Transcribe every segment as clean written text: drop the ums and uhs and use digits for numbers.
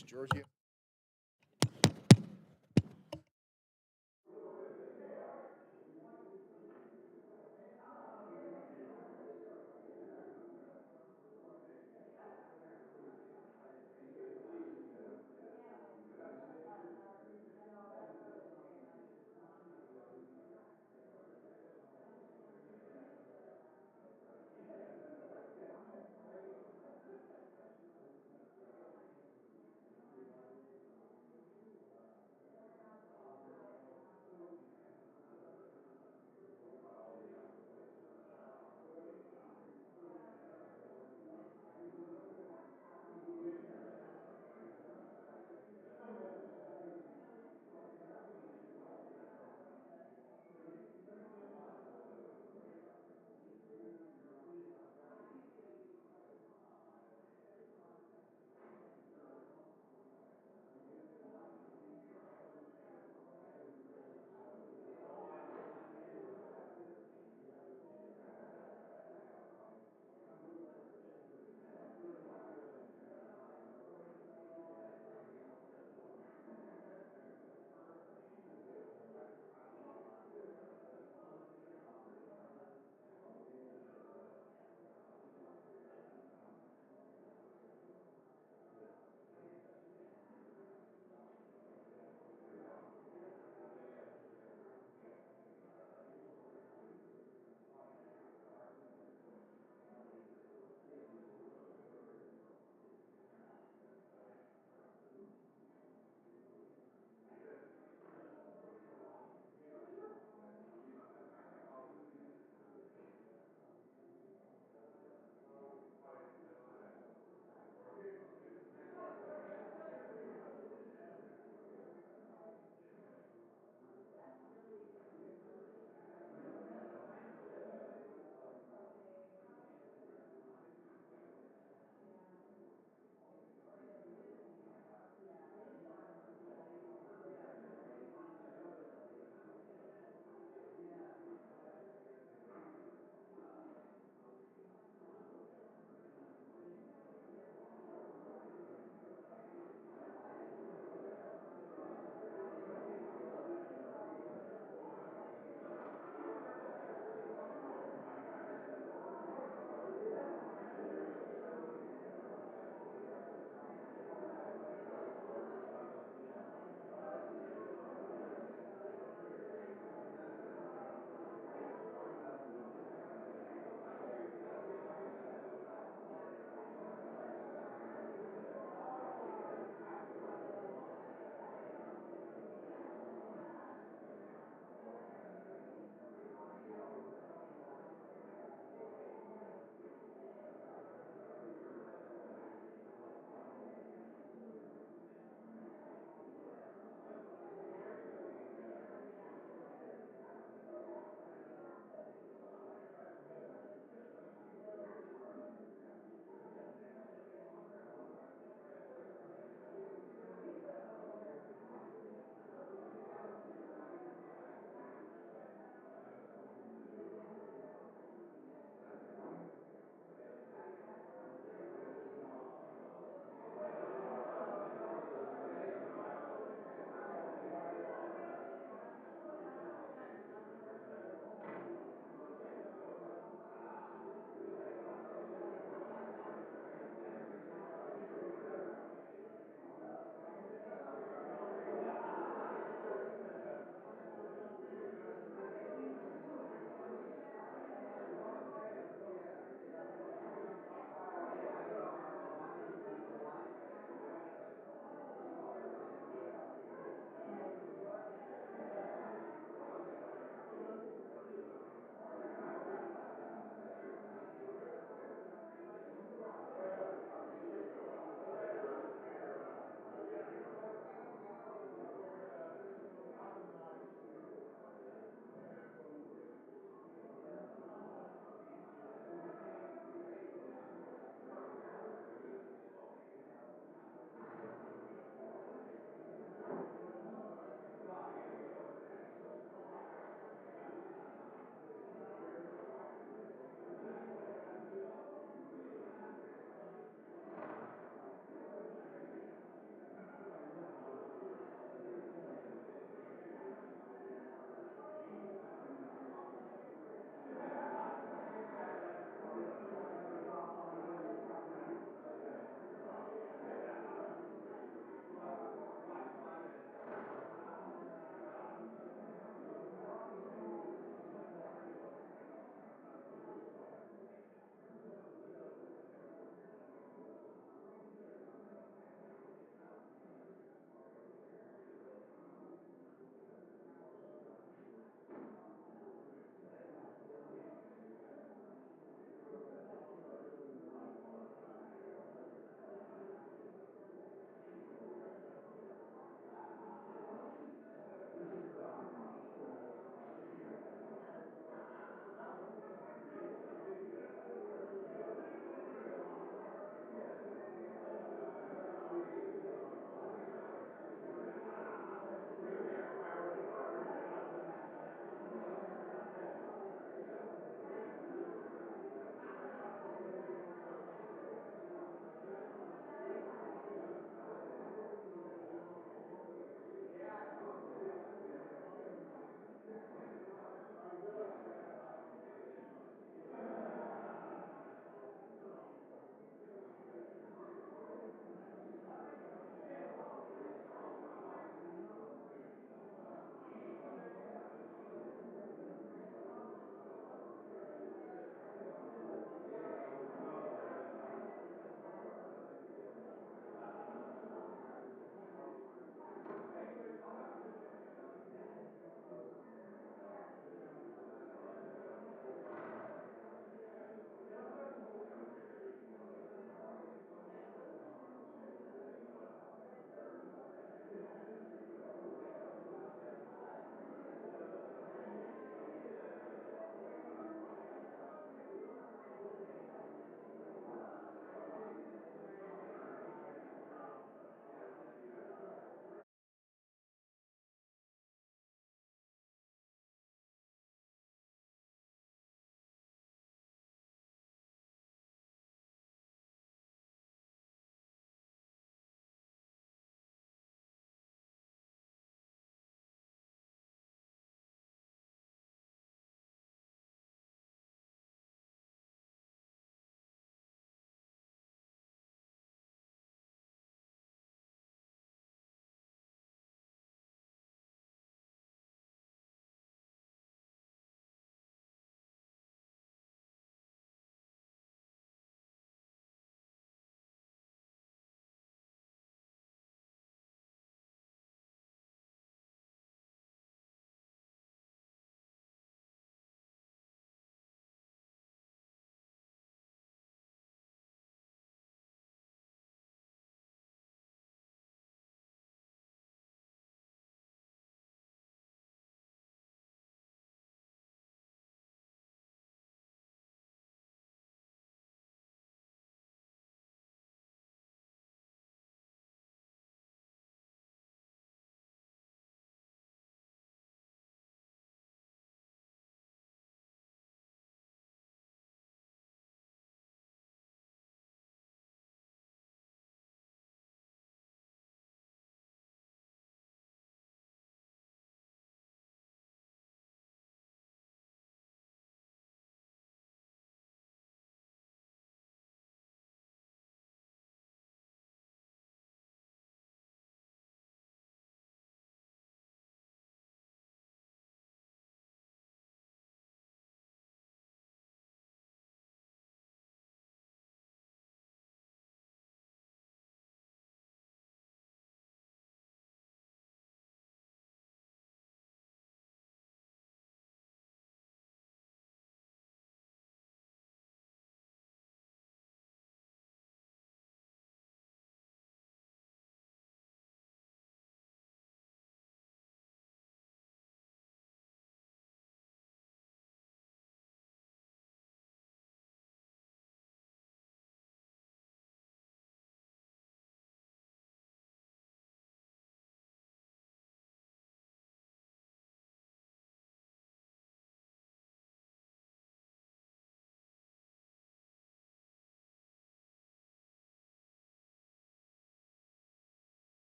East Georgia.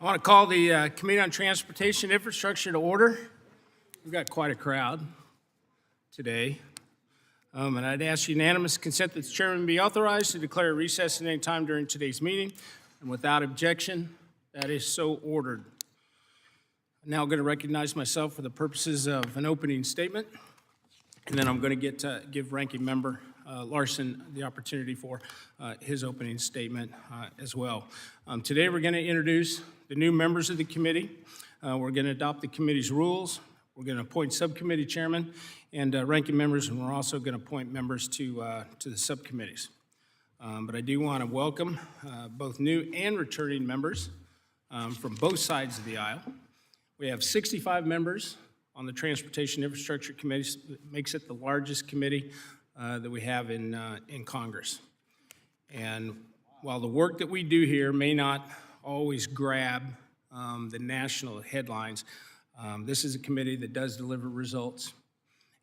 I want to call the Committee on Transportation Infrastructure to order. We've got quite a crowd today. And I'd ask unanimous consent that the chairman be authorized to declare a recess at any time during today's meeting. And without objection, that is so ordered. I'm now going to recognize myself for the purposes of an opening statement. And then I'm going to give Ranking Member Larson the opportunity for his opening statement as well. Today we're going to introduce the new members of the committee. We're going to adopt the committee's rules. We're going to appoint subcommittee chairman and ranking members, and we're also going to appoint members to the subcommittees. But I do want to welcome both new and returning members from both sides of the aisle. We have 65 members on the Transportation Infrastructure Committee. It makes it the largest committee that we have in Congress. And while the work that we do here may not always grab the national headlines, this is a committee that does deliver results,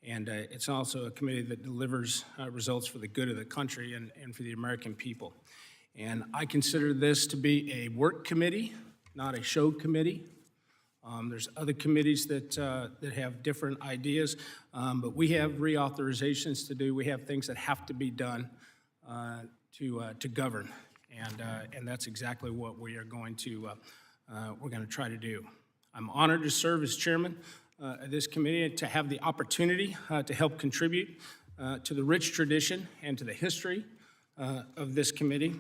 and it's also a committee that delivers results for the good of the country and for the American people. And I consider this to be a work committee, not a show committee. There's other committees that have different ideas, but we have reauthorizations to do. We have things that have to be done to govern, and that's exactly what we are going to try to do. I'm honored to serve as chairman of this committee and to have the opportunity to help contribute to the rich tradition and to the history of this committee.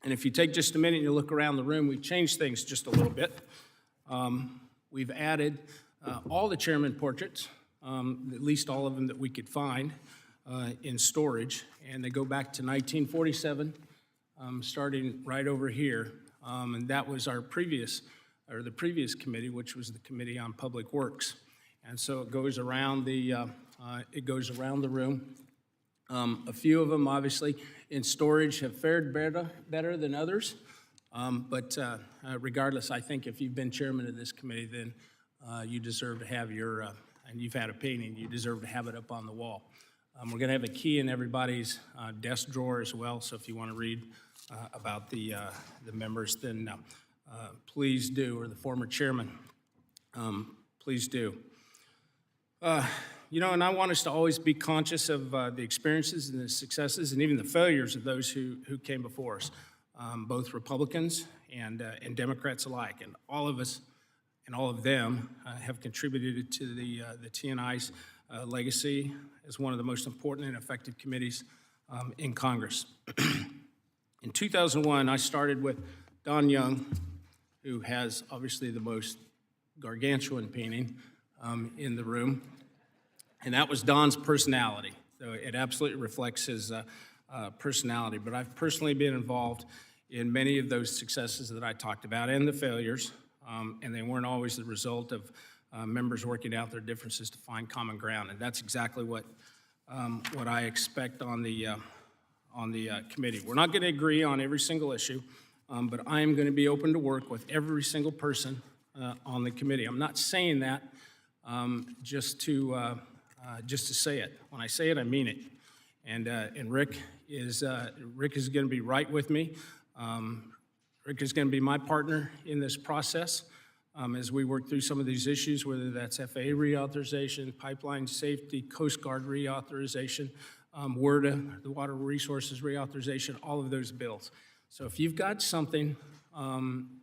And if you take just a minute and you look around the room, we've changed things just a little bit. We've added all the chairman portraits, at least all of them that we could find in storage, and they go back to 1947, starting right over here, and that was the previous committee, which was the Committee on Public Works, and so it goes around the room. A few of them, obviously, in storage have fared better than others. But regardless, I think if you've been chairman of this committee, then you deserve to have and you've had a painting, you deserve to have it up on the wall. We're going to have a key in everybody's desk drawer as well, so if you want to read about the members, then please do, or the former chairman, please do. And I want us to always be conscious of the experiences and the successes and even the failures of those who came before us. Both Republicans and Democrats alike, and all of us and all of them have contributed to the TNI's legacy as one of the most important and effective committees in Congress. In 2001, I started with Don Young, who has obviously the most gargantuan painting in the room, and that was Don's personality. So it absolutely reflects his personality, but I've personally been involved in many of those successes that I talked about and the failures, and they weren't always the result of members working out their differences to find common ground, and that's exactly what I expect on the committee. We're not going to agree on every single issue, but I am going to be open to work with every single person on the committee. I'm not saying that just to say it. When I say it, I mean it. And Rick is going to be right with me. Rick is going to be my partner in this process as we work through some of these issues, whether that's FAA reauthorization, pipeline safety, Coast Guard reauthorization, WRDA, the Water Resources reauthorization, all of those bills. So if you've got something, come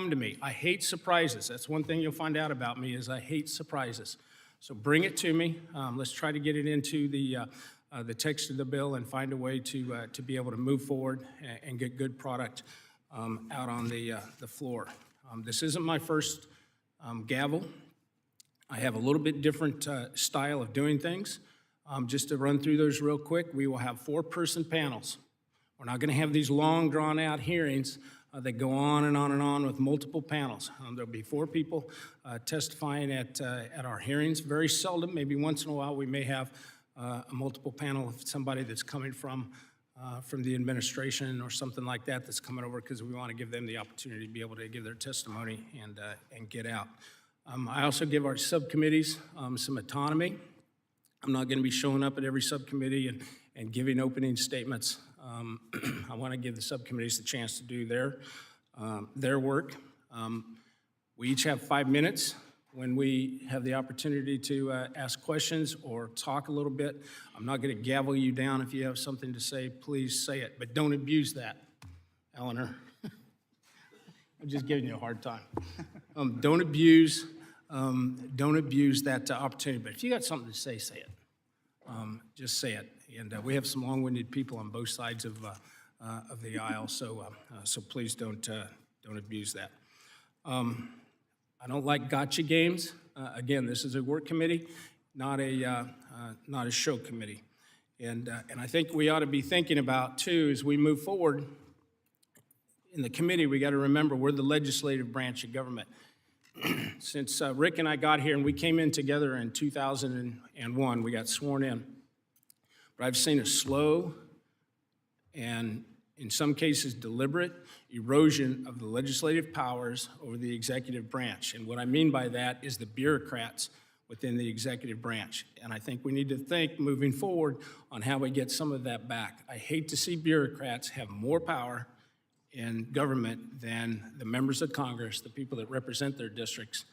to me. I hate surprises. That's one thing you'll find out about me is I hate surprises. So bring it to me. Let's try to get it into the text of the bill and find a way to be able to move forward and get good product out on the floor. This isn't my first gavel. I have a little bit different style of doing things. Just to run through those real quick, we will have 4-person panels. We're not going to have these long, drawn-out hearings that go on and on and on with multiple panels. There'll be 4 people testifying at our hearings. Very seldom, maybe once in a while, we may have a multiple panel of somebody that's coming from the administration or something like that that's coming over because we want to give them the opportunity to be able to give their testimony and get out. I also give our subcommittees some autonomy. I'm not going to be showing up at every subcommittee and giving opening statements. I want to give the subcommittees the chance to do their work. We each have 5 minutes. When we have the opportunity to ask questions or talk a little bit, I'm not going to gavel you down. If you have something to say, please say it, but don't abuse that, Eleanor. I'm just giving you a hard time. Don't abuse that opportunity, but if you got something to say, say it. Just say it. And we have some long-winded people on both sides of the aisle, so please don't abuse that. I don't like gotcha games. Again, this is a work committee, not a show committee. And I think we ought to be thinking about, too, as we move forward in the committee, we got to remember we're the legislative branch of government. Since Rick and I got here, and we came in together in 2001, we got sworn in. But I've seen a slow and, in some cases, deliberate erosion of the legislative powers over the executive branch. And what I mean by that is the bureaucrats within the executive branch. And I think we need to think moving forward on how we get some of that back. I hate to see bureaucrats have more power in government than the members of Congress, the people that represent their districts.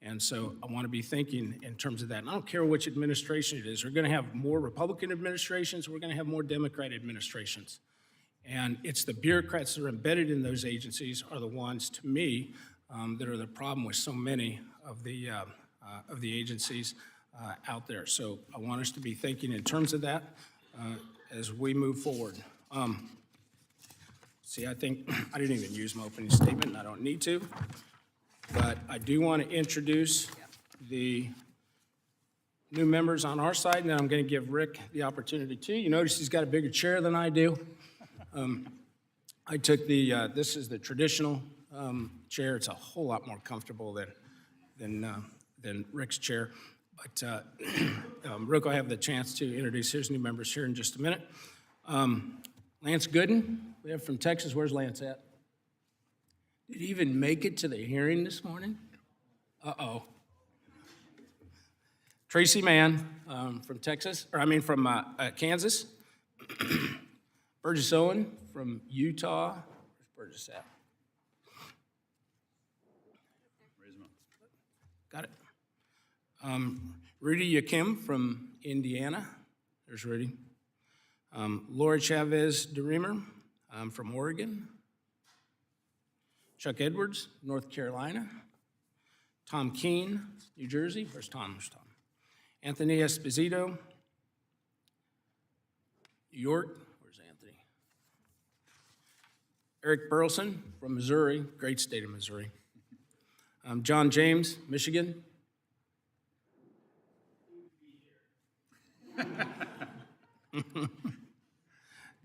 And so I want to be thinking in terms of that. And I don't care which administration it is. We're going to have more Republican administrations. We're going to have more Democrat administrations. And it's the bureaucrats that are embedded in those agencies are the ones, to me, that are the problem with so many of the agencies out there. So I want us to be thinking in terms of that as we move forward. See, I think I didn't even use my opening statement, and I don't need to. But I do want to introduce the new members on our side, and then I'm going to give Rick the opportunity too. You notice he's got a bigger chair than I do. I took this is the traditional chair. It's a whole lot more comfortable than Rick's chair. But Rick will have the chance to introduce his new members here in just a minute. Lance Gooden, we have from Texas. Where's Lance at? Did he even make it to the hearing this morning? Uh-oh. Tracy Mann from Texas, from Kansas. Burgess Owen from Utah. Where's Burgess at? Got it. Rudy Yakim from Indiana. There's Rudy. Laura Chavez DeReamer from Oregon. Chuck Edwards, North Carolina. Tom Keene, New Jersey. Where's Tom? There's Tom. Anthony Esposito, New York. Where's Anthony? Eric Burleson from Missouri, great state of Missouri. John James, Michigan.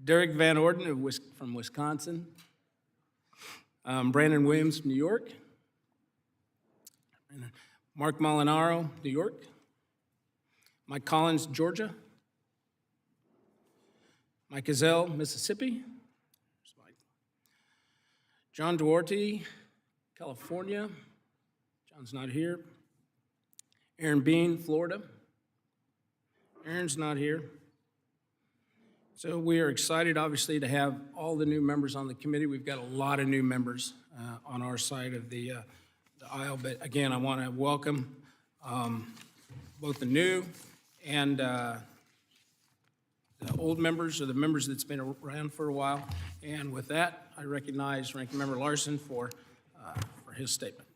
Derek Van Orden from Wisconsin. Brandon Williams, New York. Mark Molinaro, New York. Mike Collins, Georgia. Mike Ezell, Mississippi. There's Mike. John Duarte, California. John's not here. Aaron Bean, Florida. Aaron's not here. So we are excited, obviously, to have all the new members on the committee. We've got a lot of new members on our side of the aisle. But again, I want to welcome both the new and the old members, or the members that's been around for a while. And with that, I recognize Ranking Member Larson for his statement.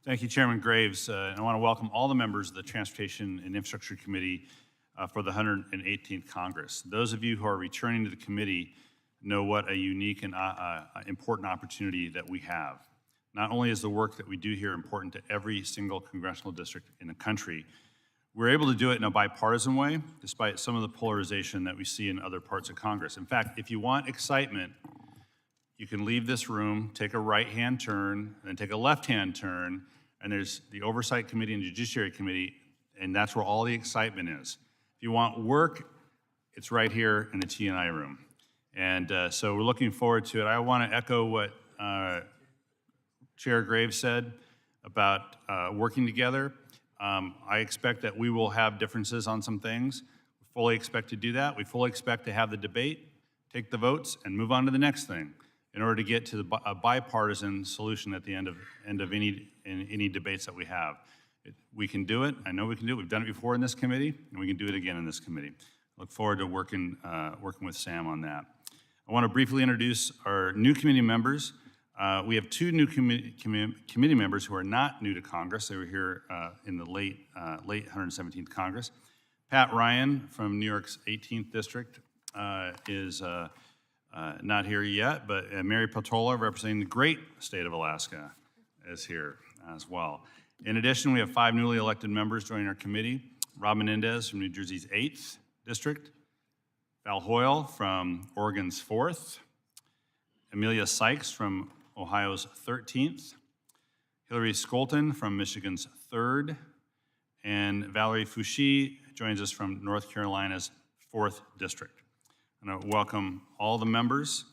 Thank you, Chairman Graves. And I want to welcome all the members of the Transportation and Infrastructure Committee for the 118th Congress. Those of you who are returning to the committee know what a unique and important opportunity that we have. Not only is the work that we do here important to every single congressional district in the country, we're able to do it in a bipartisan way, despite some of the polarization that we see in other parts of Congress. In fact, if you want excitement, you can leave this room, take a right-hand turn, then take a left-hand turn, and there's the Oversight Committee and Judiciary Committee, and that's where all the excitement is. If you want work, it's right here in the T&I room. And so we're looking forward to it. I want to echo what Chair Graves said about working together. I expect that we will have differences on some things. We fully expect to do that. We fully expect to have the debate, take the votes, and move on to the next thing. in order to get to a bipartisan solution at the end of any debates that we have. We can do it. I know we can do it. We've done it before in this committee, and we can do it again in this committee. Look forward to working with Sam on that. I want to briefly introduce our new committee members. We have two new committee members who are not new to Congress. They were here in the late 117th Congress. Pat Ryan from New York's 18th District is not here yet, but Mary Peltola, representing the great state of Alaska, is here as well. In addition, we have 5 newly elected members joining our committee. Rob Menendez from New Jersey's 8th District, Val Hoyle from Oregon's 4th, Amelia Sykes from Ohio's 13th, Hillary Skolton from Michigan's 3rd, and Valerie Fouchy joins us from North Carolina's 4th District. I want to welcome all the members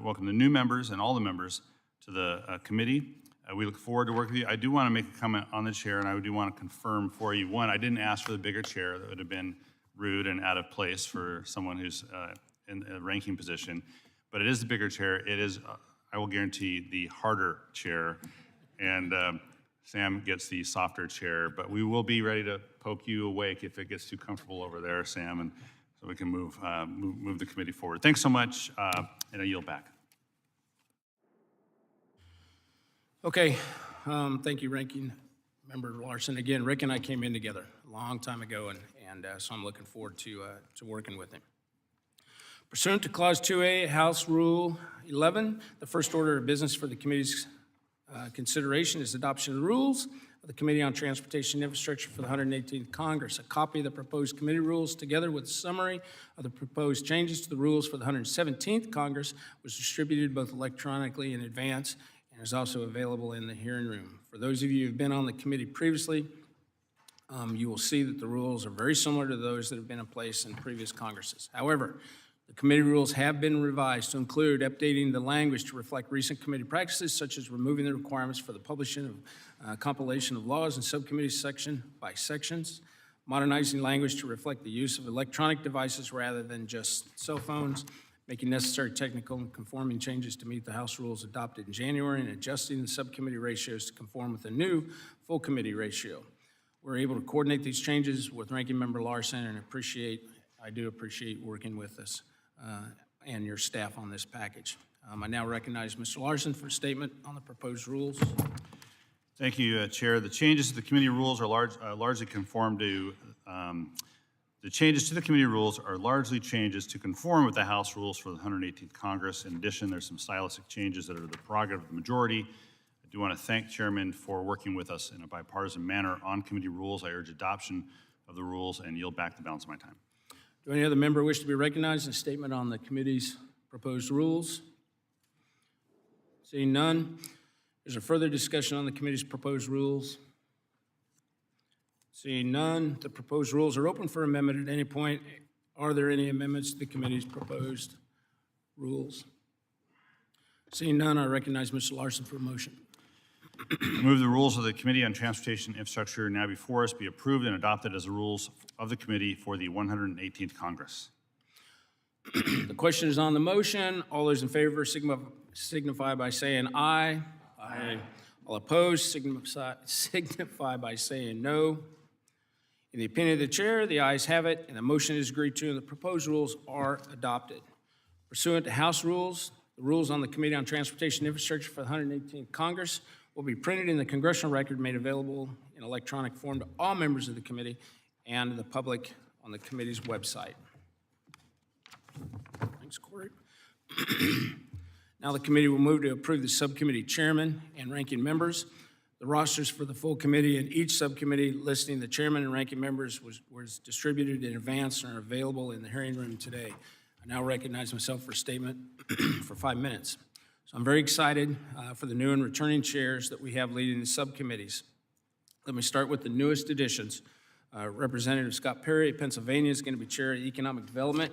welcome the new members and all the members to the committee. We look forward to working with you. I do want to make a comment on the chair, and I do want to confirm for you. One, I didn't ask for the bigger chair. That would have been rude and out of place for someone who's in a ranking position. But it is the bigger chair. It is, I will guarantee, the harder chair. And Sam gets the softer chair. But we will be ready to poke you awake if it gets too comfortable over there, Sam, and so we can move the committee forward. Thanks so much, and I yield back. Okay, thank you, Ranking Member Larson. Again, Rick and I came in together a long time ago, and so I'm looking forward to working with him. Pursuant to Clause 2A, House Rule 11, the first order of business for the committee's consideration is adoption of the rules of the Committee on Transportation and Infrastructure for the 118th Congress. A copy of the proposed committee rules, together with a summary of the proposed changes to the rules for the 117th Congress, was distributed both electronically in advance and is also available in the hearing room. For those of you who've been on the committee previously, you will see that the rules are very similar to those that have been in place in previous Congresses. However, the committee rules have been revised to include updating the language to reflect recent committee practices, such as removing the requirements for the publishing of compilation of laws in subcommittees section by sections, modernizing language to reflect the use of electronic devices rather than just cell phones, making necessary technical and conforming changes to meet the House rules adopted in January, and adjusting the subcommittee ratios to conform with the new full committee ratio. We're able to coordinate these changes with Ranking Member Larson, and I do appreciate working with us and your staff on this package. I now recognize Mr. Larson for a statement on the proposed rules. Thank you, Chair. The changes to the committee rules are largely conform to the changes to the committee rules are largely changes to conform with the House rules for the 118th Congress. In addition, there's some stylistic changes that are the prerogative of the majority. I do want to thank Chairman for working with us in a bipartisan manner on committee rules. I urge adoption of the rules and yield back the balance of my time. Do any other member wish to be recognized in a statement on the committee's proposed rules? Seeing none, is there further discussion on the committee's proposed rules? Seeing none, the proposed rules are open for amendment at any point. Are there any amendments to the committee's proposed rules? Seeing none, I recognize Mr. Larson for a motion. I move the rules of the Committee on Transportation and Infrastructure now before us be approved and adopted as the rules of the committee for the 118th Congress. The question is on the motion. All those in favor signify by saying aye. Aye. All opposed signify by saying no. In the opinion of the chair, the ayes have it, and the motion is agreed to, and the proposed rules are adopted. Pursuant to House rules, the rules on the Committee on Transportation and Infrastructure for the 118th Congress will be printed in the congressional record, made available in electronic form to all members of the committee and to the public on the committee's website. Thanks, Corey. Now the committee will move to approve the subcommittee chairman and ranking members. The rosters for the full committee and each subcommittee listing the chairman and ranking members was distributed in advance and are available in the hearing room today. I now recognize myself for a statement for 5 minutes. So I'm very excited for the new and returning chairs that we have leading the subcommittees. Let me start with the newest additions. Representative Scott Perry of Pennsylvania is going to be chair of Economic Development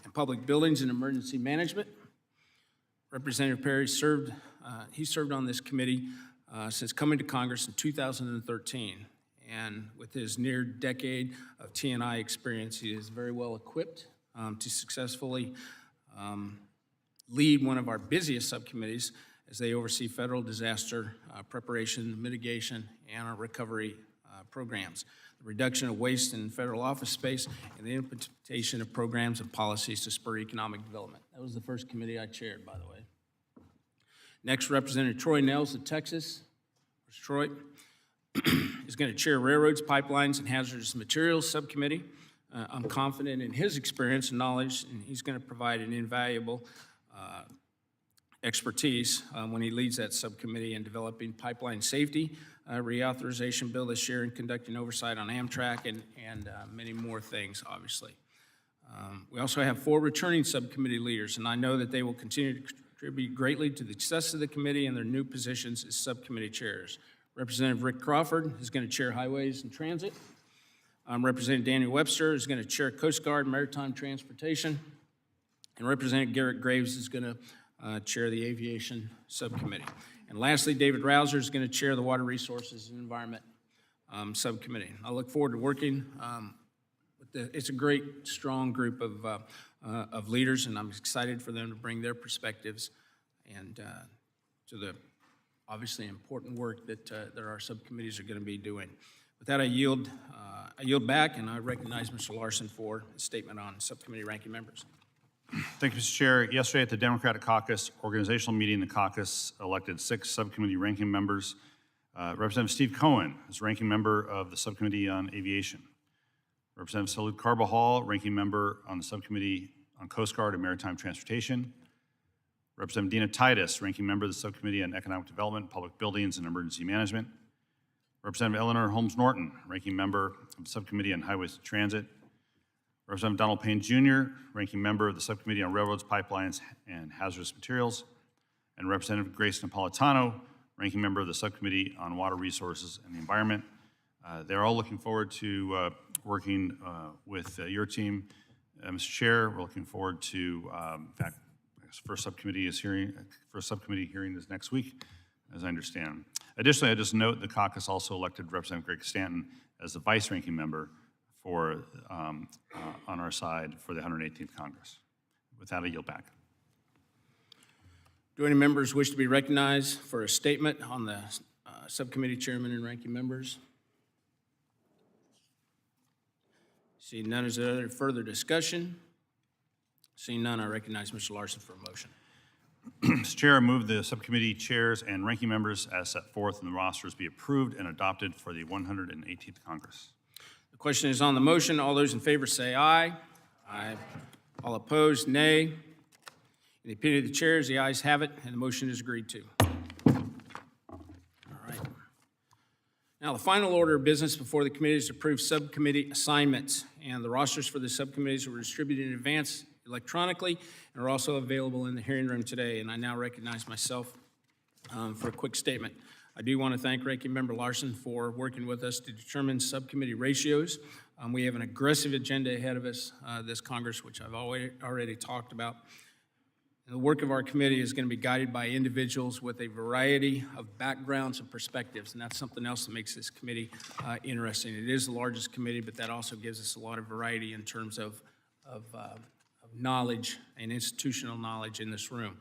and Public Buildings and Emergency Management. Representative Perry served on this committee since coming to Congress in 2013. And with his near decade of T&I experience, he is very well equipped to successfully lead one of our busiest subcommittees as they oversee federal disaster preparation, mitigation, and our recovery programs, the reduction of waste in federal office space, and the implementation of programs and policies to spur economic development. That was the first committee I chaired, by the way. Next, Representative Troy Nels of Texas. Where's Troy? Is going to chair Railroads, Pipelines, and Hazardous Materials Subcommittee. I'm confident in his experience and knowledge, and he's going to provide an invaluable expertise when he leads that subcommittee in developing pipeline safety, reauthorization bill this year, and conducting oversight on Amtrak and many more things, obviously. We also have 4 returning subcommittee leaders, and I know that they will continue to contribute greatly to the success of the committee and their new positions as subcommittee chairs. Representative Rick Crawford is going to chair Highways and Transit. Representative Daniel Webster is going to chair Coast Guard and Maritime Transportation. And Representative Garrett Graves is going to chair the Aviation Subcommittee. And lastly, David Rouser is going to chair the Water Resources and Environment Subcommittee. I look forward to working it's a great, strong group of leaders, and I'm excited for them to bring their perspectives and to the obviously important work that our subcommittees are going to be doing. With that, I yield back, and I recognize Mr. Larson for a statement on subcommittee ranking members. Thank you, Mr. Chair. Yesterday at the Democratic Caucus organizational meeting, the caucus elected 6 subcommittee ranking members. Representative Steve Cohen is ranking member of the Subcommittee on Aviation. Representative Salud Carbajal, ranking member on the Subcommittee on Coast Guard and Maritime Transportation. Representative Dina Titus, ranking member of the Subcommittee on Economic Development, Public Buildings, and Emergency Management. Representative Eleanor Holmes Norton, ranking member of the Subcommittee on Highways and Transit. Representative Donald Payne Jr., ranking member of the Subcommittee on Railroads, Pipelines, and Hazardous Materials. And Representative Grace Napolitano, ranking member of the Subcommittee on Water Resources and the Environment. They're all looking forward to working with your team. Mr. Chair, we're looking forward to, in fact, first subcommittee hearing is next week, as I understand. Additionally, I just note the caucus also elected Representative Greg Stanton as the vice-ranking member for on our side for the 118th Congress. With that, I yield back. Do any members wish to be recognized for a statement on the subcommittee chairman and ranking members? Seeing none, is there further discussion? Seeing none, I recognize Mr. Larson for a motion. Mr. Chair, I move the subcommittee chairs and ranking members as set forth in the rosters be approved and adopted for the 118th Congress. The question is on the motion. All those in favor say aye. Aye. All opposed, nay. In the opinion of the chairs, the ayes have it, and the motion is agreed to. All right. Now, the final order of business before the committee is to approve subcommittee assignments, and the rosters for the subcommittees were distributed in advance electronically and are also available in the hearing room today. And I now recognize myself for a quick statement. I do want to thank Ranking Member Larson for working with us to determine subcommittee ratios. We have an aggressive agenda ahead of us this Congress, which I've already talked about. And the work of our committee is going to be guided by individuals with a variety of backgrounds and perspectives, and that's something else that makes this committee interesting. It is the largest committee, but that also gives us a lot of variety in terms of knowledge and institutional knowledge in this room.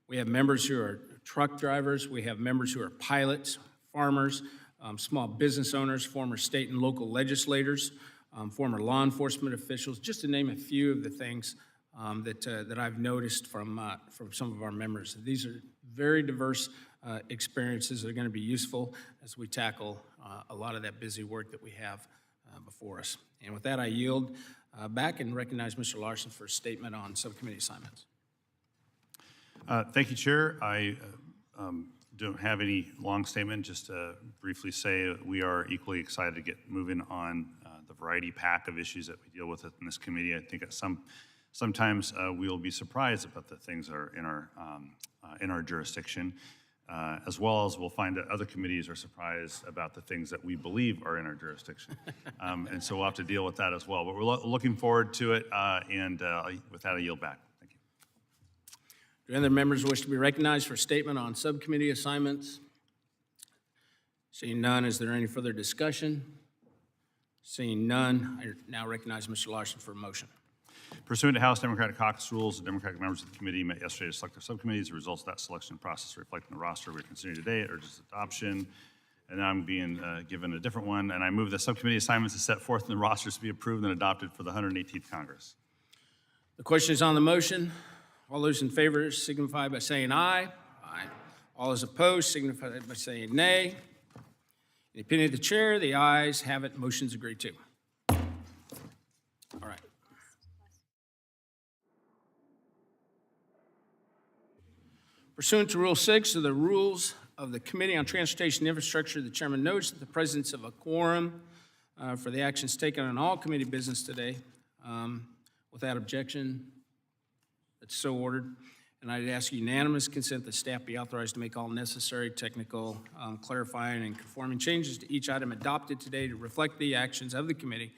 We have members who are truck drivers. We have members who are pilots, farmers, small business owners, former state and local legislators, former law enforcement officials, just to name a few of the things that I've noticed from some of our members. These are very diverse experiences that are going to be useful as we tackle a lot of that busy work that we have before us. And with that, I yield back and recognize Mr. Larson for a statement on subcommittee assignments. Thank you, Chair. I don't have any long statement, just to briefly say we are equally excited to get moving on the variety pack of issues that we deal with in this committee. I think at sometimes we'll be surprised about the things that are in our jurisdiction, as well as we'll find that other committees are surprised about the things that we believe are in our jurisdiction. And so we'll have to deal with that as well. But we're looking forward to it, and with that, I yield back. Thank you. Do any other members wish to be recognized for a statement on subcommittee assignments? Seeing none, is there any further discussion? Seeing none, I now recognize Mr. Larson for a motion. Pursuant to House Democratic Caucus rules, the Democratic members of the committee met yesterday to select their subcommittees. The results of that selection process reflect in the roster we're considering today. It urges adoption. And now I'm being given a different one, and I move the subcommittee assignments as set forth in the rosters to be approved and adopted for the 118th Congress. The question is on the motion. All those in favor signify by saying aye. Aye. All those opposed signify by saying nay. In the opinion of the chair, the ayes have it. Motion's agreed to. All right. Pursuant to Rule 6 of the Rules of the Committee on Transportation and Infrastructure, the chairman notes that the presence of a quorum for the actions taken on all committee business today. Without objection, it's so ordered. And I'd ask unanimous consent that staff be authorized to make all necessary technical, clarifying, and conforming changes to each item adopted today to reflect the actions of the committee.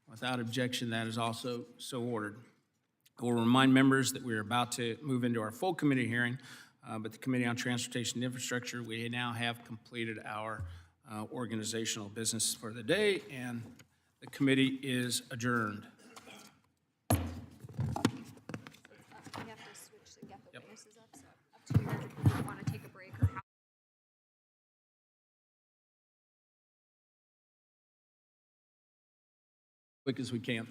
Without objection, that is also so ordered. I will remind members that we are about to move into our full committee hearing, but the Committee on Transportation and Infrastructure, we now have completed our organizational business for the day, and the committee is adjourned. We have to switch to get the witnesses up, so up to you if you want to take a break or how. Quick as we can.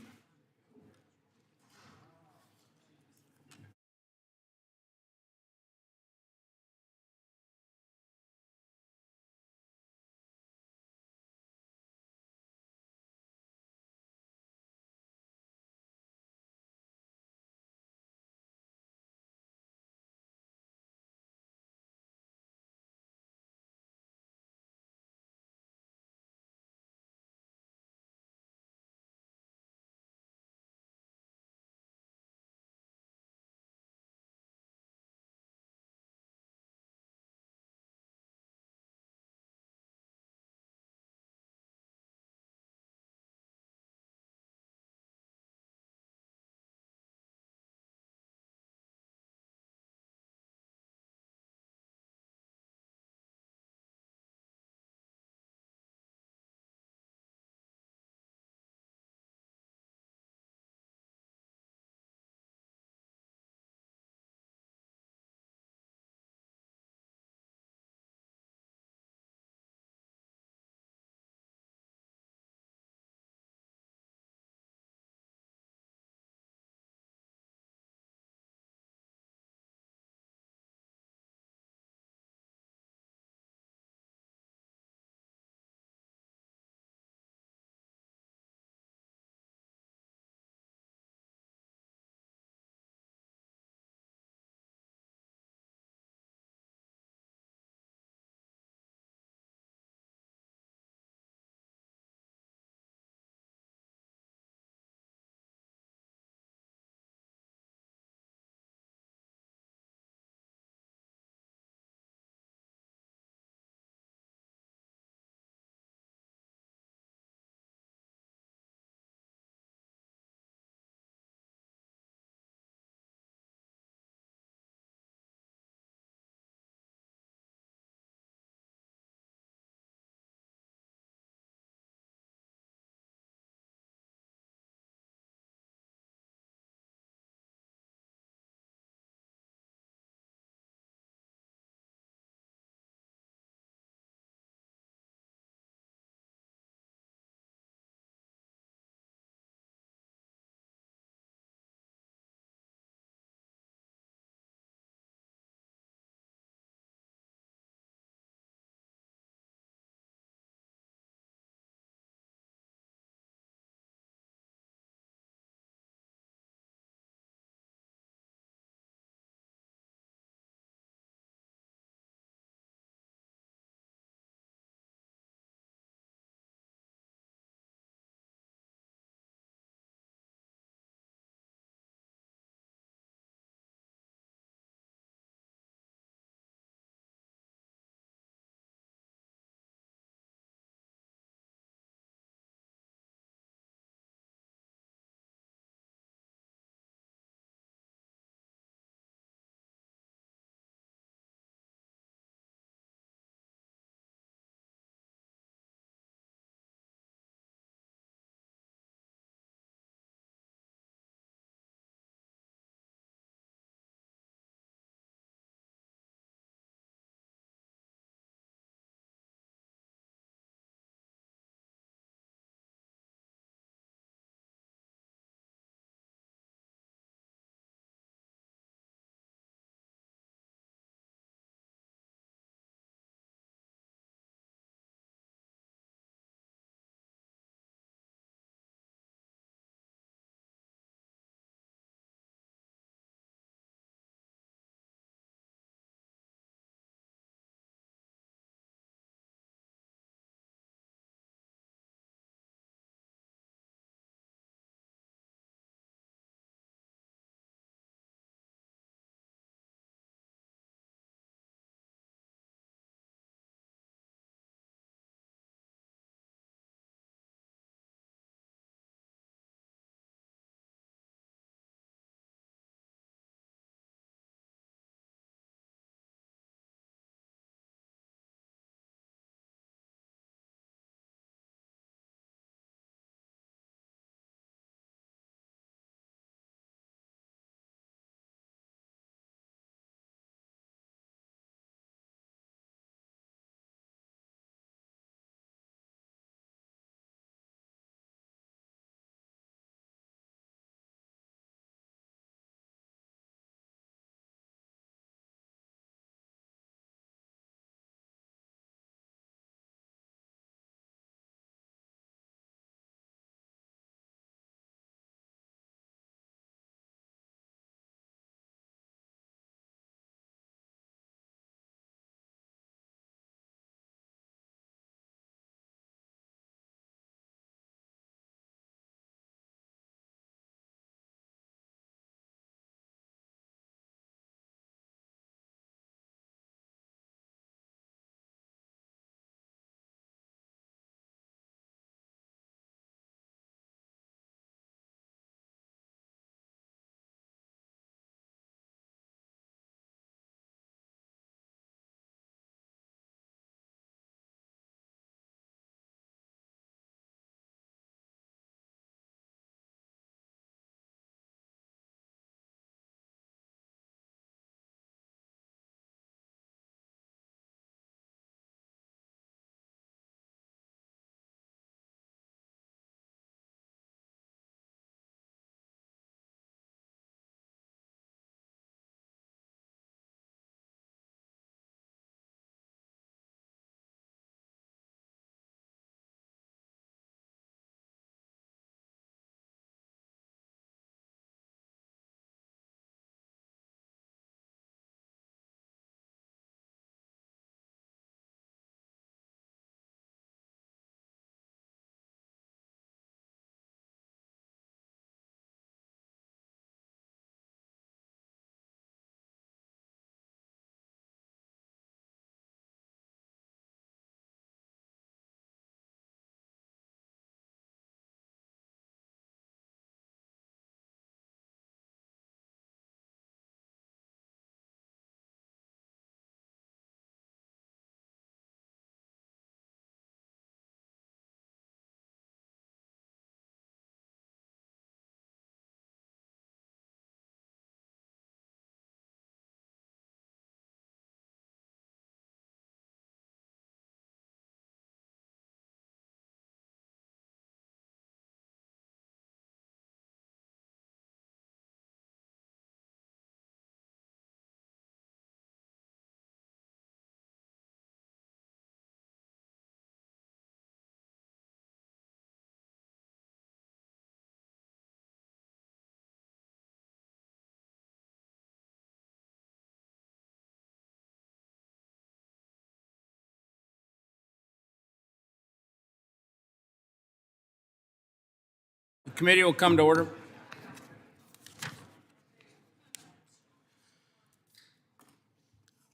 Committee will come to order.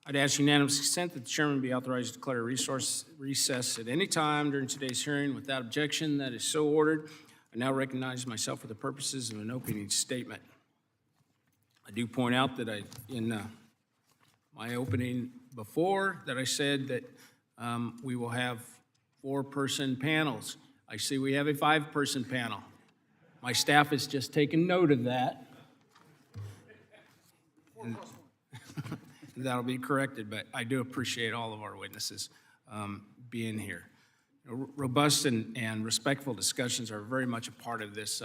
I'd ask unanimous consent that the chairman be authorized to declare a recess at any time during today's hearing without objection. That is so ordered. I now recognize myself for the purposes of an opening statement. I do point out that in my opening before, that I said that we will have 4-person panels. I see we have a 5-person panel. My staff has just taken note of that. That'll be corrected, but I do appreciate all of our witnesses being here. Robust and respectful discussions are very much a part of this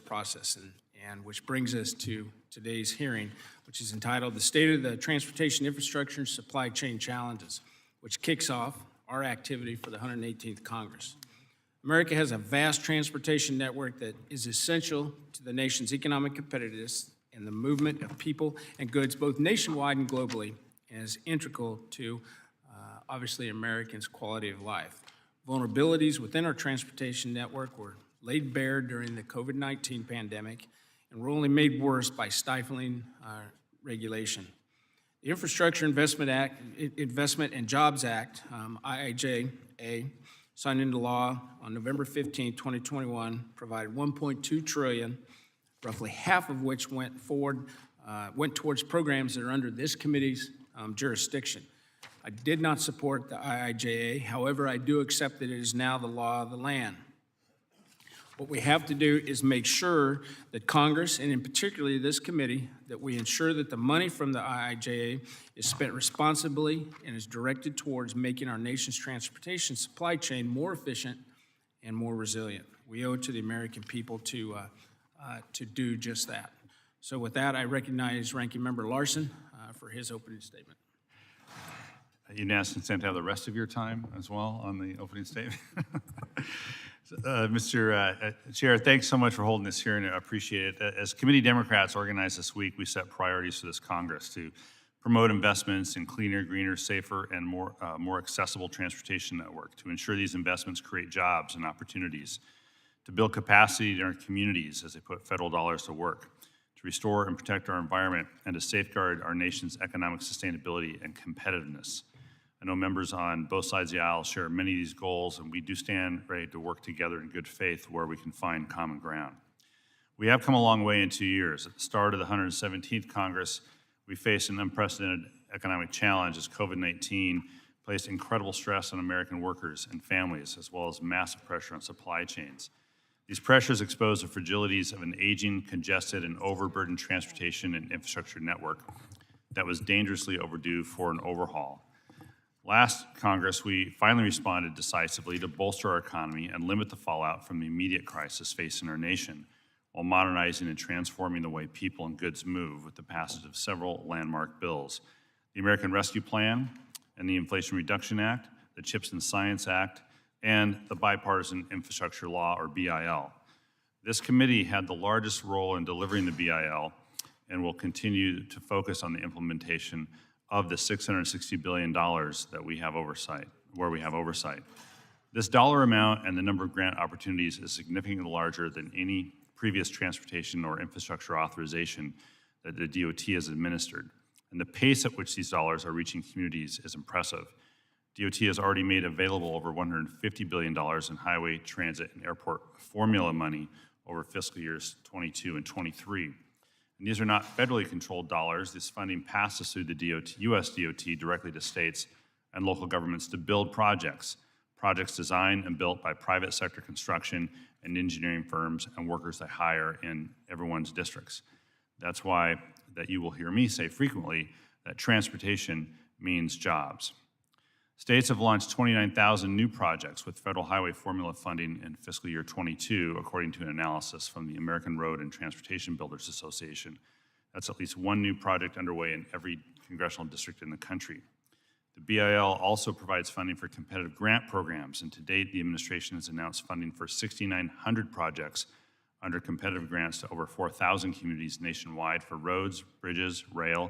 process, and which brings us to today's hearing, which is entitled "The State of the Transportation Infrastructure and Supply Chain Challenges," which kicks off our activity for the 118th Congress. America has a vast transportation network that is essential to the nation's economic competitiveness and the movement of people and goods both nationwide and globally, and is integral to, obviously, Americans' quality of life. Vulnerabilities within our transportation network were laid bare during the COVID-19 pandemic and were only made worse by stifling regulation. The Infrastructure Investment and Jobs Act, IIJA, signed into law on November 15, 2021, provided $1.2 trillion, roughly half of which went towards programs that are under this committee's jurisdiction. I did not support the IIJA. However, I do accept that it is now the law of the land. What we have to do is make sure that Congress, and in particular this committee, that we ensure that the money from the IIJA is spent responsibly and is directed towards making our nation's transportation supply chain more efficient and more resilient. We owe it to the American people to do just that. So with that, I recognize Ranking Member Larson for his opening statement. Unanimous consent to have the rest of your time as well on the opening statement. Mr. Chair, thanks so much for holding this hearing. I appreciate it. As committee Democrats organized this week, we set priorities for this Congress to promote investments in cleaner, greener, safer, and more accessible transportation network, to ensure these investments create jobs and opportunities, to build capacity in our communities as they put federal dollars to work, to restore and protect our environment, and to safeguard our nation's economic sustainability and competitiveness. I know members on both sides of the aisle share many of these goals, and we do stand ready to work together in good faith where we can find common ground. We have come a long way in 2 years. At the start of the 117th Congress, we faced an unprecedented economic challenge as COVID-19 placed incredible stress on American workers and families, as well as massive pressure on supply chains. These pressures expose the fragilities of an aging, congested, and overburdened transportation and infrastructure network that was dangerously overdue for an overhaul. Last Congress, we finally responded decisively to bolster our economy and limit the fallout from the immediate crisis facing our nation, while modernizing and transforming the way people and goods move with the passage of several landmark bills: the American Rescue Plan and the Inflation Reduction Act, the CHIPS and Science Act, and the Bipartisan Infrastructure Law, or BIL. This committee had the largest role in delivering the BIL and will continue to focus on the implementation of the $660 billion that we have oversight, where we have oversight. This dollar amount and the number of grant opportunities is significantly larger than any previous transportation or infrastructure authorization that the DOT has administered. And the pace at which these dollars are reaching communities is impressive. DOT has already made available over $150 billion in highway, transit, and airport formula money over fiscal years 22 and 23. And these are not federally controlled dollars. This funding passes through the DOT, U.S. DOT directly to states and local governments to build projects designed and built by private sector construction and engineering firms and workers they hire in everyone's districts. That's why that you will hear me say frequently that transportation means jobs. States have launched 29,000 new projects with federal highway formula funding in fiscal year 22, according to an analysis from the American Road and Transportation Builders Association. That's at least one new project underway in every congressional district in the country. The BIL also provides funding for competitive grant programs, and to date, the administration has announced funding for 6,900 projects under competitive grants to over 4,000 communities nationwide for roads, bridges, rail,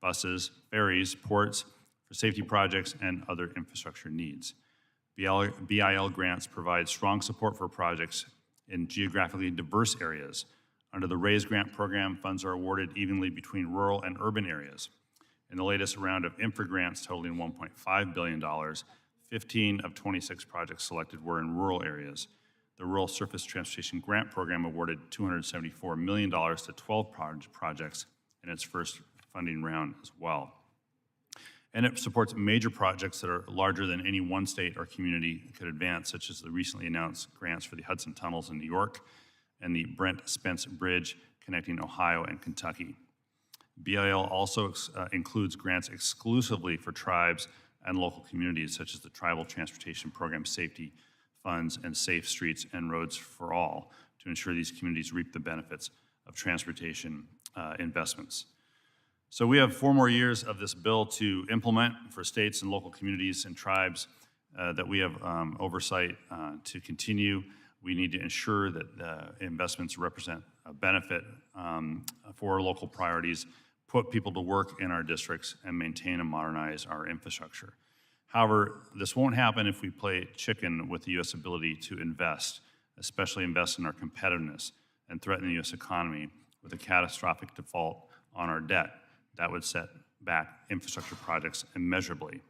buses, ferries, ports, for safety projects, and other infrastructure needs. BIL grants provide strong support for projects in geographically diverse areas. Under the RAISE grant program, funds are awarded evenly between rural and urban areas. In the latest round of infra grants totaling $1.5 billion, 15 of 26 projects selected were in rural areas. The Rural Surface Transportation Grant Program awarded $274 million to 12 projects in its first funding round as well. And it supports major projects that are larger than any one state or community could advance, such as the recently announced grants for the Hudson Tunnels in New York and the Brent Spence Bridge connecting Ohio and Kentucky. BIL also includes grants exclusively for tribes and local communities, such as the Tribal Transportation Program Safety Funds and Safe Streets and Roads for All, to ensure these communities reap the benefits of transportation investments. So we have 4 more years of this bill to implement for states and local communities and tribes that we have oversight to continue. We need to ensure that the investments represent a benefit for local priorities, put people to work in our districts, and maintain and modernize our infrastructure. However, this won't happen if we play chicken with the U.S. ability to invest, especially invest in our competitiveness and threaten the U.S. economy with a catastrophic default on our debt. That would set back infrastructure projects immeasurably.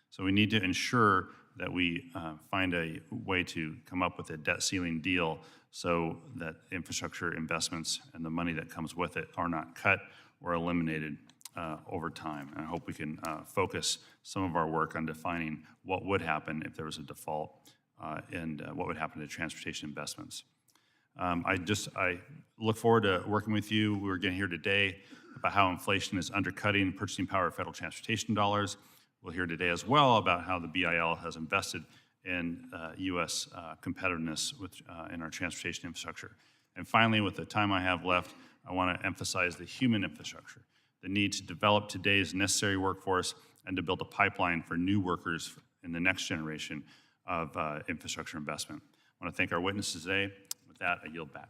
So we need to ensure that we find a way to come up with a debt ceiling deal so that infrastructure investments and the money that comes with it are not cut or eliminated over time. And I hope we can focus some of our work on defining what would happen if there was a default and what would happen to transportation investments. I look forward to working with you. We're getting here today about how inflation is undercutting the purchasing power of federal transportation dollars. We'll hear today as well about how the BIL has invested in U.S. competitiveness in our transportation infrastructure. And finally, with the time I have left, I want to emphasize the human infrastructure, the need to develop today's necessary workforce and to build a pipeline for new workers in the next generation of infrastructure investment. I want to thank our witnesses today. With that, I yield back.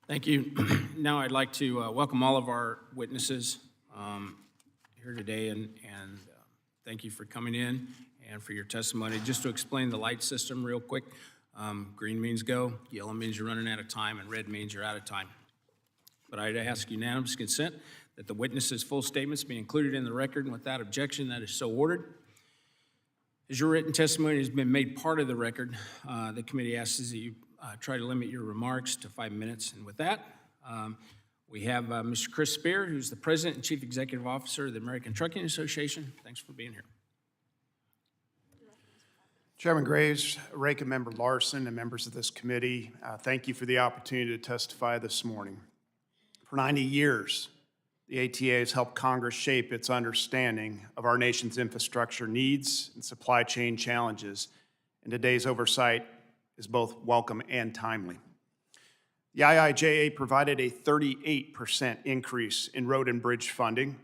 Thank you. Now I'd like to welcome all of our witnesses here today and thank you for coming in and for your testimony. Just to explain the light system real quick, green means go, yellow means you're running out of time, and red means you're out of time. But I'd ask unanimous consent that the witnesses' full statements be included in the record, and without objection, that is so ordered. As your written testimony has been made part of the record, the committee asks that you try to limit your remarks to 5 minutes. And with that, we have Mr. Chris Spear, who's the President and Chief Executive Officer of the American Trucking Association. Thanks for being here. Chairman Graves, Ranking Member Larson, and members of this committee, thank you for the opportunity to testify this morning. For 90 years, the ATA has helped Congress shape its understanding of our nation's infrastructure needs and supply chain challenges, and today's oversight is both welcome and timely. The IIJA provided a 38% increase in road and bridge funding,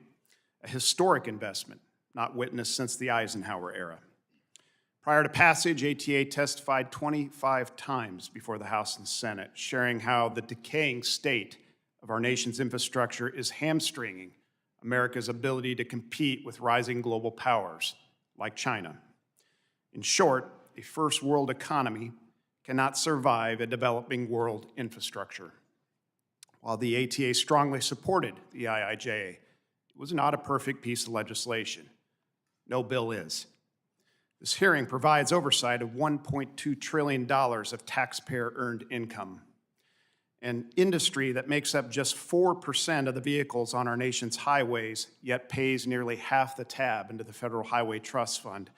a historic investment not witnessed since the Eisenhower era. Prior to passage, ATA testified 25 times before the House and Senate, sharing how the decaying state of our nation's infrastructure is hamstringing America's ability to compete with rising global powers like China. In short, a first world economy cannot survive a developing world infrastructure. While the ATA strongly supported the IIJA, it was not a perfect piece of legislation. No bill is. This hearing provides oversight of $1.2 trillion of taxpayer-earned income. An industry that makes up just 4% of the vehicles on our nation's highways, yet pays nearly half the tab into the Federal Highway Trust Fund.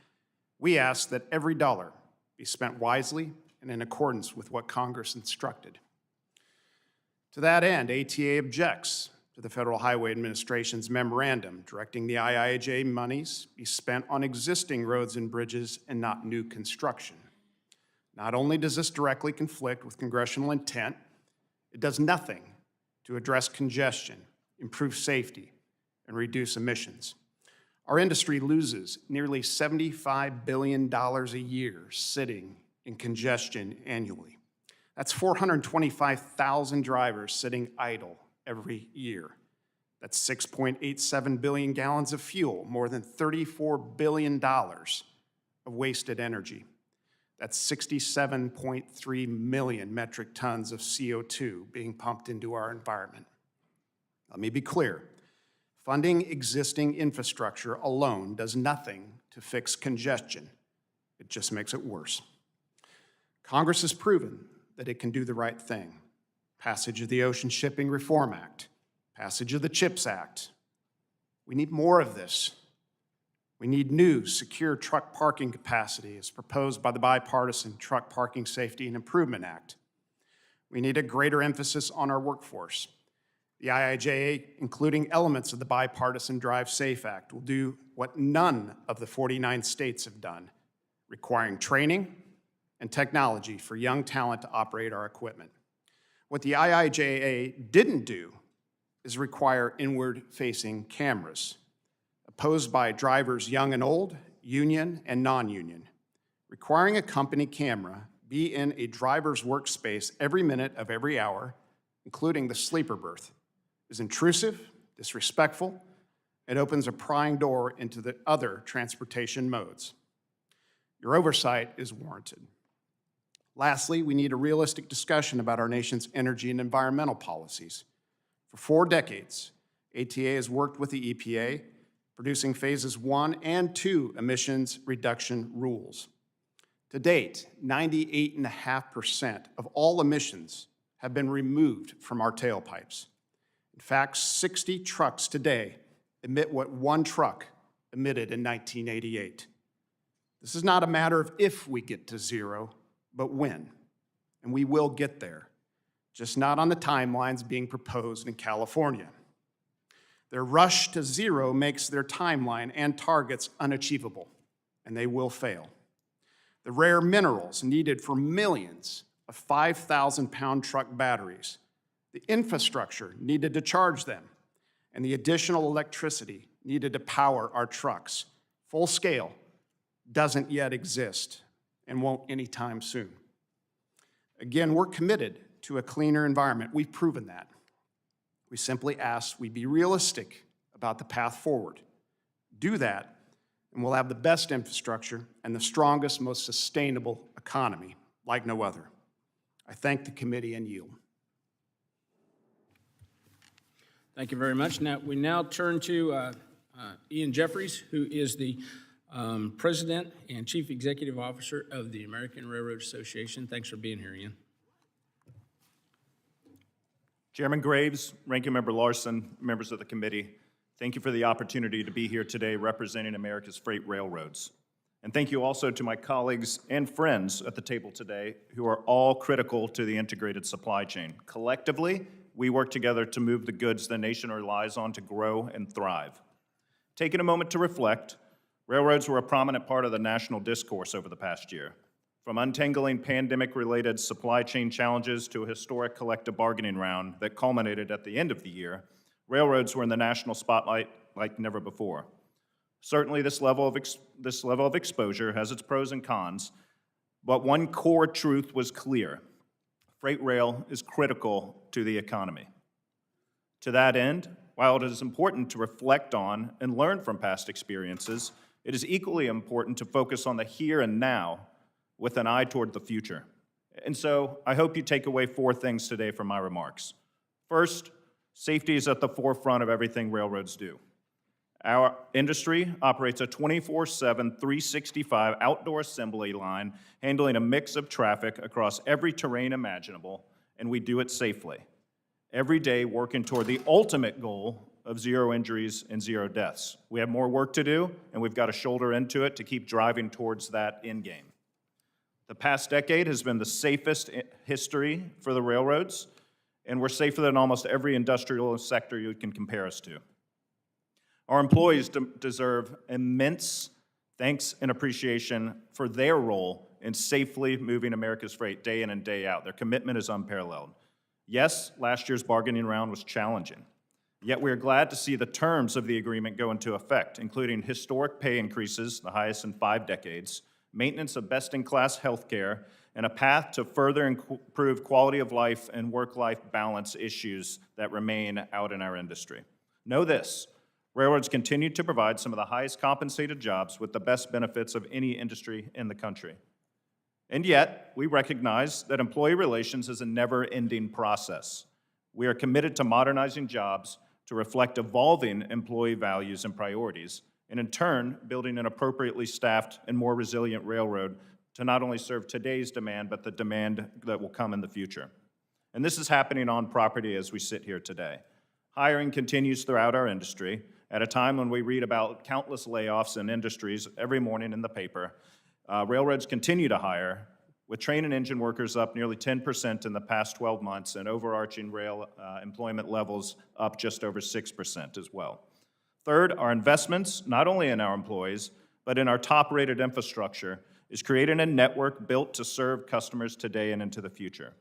We ask that every dollar be spent wisely and in accordance with what Congress instructed. To that end, ATA objects to the Federal Highway Administration's memorandum directing the IIJA monies be spent on existing roads and bridges and not new construction. Not only does this directly conflict with congressional intent, it does nothing to address congestion, improve safety, and reduce emissions. Our industry loses nearly $75 billion a year sitting in congestion annually. That's 425,000 drivers sitting idle every year. That's 6.87 billion gallons of fuel, more than $34 billion of wasted energy. That's 67.3 million metric tons of CO2 being pumped into our environment. Let me be clear. Funding existing infrastructure alone does nothing to fix congestion. It just makes it worse. Congress has proven that it can do the right thing. Passage of the Ocean Shipping Reform Act, passage of the CHIPS Act. We need more of this. We need new, secure truck parking capacity as proposed by the bipartisan Truck Parking Safety and Improvement Act. We need a greater emphasis on our workforce. The IIJA, including elements of the bipartisan Drive Safe Act, will do what none of the 49 states have done, requiring training and technology for young talent to operate our equipment. What the IIJA didn't do is require inward-facing cameras, opposed by drivers young and old, union and non-union. Requiring a company camera be in a driver's workspace every minute of every hour, including the sleeper berth, is intrusive, disrespectful, and opens a prying door into the other transportation modes. Your oversight is warranted. Lastly, we need a realistic discussion about our nation's energy and environmental policies. For 4 decades, ATA has worked with the EPA, producing phases 1 and 2 emissions reduction rules. To date, 98.5% of all emissions have been removed from our tailpipes. In fact, 60 trucks today emit what 1 truck emitted in 1988. This is not a matter of if we get to zero, but when. And we will get there, just not on the timelines being proposed in California. Their rush to zero makes their timeline and targets unachievable, and they will fail. The rare minerals needed for millions of 5,000-pound truck batteries, the infrastructure needed to charge them, and the additional electricity needed to power our trucks, full scale, doesn't yet exist and won't anytime soon. Again, we're committed to a cleaner environment. We've proven that. We simply ask we be realistic about the path forward. Do that, and we'll have the best infrastructure and the strongest, most sustainable economy like no other. I thank the committee and yield. Thank you very much. We now turn to Ian Jeffries, who is the President and Chief Executive Officer of the American Railroad Association. Thanks for being here, Ian. Chairman Graves, Ranking Member Larson, members of the committee, thank you for the opportunity to be here today representing America's freight railroads. And thank you also to my colleagues and friends at the table today who are all critical to the integrated supply chain. Collectively, we work together to move the goods the nation relies on to grow and thrive. Taking a moment to reflect, railroads were a prominent part of the national discourse over the past year. From untangling pandemic-related supply chain challenges to a historic collective bargaining round that culminated at the end of the year, railroads were in the national spotlight like never before. Certainly, this level of exposure has its pros and cons, but one core truth was clear. Freight rail is critical to the economy. To that end, while it is important to reflect on and learn from past experiences, it is equally important to focus on the here and now with an eye toward the future. And so I hope you take away 4 things today from my remarks. First, safety is at the forefront of everything railroads do. Our industry operates a 24/7, 365 outdoor assembly line, handling a mix of traffic across every terrain imaginable, and we do it safely. Every day working toward the ultimate goal of 0 injuries and 0 deaths. We have more work to do, and we've got to shoulder into it to keep driving towards that end game. The past decade has been the safest in history for the railroads, and we're safer than almost every industrial sector you can compare us to. Our employees deserve immense thanks and appreciation for their role in safely moving America's freight day in and day out. Their commitment is unparalleled. Yes, last year's bargaining round was challenging, yet we are glad to see the terms of the agreement go into effect, including historic pay increases, the highest in 5 decades, maintenance of best-in-class health care, and a path to further improve quality of life and work-life balance issues that remain out in our industry. Know this, railroads continue to provide some of the highest compensated jobs with the best benefits of any industry in the country. And yet, we recognize that employee relations is a never-ending process. We are committed to modernizing jobs to reflect evolving employee values and priorities, and in turn, building an appropriately staffed and more resilient railroad to not only serve today's demand, but the demand that will come in the future. And this is happening on property as we sit here today. Hiring continues throughout our industry at a time when we read about countless layoffs in industries every morning in the paper. Railroads continue to hire, with train and engine workers up nearly 10% in the past 12 months and overarching rail employment levels up just over 6% as well. Third, our investments, not only in our employees, but in our top-rated infrastructure, is creating a network built to serve customers today and into the future.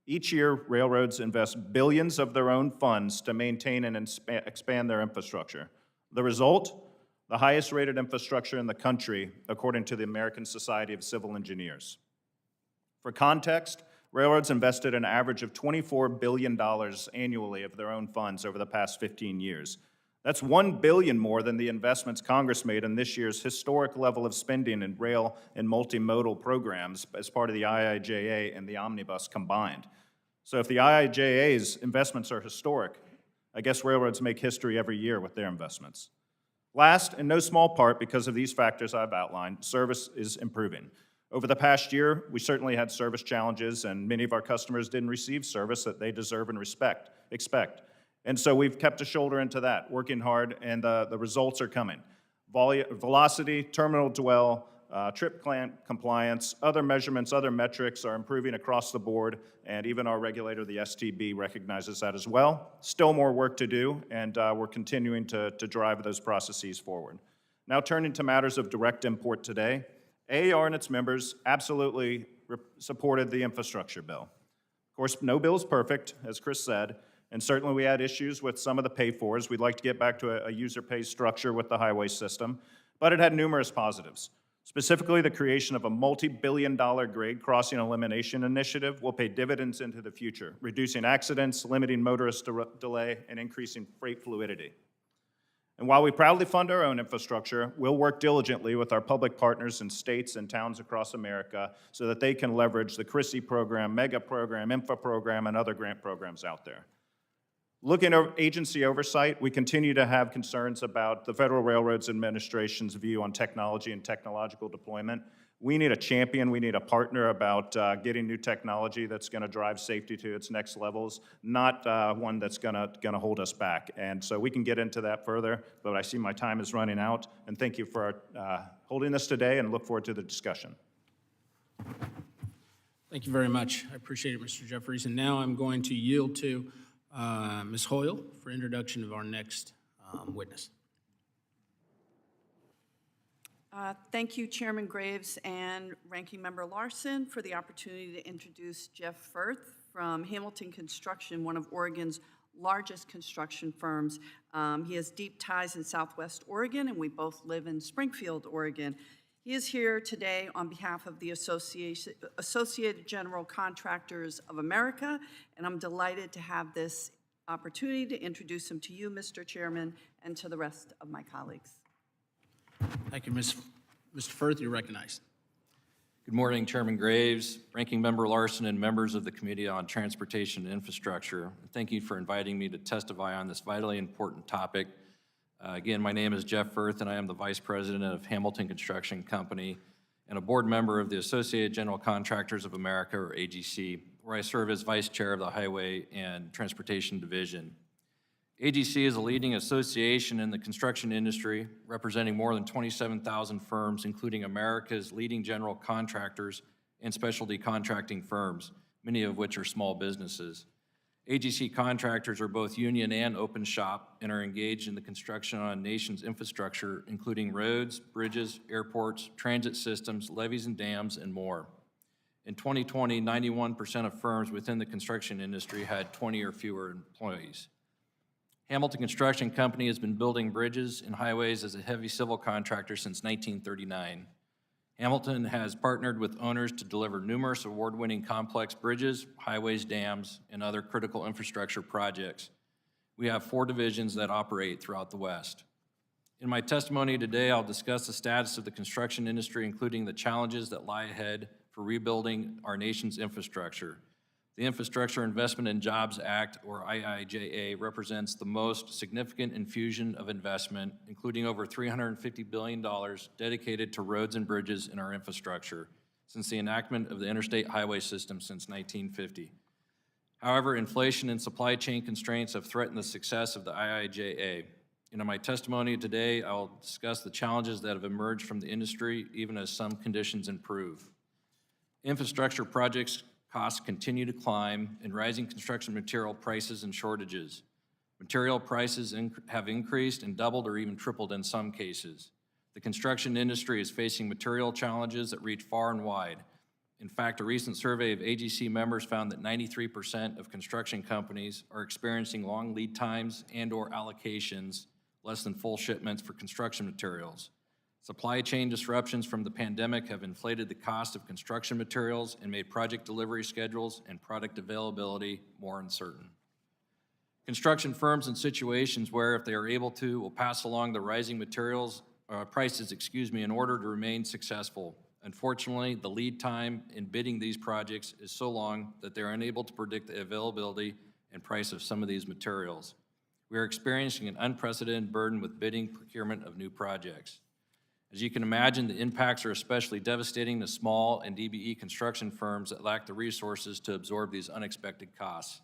Each year, railroads invest billions of their own funds to maintain and expand their infrastructure. The result? The highest-rated infrastructure in the country, according to the American Society of Civil Engineers. For context, railroads invested an average of $24 billion annually of their own funds over the past 15 years. That's $1 billion more than the investments Congress made in this year's historic level of spending in rail and multimodal programs as part of the IIJA and the Omnibus combined. So if the IIJA's investments are historic, I guess railroads make history every year with their investments. Last, in no small part because of these factors I've outlined, service is improving. Over the past year, we certainly had service challenges, and many of our customers didn't receive service that they deserve and expect. And so we've kept a shoulder into that, working hard, and the results are coming. Velocity, terminal dwell, trip plan compliance, other measurements, other metrics are improving across the board, and even our regulator, the STB, recognizes that as well. Still more work to do, and we're continuing to drive those processes forward. Now turning to matters of direct import today, AAR and its members absolutely supported the infrastructure bill. Of course, no bill is perfect, as Chris said, and certainly we had issues with some of the pay-fors. We'd like to get back to a user-pay structure with the highway system, but it had numerous positives. Specifically, the creation of a multi-billion-dollar grade crossing elimination initiative will pay dividends into the future, reducing accidents, limiting motorist delay, and increasing freight fluidity. And while we proudly fund our own infrastructure, we'll work diligently with our public partners in states and towns across America so that they can leverage the CRISI program, MEGA program, INFA program, and other grant programs out there. Looking at agency oversight, we continue to have concerns about the Federal Railroads Administration's view on technology and technological deployment. We need a champion, we need a partner about getting new technology that's going to drive safety to its next levels, not one that's going to hold us back. And so we can get into that further, but I see my time is running out. And thank you for holding this today, and look forward to the discussion. Thank you very much. I appreciate it, Mr. Jeffries. And now I'm going to yield to Ms. Hoyle for introduction of our next witness. Thank you, Chairman Graves and Ranking Member Larson, for the opportunity to introduce Jeff Firth from Hamilton Construction, one of Oregon's largest construction firms. He has deep ties in Southwest Oregon, and we both live in Springfield, Oregon. He is here today on behalf of the Associated General Contractors of America, and I'm delighted to have this opportunity to introduce him to you, Mr. Chairman, and to the rest of my colleagues. Thank you, Mr. Firth. You're recognized. Good morning, Chairman Graves, Ranking Member Larson, and members of the Committee on Transportation and Infrastructure. Thank you for inviting me to testify on this vitally important topic. Again, my name is Jeff Firth, and I am the Vice President of Hamilton Construction Company and a board member of the Associated General Contractors of America, or AGC, where I serve as Vice Chair of the Highway and Transportation Division. AGC is a leading association in the construction industry, representing more than 27,000 firms, including America's leading general contractors and specialty contracting firms, many of which are small businesses. AGC contractors are both union and open shop and are engaged in the construction on a nation's infrastructure, including roads, bridges, airports, transit systems, levees and dams, and more. In 2020, 91% of firms within the construction industry had 20 or fewer employees. Hamilton Construction Company has been building bridges and highways as a heavy civil contractor since 1939. Hamilton has partnered with owners to deliver numerous award-winning complex bridges, highways, dams, and other critical infrastructure projects. We have 4 divisions that operate throughout the West. In my testimony today, I'll discuss the status of the construction industry, including the challenges that lie ahead for rebuilding our nation's infrastructure. The Infrastructure Investment and Jobs Act, or IIJA, represents the most significant infusion of investment, including over $350 billion dedicated to roads and bridges in our infrastructure since the enactment of the interstate highway system since 1950. However, inflation and supply chain constraints have threatened the success of the IIJA. And in my testimony today, I will discuss the challenges that have emerged from the industry, even as some conditions improve. Infrastructure projects costs continue to climb, and rising construction material prices and shortages. Material prices have increased and doubled or even tripled in some cases. The construction industry is facing material challenges that reach far and wide. In fact, a recent survey of AGC members found that 93% of construction companies are experiencing long lead times and/or allocations, less than full shipments for construction materials. Supply chain disruptions from the pandemic have inflated the cost of construction materials and made project delivery schedules and product availability more uncertain. Construction firms in situations where, if they are able to, will pass along the rising materials prices, in order to remain successful. Unfortunately, the lead time in bidding these projects is so long that they are unable to predict the availability and price of some of these materials. We are experiencing an unprecedented burden with bidding procurement of new projects. As you can imagine, the impacts are especially devastating to small and DBE construction firms that lack the resources to absorb these unexpected costs.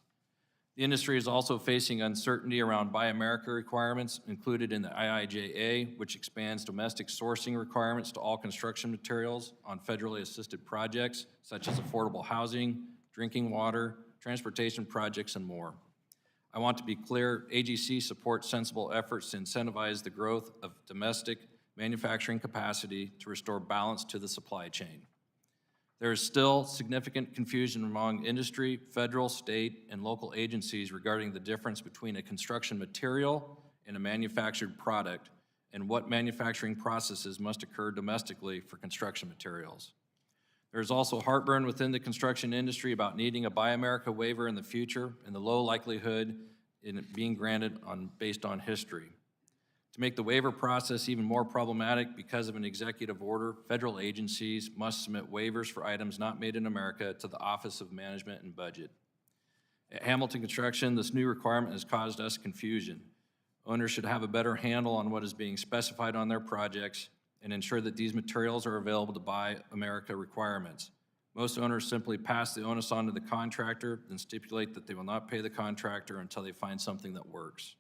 The industry is also facing uncertainty around Buy America requirements included in the IIJA, which expands domestic sourcing requirements to all construction materials on federally assisted projects, such as affordable housing, drinking water, transportation projects, and more. I want to be clear, AGC supports sensible efforts to incentivize the growth of domestic manufacturing capacity to restore balance to the supply chain. There is still significant confusion among industry, federal, state, and local agencies regarding the difference between a construction material and a manufactured product and what manufacturing processes must occur domestically for construction materials. There is also heartburn within the construction industry about needing a Buy America waiver in the future and the low likelihood in it being granted based on history. To make the waiver process even more problematic because of an executive order, federal agencies must submit waivers for items not made in America to the Office of Management and Budget. At Hamilton Construction, this new requirement has caused us confusion. Owners should have a better handle on what is being specified on their projects and ensure that these materials are available to Buy America requirements. Most owners simply pass the onus on to the contractor and stipulate that they will not pay the contractor until they find something that works.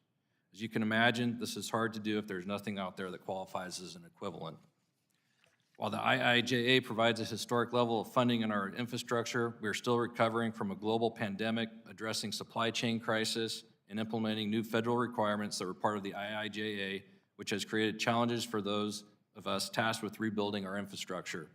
As you can imagine, this is hard to do if there's nothing out there that qualifies as an equivalent. While the IIJA provides a historic level of funding in our infrastructure, we are still recovering from a global pandemic, addressing supply chain crisis, and implementing new federal requirements that were part of the IIJA, which has created challenges for those of us tasked with rebuilding our infrastructure.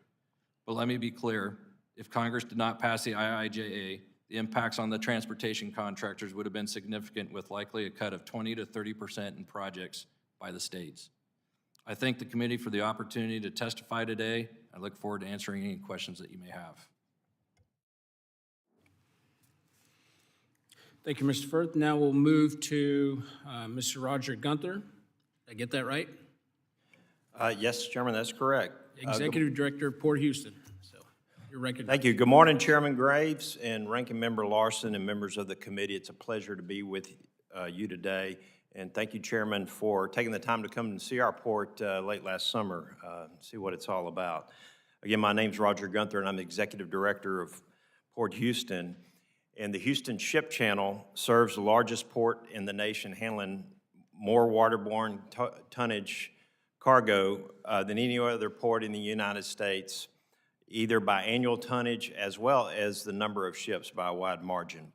But let me be clear, if Congress did not pass the IIJA, the impacts on the transportation contractors would have been significant, with likely a cut of 20 to 30% in projects by the states. I thank the committee for the opportunity to testify today. I look forward to answering any questions that you may have. Thank you, Mr. Firth. Now we'll move to Mr. Roger Gunther. Did I get that right? Yes, Chairman, that's correct. Executive Director of Port Houston. So you're recognized. Thank you. Good morning, Chairman Graves and Ranking Member Larson and members of the committee. It's a pleasure to be with you today. And thank you, Chairman, for taking the time to come and see our port late last summer, see what it's all about. Again, my name's Roger Gunther, and I'm the Executive Director of Port Houston. And the Houston Ship Channel serves the largest port in the nation, handling more waterborne tonnage cargo than any other port in the United States, either by annual tonnage as well as the number of ships by a wide margin.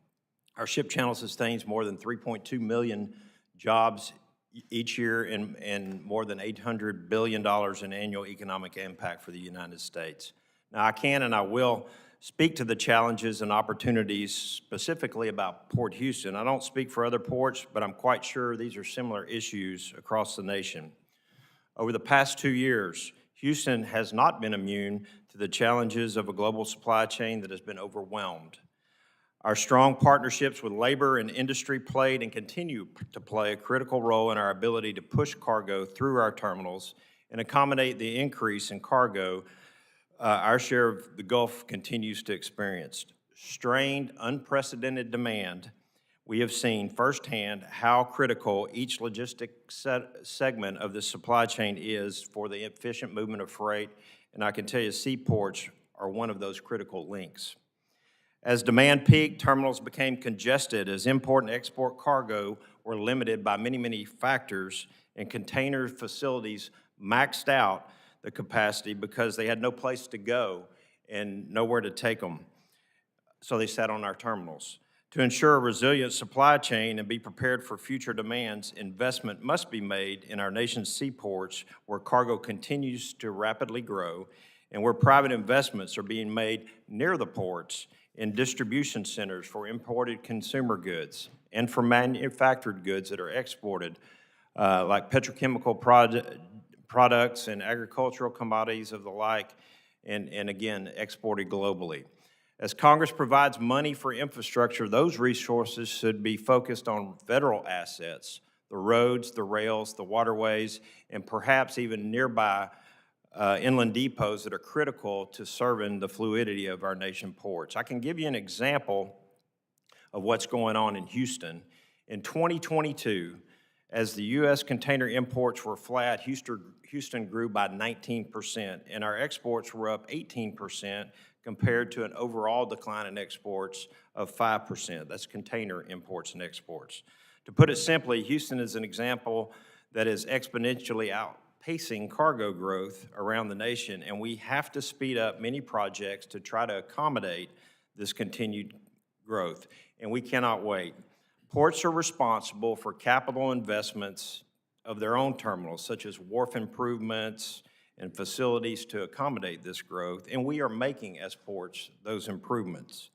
Our ship channel sustains more than 3.2 million jobs each year and more than $800 billion in annual economic impact for the United States. Now, I can and I will speak to the challenges and opportunities specifically about Port Houston. I don't speak for other ports, but I'm quite sure these are similar issues across the nation. Over the past 2 years, Houston has not been immune to the challenges of a global supply chain that has been overwhelmed. Our strong partnerships with labor and industry played and continue to play a critical role in our ability to push cargo through our terminals and accommodate the increase in cargo our share of the Gulf continues to experience strained, unprecedented demand. We have seen firsthand how critical each logistic segment of the supply chain is for the efficient movement of freight, and I can tell you seaports are one of those critical links. As demand peaked, terminals became congested as import and export cargo were limited by many, many factors, and container facilities maxed out the capacity because they had no place to go and nowhere to take them. So they sat on our terminals. To ensure a resilient supply chain and be prepared for future demands, investment must be made in our nation's seaports where cargo continues to rapidly grow and where private investments are being made near the ports in distribution centers for imported consumer goods and for manufactured goods that are exported, like petrochemical products and agricultural commodities of the like, and again, exported globally. As Congress provides money for infrastructure, those resources should be focused on federal assets, the roads, the rails, the waterways, and perhaps even nearby inland depots that are critical to serving the fluidity of our nation ports. I can give you an example of what's going on in Houston. In 2022, as the U.S. container imports were flat, Houston grew by 19%, and our exports were up 18% compared to an overall decline in exports of 5%. That's container imports and exports. To put it simply, Houston is an example that is exponentially outpacing cargo growth around the nation, and we have to speed up many projects to try to accommodate this continued growth, and we cannot wait. Ports are responsible for capital investments of their own terminals, such as wharf improvements and facilities to accommodate this growth, and we are making, as ports, those improvements.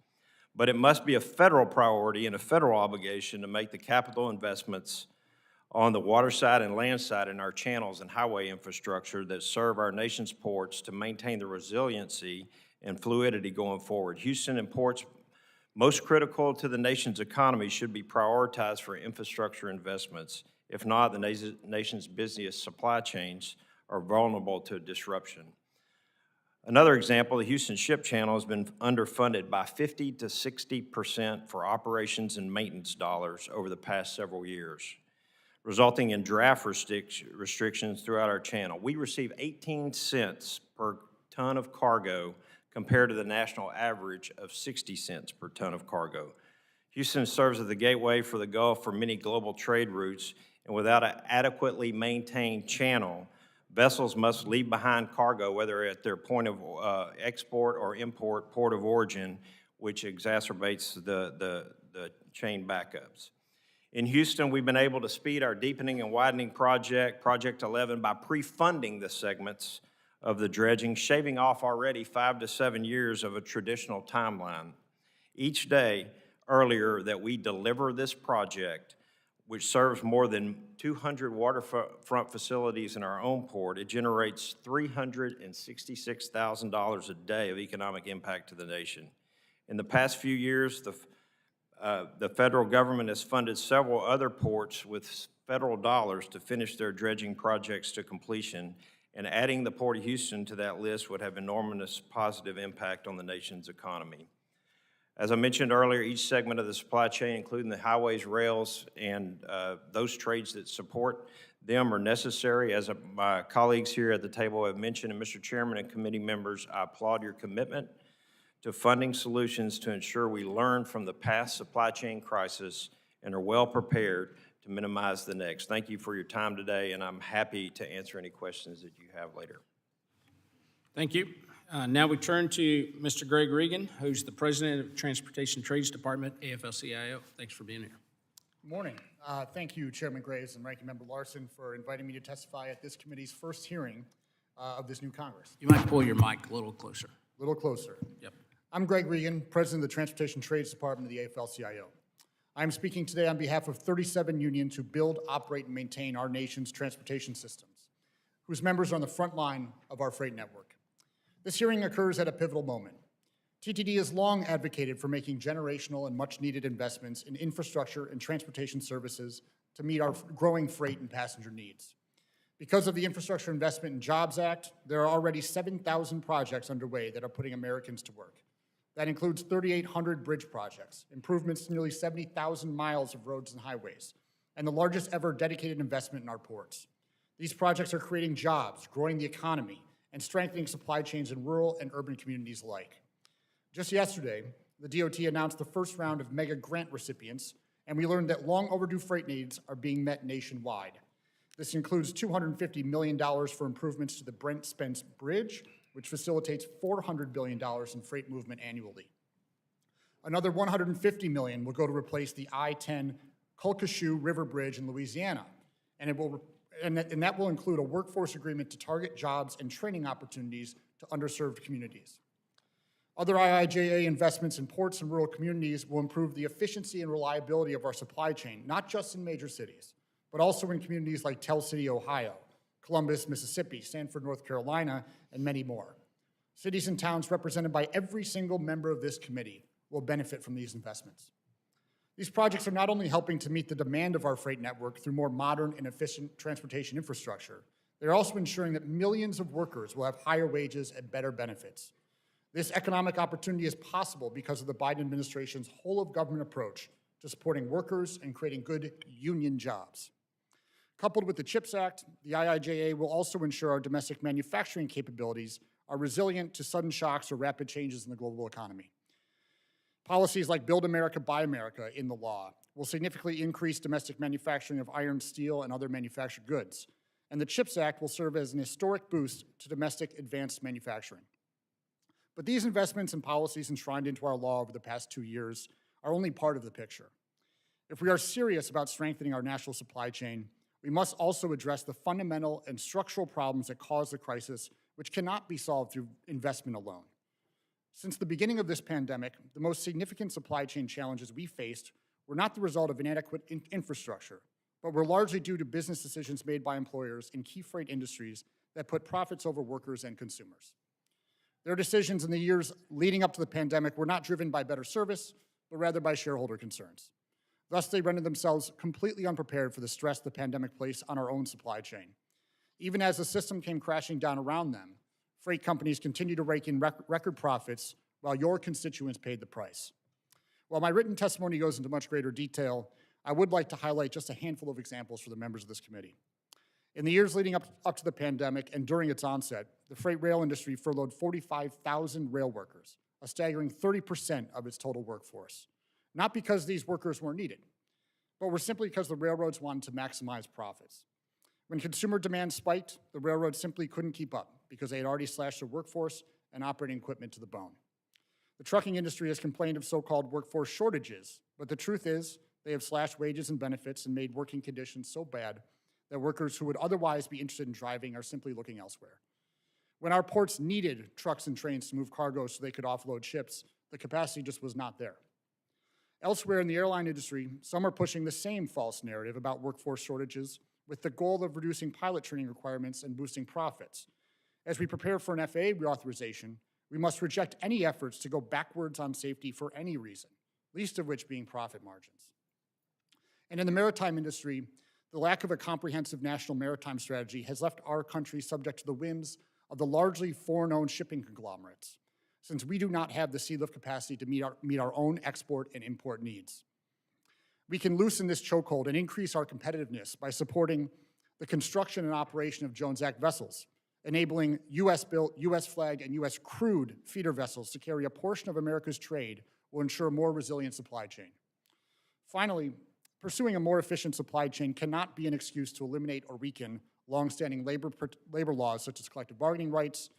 But it must be a federal priority and a federal obligation to make the capital investments on the water side and land side in our channels and highway infrastructure that serve our nation's ports to maintain the resiliency and fluidity going forward. Houston and ports most critical to the nation's economy should be prioritized for infrastructure investments. If not, the nation's busiest supply chains are vulnerable to disruption. Another example, the Houston Ship Channel has been underfunded by 50 to 60% for operations and maintenance dollars over the past several years, resulting in draft restrictions throughout our channel. We receive 18 cents per ton of cargo compared to the national average of 60 cents per ton of cargo. Houston serves as the gateway for the Gulf for many global trade routes, and without an adequately maintained channel, vessels must leave behind cargo, whether at their point of export or import, port of origin, which exacerbates the chain backups. In Houston, we've been able to speed our deepening and widening project, Project 11, by pre-funding the segments of the dredging, shaving off already 5 to 7 years of a traditional timeline. Each day earlier that we deliver this project, which serves more than 200 waterfront facilities in our own port, it generates $366,000 a day of economic impact to the nation. In the past few years, the federal government has funded several other ports with federal dollars to finish their dredging projects to completion, and adding the Port of Houston to that list would have enormous positive impact on the nation's economy. As I mentioned earlier, each segment of the supply chain, including the highways, rails, and those trades that support them are necessary. As my colleagues here at the table have mentioned, and Mr. Chairman and committee members, I applaud your commitment to funding solutions to ensure we learn from the past supply chain crisis and are well prepared to minimize the next. Thank you for your time today, and I'm happy to answer any questions that you have later. Thank you. Now we turn to Mr. Greg Regan, who's the President of Transportation Trades Department, AFL-CIO. Thanks for being here. Good morning. Thank you, Chairman Graves and Ranking Member Larson, for inviting me to testify at this committee's first hearing of this new Congress. You might pull your mic a little closer. A little closer. Yep. I'm Greg Regan, President of the Transportation Trades Department of the AFL-CIO. I'm speaking today on behalf of 37 unions who build, operate, and maintain our nation's transportation systems, whose members are on the front line of our freight network. This hearing occurs at a pivotal moment. TTD has long advocated for making generational and much-needed investments in infrastructure and transportation services to meet our growing freight and passenger needs. Because of the Infrastructure Investment and Jobs Act, there are already 7,000 projects underway that are putting Americans to work. That includes 3,800 bridge projects, improvements to nearly 70,000 miles of roads and highways, and the largest ever dedicated investment in our ports. These projects are creating jobs, growing the economy, and strengthening supply chains in rural and urban communities alike. Just yesterday, the DOT announced the first round of mega grant recipients, and we learned that long overdue freight needs are being met nationwide. This includes $250 million for improvements to the Brent Spence Bridge, which facilitates $400 billion in freight movement annually. Another $150 million will go to replace the I-10 Calcasieu River Bridge in Louisiana, and that will include a workforce agreement to target jobs and training opportunities to underserved communities. Other IIJA investments in ports and rural communities will improve the efficiency and reliability of our supply chain, not just in major cities, but also in communities like Tell City, Ohio, Columbus, Mississippi, Sanford, North Carolina, and many more. Cities and towns represented by every single member of this committee will benefit from these investments. These projects are not only helping to meet the demand of our freight network through more modern and efficient transportation infrastructure, they're also ensuring that millions of workers will have higher wages and better benefits. This economic opportunity is possible because of the Biden administration's whole-of-government approach to supporting workers and creating good union jobs. Coupled with the CHIPS Act, the IIJA will also ensure our domestic manufacturing capabilities are resilient to sudden shocks or rapid changes in the global economy. Policies like Build America, Buy America in the law will significantly increase domestic manufacturing of iron, steel, and other manufactured goods. And the CHIPS Act will serve as an historic boost to domestic advanced manufacturing. But these investments and policies enshrined into our law over the past 2 years are only part of the picture. If we are serious about strengthening our national supply chain, we must also address the fundamental and structural problems that cause the crisis, which cannot be solved through investment alone. Since the beginning of this pandemic, the most significant supply chain challenges we faced were not the result of inadequate infrastructure, but were largely due to business decisions made by employers in key freight industries that put profits over workers and consumers. Their decisions in the years leading up to the pandemic were not driven by better service, but rather by shareholder concerns. Thus, they rendered themselves completely unprepared for the stress the pandemic placed on our own supply chain. Even as the system came crashing down around them, freight companies continued to rake in record profits while your constituents paid the price. While my written testimony goes into much greater detail, I would like to highlight just a handful of examples for the members of this committee. In the years leading up to the pandemic and during its onset, the freight rail industry furloughed 45,000 rail workers, a staggering 30% of its total workforce. Not because these workers weren't needed, but were simply because the railroads wanted to maximize profits. When consumer demand spiked, the railroads simply couldn't keep up because they had already slashed their workforce and operating equipment to the bone. The trucking industry has complained of so-called workforce shortages, but the truth is they have slashed wages and benefits and made working conditions so bad that workers who would otherwise be interested in driving are simply looking elsewhere. When our ports needed trucks and trains to move cargo so they could offload ships, the capacity just was not there. Elsewhere in the airline industry, some are pushing the same false narrative about workforce shortages with the goal of reducing pilot training requirements and boosting profits. As we prepare for an FAA reauthorization, we must reject any efforts to go backwards on safety for any reason, least of which being profit margins. And in the maritime industry, the lack of a comprehensive national maritime strategy has left our country subject to the whims of the largely foreign-owned shipping conglomerates, since we do not have the sea lift capacity to meet our own export and import needs. We can loosen this chokehold and increase our competitiveness by supporting the construction and operation of Jones Act vessels, enabling U.S.-built, U.S.-flagged, and U.S.-crewed feeder vessels to carry a portion of America's trade will ensure a more resilient supply chain. Finally, pursuing a more efficient supply chain cannot be an excuse to eliminate or weaken longstanding labor laws such as collective bargaining rights,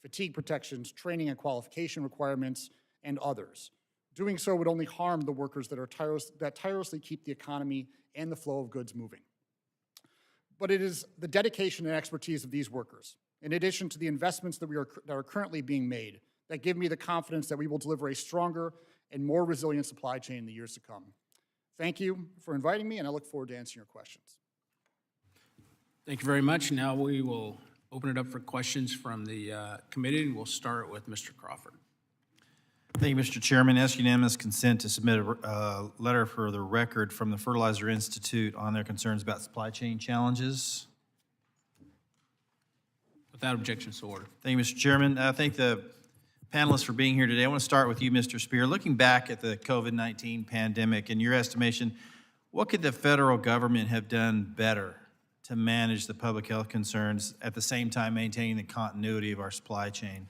fatigue protections, training and qualification requirements, and others. Doing so would only harm the workers that tirelessly keep the economy and the flow of goods moving. But it is the dedication and expertise of these workers, in addition to the investments that are currently being made, that give me the confidence that we will deliver a stronger and more resilient supply chain in the years to come. Thank you for inviting me, and I look forward to answering your questions. Thank you very much. Now we will open it up for questions from the committee, and we'll start with Mr. Crawford. Thank you, Mr. Chairman. Ask unanimous consent to submit a letter for the record from the Fertilizer Institute on their concerns about supply chain challenges. Without objection, so ordered. Thank you, Mr. Chairman. Thank the panelists for being here today. I want to start with you, Mr. Spear. Looking back at the COVID-19 pandemic, in your estimation, what could the federal government have done better to manage the public health concerns at the same time maintaining the continuity of our supply chain?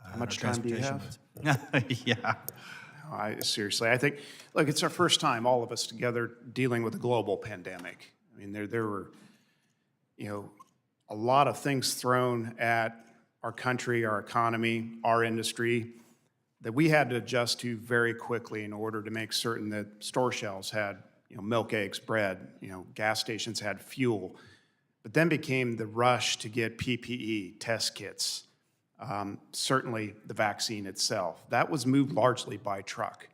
How much time do you have? Yeah. Seriously, I think, look, it's our first time, all of us together, dealing with a global pandemic. I mean, there were, a lot of things thrown at our country, our economy, our industry, that we had to adjust to very quickly in order to make certain that store shelves had, milk, eggs, bread, gas stations had fuel. But then became the rush to get PPE, test kits, certainly the vaccine itself. That was moved largely by truck.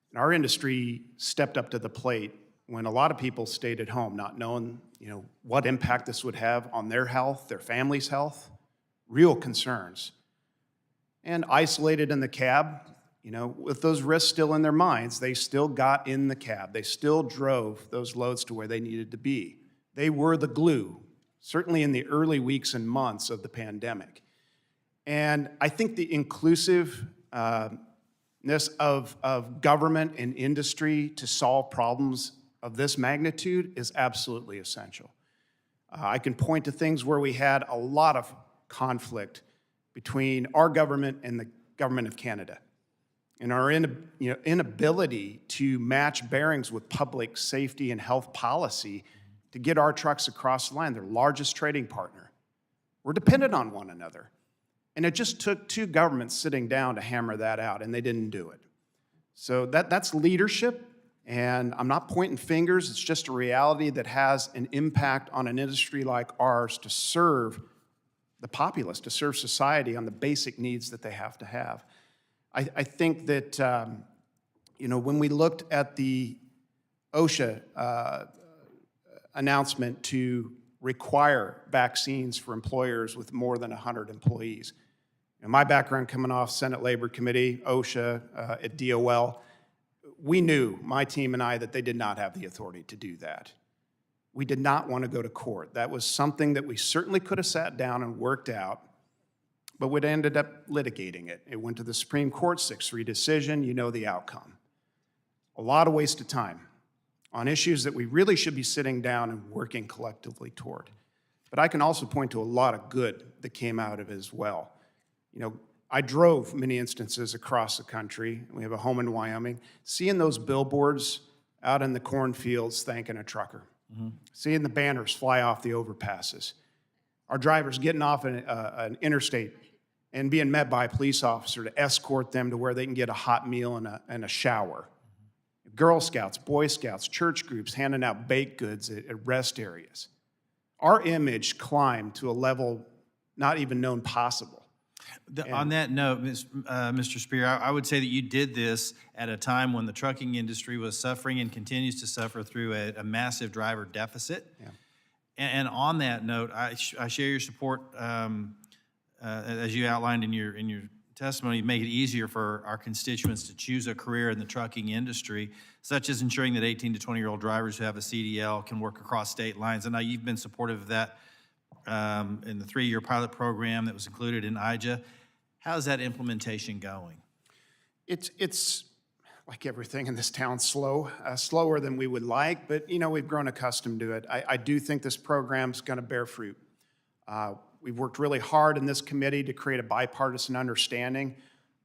And our industry stepped up to the plate when a lot of people stayed at home, not knowing, what impact this would have on their health, their family's health, real concerns. And isolated in the cab, with those risks still in their minds, they still got in the cab. They still drove those loads to where they needed to be. They were the glue, certainly in the early weeks and months of the pandemic. And I think the inclusiveness of government and industry to solve problems of this magnitude is absolutely essential. I can point to things where we had a lot of conflict between our government and the government of Canada, and our inability to match bearings with public safety and health policy to get our trucks across the line, their largest trading partner. We're dependent on one another. And it just took two governments sitting down to hammer that out, and they didn't do it. So that's leadership, and I'm not pointing fingers. It's just a reality that has an impact on an industry like ours to serve the populace, to serve society on the basic needs that they have to have. I think that, when we looked at the OSHA announcement to require vaccines for employers with more than 100 employees. In my background coming off Senate Labor Committee, OSHA, at DOL, we knew, my team and I, that they did not have the authority to do that. We did not want to go to court. That was something that we certainly could have sat down and worked out, but we ended up litigating it. It went to the Supreme Court, 6-3 decision, you know the outcome. A lot of waste of time on issues that we really should be sitting down and working collectively toward. But I can also point to a lot of good that came out of it as well. I drove many instances across the country. We have a home in Wyoming. Seeing those billboards out in the cornfields thanking a trucker. Seeing the banners fly off the overpasses. Our drivers getting off an interstate and being met by a police officer to escort them to where they can get a hot meal and a shower. Girl Scouts, Boy Scouts, church groups handing out baked goods at rest areas. Our image climbed to a level not even known possible. On that note, Mr. Spear, I would say that you did this at a time when the trucking industry was suffering and continues to suffer through a massive driver deficit. Yeah. And on that note, I share your support, as you outlined in your testimony, make it easier for our constituents to choose a career in the trucking industry, such as ensuring that 18 to 20-year-old drivers who have a CDL can work across state lines. And now you've been supportive of that in the 3-year pilot program that was included in IJA. How's that implementation going? It's like everything in this town, slower than we would like, but we've grown accustomed to it. I do think this program's going to bear fruit. We've worked really hard in this committee to create a bipartisan understanding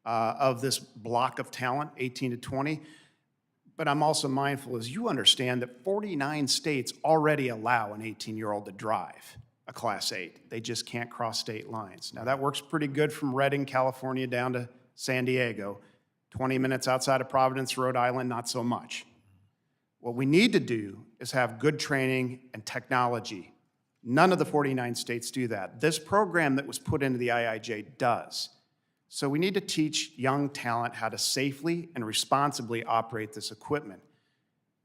of this block of talent, 18 to 20. But I'm also mindful, as you understand, that 49 states already allow an 18-year-old to drive a Class 8. They just can't cross state lines. Now, that works pretty good from Redding, California, down to San Diego. 20 minutes outside of Providence, Rhode Island, not so much. What we need to do is have good training and technology. None of the 49 states do that. This program that was put into the IIJ does. So we need to teach young talent how to safely and responsibly operate this equipment.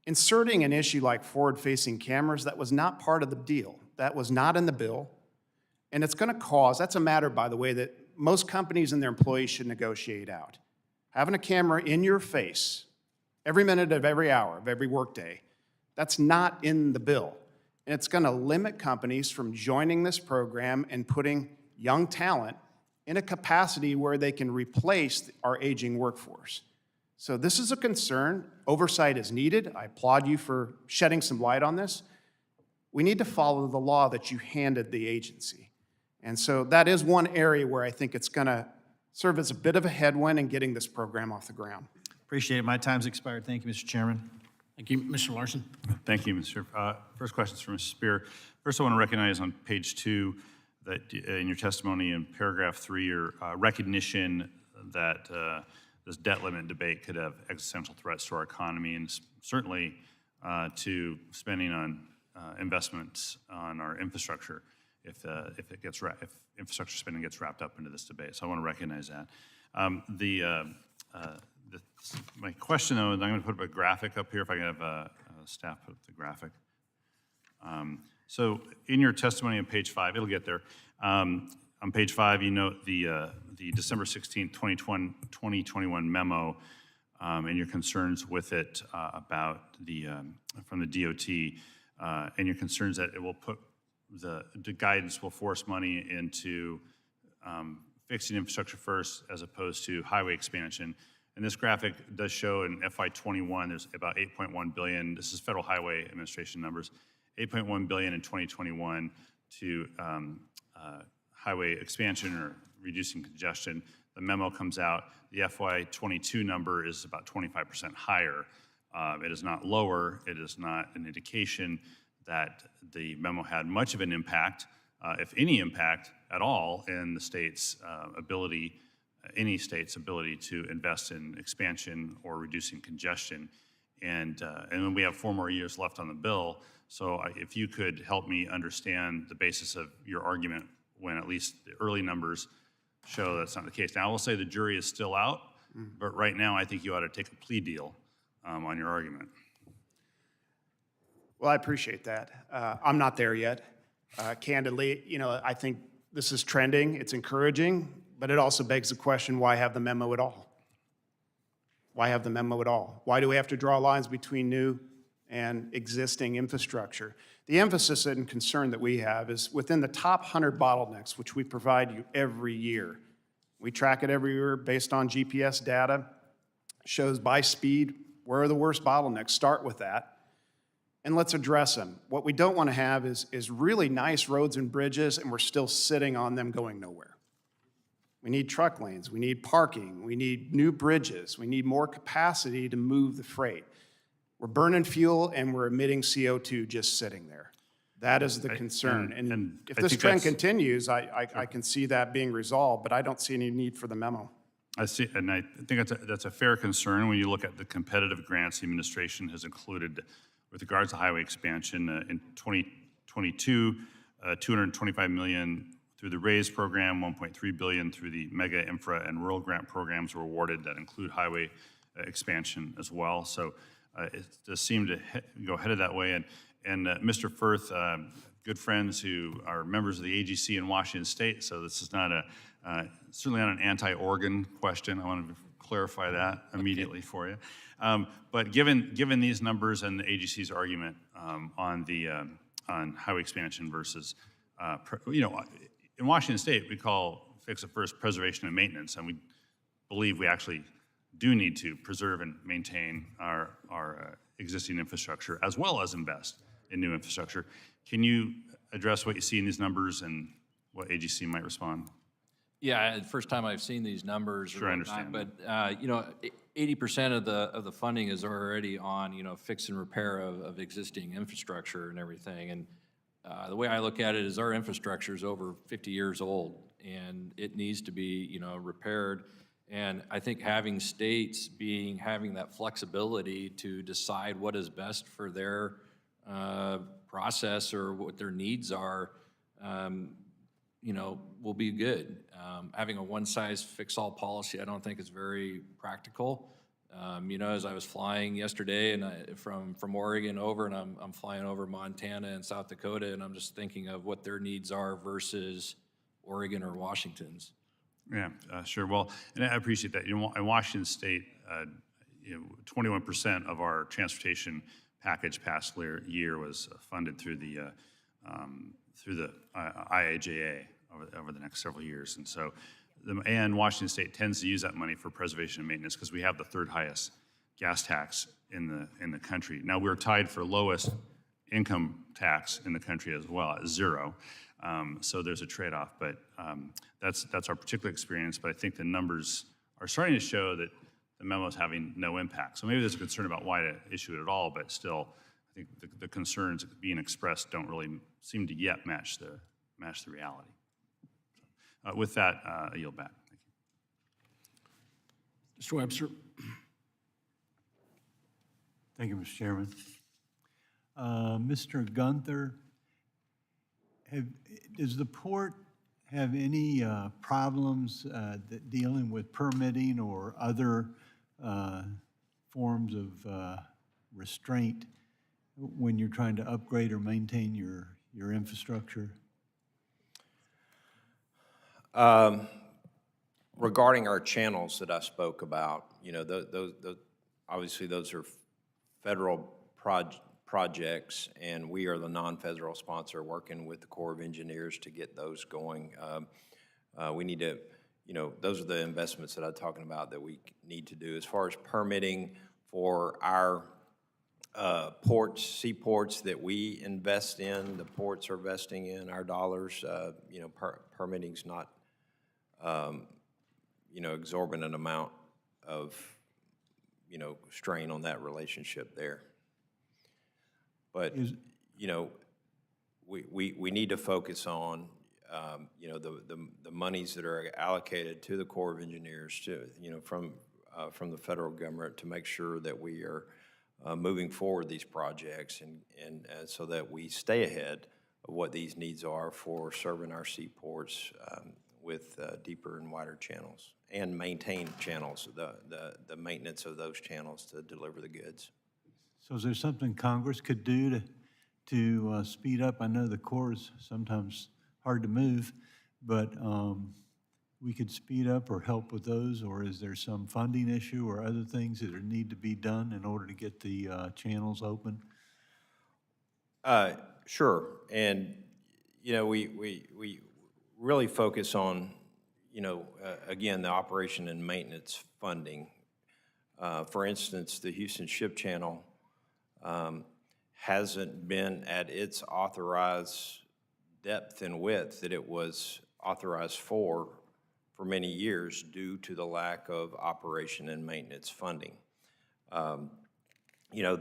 Inserting an issue like forward-facing cameras, that was not part of the deal. That was not in the bill. And it's going to cause, that's a matter, by the way, that most companies and their employees should negotiate out. Having a camera in your face every minute of every hour of every workday, that's not in the bill. And it's going to limit companies from joining this program and putting young talent in a capacity where they can replace our aging workforce. So this is a concern. Oversight is needed. I applaud you for shedding some light on this. We need to follow the law that you handed the agency. And so that is one area where I think it's going to serve as a bit of a headwind in getting this program off the ground. Appreciate it. My time's expired. Thank you, Mr. Chairman. Thank you, Mr. Larson. Thank you, Mr. First question is from Mr. Spear. First, I want to recognize on page 2 that in your testimony in paragraph 3, your recognition that this debt limit debate could have existential threats to our economy and certainly to spending on investments on our infrastructure if infrastructure spending gets wrapped up into this debate. So I want to recognize that. My question, though, is I'm going to put up a graphic up here, if I can have staff put up the graphic. So in your testimony on page 5, it'll get there. On page 5, you note the December 16, 2021 memo and your concerns with it about from the DOT and your concerns that it will put the guidance will force money into fixing infrastructure first as opposed to highway expansion. And this graphic does show in FY21, there's about $8.1 billion. This is Federal Highway Administration numbers. $8.1 billion in 2021 to highway expansion or reducing congestion. The memo comes out. The FY22 number is about 25% higher. It is not lower. It is not an indication that the memo had much of an impact, if any impact at all, in the state's ability, any state's ability to invest in expansion or reducing congestion. And then we have 4 more years left on the bill. So if you could help me understand the basis of your argument when at least the early numbers show that's not the case. Now, I will say the jury is still out, but right now I think you ought to take a plea deal on your argument. Well, I appreciate that. I'm not there yet. Candidly, I think this is trending. It's encouraging, but it also begs the question, why have the memo at all? Why have the memo at all? Why do we have to draw lines between new and existing infrastructure? The emphasis and concern that we have is within the top 100 bottlenecks, which we provide you every year. We track it every year based on GPS data, shows by speed where are the worst bottlenecks. Start with that, and let's address them. What we don't want to have is really nice roads and bridges, and we're still sitting on them going nowhere. We need truck lanes, we need parking, we need new bridges, we need more capacity to move the freight. We're burning fuel and we're emitting CO2 just sitting there. That is the concern. And if this trend continues, I can see that being resolved, but I don't see any need for the memo. I see, and I think that's a fair concern when you look at the competitive grants the administration has included with regards to highway expansion. In 2022, $225 million through the RAISE program, $1.3 billion through the Mega Infra and Rural Grant programs were awarded that include highway expansion as well. So it does seem to go headed that way. And Mr. Firth, good friends who are members of the AGC in Washington State, so this is not certainly not an anti-Oregon question. I want to clarify that immediately for you. But given these numbers and the AGC's argument on highway expansion versus, in Washington State, we call fix it first preservation and maintenance, and we believe we actually do need to preserve and maintain our existing infrastructure as well as invest in new infrastructure. Can you address what you see in these numbers and what AGC might respond? Yeah, the first time I've seen these numbers. Sure, I understand. But 80% of the funding is already on fix and repair of existing infrastructure and everything. And the way I look at it is our infrastructure is over 50 years old, and it needs to be repaired. And I think having states having that flexibility to decide what is best for their process or what their needs are, will be good. Having a one-size-fits-all policy, I don't think is very practical. As I was flying yesterday and from Oregon over, and I'm flying over Montana and South Dakota, and I'm just thinking of what their needs are versus Oregon or Washington's. Yeah, sure. Well, and I appreciate that. In Washington State, 21% of our transportation package past year was funded through the IIJA over the next several years. And so, and Washington State tends to use that money for preservation and maintenance because we have the third highest gas tax in the country. Now, we're tied for lowest income tax in the country as well at 0. So there's a trade-off, but that's our particular experience. But I think the numbers are starting to show that the memo is having no impact. So maybe there's a concern about why to issue it at all, but still, I think the concerns being expressed don't really seem to yet match the reality. With that, I yield back. Thank you. Mr. Webster. Thank you, Mr. Chairman. Mr. Gunther, does the port have any problems dealing with permitting or other forms of restraint when you're trying to upgrade or maintain your infrastructure? Regarding our channels that I spoke about, you know, obviously those are federal projects, and we are the non-federal sponsor working with the Corps of Engineers to get those going. We need to, you know, those are the investments that I'm talking about that we need to do. As far as permitting for our ports, seaports that we invest in, the ports are investing in our dollars. You know, permitting's not, you know, exorbitant amount of, you know, strain on that relationship there. But, you know, we need to focus on, you know, the monies that are allocated to the Corps of Engineers, to, you know, from the federal government, to make sure that we are moving forward these projects and so that we stay ahead of what these needs are for serving our seaports with deeper and wider channels, and maintain channels, the maintenance of those channels to deliver the goods. So is there something Congress could do to speed up? I know the Corps is sometimes hard to move, but we could speed up or help with those, or is there some funding issue or other things that need to be done in order to get the channels open? Sure, and you know, we really focus on, you know, again, the operation and maintenance funding. For instance, the Houston Ship Channel hasn't been at its authorized depth and width that it was authorized for many years due to the lack of operation and maintenance funding. You know,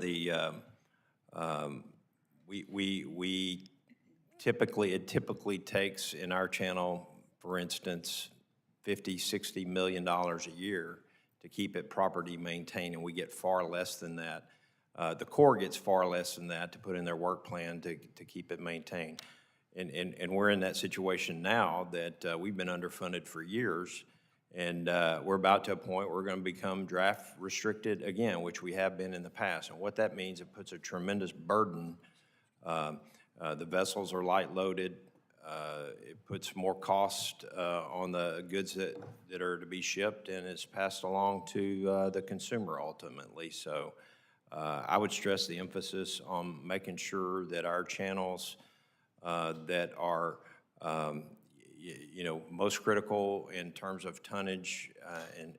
it typically takes in our channel, for instance, $50–60 million a year to keep it properly maintained, and we get far less than that. The Corps gets far less than that to put in their work plan to keep it maintained. And we're in that situation now that we've been underfunded for years, and we're about to a point where we're going to become draft restricted again, which we have been in the past. And what that means, it puts a tremendous burden. The vessels are light loaded. It puts more cost on the goods that are to be shipped, and it's passed along to the consumer ultimately. So I would stress the emphasis on making sure that our channels that are, you know, most critical in terms of tonnage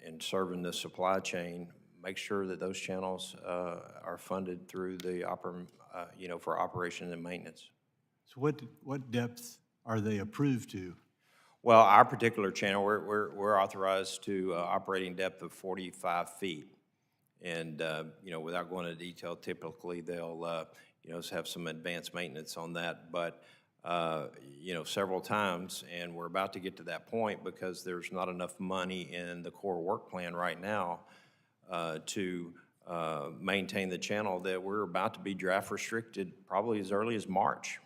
and serving the supply chain, make sure that those channels are funded through the you know, for operation and maintenance. So what depth are they approved to? Well, our particular channel, we're authorized to operating depth of 45 feet. And, you know, without going into detail, typically they'll, you know, have some advanced maintenance on that. But, you know, several times, and we're about to get to that point because there's not enough money in the Corps work plan right now to maintain the channel, that we're about to be draft restricted probably as early as March.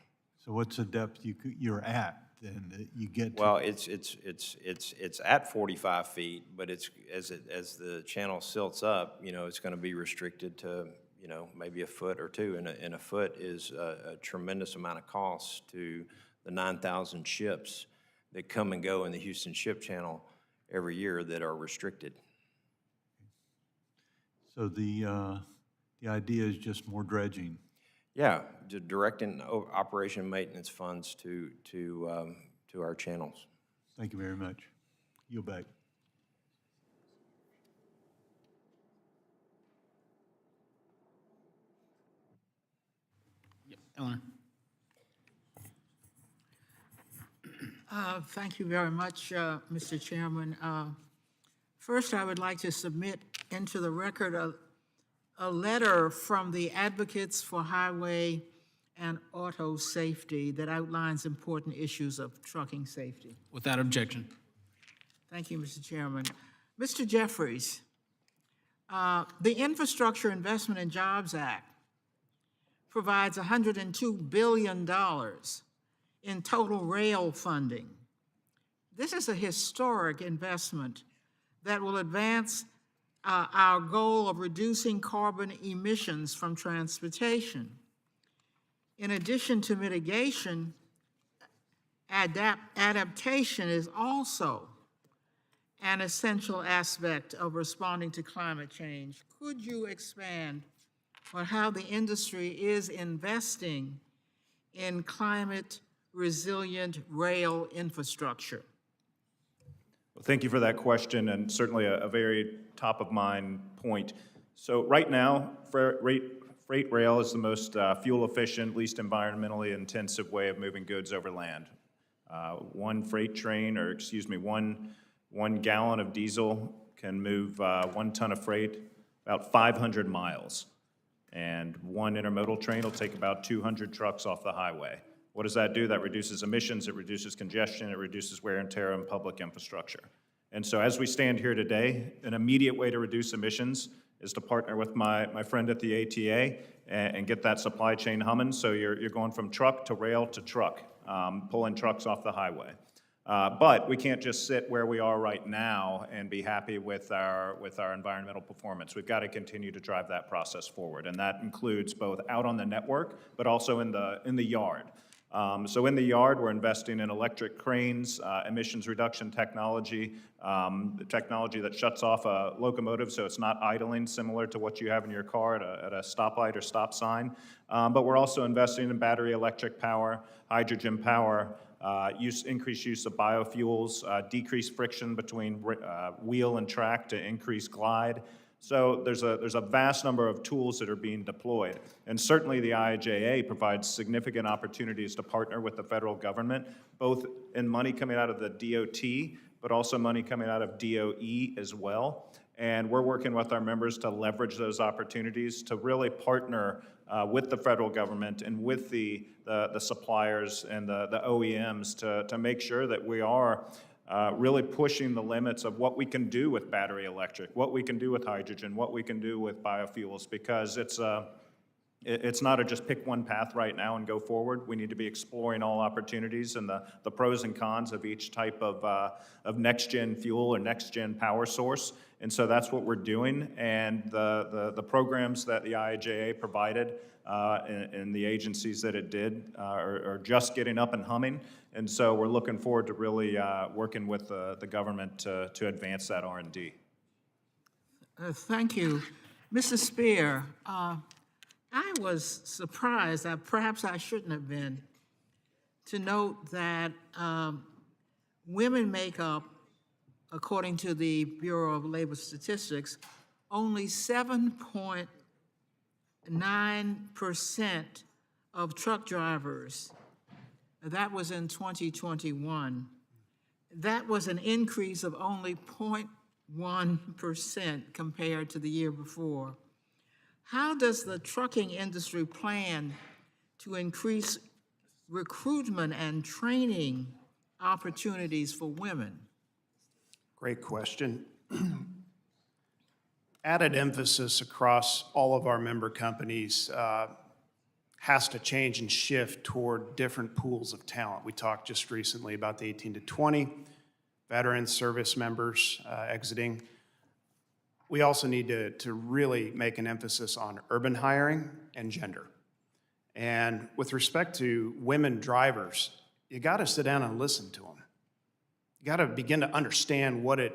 So what's the depth you're at then that you get to? Well, it's at 45 feet, but it's as the channel silts up, you know, it's going to be restricted to, you know, maybe a foot or two, and a foot is a tremendous amount of cost to the 9,000 ships that come and go in the Houston Ship Channel every year that are restricted. So the the idea is just more dredging. Yeah, directing operation and maintenance funds to our channels. Thank you very much. Yield back. Eleanor. Thank you very much, Mr. Chairman. First, I would like to submit into the record a letter from the Advocates for Highway and Auto Safety that outlines important issues of trucking safety. Without objection. Thank you, Mr. Chairman. Mr. Jeffries, the Infrastructure Investment and Jobs Act provides $102 billion in total rail funding. This is a historic investment that will advance our goal of reducing carbon emissions from transportation. In addition to mitigation, adaptation is also an essential aspect of responding to climate change. Could you expand on how the industry is investing in climate-resilient rail infrastructure? Well, thank you for that question, and certainly a very top-of-mind point. So right now, freight rail is the most fuel-efficient, least environmentally intensive way of moving goods over land. One freight train, or excuse me, one gallon of diesel can move 1 ton of freight about 500 miles. And one intermodal train will take about 200 trucks off the highway. What does that do? That reduces emissions, it reduces congestion, it reduces wear and tear on public infrastructure. And so as we stand here today, an immediate way to reduce emissions is to partner with my friend at the ATA and get that supply chain humming. So you're going from truck to rail to truck, pulling trucks off the highway. But we can't just sit where we are right now and be happy with our environmental performance. We've got to continue to drive that process forward, and that includes both out on the network, but also in the yard. So in the yard, we're investing in electric cranes, emissions reduction technology, the technology that shuts off a locomotive so it's not idling, similar to what you have in your car at a stoplight or stop sign. But we're also investing in battery electric power, hydrogen power, increased use of biofuels, decreased friction between wheel and track to increase glide. So there's a vast number of tools that are being deployed. And certainly the IIJA provides significant opportunities to partner with the federal government, both in money coming out of the DOT, but also money coming out of DOE as well. And we're working with our members to leverage those opportunities to really partner with the federal government and with the suppliers and the OEMs to make sure that we are really pushing the limits of what we can do with battery electric, what we can do with hydrogen, what we can do with biofuels, because it's not a just pick one path right now and go forward. We need to be exploring all opportunities and the pros and cons of each type of next-gen fuel or next-gen power source. And so that's what we're doing. And the programs that the IIJA provided and the agencies that it did are just getting up and humming. And so we're looking forward to really working with the government to advance that R&D. Thank you. Mrs. Spear, I was surprised, perhaps I shouldn't have been, to note that women make up, according to the Bureau of Labor Statistics, only 7.9% of truck drivers. That was in 2021. That was an increase of only 0.1% compared to the year before. How does the trucking industry plan to increase recruitment and training opportunities for women? Great question. Added emphasis across all of our member companies has to change and shift toward different pools of talent. We talked just recently about the 18 to 20, veteran service members exiting. We also need to really make an emphasis on urban hiring and gender. And with respect to women drivers, you got to sit down and listen to them. You got to begin to understand what it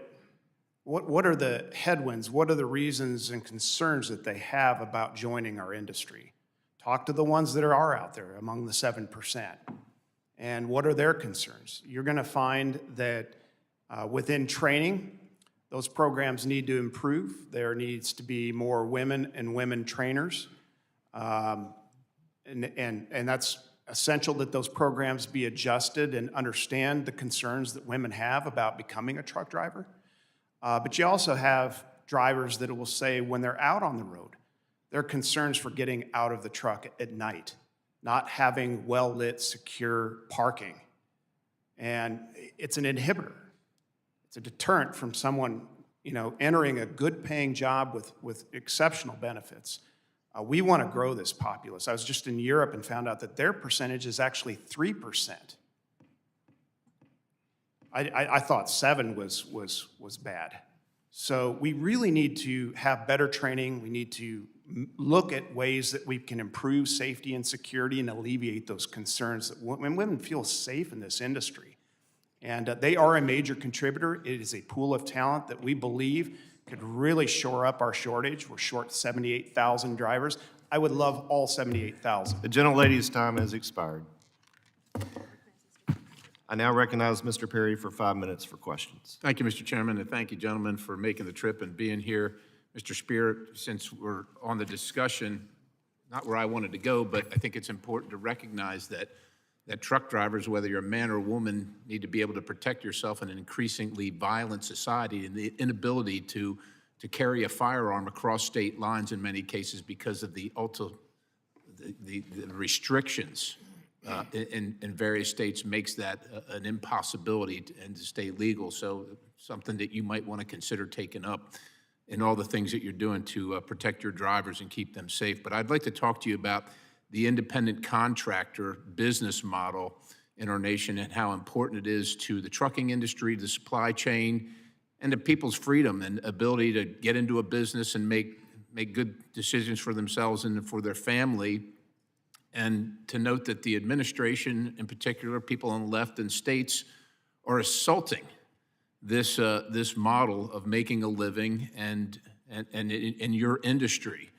What are the headwinds? What are the reasons and concerns that they have about joining our industry? Talk to the ones that are out there among the 7%. And what are their concerns? You're going to find that within training, those programs need to improve. There needs to be more women and women trainers. And that's essential that those programs be adjusted and understand the concerns that women have about becoming a truck driver. But you also have drivers that will say when they're out on the road, their concerns for getting out of the truck at night, not having well-lit, secure parking. And it's an inhibitor. It's a deterrent from someone, entering a good-paying job with exceptional benefits. We want to grow this populace. I was just in Europe and found out that their percentage is actually 3%. I thought 7 was bad. So we really need to have better training. We need to look at ways that we can improve safety and security and alleviate those concerns that when women feel safe in this industry. And they are a major contributor. It is a pool of talent that we believe could really shore up our shortage. We're short 78,000 drivers. I would love all 78,000. The gentlelady's time has expired. I now recognize Mr. Perry for 5 minutes for questions. Thank you, Mr. Chairman, and thank you, gentlemen, for making the trip and being here. Mr. Spear, since we're on the discussion, not where I wanted to go, but I think it's important to recognize that truck drivers, whether you're a man or a woman, need to be able to protect yourself in an increasingly violent society, and the inability to carry a firearm across state lines in many cases because of the restrictions in various states makes that an impossibility and to stay legal. So something that you might want to consider taking up in all the things that you're doing to protect your drivers and keep them safe. But I'd like to talk to you about the independent contractor business model in our nation and how important it is to the trucking industry, the supply chain, and to people's freedom and ability to get into a business and make good decisions for themselves and for their family. And to note that the administration, in particular, people on the left and states, are assaulting this model of making a living and in your industry.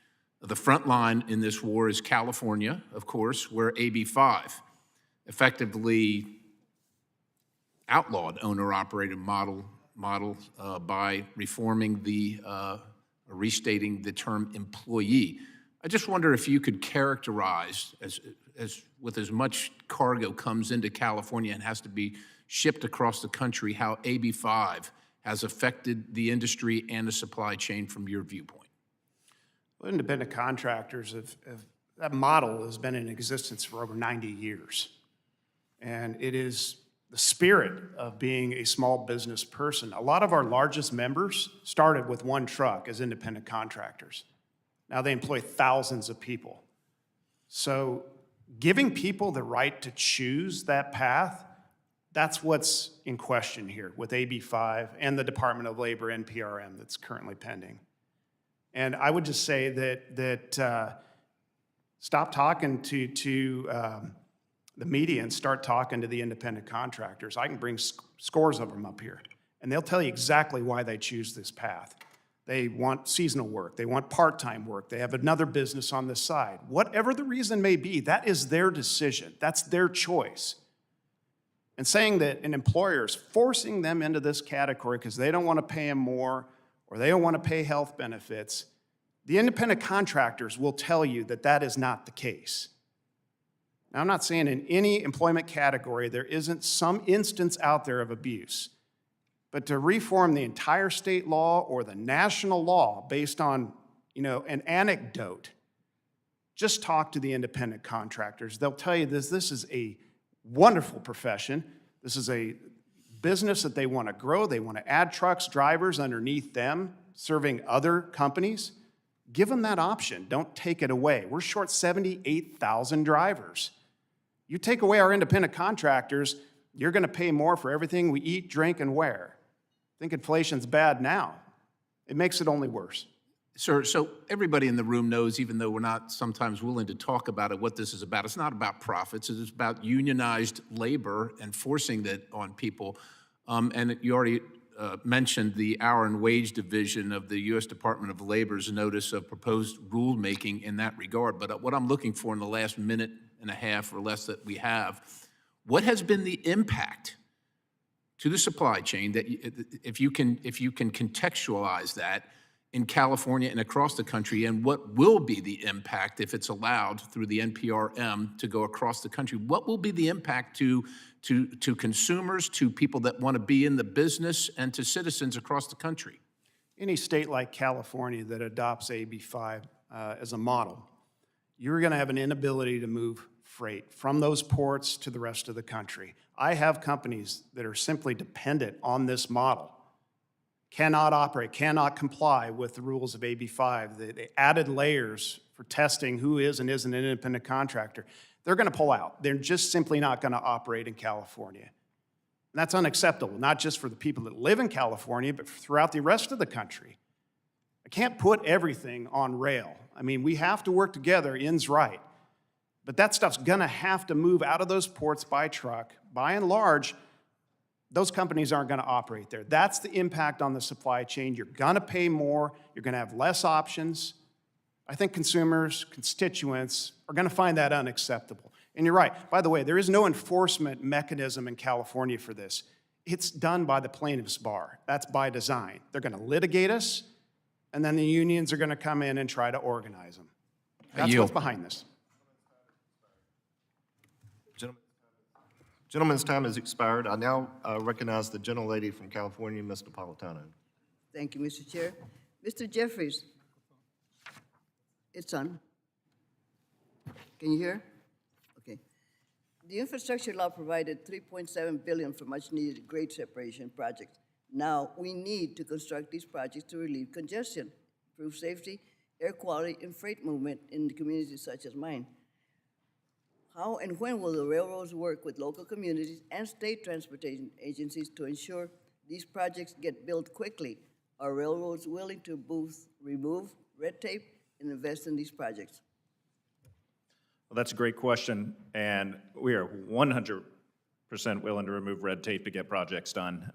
The front line in this war is California, of course, where AB 5 effectively outlawed owner-operated model by reforming restating the term employee. I just wonder if you could characterize, as with as much cargo comes into California and has to be shipped across the country, how AB 5 has affected the industry and the supply chain from your viewpoint. Well, independent contractors that model has been in existence for over 90 years. And it is the spirit of being a small business person. A lot of our largest members started with one truck as independent contractors. Now they employ thousands of people. So giving people the right to choose that path, that's what's in question here with AB 5 and the Department of Labor NPRM that's currently pending. And I would just say that stop talking to the media and start talking to the independent contractors. I can bring scores of them up here, and they'll tell you exactly why they choose this path. They want seasonal work. They want part-time work. They have another business on the side. Whatever the reason may be, that is their decision. That's their choice. And saying that an employer is forcing them into this category because they don't want to pay them more or they don't want to pay health benefits, the independent contractors will tell you that that is not the case. Now, I'm not saying in any employment category there isn't some instance out there of abuse. But to reform the entire state law or the national law based on, an anecdote, just talk to the independent contractors. They'll tell you this is a wonderful profession. This is a business that they want to grow. They want to add trucks, drivers underneath them, serving other companies. Give them that option. Don't take it away. We're short 78,000 drivers. You take away our independent contractors, you're going to pay more for everything we eat, drink, and wear. I think inflation's bad now. It makes it only worse. Sir, so everybody in the room knows, even though we're not sometimes willing to talk about it, what this is about. It's not about profits. It's about unionized labor and forcing that on people. And you already mentioned the Hour and Wage Division of the U.S. Department of Labor's notice of proposed rulemaking in that regard. But what I'm looking for in the last minute and a half or less that we have, what has been the impact to the supply chain that, if you can contextualize that in California and across the country, and what will be the impact if it's allowed through the NPRM to go across the country? What will be the impact to consumers, to people that want to be in the business, and to citizens across the country? Any state like California that adopts AB5 as a model, you're going to have an inability to move freight from those ports to the rest of the country. I have companies that are simply dependent on this model, cannot operate, cannot comply with the rules of AB5. They added layers for testing who is and isn't an independent contractor. They're going to pull out. They're just simply not going to operate in California. And that's unacceptable, not just for the people that live in California, but throughout the rest of the country. I can't put everything on rail. I mean, we have to work together, ends right. But that stuff's going to have to move out of those ports by truck. By and large, those companies aren't going to operate there. That's the impact on the supply chain. You're going to pay more. You're going to have less options. I think consumers, constituents are going to find that unacceptable. And you're right. By the way, there is no enforcement mechanism in California for this. It's done by the plaintiff's bar. That's by design. They're going to litigate us, and then the unions are going to come in and try to organize them. That's what's behind this. Gentleman's time has expired. I now recognize the gentlelady from California, Ms. Napolitano. Thank you, Mr. Chair. Mr. Jeffries, it's on. Can you hear? Okay. The infrastructure law provided $3.7 billion for much-needed grade separation projects. Now we need to construct these projects to relieve congestion, improve safety, air quality, and freight movement in communities such as mine. How and when will the railroads work with local communities and state transportation agencies to ensure these projects get built quickly? Are railroads willing to both remove red tape and invest in these projects? Well, that's a great question, and we are 100% willing to remove red tape to get projects done.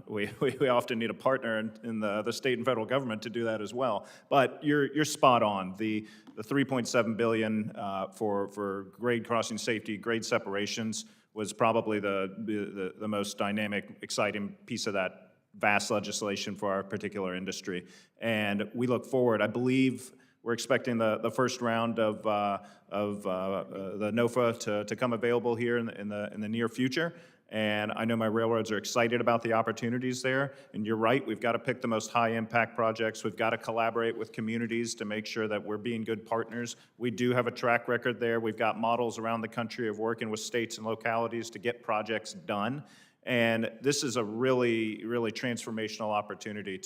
We often need a partner in the state and federal government to do that as well. But you're spot on. The $3.7 billion for grade crossing safety, grade separations was probably the most dynamic, exciting piece of that vast legislation for our particular industry. And we look forward. I believe we're expecting the first round of the NOFA to come available here in the near future. And I know my railroads are excited about the opportunities there. And you're right, we've got to pick the most high-impact projects. We've got to collaborate with communities to make sure that we're being good partners. We do have a track record there. We've got models around the country of working with states and localities to get projects done. And this is a really, really transformational opportunity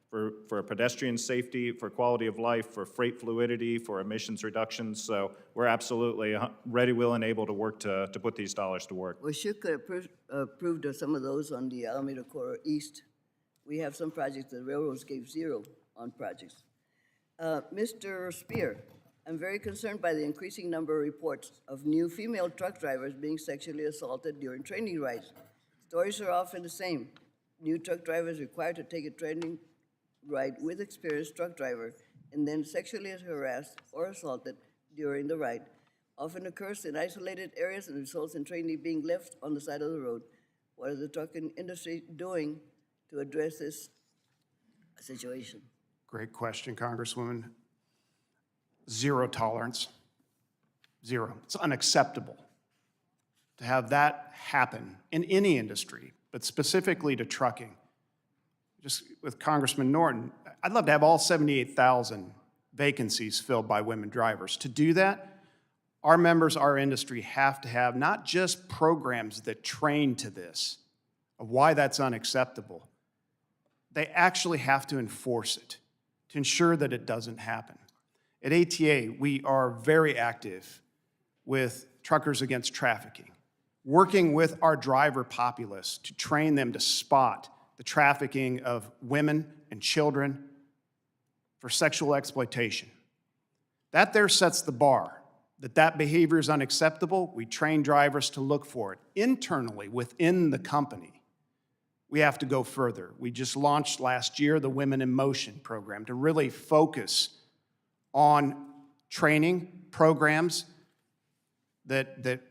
for pedestrian safety, for quality of life, for freight fluidity, for emissions reductions. So we're absolutely ready, willing, able to work to put these dollars to work. Well, SHU could have approved of some of those on the Alameda Corridor East. We have some projects that railroads gave zero on projects. Mr. Spear, I'm very concerned by the increasing number of reports of new female truck drivers being sexually assaulted during training rides. Stories are often the same. New truck drivers required to take a training ride with experienced truck driver and then sexually harassed or assaulted during the ride. Often occurs in isolated areas and results in trainee being left on the side of the road. What is the trucking industry doing to address this situation? Great question, Congresswoman. Zero tolerance. Zero. It's unacceptable to have that happen in any industry, but specifically to trucking. Just with Congressman Norton, I'd love to have all 78,000 vacancies filled by women drivers. To do that, our members, our industry have to have not just programs that train to this, of why that's unacceptable. They actually have to enforce it to ensure that it doesn't happen. At ATA, we are very active with Truckers Against Trafficking, working with our driver populace to train them to spot the trafficking of women and children for sexual exploitation. That there sets the bar, that behavior is unacceptable. We train drivers to look for it internally within the company. we have to go further. We just launched last year the Women in Motion program to really focus on training programs that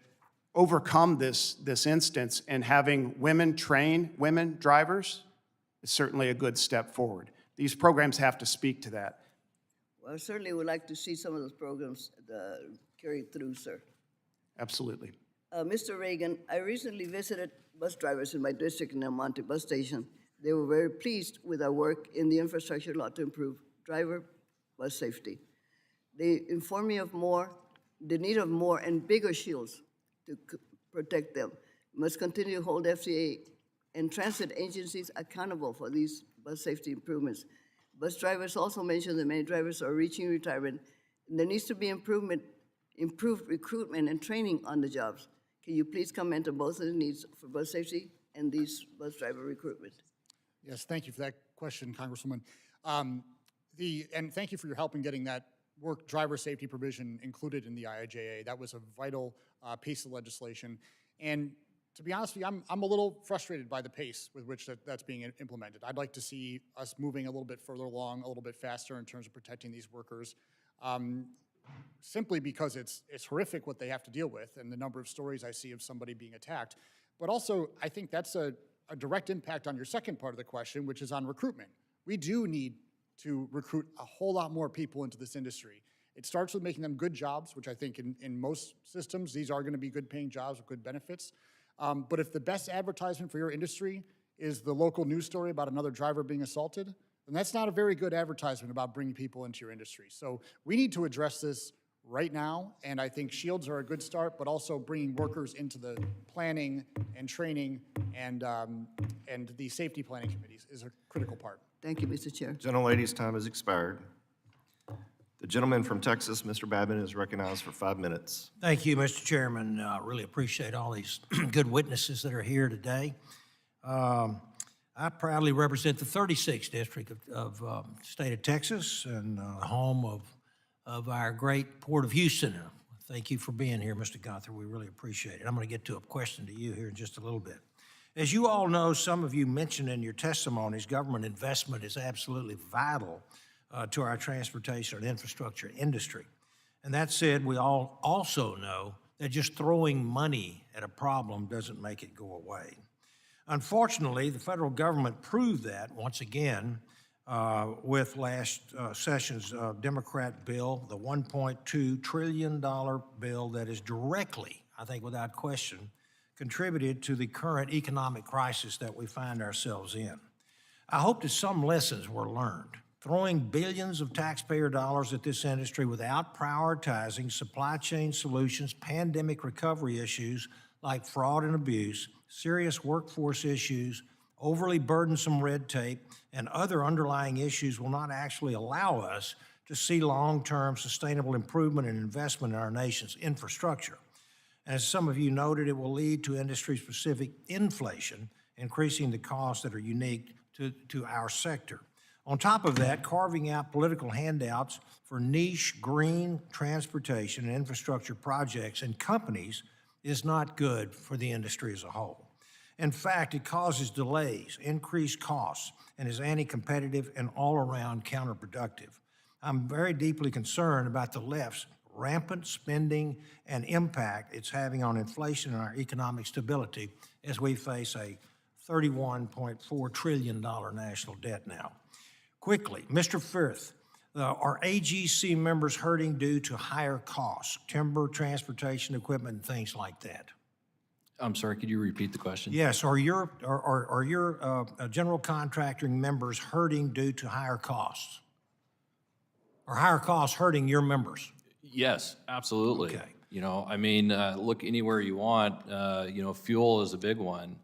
overcome this instance, and having women train women drivers is certainly a good step forward. These programs have to speak to that. Well, I certainly would like to see some of those programs carried through, sir. Absolutely. Mr. Reagan, I recently visited bus drivers in my district in El Monte Bus Station. They were very pleased with our work in the infrastructure law to improve driver bus safety. They informed me of the need of more and bigger shields to protect them. We must continue to hold FCA and transit agencies accountable for these bus safety improvements. Bus drivers also mentioned that many drivers are reaching retirement, and there needs to be improved recruitment and training on the jobs. Can you please comment on both of the needs for bus safety and these bus driver recruitment? Yes, thank you for that question, Congresswoman. And thank you for your help in getting that work driver safety provision included in the IIJA. That was a vital piece of legislation. And to be honest with you, I'm a little frustrated by the pace with which that's being implemented. I'd like to see us moving a little bit further along, a little bit faster in terms of protecting these workers, simply because it's horrific what they have to deal with and the number of stories I see of somebody being attacked. But also, I think that's a direct impact on your second part of the question, which is on recruitment. We do need to recruit a whole lot more people into this industry. It starts with making them good jobs, which I think in most systems, these are going to be good paying jobs with good benefits. But if the best advertisement for your industry is the local news story about another driver being assaulted, then that's not a very good advertisement about bringing people into your industry. So we need to address this right now, and I think shields are a good start, but also bringing workers into the planning and training and the safety planning committees is a critical part. Thank you, Mr. Chair. Gentlelady's time has expired. The gentleman from Texas, Mr. Babin, is recognized for 5 minutes. Thank you, Mr. Chairman. Really appreciate all these good witnesses that are here today. I proudly represent the 36th district of state of Texas and home of our great Port of Houston. Thank you for being here, Mr. Gunther. We really appreciate it. I'm going to get to a question to you here in just a little bit. As you all know, some of you mentioned in your testimonies, government investment is absolutely vital to our transportation and infrastructure industry. And that said, we all also know that just throwing money at a problem doesn't make it go away. Unfortunately, the federal government proved that once again with last session's Democrat bill, the $1.2 trillion bill that is directly, I think without question, contributed to the current economic crisis that we find ourselves in. I hope that some lessons were learned. Throwing billions of taxpayer dollars at this industry without prioritizing supply chain solutions, pandemic recovery issues like fraud and abuse, serious workforce issues, overly burdensome red tape, and other underlying issues will not actually allow us to see long-term sustainable improvement and investment in our nation's infrastructure. As some of you noted, it will lead to industry-specific inflation, increasing the costs that are unique to our sector. On top of that, carving out political handouts for niche green transportation and infrastructure projects and companies is not good for the industry as a whole. In fact, it causes delays, increased costs, and is anti-competitive and all-around counterproductive. I'm very deeply concerned about the left's rampant spending and impact it's having on inflation and our economic stability as we face a $31.4 trillion national debt now. Quickly, Mr. Firth, are AGC members hurting due to higher costs, timber, transportation equipment, and things like that? I'm sorry, could you repeat the question? Yes, are your general contracting members hurting due to higher costs? Are higher costs hurting your members? Yes, absolutely. Okay. You know, I mean, look anywhere you want, you know, fuel is a big one.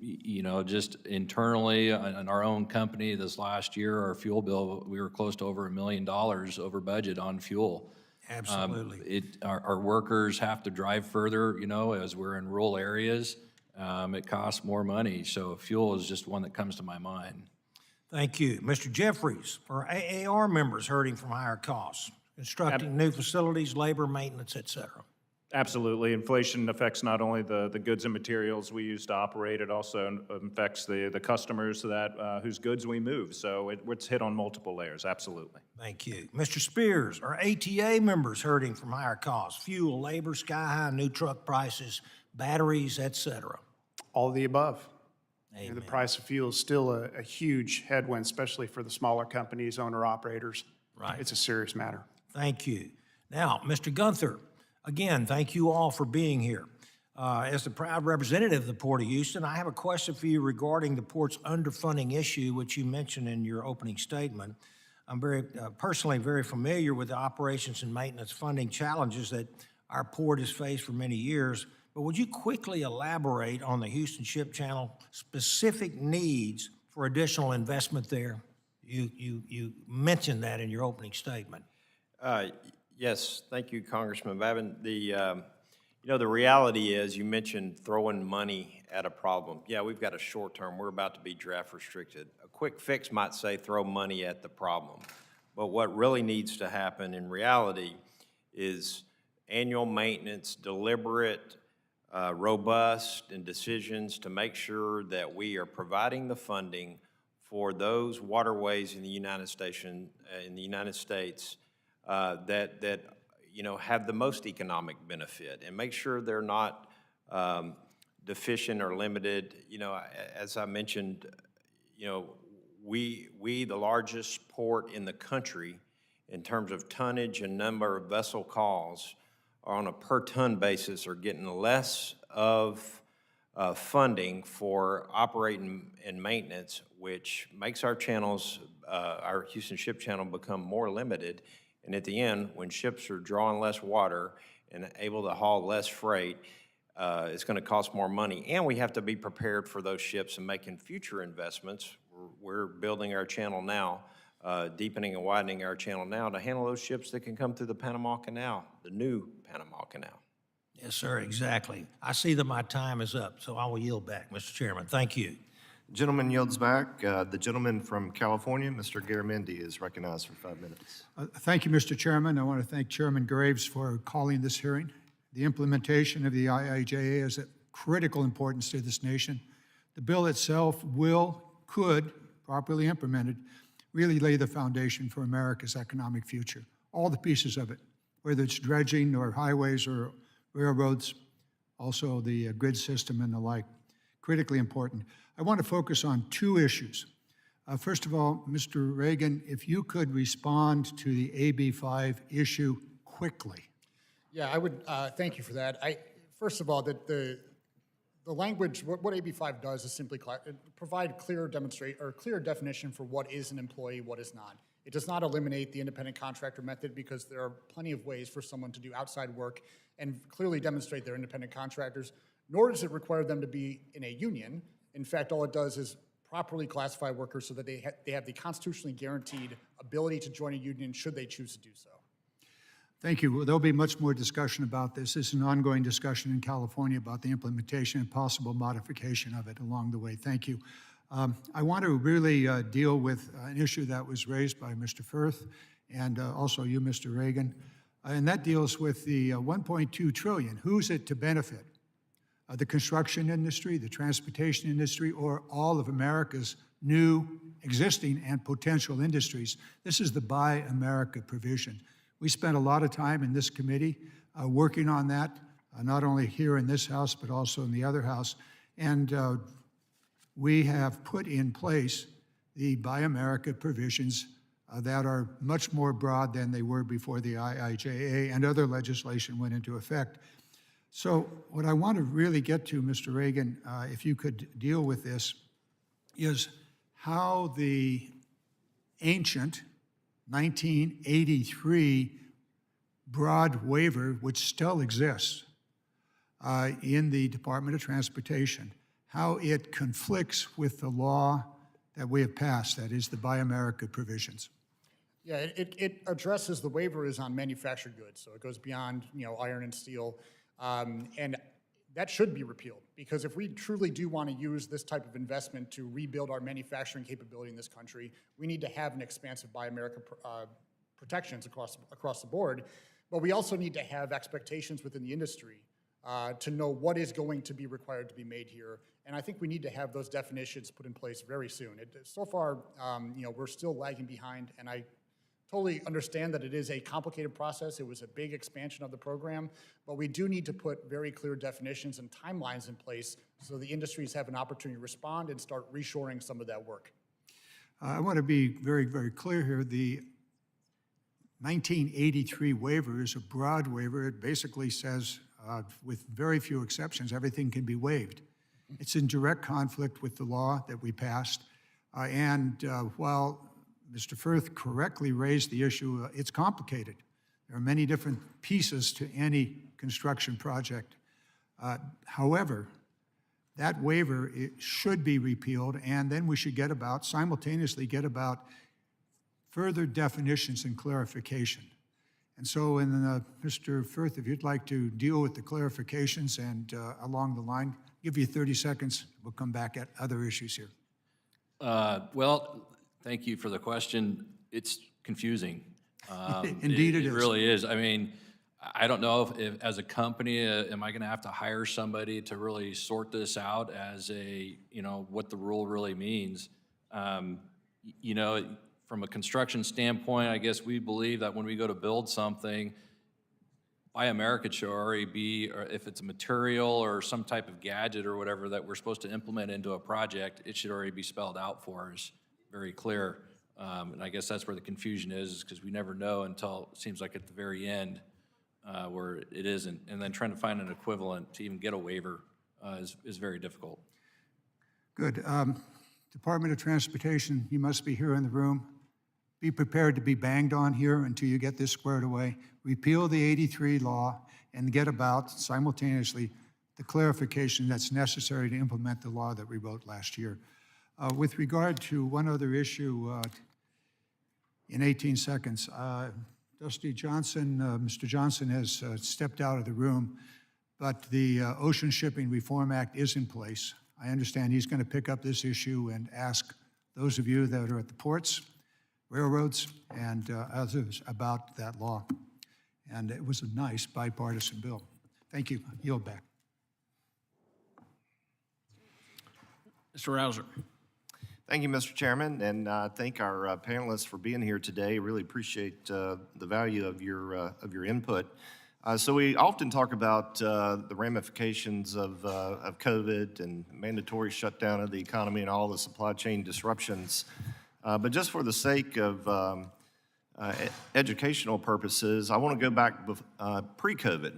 You know, just internally in our own company this last year, our fuel bill, we were close to over $1 million over budget on fuel. Absolutely. Our workers have to drive further, you know, as we're in rural areas. It costs more money. So fuel is just one that comes to my mind. Thank you. Mr. Jeffries, are AAR members hurting from higher costs, constructing new facilities, labor, maintenance, et cetera? Absolutely. Inflation affects not only the goods and materials we use to operate, it also affects the customers that, whose goods we move. So it's hit on multiple layers, absolutely. Thank you. Mr. Spears, are ATA members hurting from higher costs, fuel, labor, sky-high new truck prices, batteries, et cetera? All of the above. You know, the price of fuel is still a huge headwind, especially for the smaller companies, owner-operators. Right. It's a serious matter. Thank you. Now, Mr. Gunther, again, thank you all for being here. As the proud representative of the Port of Houston, I have a question for you regarding the port's underfunding issue, which you mentioned in your opening statement. I'm personally very familiar with the operations and maintenance funding challenges that our port has faced for many years, but would you quickly elaborate on the Houston Ship Channel specific needs for additional investment there? You mentioned that in your opening statement. Yes, thank you, Congressman Babin. The reality is, you mentioned throwing money at a problem. Yeah, we've got a short term. We're about to be draft restricted. A quick fix might say throw money at the problem. But what really needs to happen in reality is annual maintenance, deliberate, robust, and decisions to make sure that we are providing the funding for those waterways in the United States that have the most economic benefit, and make sure they're not deficient or limited. As I mentioned, we the largest port in the country in terms of tonnage and number of vessel calls are on a per ton basis are getting less of funding for operating and maintenance, which makes our channels, our Houston Ship Channel, become more limited. And at the end, when ships are drawing less water and able to haul less freight, it's going to cost more money. And we have to be prepared for those ships and making future investments. We're building our channel now, deepening and widening our channel now to handle those ships that can come through the Panama Canal, the new Panama Canal. Yes, sir, exactly. I see that my time is up, so I will yield back, Mr. Chairman. Thank you. Gentleman yields back. The gentleman from California, Mr. Garamendi, is recognized for 5 minutes. Thank you, Mr. Chairman. I want to thank Chairman Graves for calling this hearing. The implementation of the IIJA is of critical importance to this nation. The bill itself could, properly implemented, really lay the foundation for America's economic future. All the pieces of it, whether it's dredging or highways or railroads, also the grid system and the like, critically important. I want to focus on two issues. First of all, Mr. Reagan, if you could respond to the AB5 issue quickly. Yeah, I would, thank you for that. First of all, the language, what AB5 does is simply provide clear definition for what is an employee, what is not. It does not eliminate the independent contractor method, because there are plenty of ways for someone to do outside work and clearly demonstrate they're independent contractors, nor does it require them to be in a union. In fact, all it does is properly classify workers so that they have the constitutionally guaranteed ability to join a union should they choose to do so. Thank you. There'll be much more discussion about this. This is an ongoing discussion in California about the implementation and possible modification of it along the way. Thank you. I want to really deal with an issue that was raised by Mr. Firth and also you, Mr. Reagan, and that deals with the $1.2 trillion. Who's it to benefit? The construction industry, the transportation industry, or all of America's new, existing, and potential industries? This is the Buy America provision. We spent a lot of time in this committee working on that, not only here in this House, but also in the other House. And we have put in place the Buy America provisions that are much more broad than they were before the IIJA and other legislation went into effect. So what I want to really get to, Mr. Reagan, if you could deal with this, is how the ancient 1983 broad waiver, which still exists in the Department of Transportation, how it conflicts with the law that we have passed, that is the Buy America provisions. Yeah, it addresses, the waiver is on manufactured goods, so it goes beyond, iron and steel. And that should be repealed, because if we truly do want to use this type of investment to rebuild our manufacturing capability in this country, we need to have an expansive Buy America protections across the board. But we also need to have expectations within the industry to know what is going to be required to be made here. And I think we need to have those definitions put in place very soon. So far, we're still lagging behind, and I totally understand that it is a complicated process. It was a big expansion of the program, but we do need to put very clear definitions and timelines in place so the industries have an opportunity to respond and start reshoring some of that work. I want to be very, very clear here. The 1983 waiver is a broad waiver. It basically says, with very few exceptions, everything can be waived. It's in direct conflict with the law that we passed. While Mr. Firth correctly raised the issue, it's complicated. There are many different pieces to any construction project. However, that waiver should be repealed, and then we should simultaneously get about further definitions and clarification. And so, Mr. Firth, if you'd like to deal with the clarifications and along the line, give you 30 seconds. We'll come back at other issues here. Well, thank you for the question. It's confusing. Indeed it is. It really is. I mean, I don't know if as a company, am I going to have to hire somebody to really sort this out as what the rule really means? From a construction standpoint, I guess we believe that when we go to build something, Buy America should already be, or if it's a material or some type of gadget or whatever that we're supposed to implement into a project, it should already be spelled out for us, very clear. And I guess that's where the confusion is because we never know until it seems like at the very end where it isn't. And then trying to find an equivalent to even get a waiver is very difficult. Good. Department of Transportation, you must be here in the room. Be prepared to be banged on here until you get this squared away. Repeal the 83 law and get about simultaneously the clarification that's necessary to implement the law that we wrote last year. With regard to one other issue, in 18 seconds, Dusty Johnson, Mr. Johnson has stepped out of the room, but the Ocean Shipping Reform Act is in place. I understand he's going to pick up this issue and ask those of you that are at the ports, railroads, and others about that law. And it was a nice bipartisan bill. Thank you. Yield back. Mr. Rouser. Thank you, Mr. Chairman, and thank our panelists for being here today. Really appreciate the value of your input. So we often talk about the ramifications of COVID and mandatory shutdown of the economy and all the supply chain disruptions. But just for the sake of educational purposes, I want to go back pre-COVID,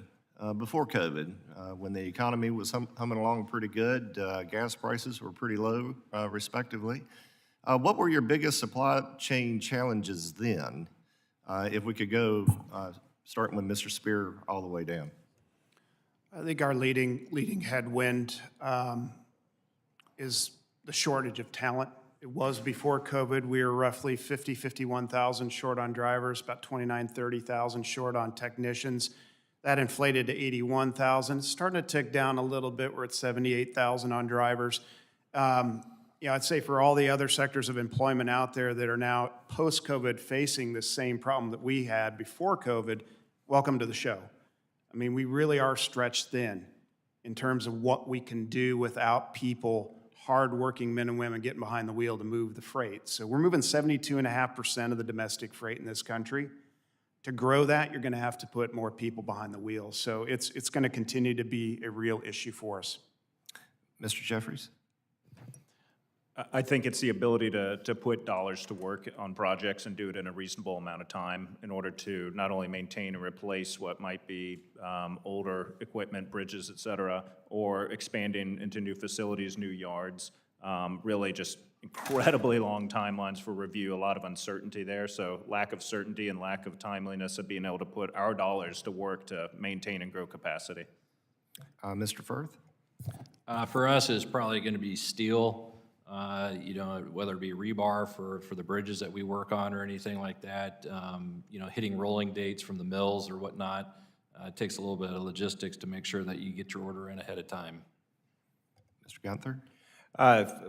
before COVID, when the economy was humming along pretty good. Gas prices were pretty low, respectively. What were your biggest supply chain challenges then? If we could go, starting with Mr. Spear all the way down. I think our leading headwind is the shortage of talent. It was before COVID. We were roughly 51,000 short on drivers, about 30,000 short on technicians. That inflated to 81,000. It's starting to tick down a little bit. We're at 78,000 on drivers. I'd say for all the other sectors of employment out there that are now post-COVID facing the same problem that we had before COVID, welcome to the show. I mean, we really are stretched thin in terms of what we can do without people, hardworking men and women, getting behind the wheel to move the freight. So we're moving 72.5% of the domestic freight in this country. To grow that, you're going to have to put more people behind the wheel. So it's going to continue to be a real issue for us. Mr. Jeffries? I think it's the ability to put dollars to work on projects and do it in a reasonable amount of time in order to not only maintain and replace what might be older equipment, bridges, et cetera, or expanding into new facilities, new yards. Really just incredibly long timelines for review, a lot of uncertainty there. So lack of certainty and lack of timeliness of being able to put our dollars to work to maintain and grow capacity. Mr. Firth? For us, it's probably going to be steel. Whether it be rebar for the bridges that we work on or anything like that, hitting rolling dates from the mills or whatnot. It takes a little bit of logistics to make sure that you get your order in ahead of time. Mr. Gunther?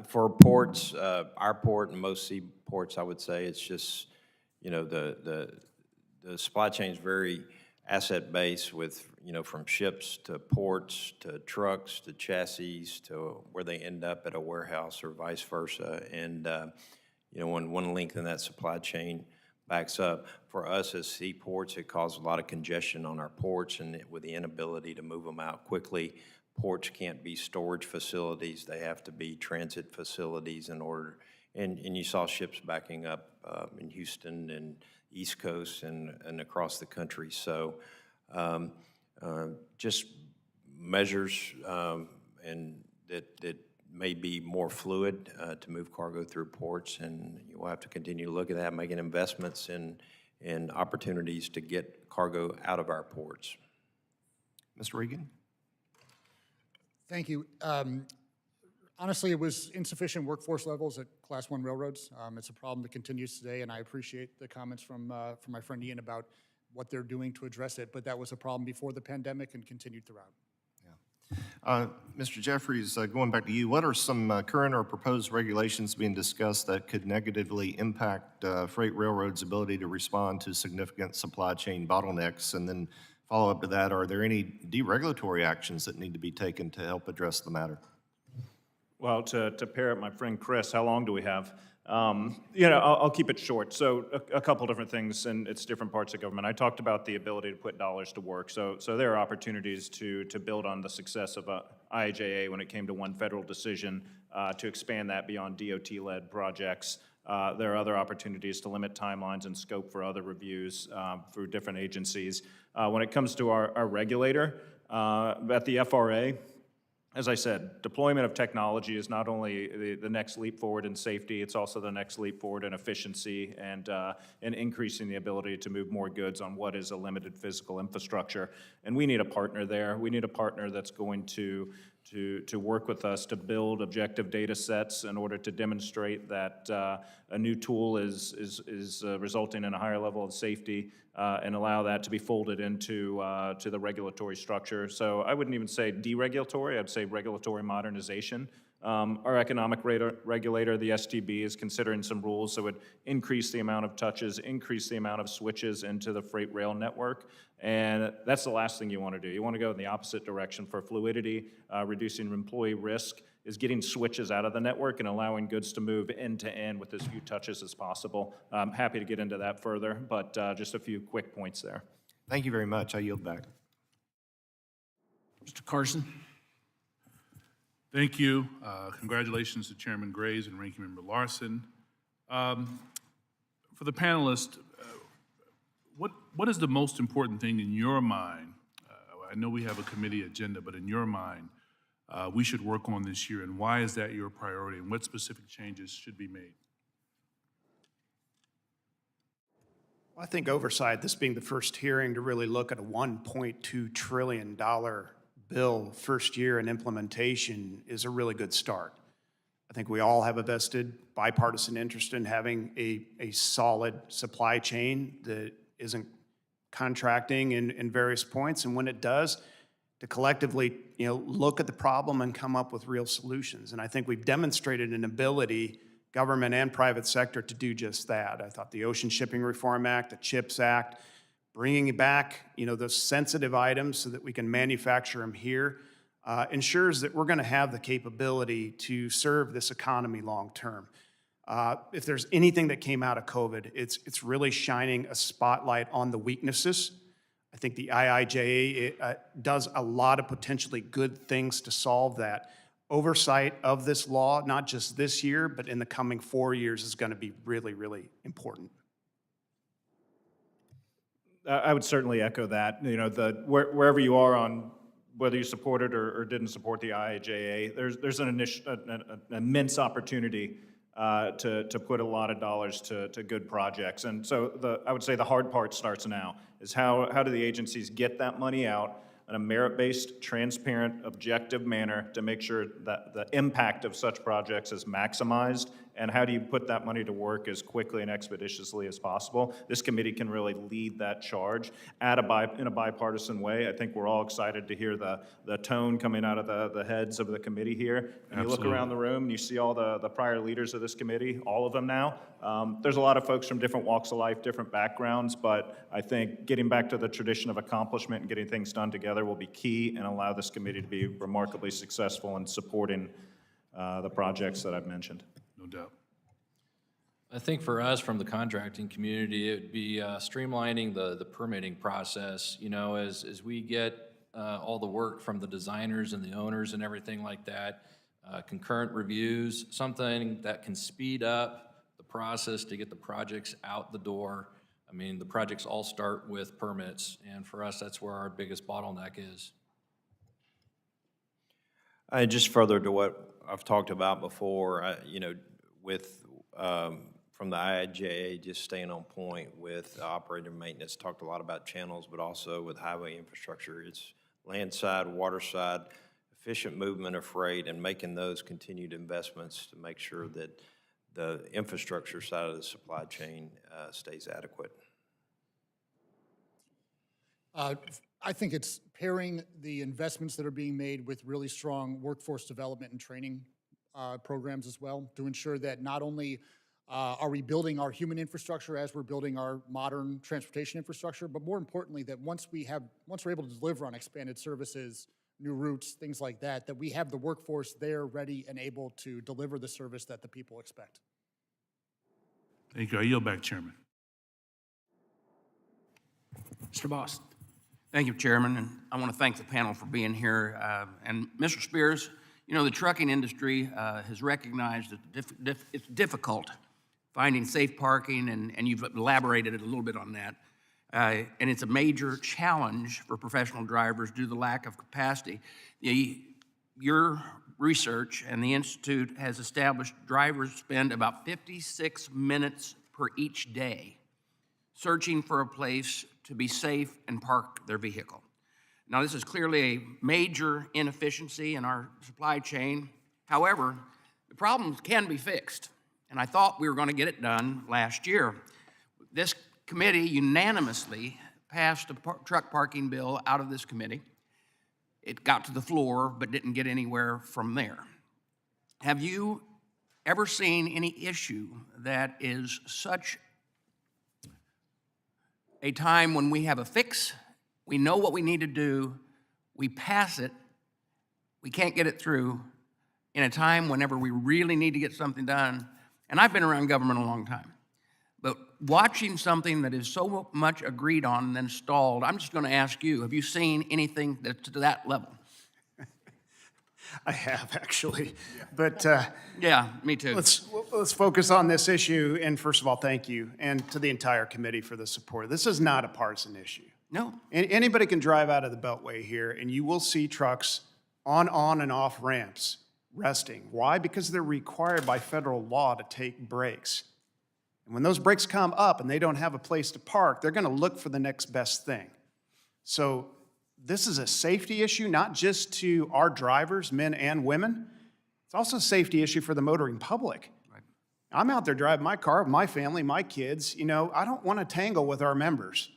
For ports, our port and most seaports, I would say it's just, the supply chain is very asset base with, from ships to ports to trucks to chassis to where they end up at a warehouse or vice versa. And, when one link in that supply chain backs up, for us as seaports, it causes a lot of congestion on our ports, and with the inability to move them out quickly, ports can't be storage facilities. They have to be transit facilities in order. And you saw ships backing up in Houston and East Coast and across the country. So just measures and that may be more fluid to move cargo through ports, and you'll have to continue to look at that, making investments in opportunities to get cargo out of our ports. Mr. Regan? Thank you. Honestly, it was insufficient workforce levels at Class 1 railroads. It's a problem that continues today, and I appreciate the comments from my friend Ian about what they're doing to address it, but that was a problem before the pandemic and continued throughout. Mr. Jeffries, going back to you, what are some current or proposed regulations being discussed that could negatively impact freight railroads' ability to respond to significant supply chain bottlenecks? And then follow up to that, are there any deregulatory actions that need to be taken to help address the matter? Well, to pair up my friend Chris, how long do we have? I'll keep it short. So a couple different things, and it's different parts of government. I talked about the ability to put dollars to work. So there are opportunities to build on the success of IIJA when it came to one federal decision, to expand that beyond DOT-led projects. There are other opportunities to limit timelines and scope for other reviews through different agencies. When it comes to our regulator, at the FRA, as I said, deployment of technology is not only the next leap forward in safety, it's also the next leap forward in efficiency and increasing the ability to move more goods on what is a limited physical infrastructure. And we need a partner there. We need a partner that's going to work with us to build objective data sets in order to demonstrate that a new tool is resulting in a higher level of safety and allow that to be folded into to the regulatory structure. So I wouldn't even say deregulatory, I'd say regulatory modernization. Our economic regulator, the STB, is considering some rules that would increase the amount of touches, increase the amount of switches into the freight rail network, and that's the last thing you want to do. You want to go in the opposite direction for fluidity, reducing employee risk, is getting switches out of the network and allowing goods to move end to end with as few touches as possible. I'm happy to get into that further, but just a few quick points there. Thank you very much. I yield back. Mr. Carson? Thank you. Congratulations to Chairman Graves and Ranking Member Larson. For the panelists, what is the most important thing in your mind? I know we have a committee agenda, but in your mind, we should work on this year, and why is that your priority, and what specific changes should be made? I think oversight, this being the first hearing to really look at a $1.2 trillion bill first year in implementation, is a really good start. I think we all have a vested bipartisan interest in having a solid supply chain that isn't contracting in various points, and when it does, to collectively look at the problem and come up with real solutions. And I think we've demonstrated an ability, government and private sector, to do just that. I thought the Ocean Shipping Reform Act, the CHIPS Act, bringing back those sensitive items so that we can manufacture them here, ensures that we're going to have the capability to serve this economy long term. If there's anything that came out of COVID, it's really shining a spotlight on the weaknesses. I think the IIJA does a lot of potentially good things to solve that. Oversight of this law, not just this year, but in the coming 4 years, is going to be really, really important. I would certainly echo that. Wherever you are on whether you supported or didn't support the IIJA, there's an immense opportunity to put a lot of dollars to good projects. And so I would say the hard part starts now, is how do the agencies get that money out in a merit-based, transparent, objective manner to make sure that the impact of such projects is maximized and how do you put that money to work as quickly and expeditiously as possible. This committee can really lead that charge in a bipartisan way. I think we're all excited to hear the tone coming out of the heads of the committee here. And you look around the room and you see all the prior leaders of this committee, all of them now. There's a lot of folks from different walks of life, different backgrounds, but I think getting back to the tradition of accomplishment and getting things done together will be key and allow this committee to be remarkably successful in supporting the projects that I've mentioned. No doubt. I think for us, from the contracting community, it would be streamlining the permitting process. You know, as we get all the work from the designers and the owners and everything like that, concurrent reviews, something that can speed up the process to get the projects out the door. I mean, the projects all start with permits, and for us, that's where our biggest bottleneck is. Just further to what I've talked about before, you know, with, from the IIJA, just staying on point with operator maintenance, talked a lot about channels, but also with highway infrastructure. It's landside, waterside, efficient movement of freight, and making those continued investments to make sure that the infrastructure side of the supply chain stays adequate. I think it's pairing the investments that are being made with really strong workforce development and training programs as well, to ensure that not only are we building our human infrastructure as we're building our modern transportation infrastructure, but more importantly, that once we're able to deliver on expanded services, new routes, things like that, that we have the workforce there ready and able to deliver the service that the people expect. Thank you. I yield back, Chairman. Mr. Boston. Thank you, Chairman, and I want to thank the panel for being here. And Mr. Spears, you know, the trucking industry has recognized that it's difficult finding safe parking, and you've elaborated a little bit on that. And it's a major challenge for professional drivers due to the lack of capacity. Your research and the Institute has established drivers spend about 56 minutes per each day searching for a place to be safe and park their vehicle. Now, this is clearly a major inefficiency in our supply chain. However, the problems can be fixed, and I thought we were going to get it done last year. This committee unanimously passed a truck parking bill out of this committee. It got to the floor, but didn't get anywhere from there. Have you ever seen any issue that is such a time when we have a fix, we know what we need to do, we pass it, we can't get it through in a time whenever we really need to get something done? And I've been around government a long time, but watching something that is so much agreed on and then stalled, I'm just going to ask you, have you seen anything that's to that level? I have, actually. But yeah, me too. Let's focus on this issue. And first of all, thank you, and to the entire committee for the support. This is not a partisan issue. No. Anybody can drive out of the Beltway here, and you will see trucks on and off ramps resting. Why? Because they're required by federal law to take breaks. And when those breaks come up and they don't have a place to park, they're going to look for the next best thing. So this is a safety issue, not just to our drivers, men and women. It's also a safety issue for the motoring public. Right. I'm out there driving my car with my family, my kids. You know, I don't want to tangle with our members.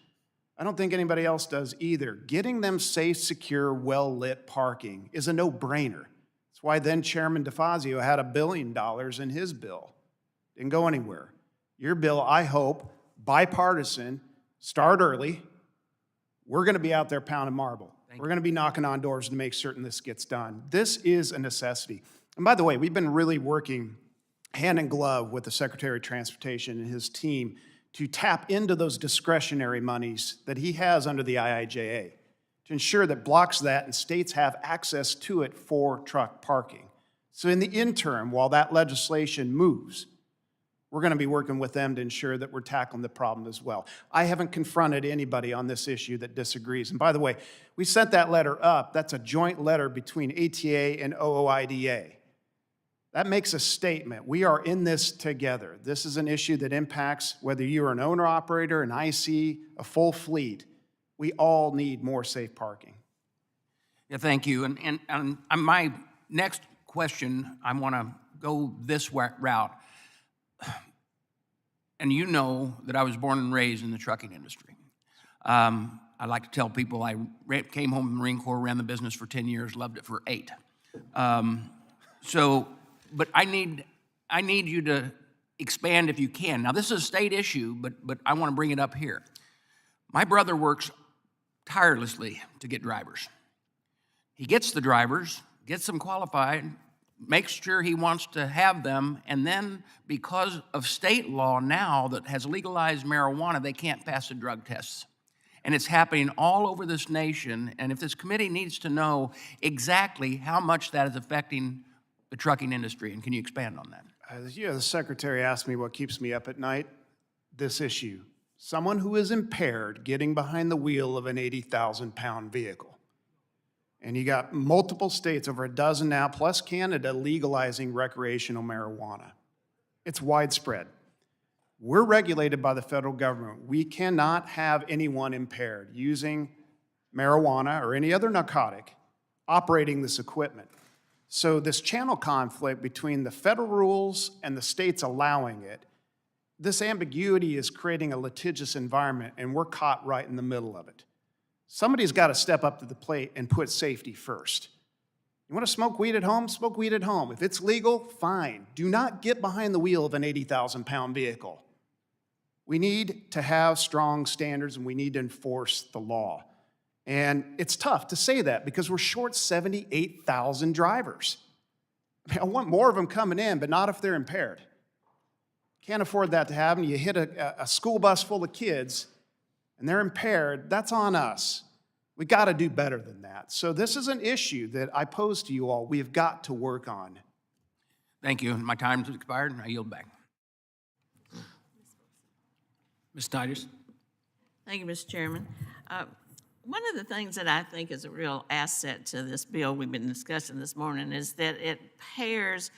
I don't think anybody else does either. Getting them safe, secure, well-lit parking is a no-brainer. That's why then Chairman DeFazio had $1 billion in his bill. Didn't go anywhere. Your bill, I hope, bipartisan, start early. We're going to be out there pounding marble. We're going to be knocking on doors to make certain this gets done. This is a necessity. And by the way, we've been really working hand in glove with the Secretary of Transportation and his team to tap into those discretionary monies that he has under the IIJA to ensure that blocks that and states have access to it for truck parking. So in the interim, while that legislation moves, we're going to be working with them to ensure that we're tackling the problem as well. I haven't confronted anybody on this issue that disagrees. And by the way, we sent that letter up. That's a joint letter between ATA and OOIDA. That makes a statement. We are in this together. This is an issue that impacts whether you're an owner-operator, an IC, a full fleet. We all need more safe parking. Yeah, thank you. And my next question, I want to go this route. and you know that I was born and raised in the trucking industry. I like to tell people I came home from the Marine Corps, ran the business for 10 years, loved it for 8. But I need you to expand if you can. Now, this is a state issue, but I want to bring it up here. My brother works tirelessly to get drivers. He gets the drivers, gets them qualified, makes sure he wants to have them, and then because of state law now that has legalized marijuana, they can't pass the drug tests. And it's happening all over this nation, and if this committee needs to know exactly how much that is affecting the trucking industry, and can you expand on that? The secretary asked me what keeps me up at night. This issue. Someone who is impaired getting behind the wheel of an 80,000-pound vehicle. And you got multiple states, over a dozen now, plus Canada, legalizing recreational marijuana. It's widespread. We're regulated by the federal government. We cannot have anyone impaired using marijuana or any other narcotic operating this equipment. So this channel conflict between the federal rules and the states allowing it, this ambiguity is creating a litigious environment, and we're caught right in the middle of it. Somebody's got to step up to the plate and put safety first. You want to smoke weed at home? Smoke weed at home. If it's legal, fine. Do not get behind the wheel of an 80,000-pound vehicle. We need to have strong standards, and we need to enforce the law. And it's tough to say that because we're short 78,000 drivers. I want more of them coming in, but not if they're impaired. Can't afford that to happen. You hit a school bus full of kids, and they're impaired. That's on us. We got to do better than that. So this is an issue that I pose to you all. We have got to work on. Thank you. My time's expired, and I yield back. Ms. Tigers. Thank you, Mr. Chairman. One of the things that I think is a real asset to this bill we've been discussing this morning is that it pairs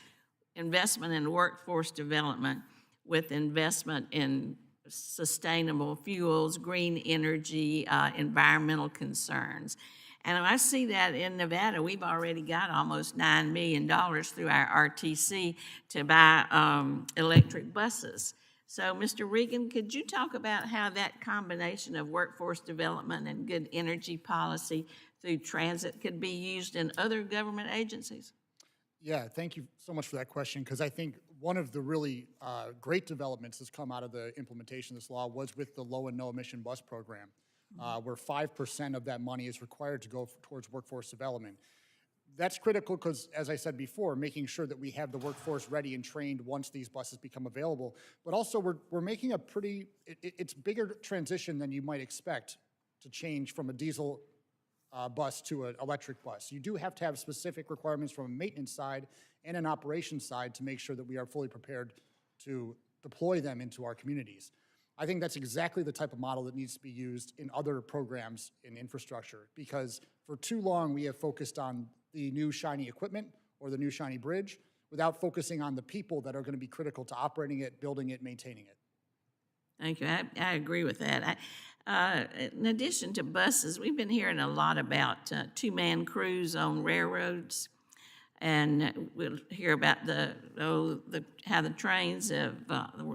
investment in workforce development with investment in sustainable fuels, green energy, environmental concerns. And I see that in Nevada, we've already got almost $9 million through our RTC to buy electric buses. So, Mr. Regan, could you talk about how that combination of workforce development and good energy policy through transit could be used in other government agencies? Yeah, thank you so much for that question, because I think one of the really great developments that's come out of the implementation of this law was with the low and no emission bus program, where 5% of that money is required to go towards workforce development. That's critical because, as I said before, making sure that we have the workforce ready and trained once these buses become available. But also, we're making a it's bigger transition than you might expect to change from a diesel bus to an electric bus. You do have to have specific requirements from a maintenance side and an operations side to make sure that we are fully prepared to deploy them into our communities. I think that's exactly the type of model that needs to be used in other programs in infrastructure, because for too long we have focused on the new shiny equipment or the new shiny bridge without focusing on the people that are going to be critical to operating it, building it, maintaining it. Thank you. I agree with that. In addition to buses, we've been hearing a lot about two-man crews on railroads, and we'll hear about how the trains have,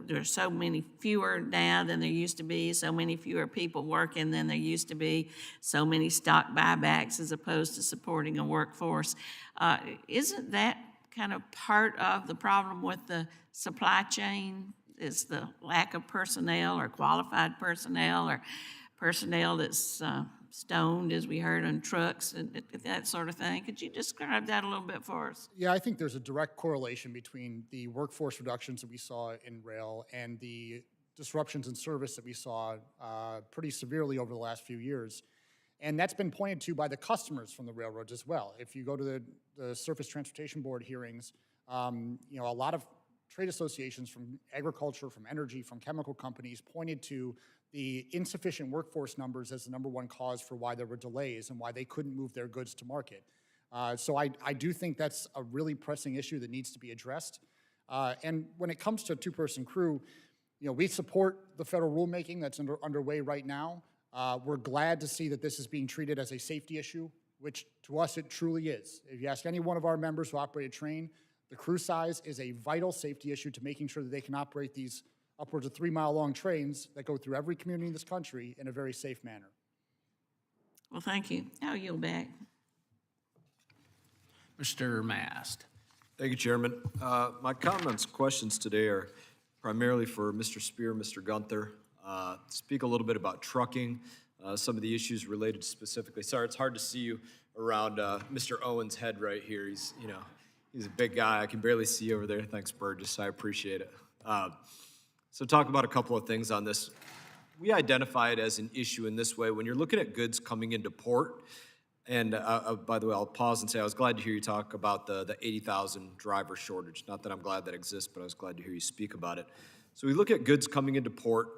there's so many fewer now than there used to be, so many fewer people working than there used to be, so many stock buybacks as opposed to supporting a workforce. Isn't that kind of part of the problem with the supply chain? Is the lack of personnel or qualified personnel or personnel that's stoned, as we heard, on trucks and that sort of thing? Could you describe that a little bit for us? Yeah, I think there's a direct correlation between the workforce reductions that we saw in rail and the disruptions in service that we saw pretty severely over the last few years. And that's been pointed to by the customers from the railroads as well. If you go to the Surface Transportation Board hearings, a lot of trade associations from agriculture, from energy, from chemical companies pointed to the insufficient workforce numbers as the #1 cause for why there were delays and why they couldn't move their goods to market. So I do think that's a really pressing issue that needs to be addressed. And when it comes to a two-person crew, we support the federal rulemaking that's underway right now. We're glad to see that this is being treated as a safety issue, which to us it truly is. If you ask any one of our members who operate a train, The crew size is a vital safety issue to making sure that they can operate these upwards of 3-mile-long trains that go through every community in this country in a very safe manner. Well, thank you. I'll yield back. Mr. Mast. Thank you, Chairman. My comments, questions today are primarily for Mr. Spear, Mr. Gunther. Speak a little bit about trucking, some of the issues related specifically. Sorry, it's hard to see you around Mr. Owen's head right here. He's a big guy. I can barely see you over there. Thanks, Burgess. I appreciate it. So talk about a couple of things on this. We identify it as an issue in this way. When you're looking at goods coming into port, and by the way, I'll pause and say I was glad to hear you talk about the 80,000 driver shortage. Not that I'm glad that exists, but I was glad to hear you speak about it. So we look at goods coming into port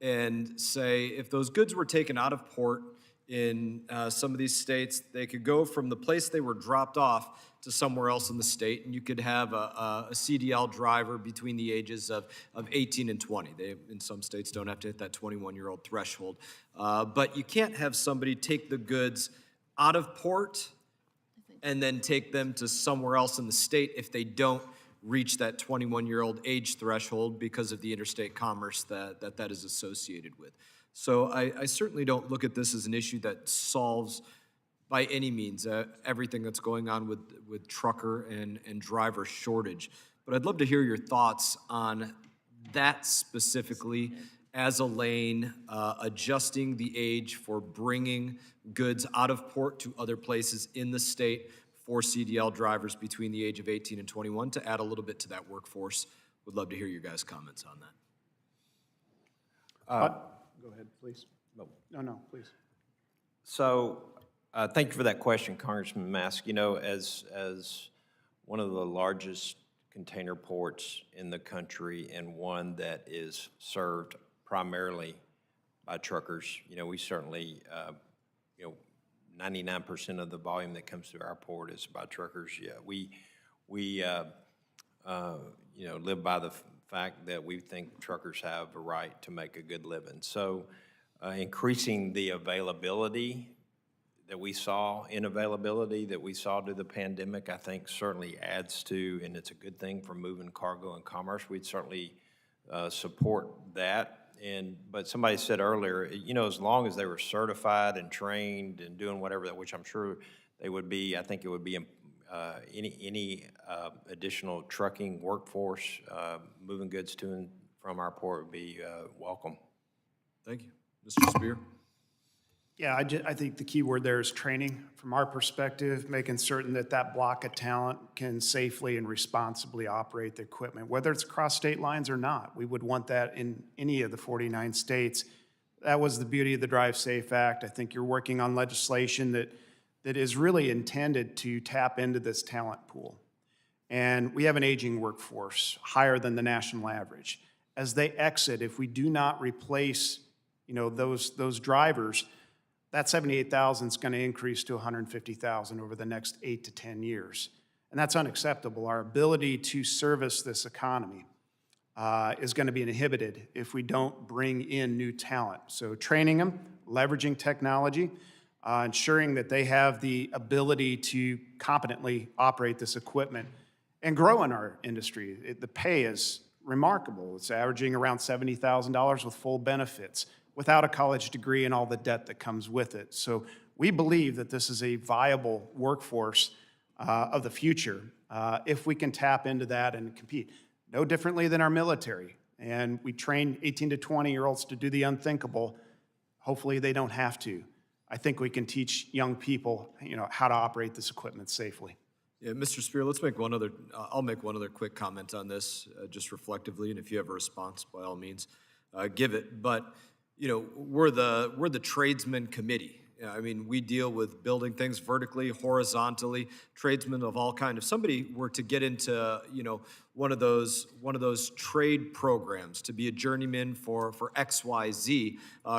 and say if those goods were taken out of port in some of these states, they could go from the place they were dropped off to somewhere else in the state, and you could have a CDL driver between the ages of 18 and 20. They, in some states, don't have to hit that 21-year-old threshold. But you can't have somebody take the goods out of port and then take them to somewhere else in the state if they don't reach that 21-year-old age threshold because of the interstate commerce that is associated with. So I certainly don't look at this as an issue that solves by any means everything that's going on with trucker and driver shortage. But I'd love to hear your thoughts on that specifically as a lane, adjusting the age for bringing goods out of port to other places in the state for CDL drivers between the age of 18 and 21 to add a little bit to that workforce. Would love to hear your guys' comments on that. Go ahead, please. No, please. So, thank you for that question, Congressman Mask. You know, as one of the largest container ports in the country and one that is served primarily by truckers, you know, we certainly, 99% of the volume that comes through our port is by truckers. Yeah, we live by the fact that we think truckers have a right to make a good living. So, increasing the availability that we saw due to the pandemic, I think certainly adds to, and it's a good thing for moving cargo and commerce. We'd certainly support that. But somebody said earlier, as long as they were certified and trained and doing whatever, which I'm sure they would be, I think it would be any additional trucking workforce moving goods to and from our port would be welcome. Thank you. Mr. Spear? Yeah, I think the key word there is training. From our perspective, making certain that block of talent can safely and responsibly operate the equipment, whether it's across state lines or not. We would want that in any of the 49 states. That was the beauty of the Drive Safe Act. I think you're working on legislation that is really intended to tap into this talent pool. And we have an aging workforce, higher than the national average. As they exit, if we do not replace, those drivers, that 78,000 is going to increase to 150,000 over the next 8 to 10 years. And that's unacceptable. Our ability to service this economy is going to be inhibited if we don't bring in new talent. So training them, leveraging technology, ensuring that they have the ability to competently operate this equipment and grow in our industry. The pay is remarkable. It's averaging around $70,000 with full benefits, without a college degree and all the debt that comes with it. So we believe that this is a viable workforce of the future if we can tap into that and compete. No differently than our military. And we train 18 to 20-year-olds to do the unthinkable. Hopefully they don't have to. I think we can teach young people, how to operate this equipment safely. Yeah, Mr. Spear, I'll make one other quick comment on this, just reflectively, and if you have a response, by all means, give it. But we're the tradesman committee. I mean, we deal with building things vertically, horizontally, tradesmen of all kinds. If somebody were to get into, one of those trade programs to be a journeyman for XYZ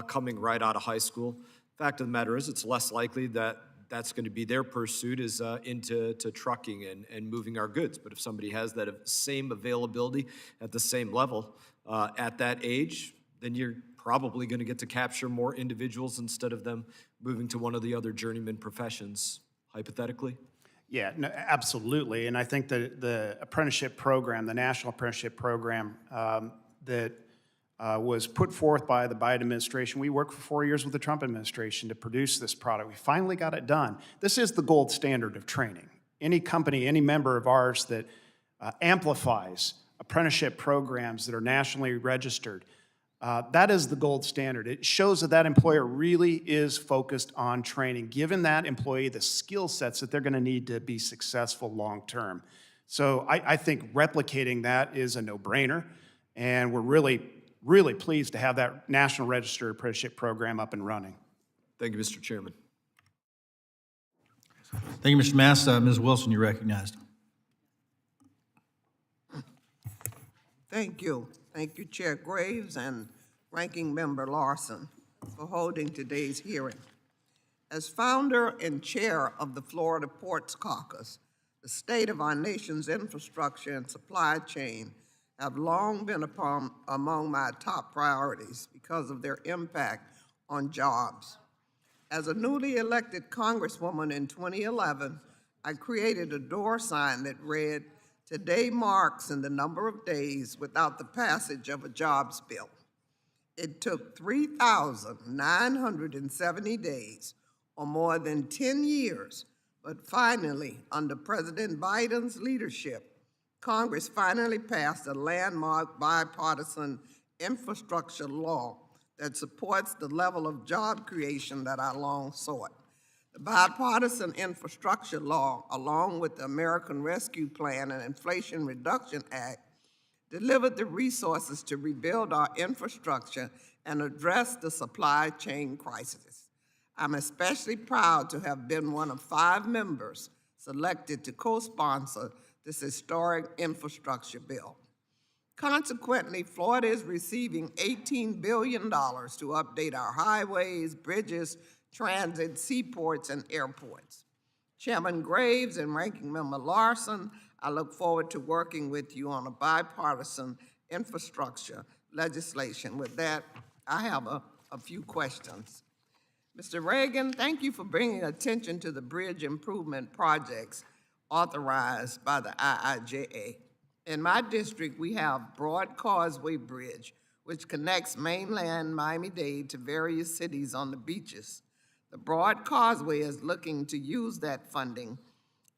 coming right out of high school, fact of the matter is it's less likely that that's going to be their pursuit is into trucking and moving our goods. But if somebody has that same availability at the same level at that age, then you're probably going to get to capture more individuals instead of them moving to one of the other journeyman professions, hypothetically. Yeah, no, absolutely. And I think that the apprenticeship program, the National Apprenticeship Program that was put forth by the Biden administration, we worked for 4 years with the Trump administration to produce this product. We finally got it done. This is the gold standard of training. Any company, any member of ours that amplifies apprenticeship programs that are nationally registered, that is the gold standard. It shows that that employer really is focused on training, giving that employee the skill sets that they're going to need to be successful long-term. So I think replicating that is a no-brainer, and we're really pleased to have that National Registered Apprenticeship Program up and running. Thank you, Mr. Chairman. Thank you, Mr. Mass. Ms. Wilson, you're recognized. Thank you. Thank you, Chair Graves and Ranking Member Larson, for holding today's hearing. As founder and chair of the Florida Ports Caucus, the state of our nation's infrastructure and supply chain have long been among my top priorities because of their impact on jobs. As a newly elected Congresswoman in 2011, I created a door sign that read, "Today marks in the number of days without the passage of a jobs bill." It took 3,970 days, or more than 10 years, but finally, under President Biden's leadership, Congress finally passed a landmark bipartisan infrastructure law that supports the level of job creation that I long sought. The bipartisan infrastructure law, along with the American Rescue Plan and Inflation Reduction Act, delivered the resources to rebuild our infrastructure and address the supply chain crisis. I'm especially proud to have been one of 5 members selected to co-sponsor this historic infrastructure bill. Consequently, Florida is receiving $18 billion to update our highways, bridges, transit, seaports, and airports. Chairman Graves and Ranking Member Larson, I look forward to working with you on a bipartisan infrastructure legislation. With that, I have a few questions. Mr. Reagan, thank you for bringing attention to the bridge improvement projects authorized by the IIJA. In my district, we have Broad Causeway Bridge, which connects mainland Miami-Dade to various cities on the beaches. The Broad Causeway is looking to use that funding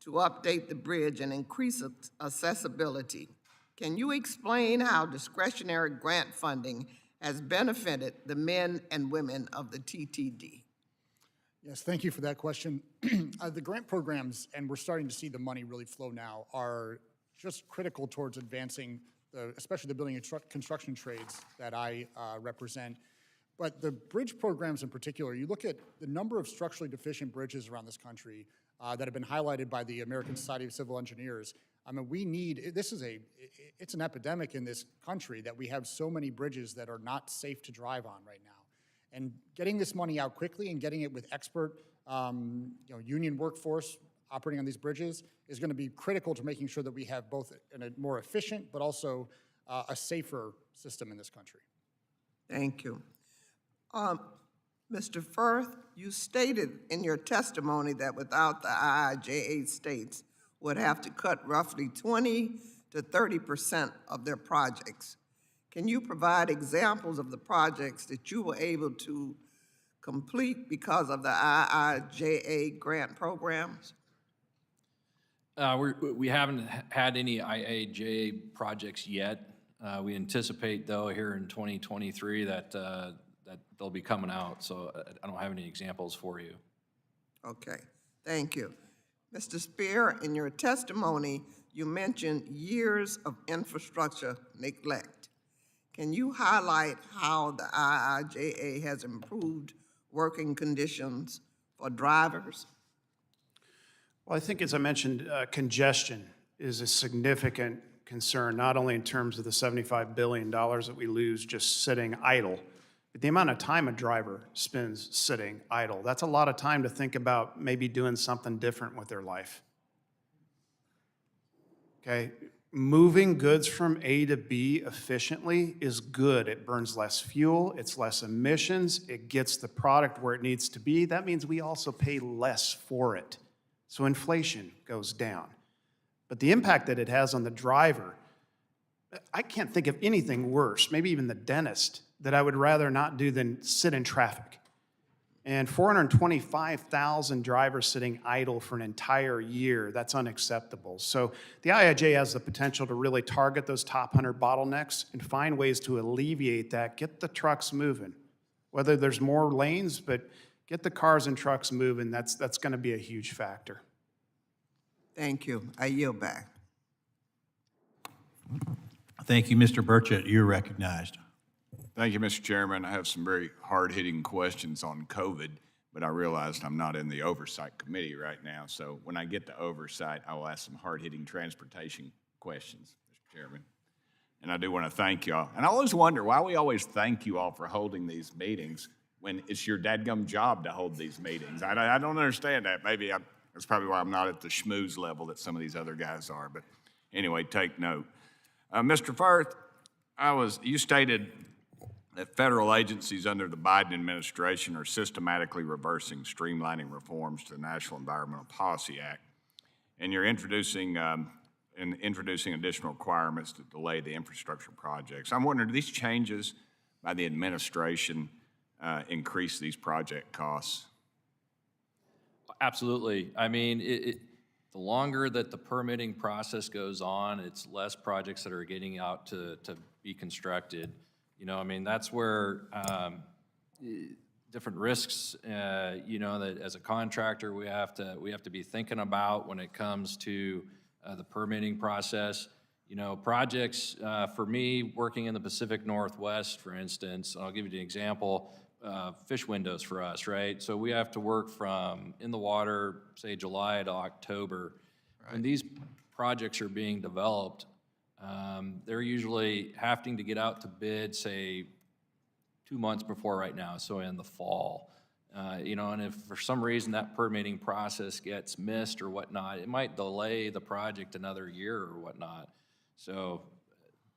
to update the bridge and increase its accessibility. Can you explain how discretionary grant funding has benefited the men and women of the TTD? Yes, thank you for that question. The grant programs, and we're starting to see the money really flow now, are just critical towards advancing, especially the building and construction trades that I represent. But the bridge programs in particular, you look at the number of structurally deficient bridges around this country that have been highlighted by the American Society of Civil Engineers. I mean, it's an epidemic in this country that we have so many bridges that are not safe to drive on right now. And getting this money out quickly and getting it with expert union workforce operating on these bridges is going to be critical to making sure that we have both a more efficient but also a safer system in this country. Thank you. Mr. Firth, you stated in your testimony that without the IIJA, states would have to cut roughly 20 to 30% of their projects. Can you provide examples of the projects that you were able to complete because of the IIJA grant programs? We haven't had any IIJA projects yet. We anticipate, though, here in 2023 that they'll be coming out, so I don't have any examples for you. Okay, thank you. Mr. Spear, in your testimony, you mentioned years of infrastructure neglect. Can you highlight how the IIJA has improved working conditions for drivers? Well, I think, as I mentioned, congestion is a significant concern, not only in terms of the $75 billion that we lose just sitting idle, but the amount of time a driver spends sitting idle. That's a lot of time to think about maybe doing something different with their life. Okay? Moving goods from A to B efficiently is good. It burns less fuel, it's less emissions, it gets the product where it needs to be. That means we also pay less for it. so inflation goes down. But the impact that it has on the driver, I can't think of anything worse, maybe even the dentist, that I would rather not do than sit in traffic. And 425,000 drivers sitting idle for an entire year, that's unacceptable. So the IIJ has the potential to really target those top 100 bottlenecks and find ways to alleviate that, get the trucks moving. Whether there's more lanes, but get the cars and trucks moving, that's going to be a huge factor. Thank you. I yield back. Thank you, Mr. Burchett. You're recognized. Thank you, Mr. Chairman. I have some very hard-hitting questions on COVID, but I realized I'm not in the Oversight Committee right now, so when I get to Oversight, I will ask some hard-hitting transportation questions, Mr. Chairman. And I do want to thank y'all. And I always wonder why we always thank you all for holding these meetings when it's your dadgum job to hold these meetings. I don't understand that. Maybe that's probably why I'm not at the schmooze level that some of these other guys are. But anyway, take note. Mr. Firth, you stated that federal agencies under the Biden administration are systematically reversing streamlining reforms to the National Environmental Policy Act, and you're introducing additional requirements to delay the infrastructure projects. I'm wondering, do these changes by the administration increase these project costs? Absolutely. I mean, the longer that the permitting process goes on, it's less projects that are getting out to be constructed. You know, I mean, that's where different risks, you know, that as a contractor we have to be thinking about when it comes to the permitting process. You know, projects, for me, working in the Pacific Northwest, for instance, I'll give you an example, fish windows for us, right? So we have to work from in the water, say July to October. Right. When these projects are being developed, they're usually having to get out to bid, say, 2 months before right now, so in the fall. You know, and if for some reason that permitting process gets missed or whatnot, it might delay the project another year or whatnot. So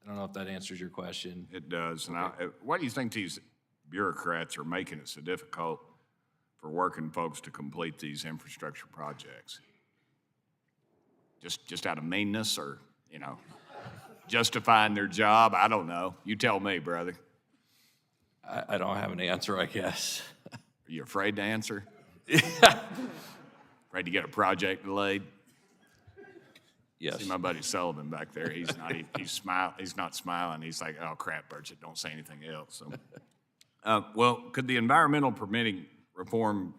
I don't know if that answers your question. It does. Okay. And why do you think these bureaucrats are making it so difficult for working folks to complete these infrastructure projects? Just out of meanness, or, you know, justifying their job? I don't know. You tell me, brother. I don't have an answer, I guess. Are you afraid to answer? Afraid to get a project delayed? Yes. See my buddy Sullivan back there. He's not smiling. He's like, oh crap, Burchett, don't say anything else. So, well, could the environmental permitting reform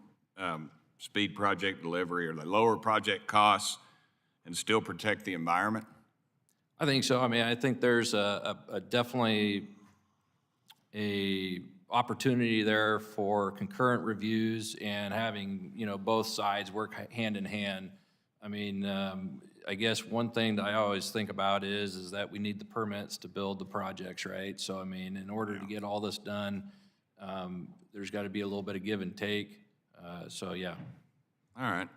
speed project delivery, or the lower project costs and still protect the environment? I think so. I mean, I think there's a definitely a opportunity there for concurrent reviews and having, you know, both sides work hand in hand. I mean, I guess one thing that I always think about is that we need the permits to build the projects, right? So, I mean, in order to get all this done, there's got to be a little bit of give and take. So, yeah. All right.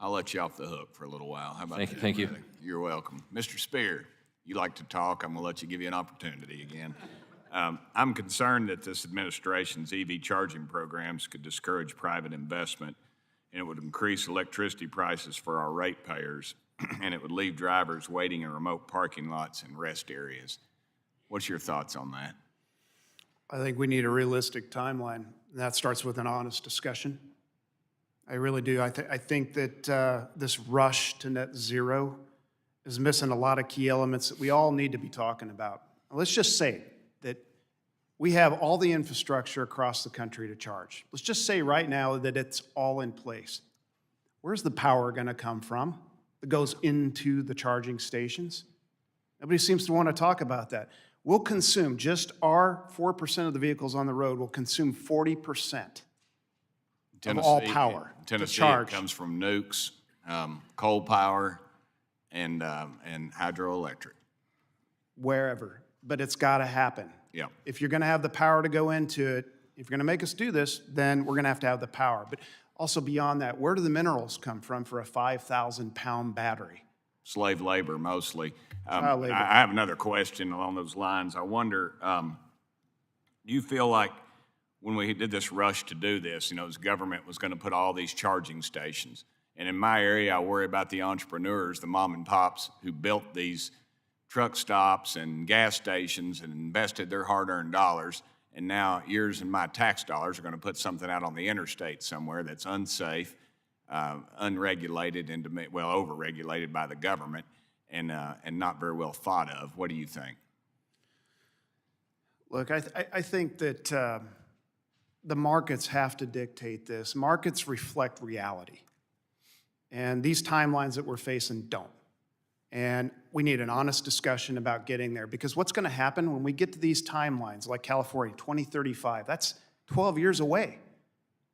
I'll let you off the hook for a little while. How about that? Thank you. You're welcome. Mr. Spear, you like to talk. I'm going to let you give you an opportunity again. I'm concerned that this administration's EV charging programs could discourage private investment, and it would increase electricity prices for our ratepayers, and it would leave drivers waiting in remote parking lots and rest areas. What's your thoughts on that? I think we need a realistic timeline, and that starts with an honest discussion. I really do. I think that this rush to net zero is missing a lot of key elements that we all need to be talking about. Let's just say that we have all the infrastructure across the country to charge. Let's just say right now that it's all in place. Where's the power going to come from that goes into the charging stations? Nobody seems to want to talk about that. We'll consume, just our 4% of the vehicles on the road will consume 40% of all power to charge. It comes from nukes, coal power, and hydroelectric. Wherever, but it's got to happen. Yeah. If you're going to have the power to go into it, if you're going to make us do this, then we're going to have the power. But also beyond that, where do the minerals come from for a 5,000-pound battery? Slave labor, mostly. Child labor. I have another question along those lines. I wonder, do you feel like when we did this rush to do this, you know, this government was going to put all these charging stations, And in my area, I worry about the entrepreneurs, the mom and pops who built these truck stops and gas stations and invested their hard-earned dollars. And now yours and my tax dollars are going to put something out on the interstate somewhere that's unsafe, unregulated, and overregulated by the government, and not very well thought of. What do you think? Look, I think that the markets have to dictate this. Markets reflect reality. And these timelines that we're facing don't. And we need an honest discussion about getting there, because what's going to happen when we get to these timelines, like California, 2035, that's 12 years away.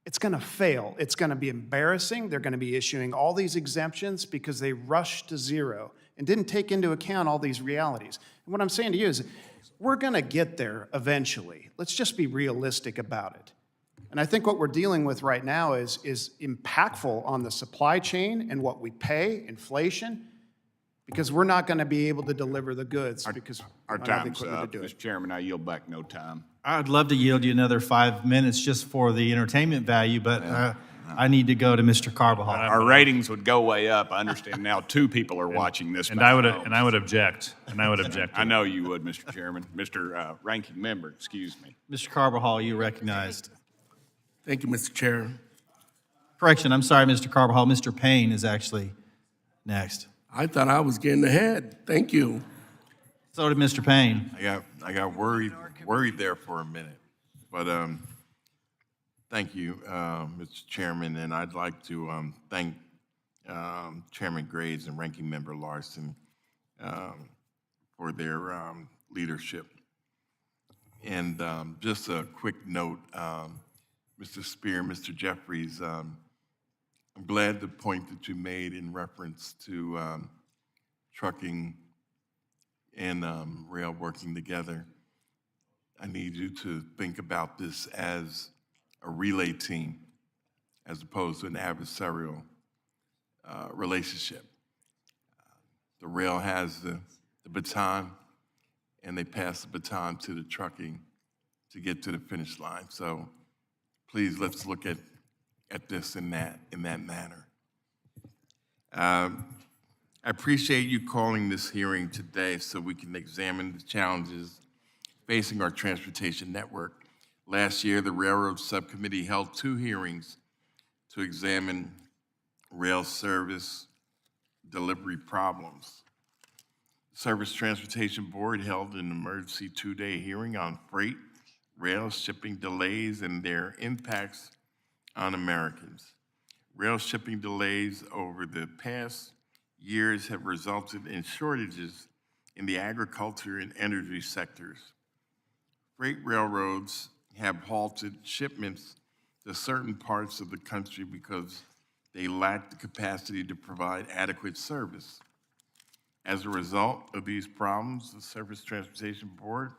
It's going to fail. It's going to be embarrassing. They're going to be issuing all these exemptions because they rushed to zero and didn't take into account all these realities. And what I'm saying to you is, we're going to get there eventually. Let's just be realistic about it. And I think what we're dealing with right now is impactful on the supply chain and what we pay, inflation, because we're not going to be able to deliver the goods because Our we don't have the time's equipment up. to do it. Mr. Chairman, I yield back no time. I'd love to yield you another 5 minutes just for the entertainment value, but I need to go to Mr. Carbajal. Our ratings would go way up. I understand now 2 people are watching this. And I would object. I know you would, Mr. Chairman. Mr. Ranking Member, excuse me. Mr. Carbajal, you recognized. Thank you, Mr. Chair. Correction, I'm sorry, Mr. Carbajal. Mr. Payne is actually next. I thought I was getting ahead. Thank you. So did Mr. Payne. I got worried there for a minute, but thank you, Mr. Chairman, and I'd like to thank Chairman Graves and Ranking Member Larson for their leadership. And just a quick note, Mr. Spear, Mr. Jeffries, I'm glad the point that you made in reference to trucking and rail working together. I need you to think about this as a relay team as opposed to an adversarial relationship. The rail has the baton, and they pass the baton to the trucking to get to the finish line. So please, let's look at this in that manner. I appreciate you calling this hearing today so we can examine the challenges facing our transportation network. Last year, the Railroad Subcommittee held 2 hearings to examine rail service delivery problems. The Surface Transportation Board held an emergency 2-day hearing on freight, rail shipping delays, and their impacts on Americans. Rail shipping delays over the past years have resulted in shortages in the agriculture and energy sectors. Freight railroads have halted shipments to certain parts of the country because they lack the capacity to provide adequate service. As a result of these problems, the Surface Transportation Board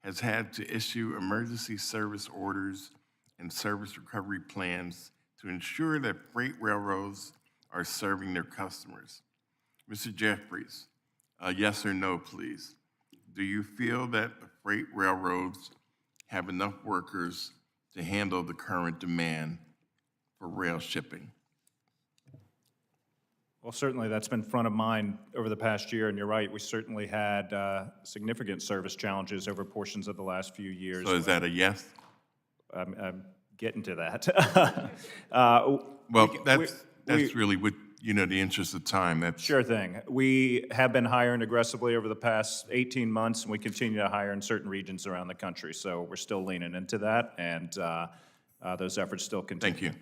has had to issue emergency service orders and service recovery plans to ensure that freight railroads are serving their customers. Mr. Jeffries, yes or no, please. Do you feel that the freight railroads have enough workers to handle the current demand for rail shipping? Well, certainly that's been front of mind over the past year, and you're right, we certainly had significant service challenges over portions of the last few years. So is that a yes? I'm getting to that. Well, that's really what, the interest of time. That's Sure thing. We have been hiring aggressively over the past 18 months, and we continue to hire in certain regions around the country. So we're still leaning into that, and those efforts still continue. Thank you.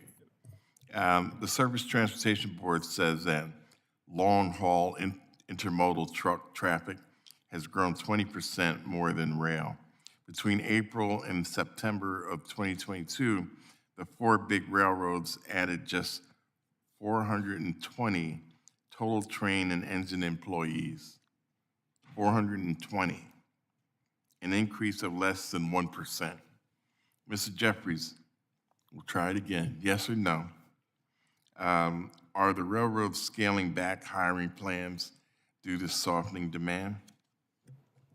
The Surface Transportation Board says that long-haul intermodal truck traffic has grown 20% more than rail. Between April and September of 2022, the 4 big railroads added just 420 total train and engine employees. 420, an increase of less than 1%. Mr. Jeffries, we'll try it again. Yes or no? Are the railroads scaling back hiring plans due to softening demand?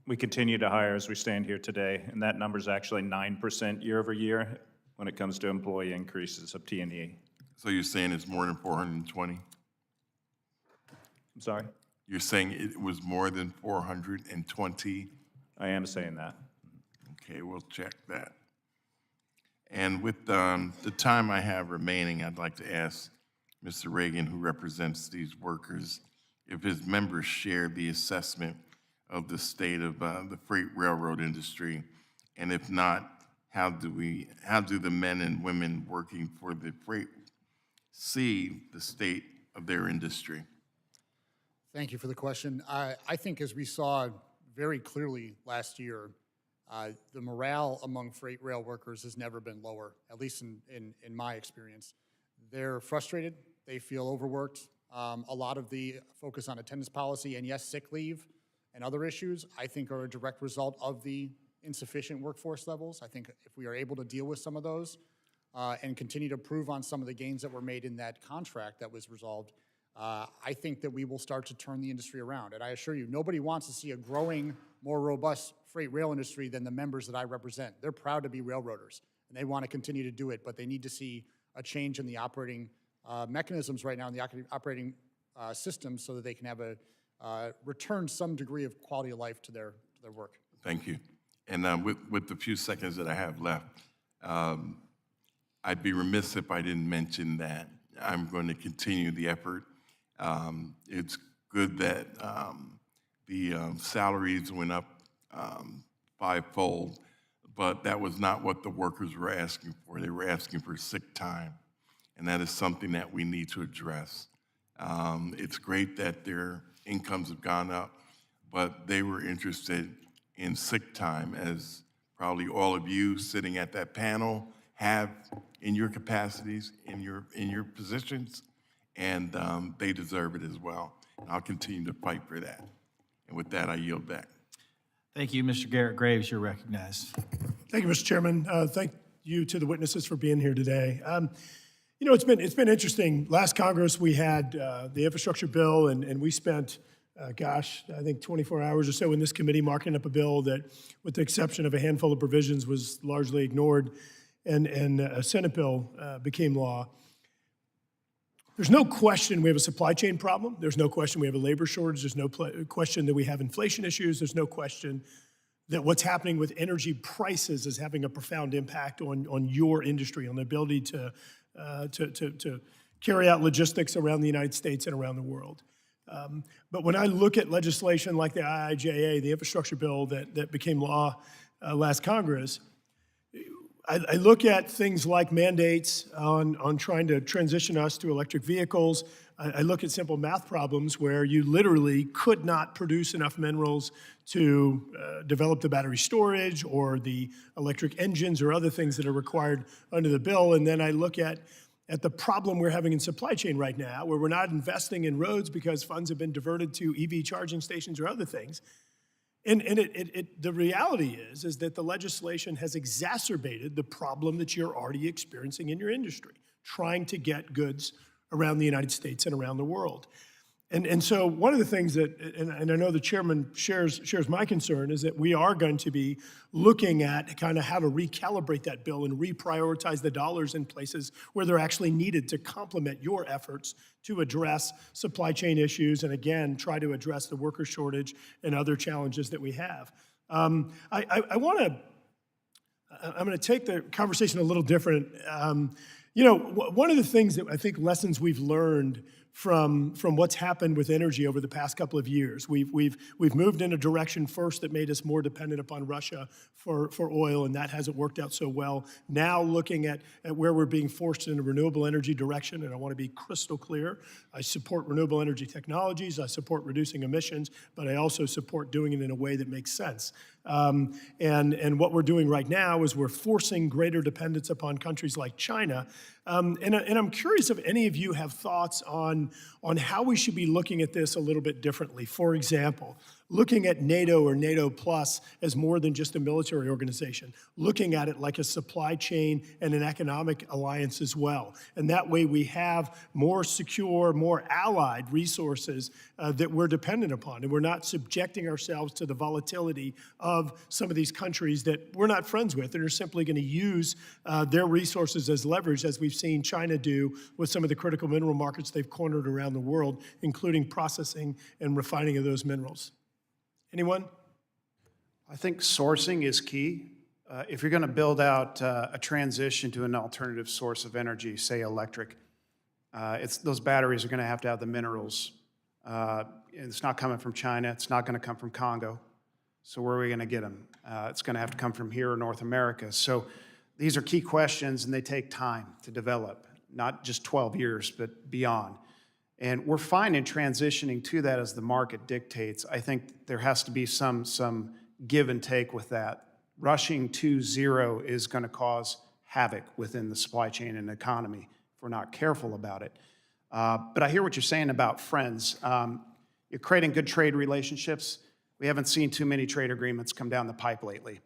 We continue to hire as we stand here today, and that number is actually 9% year over year when it comes to employee increases of T&E. So you're saying it's more than 420? I'm sorry? You're saying it was more than 420? I am saying that. Okay, we'll check that. And with the time I have remaining, I'd like to ask Mr. Reagan, who represents these workers, if his members share the assessment of the state of the freight railroad industry, and if not, how do the men and women working for the freight see the state of their industry? Thank you for the question. I think as we saw very clearly last year, the morale among freight rail workers has never been lower, at least in my experience. They're frustrated, they feel overworked. A lot of the focus on attendance policy and yes, sick leave and other issues, I think are a direct result of the insufficient workforce levels. I think if we are able to deal with some of those and continue to improve on some of the gains that were made in that contract that was resolved, I think that we will start to turn the industry around. And I assure you, nobody wants to see a growing, more robust freight rail industry than the members that I represent. They're proud to be railroaders, and they want to continue to do it, but they need to see a change in the operating mechanisms right now, in the operating systems, so that they can have return some degree of quality of life to their work. Thank you. And with the few seconds that I have left, I'd be remiss if I didn't mention that I'm going to continue the effort. It's good that the salaries went up fivefold, but that was not what the workers were asking for. They were asking for sick time, and that is something that we need to address. It's great that their incomes have gone up, but they were interested in sick time, as probably all of you sitting at that panel have in your capacities, in your positions, and they deserve it as well. And I'll continue to fight for that. And with that, I yield back. Thank you, Mr. Garrett Graves. You're recognized. Thank you, Mr. Chairman. Thank you to the witnesses for being here today. You know, it's been interesting. Last Congress, we had the infrastructure bill, and we spent, I think 24 hours or so in this committee marking up a bill that, with the exception of a handful of provisions, was largely ignored, and a Senate bill became law. There's no question we have a supply chain problem. There's no question we have a labor shortage. There's no question that we have inflation issues. There's no question that what's happening with energy prices is having a profound impact on your industry, on the ability to carry out logistics around the United States and around the world. But when I look at legislation like the IIJA, the infrastructure bill that became law last Congress, I look at things like mandates on trying to transition us to electric vehicles. I look at simple math problems where you literally could not produce enough minerals to develop the battery storage or the electric engines or other things that are required under the bill. And then I look at the problem we're having in supply chain right now, where we're not investing in roads because funds have been diverted to EV charging stations or other things. And the reality is that the legislation has exacerbated the problem that you're already experiencing in your industry, trying to get goods around the United States and around the world. And so one of the things that, and I know the chairman shares my concern, is that we are going to be looking at kind of how to recalibrate that bill and reprioritize the dollars in places where they're actually needed to complement your efforts to address supply chain issues and, again, try to address the worker shortage and other challenges that we have. I'm going to take the conversation a little different. You know, one of the things that I think lessons we've learned from what's happened with energy over the past couple of years. We've moved in a direction first that made us more dependent upon Russia for oil, and that hasn't worked out so well. Now looking at where we're being forced in a renewable energy direction, and I want to be crystal clear, I support renewable energy technologies, I support reducing emissions, but I also support doing it in a way that makes sense. And what we're doing right now is we're forcing greater dependence upon countries like China. And I'm curious if any of you have thoughts on how we should be looking at this a little bit differently. For example, looking at NATO or NATO Plus as more than just a military organization, looking at it like a supply chain and an economic alliance as well. And that way we have more secure, more allied resources that we're dependent upon. And we're not subjecting ourselves to the volatility of some of these countries that we're not friends with and are simply going to use their resources as leverage, as we've seen China do with some of the critical mineral markets they've cornered around the world, including processing and refining of those minerals. Anyone? I think sourcing is key. If you're going to build out a transition to an alternative source of energy, say electric, those batteries are going to have the minerals. It's not coming from China. It's not going to come from Congo. So where are we going to get them? It's going to have to come from here in North America. So these are key questions, and they take time to develop, not just 12 years, but beyond. And we're fine in transitioning to that as the market dictates. I think there has to be some give and take with that. Rushing to zero is going to cause havoc within the supply chain and economy if we're not careful about it. But I hear what you're saying about friends. You're creating good trade relationships. We haven't seen too many trade agreements come down the pipe lately.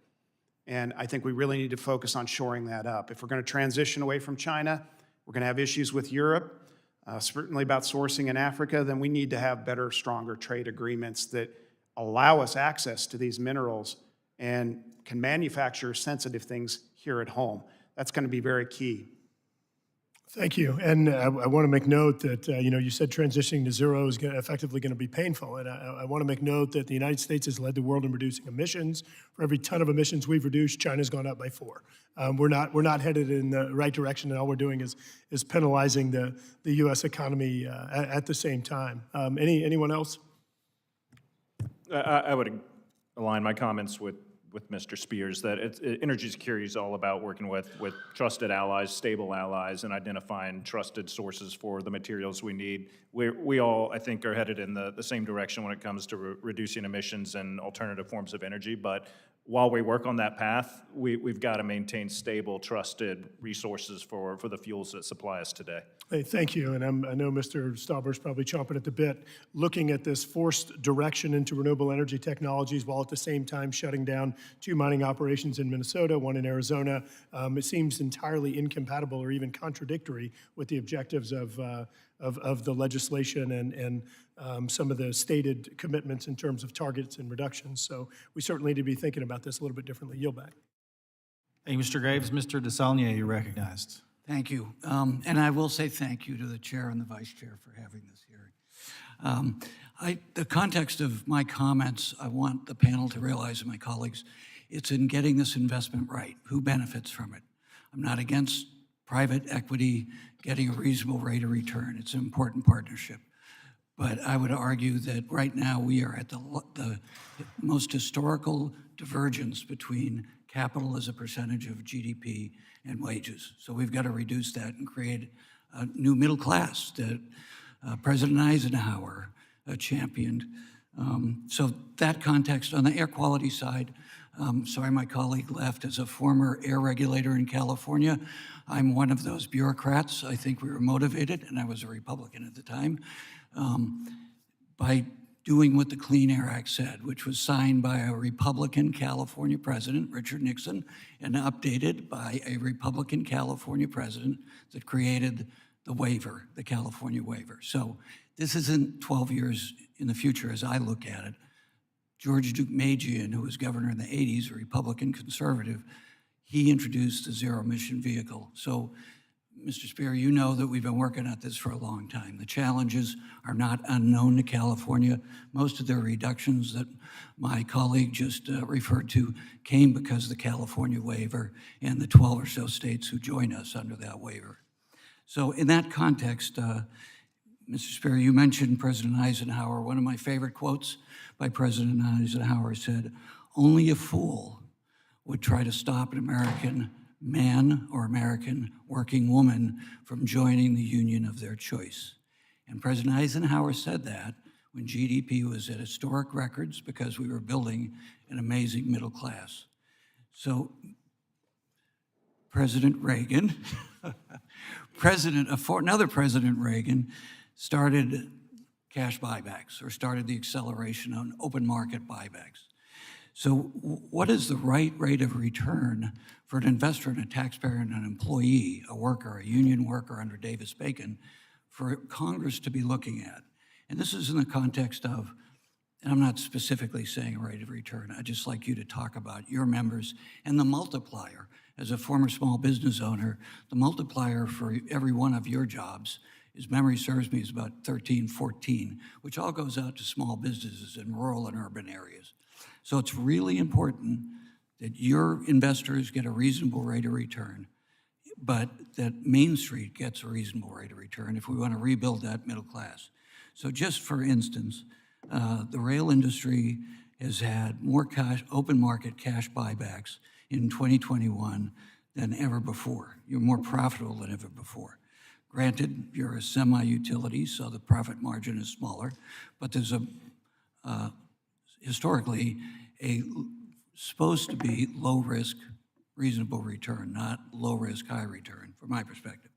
And I think we really need to focus on shoring that up. If we're going to transition away from China, we're going to have issues with Europe, certainly about sourcing in Africa, then we need to have better, stronger trade agreements that allow us access to these minerals and can manufacture sensitive things here at home. That's going to be very key. Thank you. And I want to make note that, you said transitioning to zero is effectively going to be painful. And I want to make note that the United States has led the world in reducing emissions. For every ton of emissions we've reduced, China's gone up by 4. We're not headed in the right direction, and all we're doing is penalizing the U.S. economy at the same time. Anyone else? I would align my comments with Mr. Spears, that energy security is all about working with trusted allies, stable allies, and identifying trusted sources for the materials we need. We all, I think, are headed in the same direction when it comes to reducing emissions and alternative forms of energy, but while we work on that path, we've got to maintain stable, trusted resources for the fuels that supply us today. Hey, thank you. And I know Mr. Stauber's probably chomping at the bit, looking at this forced direction into renewable energy technologies while at the same time shutting down 2 mining operations in Minnesota, 1 in Arizona. It seems entirely incompatible or even contradictory with the objectives of the legislation and some of the stated commitments in terms of targets and reductions. So we certainly need to be thinking about this a little bit differently. Yield back. Thank you, Mr. Graves. Mr. DeSaulnier, you're recognized. Thank you. And I will say thank you to the chair and the vice chair for having this hearing. The context of my comments, I want the panel to realize, and my colleagues, it's in getting this investment right. Who benefits from it? I'm not against private equity getting a reasonable rate of return. It's an important partnership. But I would argue that right now we are at the most historical divergence between capital as a percentage of GDP and wages. So we've got to reduce that and create a new middle class that President Eisenhower championed. So that context, on the air quality side, sorry my colleague left, as a former air regulator in California, I'm one of those bureaucrats. I think we were motivated, and I was a Republican at the time, by doing what the Clean Air Act said, which was signed by a Republican California president, Richard Nixon, and updated by a Republican California president that created the waiver, the California waiver. So this isn't 12 years in the future as I look at it. George Deukmejian, who was governor in the 80s, a Republican conservative, he introduced the zero-emission vehicle. So, Mr. Spear, you know that we've been working at this for a long time. The challenges are not unknown to California. Most of the reductions that my colleague just referred to came because of the California waiver and the 12 or so states who join us under that waiver. So in that context, Mr. Spear, you mentioned President Eisenhower. One of my favorite quotes by President Eisenhower said, "Only a fool would try to stop an American man or American working woman from joining the union of their choice." And President Eisenhower said that when GDP was at historic records because we were building an amazing middle class. So President Reagan, another President Reagan, started cash buybacks or started the acceleration on open market buybacks. So what is the right rate of return for an investor and a taxpayer and an employee, a worker, a union worker under Davis-Bacon, for Congress to be looking at? And this is in the context of, and I'm not specifically saying a rate of return, I'd just like you to talk about your members and the multiplier. As a former small business owner, the multiplier for every one of your jobs, as memory serves me, is about 13, 14, which all goes out to small businesses in rural and urban areas. So it's really important that your investors get a reasonable rate of return, but that Main Street gets a reasonable rate of return if we want to rebuild that middle class. So just for instance, the rail industry has had more cash, open market cash buybacks in 2021 than ever before. You're more profitable than ever before. Granted, you're a semi-utility, so the profit margin is smaller, but there's historically supposed to be low risk, reasonable return, not low risk, high return, from my perspective.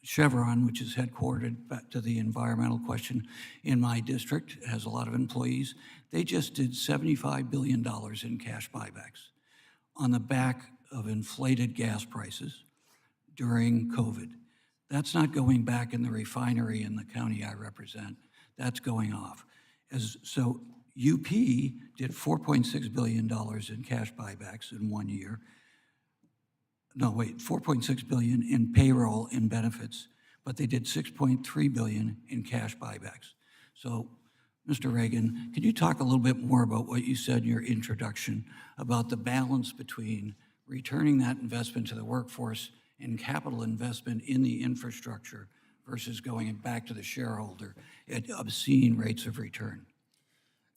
Chevron, which is headquartered, back to the environmental question, in my district, has a lot of employees. They just did $75 billion in cash buybacks on the back of inflated gas prices during COVID. That's not going back in the refinery in the county I represent. That's going off. So UP did $4.6 billion in cash buybacks in 1 year. No, wait, $4.6 billion in payroll and benefits, but they did $6.3 billion in cash buybacks. So, Mr. Reagan, could you talk a little bit more about what you said in your introduction about the balance between returning that investment to the workforce and capital investment in the infrastructure versus going back to the shareholder at obscene rates of return?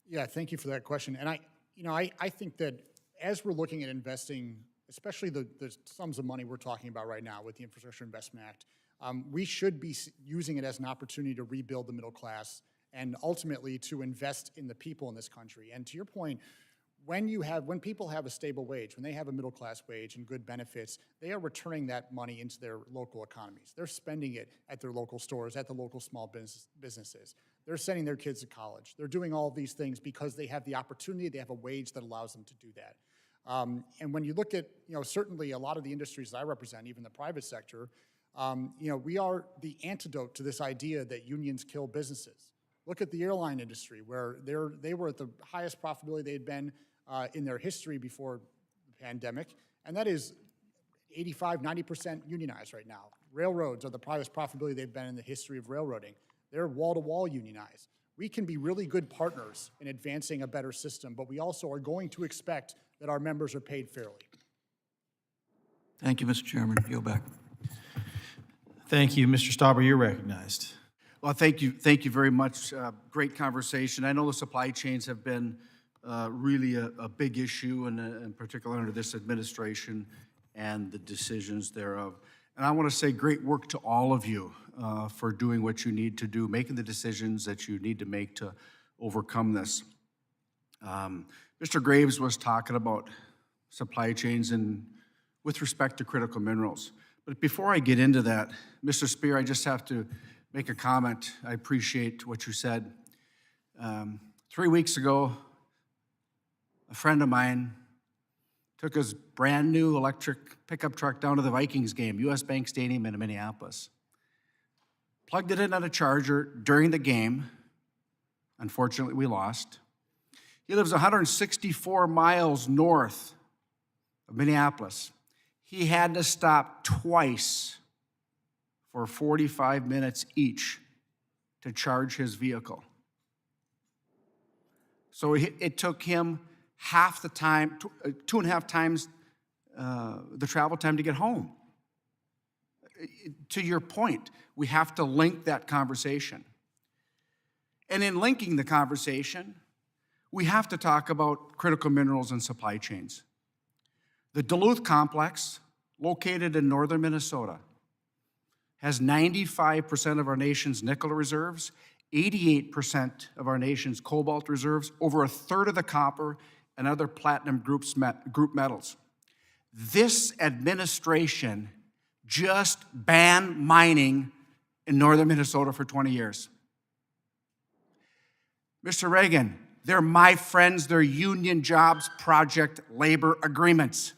Yeah, thank you for that question. And I think that as we're looking at investing, especially the sums of money we're talking about right now with the Infrastructure Investment Act, we should be using it as an opportunity to rebuild the middle class and ultimately to invest in the people in this country. And to your point, when people have a stable wage, when they have a middle class wage and good benefits, they are returning that money into their local economies. They're spending it at their local stores, at the local small businesses. They're sending their kids to college. They're doing all of these things because they have the opportunity, they have a wage that allows them to do that. And when you look at, certainly a lot of the industries that I represent, even the private sector, we are the antidote to this idea that unions kill businesses. Look at the airline industry, where they were at the highest profitability they had been in their history before the pandemic, and that is 85, 90% unionized right now. Railroads are the highest profitability they've been in the history of railroading. They're wall-to-wall unionized. We can be really good partners in advancing a better system, but we also are going to expect that our members are paid fairly. Thank you, Mr. Chairman. Yield back. Thank you. Mr. Stauber, you're recognized. Well, thank you very much. Great conversation. I know the supply chains have been really a big issue, and in particular under this administration and the decisions thereof. And I want to say great work to all of you for doing what you need to do, making the decisions that you need to make to overcome this. Mr. Graves was talking about supply chains and with respect to critical minerals. But before I get into that, Mr. Spear, I just have to make a comment. I appreciate what you said. 3 weeks ago, a friend of mine took his brand new electric pickup truck down to the Vikings game, US Bank Stadium in Minneapolis. Plugged it in on a charger during the game. Unfortunately, we lost. He lives 164 miles north of Minneapolis. He had to stop twice for 45 minutes each to charge his vehicle. So it took him half the time, 2.5 times the travel time to get home. To your point, we have to link that conversation. And in linking the conversation, we have to talk about critical minerals and supply chains. The Duluth Complex, located in northern Minnesota, has 95% of our nation's nickel reserves, 88% of our nation's cobalt reserves, over a third of the copper and other platinum group metals. This administration just banned mining in northern Minnesota for 20 years. Mr. Reagan, they're my friends, they're union jobs, project labor agreements.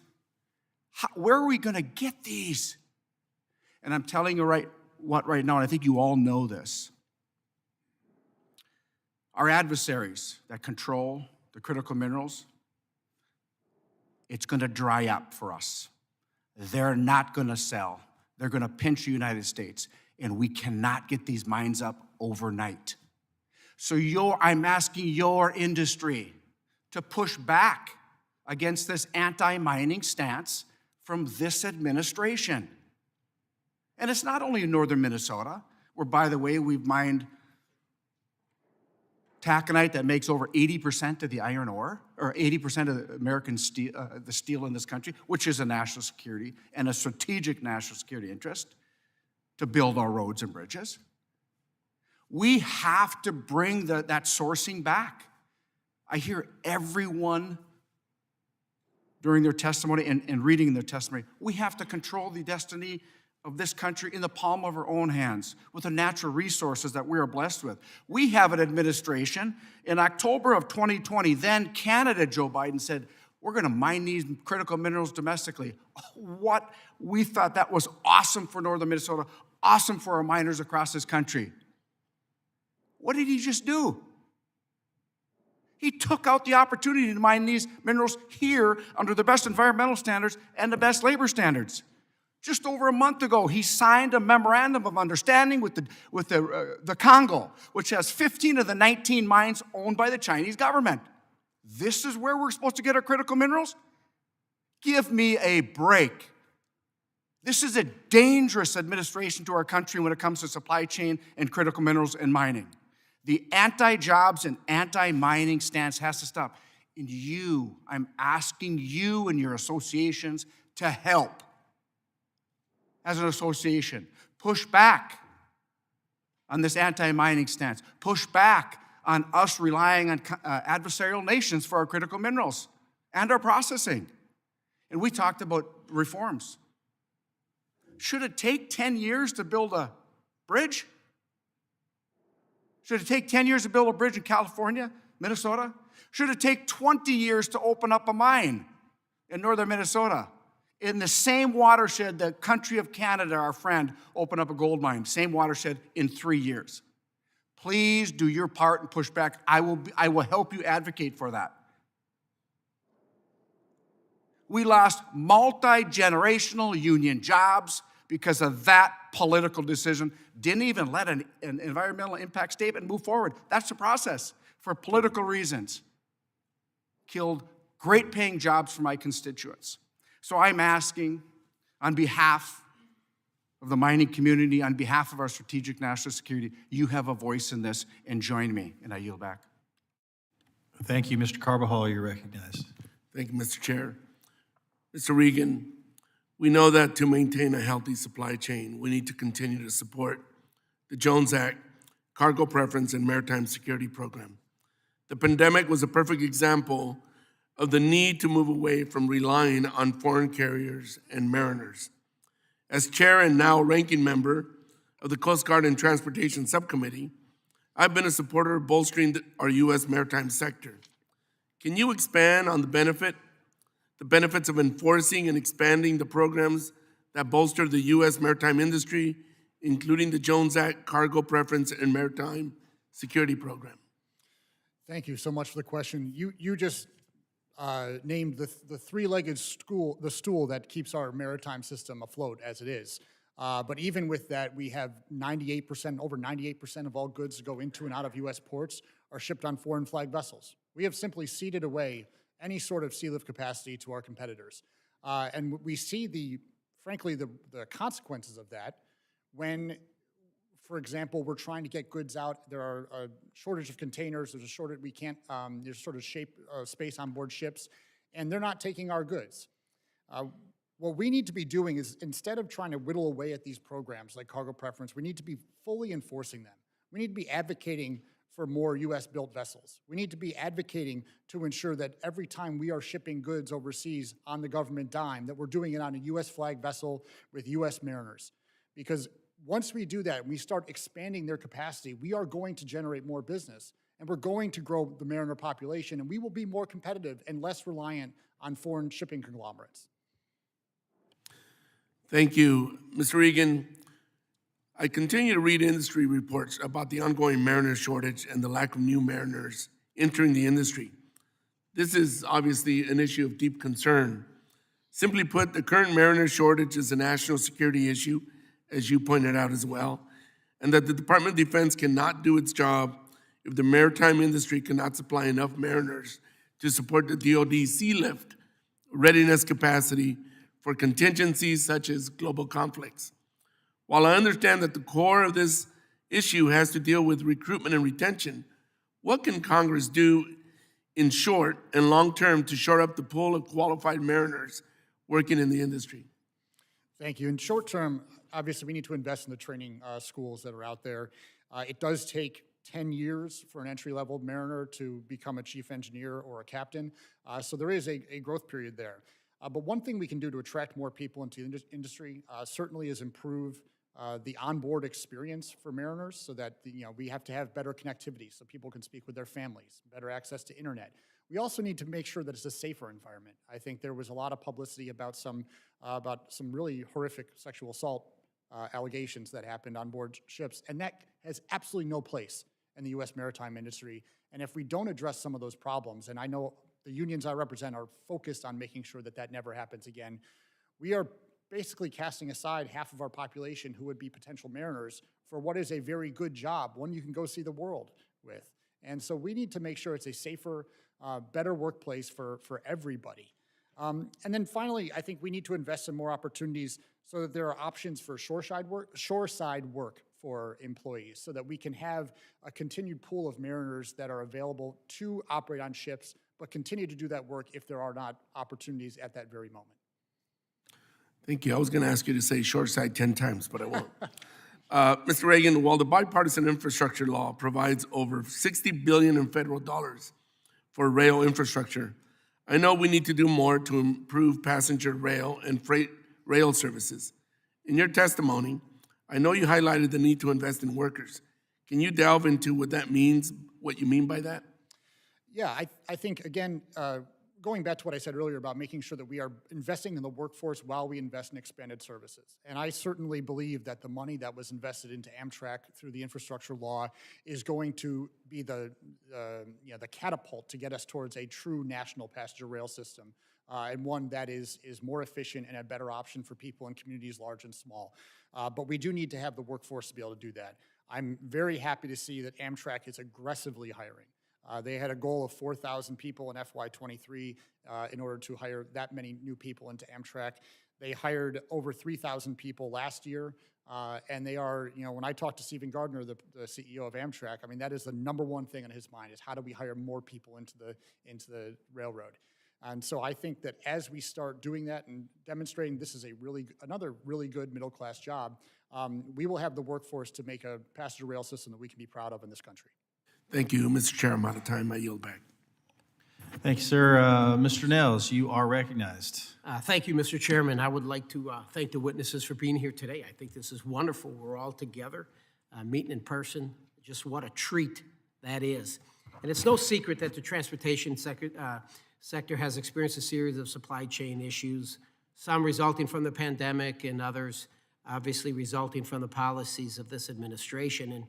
Where are we going to get these? And I'm telling you right now, and I think you all know this. Our adversaries that control the critical minerals, it's going to dry up for us. They're not going to sell. They're going to pinch the United States, and we cannot get these mines up overnight. So I'm asking your industry to push back against this anti-mining stance from this administration. And it's not only in northern Minnesota, where, by the way, we've mined taconite that makes over 80% of the iron ore, or 80% of the American steel, the steel in this country, which is a national security and a strategic national security interest to build our roads and bridges. We have to bring that sourcing back. I hear everyone during their testimony and reading their testimony, we have to control the destiny of this country in the palm of our own hands with the natural resources that we are blessed with. We have an administration. In October of 2020, then Canada, Joe Biden said, we're going to mine these critical minerals domestically. We thought that was awesome for northern Minnesota, awesome for our miners across this country. What did he just do? He took out the opportunity to mine these minerals here under the best environmental standards and the best labor standards. Just over a month ago, he signed a memorandum of understanding with the Congo, which has 15 of the 19 mines owned by the Chinese government. This is where we're supposed to get our critical minerals? Give me a break. This is a dangerous administration to our country when it comes to supply chain and critical minerals and mining. The anti-jobs and anti-mining stance has to stop. And I'm asking you and your associations to help. As an association, push back on this anti-mining stance. Push back on us relying on adversarial nations for our critical minerals and our processing. And we talked about reforms. Should it take 10 years to build a bridge? Should it take 10 years to build a bridge in California, Minnesota? Should it take 20 years to open up a mine in northern Minnesota? In the same watershed, the country of Canada, our friend, opened up a gold mine, same watershed in 3 years. Please do your part and push back. I will help you advocate for that. We lost multi-generational union jobs because of that political decision. Didn't even let an environmental impact statement move forward. That's the process for political reasons. Killed great paying jobs for my constituents. So I'm asking on behalf of the mining community, on behalf of our strategic national security, you have a voice in this and join me, and I yield back. Thank you, Mr. Carbajal, you're recognized. Thank you, Mr. Chair. Mr. Regan, we know that to maintain a healthy supply chain, we need to continue to support the Jones Act, Cargo Preference, and Maritime Security Program. The pandemic was a perfect example of the need to move away from relying on foreign carriers and mariners. As chair and now ranking member of the Coast Guard and Transportation Subcommittee, I've been a supporter of bolstering our U.S. maritime sector. Can you expand on the benefits of enforcing and expanding the programs that bolster the U.S. maritime industry, including the Jones Act, Cargo Preference, and Maritime Security Program? Thank you so much for the question. You just named the three-legged stool that keeps our maritime system afloat as it is. But even with that, we have over 98% of all goods that go into and out of U.S. ports are shipped on foreign flag vessels. We have simply ceded away any sort of sea lift capacity to our competitors. And we see frankly, the consequences of that when, for example, we're trying to get goods out. There are a shortage of containers. There's a shortage. There's sort of space on board ships, and they're not taking our goods. What we need to be doing is, instead of trying to whittle away at these programs like Cargo Preference, we need to be fully enforcing them. We need to be advocating for more U.S.-built vessels. We need to be advocating to ensure that every time we are shipping goods overseas on the government dime, that we're doing it on a U.S. flag vessel with U.S. mariners. Because once we do that and we start expanding their capacity, we are going to generate more business. and we're going to grow the mariner population, and we will be more competitive and less reliant on foreign shipping conglomerates. Thank you. Mr. Regan, I continue to read industry reports about the ongoing mariner shortage and the lack of new mariners entering the industry. This is obviously an issue of deep concern. Simply put, the current mariner shortage is a national security issue, as you pointed out as well, and that the Department of Defense cannot do its job if the maritime industry cannot supply enough mariners to support the DoD sea lift readiness capacity for contingencies such as global conflicts. While I understand that the core of this issue has to deal with recruitment and retention, what can Congress do in short and long term to shore up the pool of qualified mariners working in the industry? Thank you. In short term, obviously, we need to invest in the training schools that are out there. It does take 10 years for an entry-level mariner to become a chief engineer or a captain, so there is a growth period there. But one thing we can do to attract more people into the industry certainly is improve the onboard experience for mariners, so that we have to have better connectivity so people can speak with their families, better access to internet. We also need to make sure that it's a safer environment. I think there was a lot of publicity about some really horrific sexual assault allegations that happened on board ships, and that has absolutely no place in the U.S. maritime industry. And if we don't address some of those problems, and I know the unions I represent are focused on making sure that that never happens again, we are basically casting aside half of our population who would be potential mariners for what is a very good job, one you can go see the world with. And so we need to make sure it's a safer, better workplace for everybody. And then finally, I think we need to invest in more opportunities so that there are options for shoreside work for employees, so that we can have a continued pool of mariners that are available to operate on ships, but continue to do that work if there are not opportunities at that very moment. Thank you. I was going to ask you to say shoreside 10 times, but I won't. Mr. Reagan, while the bipartisan infrastructure law provides over $60 billion in federal dollars for rail infrastructure, I know we need to do more to improve passenger rail and freight rail services. In your testimony, I know you highlighted the need to invest in workers. Can you delve into what that means, what you mean by that? Yeah, I think, again, going back to what I said earlier about making sure that we are investing in the workforce while we invest in expanded services. And I certainly believe that the money that was invested into Amtrak through the infrastructure law is going to be the catapult to get us towards a true national passenger rail system, and one that is more efficient and a better option for people in communities large and small. But we do need to have the workforce to be able to do that. I'm very happy to see that Amtrak is aggressively hiring. They had a goal of 4,000 people in FY23 in order to hire that many new people into Amtrak. They hired over 3,000 people last year, and they are, when I talked to Stephen Gardner, the CEO of Amtrak, I mean, that is the number one thing on his mind, is how do we hire more people into the railroad? And so I think that as we start doing that and demonstrating this is another really good middle-class job, we will have the workforce to make a passenger rail system that we can be proud of in this country. Thank you, Mr. Chair. I'm out of time. I yield back. Thank you, sir. Mr. Nels, you are recognized. Thank you, Mr. Chairman. I would like to thank the witnesses for being here today. I think this is wonderful. We're all together, meeting in person. Just what a treat that is. And it's no secret that the transportation sector has experienced a series of supply chain issues, some resulting from the pandemic and others obviously resulting from the policies of this administration. And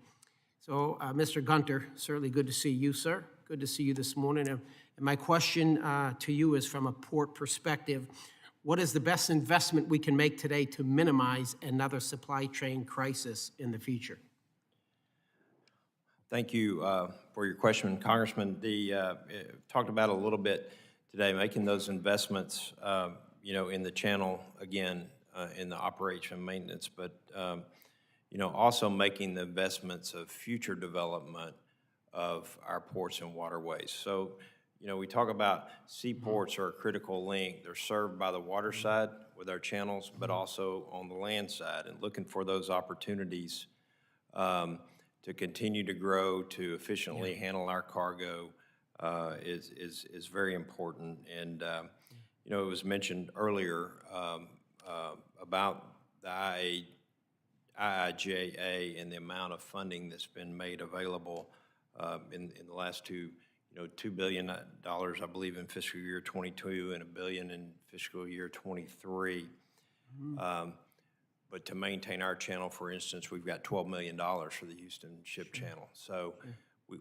so, Mr. Gunter, certainly good to see you, sir. Good to see you this morning. And my question to you is from a port perspective. What is the best investment we can make today to minimize another supply chain crisis in the future? Thank you for your question, Congressman. Talked about a little bit today, making those investments, in the channel, again, in the operation and maintenance, but also making the investments of future development of our ports and waterways. So, we talk about seaports are a critical link. They're served by the water side with our channels, but also on the land side, and looking for those opportunities to continue to grow, to efficiently handle our cargo is very important. And, it was mentioned earlier about the IIJA and the amount of funding that's been made available in the last $2 billion, I believe, in fiscal year 22 and $1 billion in fiscal year 23. But to maintain our channel, for instance, we've got $12 million for the Houston Ship Channel. So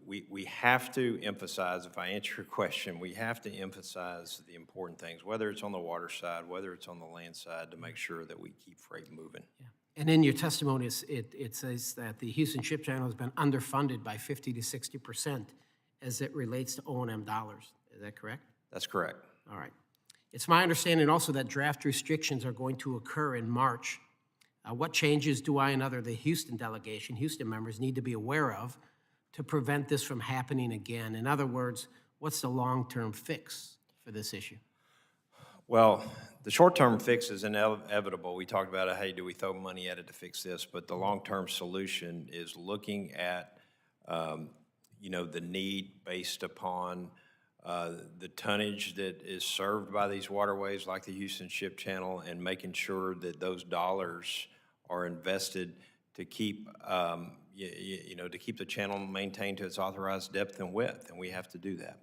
we have to emphasize, if I answer your question, we have to emphasize the important things, whether it's on the water side, whether it's on the land side, to make sure that we keep freight moving. And in your testimony, it says that the Houston Ship Channel has been underfunded by 50 to 60% as it relates to O&M dollars. Is that correct? That's correct. All right. It's my understanding also that draft restrictions are going to occur in March. What changes do I and the Houston delegation, Houston members, need to be aware of to prevent this from happening again? In other words, what's the long-term fix for this issue? Well, the short-term fix is inevitable. We talked about, hey, do we throw money at it to fix this? But the long-term solution is looking at, the need based upon the tonnage that is served by these waterways like the Houston Ship Channel, and making sure that those dollars are invested to keep, to keep the channel maintained to its authorized depth and width, and we have to do that.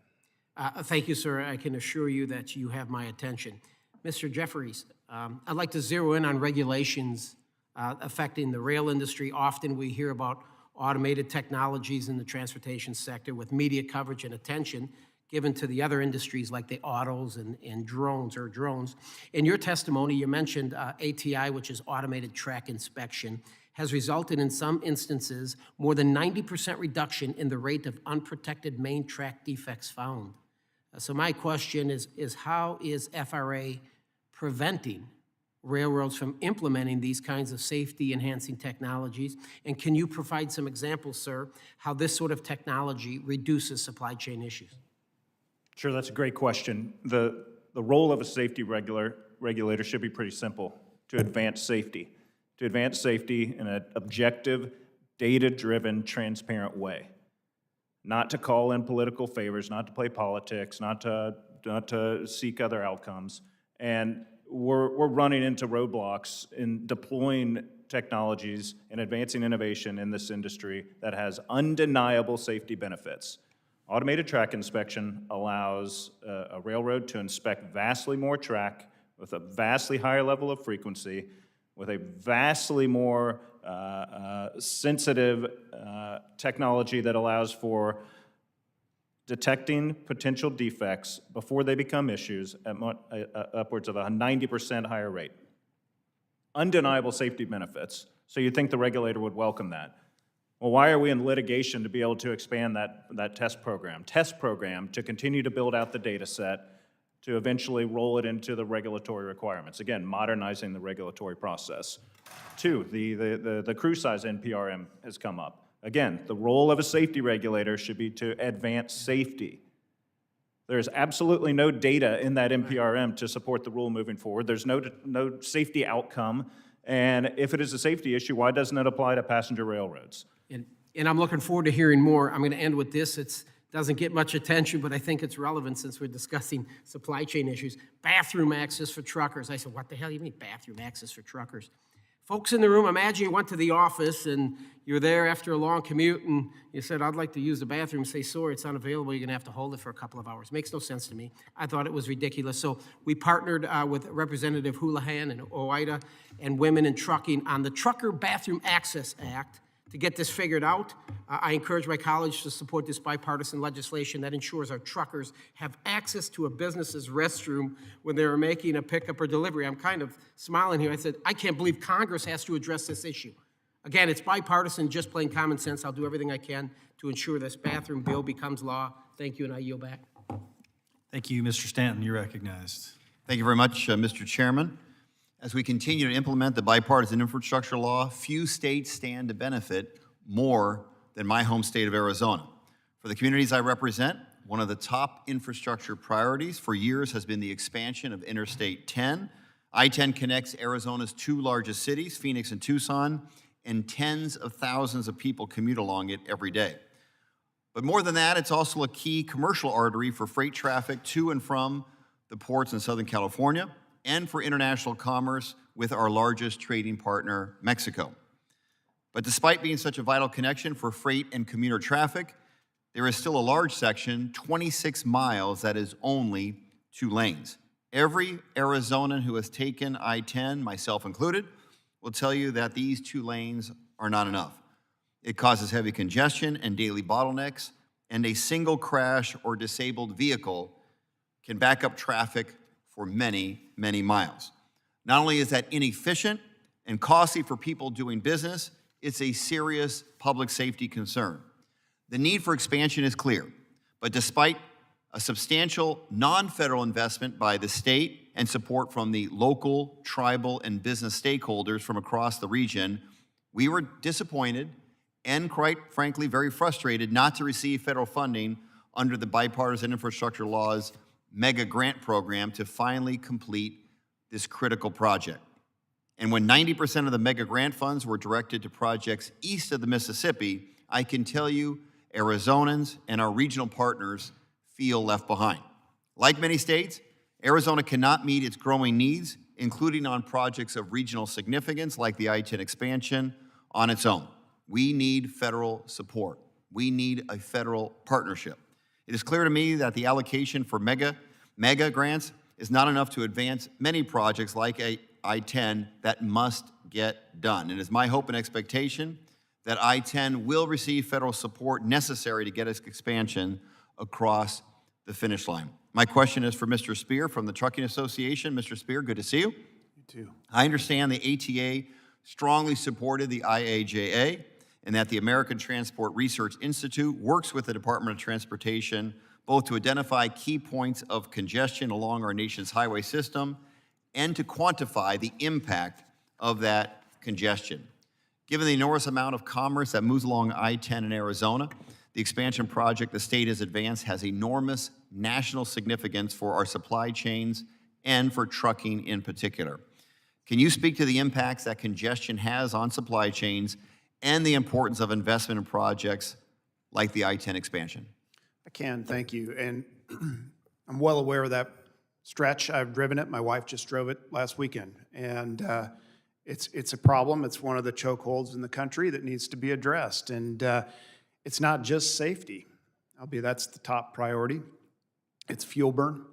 Thank you, sir. I can assure you that you have my attention. Mr. Jeffries, I'd like to zero in on regulations affecting the rail industry. Often we hear about automated technologies in the transportation sector with media coverage and attention given to the other industries like the autos and drones. In your testimony, you mentioned ATI, which is automated track inspection, has resulted in some instances more than 90% reduction in the rate of unprotected main track defects found. So my question is how is FRA preventing railroads from implementing these kinds of safety-enhancing technologies? And can you provide some examples, sir, how this sort of technology reduces supply chain issues? Sure, that's a great question. The role of a safety regulator should be pretty simple: to advance safety. To advance safety in an objective, data-driven, transparent way. Not to call in political favors, not to play politics, not to seek other outcomes. And we're running into roadblocks in deploying technologies and advancing innovation in this industry that has undeniable safety benefits. Automated track inspection allows a railroad to inspect vastly more track with a vastly higher level of frequency, with a vastly more sensitive technology that allows for detecting potential defects before they become issues at upwards of a 90% higher rate. Undeniable safety benefits. So you'd think the regulator would welcome that. Well, why are we in litigation to be able to expand that test program? Test program to continue to build out the data set to eventually roll it into the regulatory requirements. Again, modernizing the regulatory process. Two, the crew size NPRM has come up. Again, the role of a safety regulator should be to advance safety. There's absolutely no data in that NPRM to support the rule moving forward. There's no safety outcome. And if it is a safety issue, why doesn't it apply to passenger railroads? And I'm looking forward to hearing more. I'm going to end with this. It doesn't get much attention, but I think it's relevant since we're discussing supply chain issues. Bathroom access for truckers. I said, what the hell do you mean bathroom access for truckers? Folks in the room, imagine you went to the office and you're there after a long commute and you said, I'd like to use the bathroom. Say, sorry, it's unavailable. You're going to have to hold it for a couple of hours. Makes no sense to me. I thought it was ridiculous. So we partnered with Representative Houlihan and OOIDA and Women in Trucking on the Trucker Bathroom Access Act to get this figured out. I encourage my colleagues to support this bipartisan legislation that ensures our truckers have access to a business's restroom when they're making a pickup or delivery. I'm kind of smiling here. I said, I can't believe Congress has to address this issue. Again, it's bipartisan, just plain common sense. I'll do everything I can to ensure this bathroom bill becomes law. Thank you, and I yield back. Thank you, Mr. Stanton. You're recognized. Thank you very much, Mr. Chairman. As we continue to implement the bipartisan infrastructure law, few states stand to benefit more than my home state of Arizona. For the communities I represent, one of the top infrastructure priorities for years has been the expansion of Interstate 10. I-10 connects Arizona's two largest cities, Phoenix and Tucson, and tens of thousands of people commute along it every day. But more than that, it's also a key commercial artery for freight traffic to and from the ports in Southern California, and for international commerce with our largest trading partner, Mexico. But despite being such a vital connection for freight and commuter traffic, there is still a large section, 26 miles, that is only 2 lanes. Every Arizonan who has taken I-10, myself included, will tell you that these 2 lanes are not enough. It causes heavy congestion and daily bottlenecks, and a single crash or disabled vehicle can back up traffic for many, many miles. Not only is that inefficient and costly for people doing business, it's a serious public safety concern. The need for expansion is clear, but despite a substantial non-federal investment by the state and support from the local, tribal, and business stakeholders from across the region, we were disappointed and, quite frankly, very frustrated not to receive federal funding under the Bipartisan Infrastructure Law's mega grant program to finally complete this critical project. And when 90% of the mega grant funds were directed to projects east of the Mississippi, I can tell you Arizonans and our regional partners feel left behind. Like many states, Arizona cannot meet its growing needs, including on projects of regional significance like the I-10 expansion, on its own. We need federal support. We need a federal partnership. It is clear to me that the allocation for mega grants is not enough to advance many projects like I-10 that must get done. It is my hope and expectation that I-10 will receive federal support necessary to get its expansion across the finish line. My question is for Mr. Spear from the Trucking Association. Mr. Spear, good to see you. You too. I understand the ATA strongly supported the IAJA and that the American Transport Research Institute works with the Department of Transportation both to identify key points of congestion along our nation's highway system and to quantify the impact of that congestion. Given the enormous amount of commerce that moves along I-10 in Arizona, the expansion project the state has advanced has enormous national significance for our supply chains and for trucking in particular. Can you speak to the impacts that congestion has on supply chains and the importance of investment in projects like the I-10 expansion? I can, thank you. And I'm well aware of that stretch. I've driven it. My wife just drove it last weekend. And it's a problem. It's one of the chokeholds in the country that needs to be addressed. And it's not just safety, albeit that's the top priority. It's fuel burn.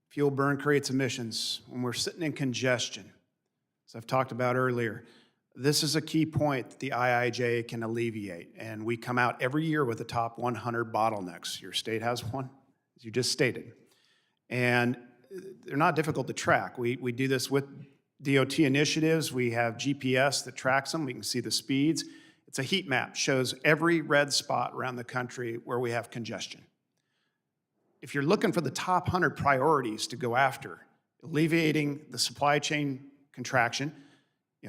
Fuel burn creates emissions. When we're sitting in congestion, as I've talked about earlier, this is a key point that the IIJA can alleviate. And we come out every year with the top 100 bottlenecks. Your state has one, as you just stated. And they're not difficult to track. We do this with DOT initiatives. We have GPS that tracks them. We can see the speeds. It's a heat map, shows every red spot around the country where we have congestion. If you're looking for the top 100 priorities to go after, alleviating the supply chain contraction,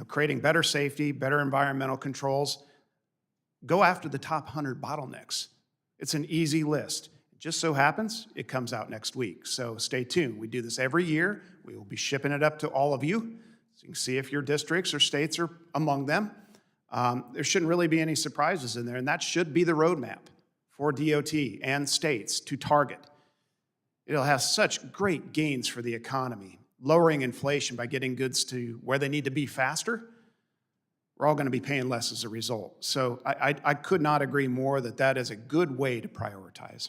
creating better safety, better environmental controls, go after the top 100 bottlenecks. It's an easy list. It just so happens it comes out next week. So stay tuned. We do this every year. We will be shipping it up to all of you, so you can see if your districts or states are among them. There shouldn't really be any surprises in there, and that should be the roadmap for DOT and states to target. It'll have such great gains for the economy, lowering inflation by getting goods to where they need to be faster. We're all going to be paying less as a result. So I could not agree more that that is a good way to prioritize.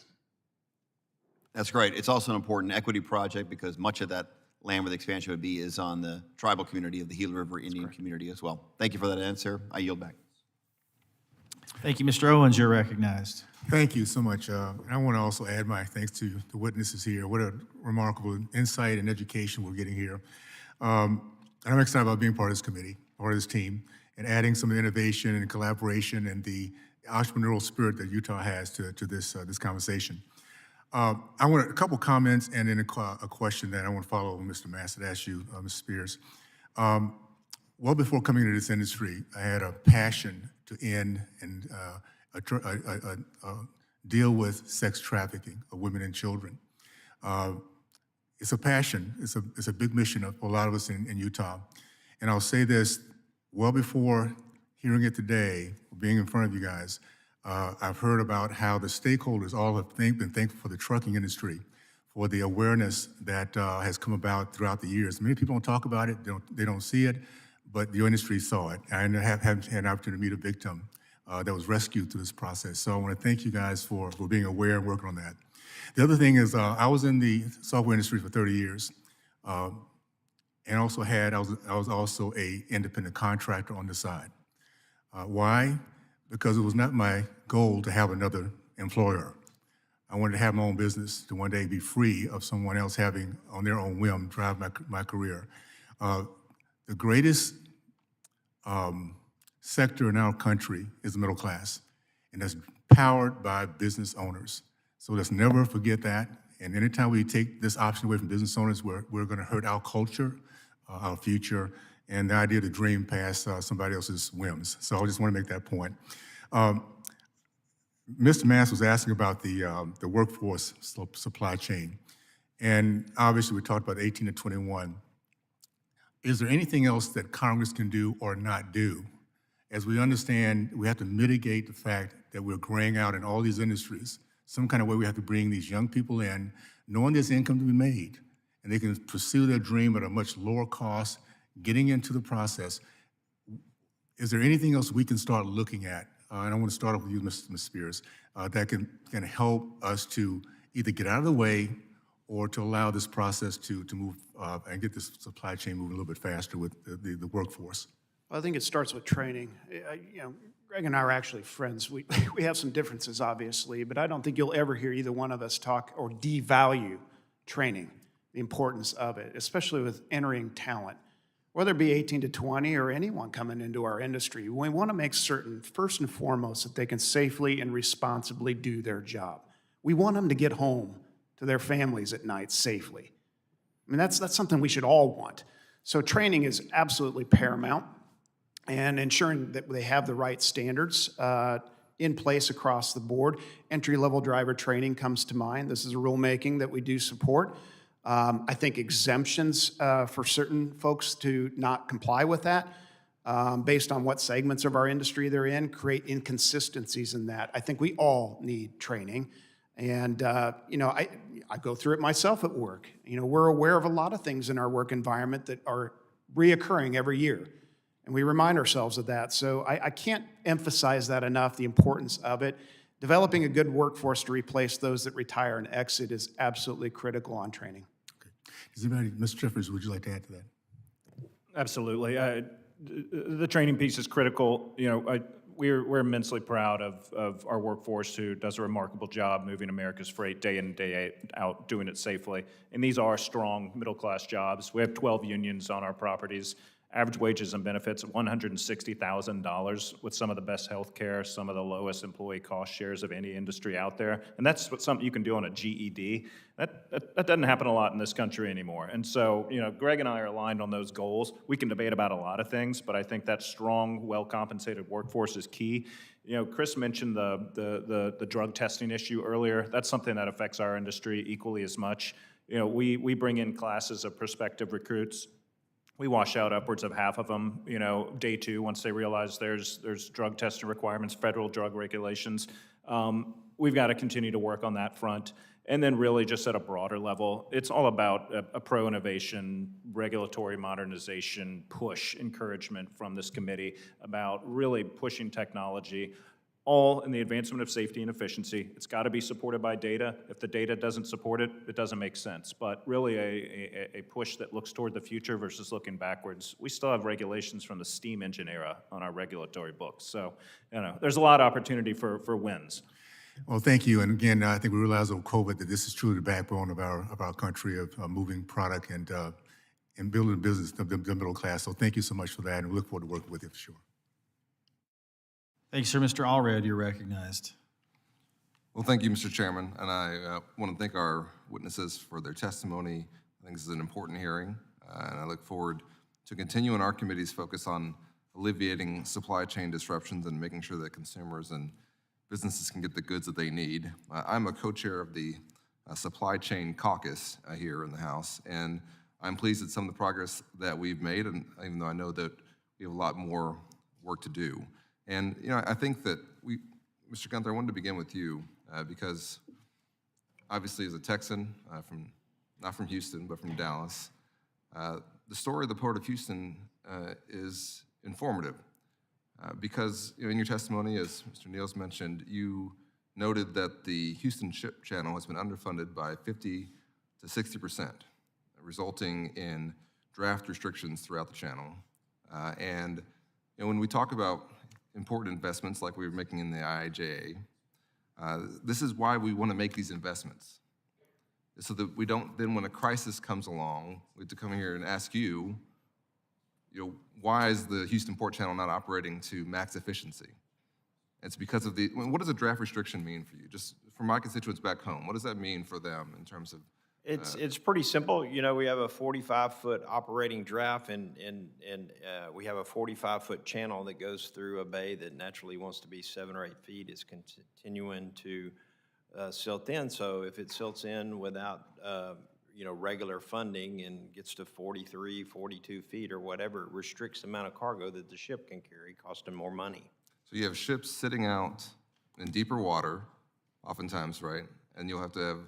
That's great. It's also an important equity project because much of that land where the expansion would be is on the tribal community of the Gila River Indian community as well. Thank you for that answer. I yield back. Thank you, Mr. Owens. You're recognized. Thank you so much. And I want to also add my thanks to the witnesses here. What a remarkable insight and education we're getting here. And I'm excited about being part of this committee, part of this team, and adding some innovation and collaboration and the entrepreneurial spirit that Utah has to this conversation. I want a couple comments and then a question that I want to follow up with Mr. Massett asked you, Mr. Spears. Well before coming into this industry, I had a passion to end and deal with sex trafficking of women and children. It's a passion. It's a big mission for a lot of us in Utah. And I'll say this, well before hearing it today, being in front of you guys, I've heard about how the stakeholders all have been thankful for the trucking industry, for the awareness that has come about throughout the years. Many people don't talk about it, they don't see it, but the industry saw it. I have had an opportunity to meet a victim that was rescued through this process. So I want to thank you guys for being aware and working on that. The other thing is I was in the software industry for 30 years. And also I was also a independent contractor on the side. Why? Because it was not my goal to have another employer. I wanted to have my own business, to one day be free of someone else having, on their own whim, drive my career. The greatest sector in our country is the middle class, and that's powered by business owners. So let's never forget that. And anytime we take this option away from business owners, we're going to hurt our culture, our future, and the idea to dream past somebody else's whims. So I just want to make that point. Mr. Mass was asking about the workforce supply chain. And obviously, we talked about 18 to 21. Is there anything else that Congress can do or not do? As we understand, we have to mitigate the fact that we're graying out in all these industries. Some kind of way we have to bring these young people in, knowing there's income to be made, and they can pursue their dream at a much lower cost, getting into the process. Is there anything else we can start looking at? And I want to start off with you, Ms. Spears, that can help us to either get out of the way or to allow this process to move and get this supply chain moving a little bit faster with the workforce. Well, I think it starts with training. Greg and I are actually friends. We have some differences, obviously, but I don't think you'll ever hear either one of us talk or devalue training, the importance of it, especially with entering talent. Whether it be 18 to 20 or anyone coming into our industry, we want to make certain, first and foremost, that they can safely and responsibly do their job. We want them to get home to their families at night safely. I mean, that's something we should all want. So training is absolutely paramount, and ensuring that they have the right standards in place across the board. Entry-level driver training comes to mind. This is a rulemaking that we do support. I think exemptions for certain folks to not comply with that based on what segments of our industry they're in create inconsistencies in that. I think we all need training. And, I go through it myself at work. We're aware of a lot of things in our work environment that are reoccurring every year. And we remind ourselves of that. So I can't emphasize that enough, the importance of it. Developing a good workforce to replace those that retire and exit is absolutely critical on training. Okay. Does anybody, Mr. Jeffries, would you like to add to that? Absolutely. The training piece is critical. We're immensely proud of our workforce who does a remarkable job moving America's freight day in and day out, doing it safely. And these are strong middle-class jobs. We have 12 unions on our properties. Average wages and benefits of $160,000 with some of the best health care, some of the lowest employee cost shares of any industry out there. And that's something you can do on a GED. That doesn't happen a lot in this country anymore. And so, Greg and I are aligned on those goals. We can debate about a lot of things, but I think that strong, well-compensated workforce is key. Chris mentioned the drug testing issue earlier. That's something that affects our industry equally as much. We bring in classes of prospective recruits. We wash out upwards of half of them, day two, once they realize there's drug testing requirements, federal drug regulations. We've got to continue to work on that front. And then really just at a broader level, it's all about a pro-innovation, regulatory modernization, push, encouragement from this committee about really pushing technology, all in the advancement of safety and efficiency. It's got to be supported by data. If the data doesn't support it, it doesn't make sense. But really a push that looks toward the future versus looking backwards. We still have regulations from the steam engine era on our regulatory books. So, there's a lot of opportunity for wins. Well, thank you. And again, I think we realize over COVID that this is truly the backbone of our country, of moving product and building a business, the middle class. So thank you so much for that, and we look forward to working with you for sure. Thanks, sir. Mr. Allred, you're recognized. Well, thank you, Mr. Chairman, and I want to thank our witnesses for their testimony. I think this is an important hearing, and I look forward to continuing our committee's focus on alleviating supply chain disruptions and making sure that consumers and businesses can get the goods that they need. I'm a co-chair of the Supply Chain Caucus here in the House, and I'm pleased at some of the progress that we've made, and even though I know that we have a lot more work to do. And I think that Mr. Gunther, I wanted to begin with you because obviously as a Texan, not from Houston, but from Dallas, the story of the Port of Houston is informative. Because in your testimony, as Mr. Niels mentioned, you noted that the Houston Ship Channel has been underfunded by 50 to 60%, resulting in draft restrictions throughout the channel. And when we talk about important investments like we were making in the IIJA, this is why we want to make these investments, so that we don't, then when a crisis comes along, we have to come here and ask you, why is the Houston Port Channel not operating to max efficiency? It's because of what does a draft restriction mean for you? Just for my constituents back home, what does that mean for them in terms of? It's pretty simple. We have a 45-foot operating draft, and we have a 45-foot channel that goes through a bay that naturally wants to be 7 or 8 feet. It's continuing to silt in. So if it silts in without regular funding and gets to 43, 42 feet or whatever, it restricts the amount of cargo that the ship can carry, costing more money. So you have ships sitting out in deeper water, oftentimes, right? And you'll have to have.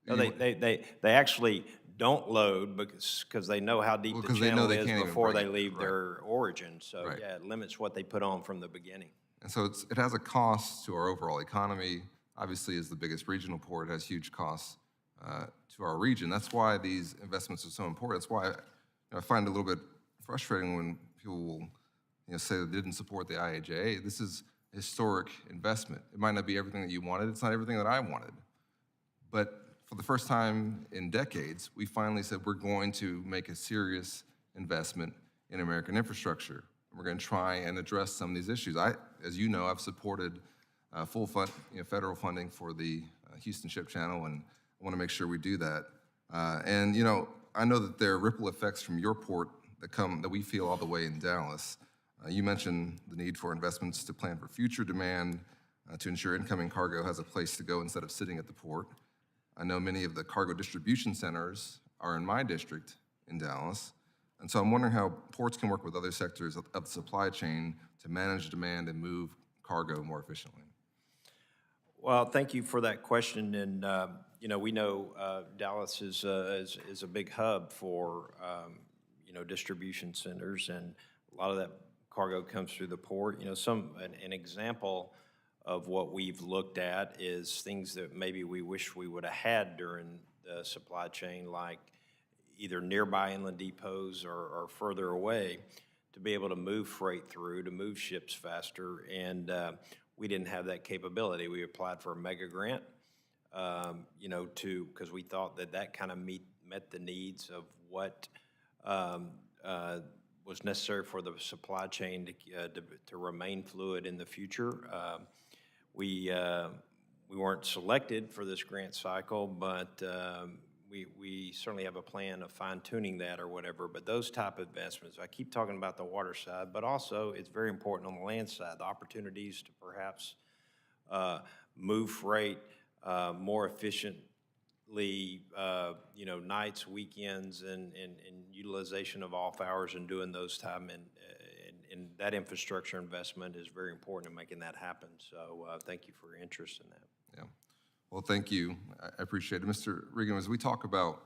No, they actually don't load because they know how deep the channel is before they leave their origin. So yeah, it limits what they put on from the beginning. And so it has a cost to our overall economy. Obviously, as the biggest regional port, it has huge costs to our region. That's why these investments are so important. That's why I find it a little bit frustrating when people will say they didn't support the IIJA. This is a historic investment. It might not be everything that you wanted. It's not everything that I wanted. But for the first time in decades, we finally said we're going to make a serious investment in American infrastructure. We're going to try and address some of these issues. As you know, I've supported full federal funding for the Houston Ship Channel, and I want to make sure we do that. And I know that there are ripple effects from your port that we feel all the way in Dallas. You mentioned the need for investments to plan for future demand, to ensure incoming cargo has a place to go instead of sitting at the port. I know many of the cargo distribution centers are in my district in Dallas. And so I'm wondering how ports can work with other sectors of the supply chain to manage demand and move cargo more efficiently. Well, thank you for that question. And, we know Dallas is a big hub for, distribution centers, and a lot of that cargo comes through the port. An example of what we've looked at is things that maybe we wish we would have had during the supply chain, like either nearby inland depots or further away, to be able to move freight through, to move ships faster, and we didn't have that capability. We applied for a mega grant, because we thought that kind of met the needs of what was necessary for the supply chain to remain fluid in the future. We weren't selected for this grant cycle, but we certainly have a plan of fine-tuning that or whatever. But those type of investments, I keep talking about the water side, but also it's very important on the land side, the opportunities to perhaps move freight more efficiently, nights, weekends, and utilization of off hours and doing those time. And that infrastructure investment is very important in making that happen. So thank you for your interest in that. Yeah. Well, thank you. I appreciate it. Mr. Regan, as we talk about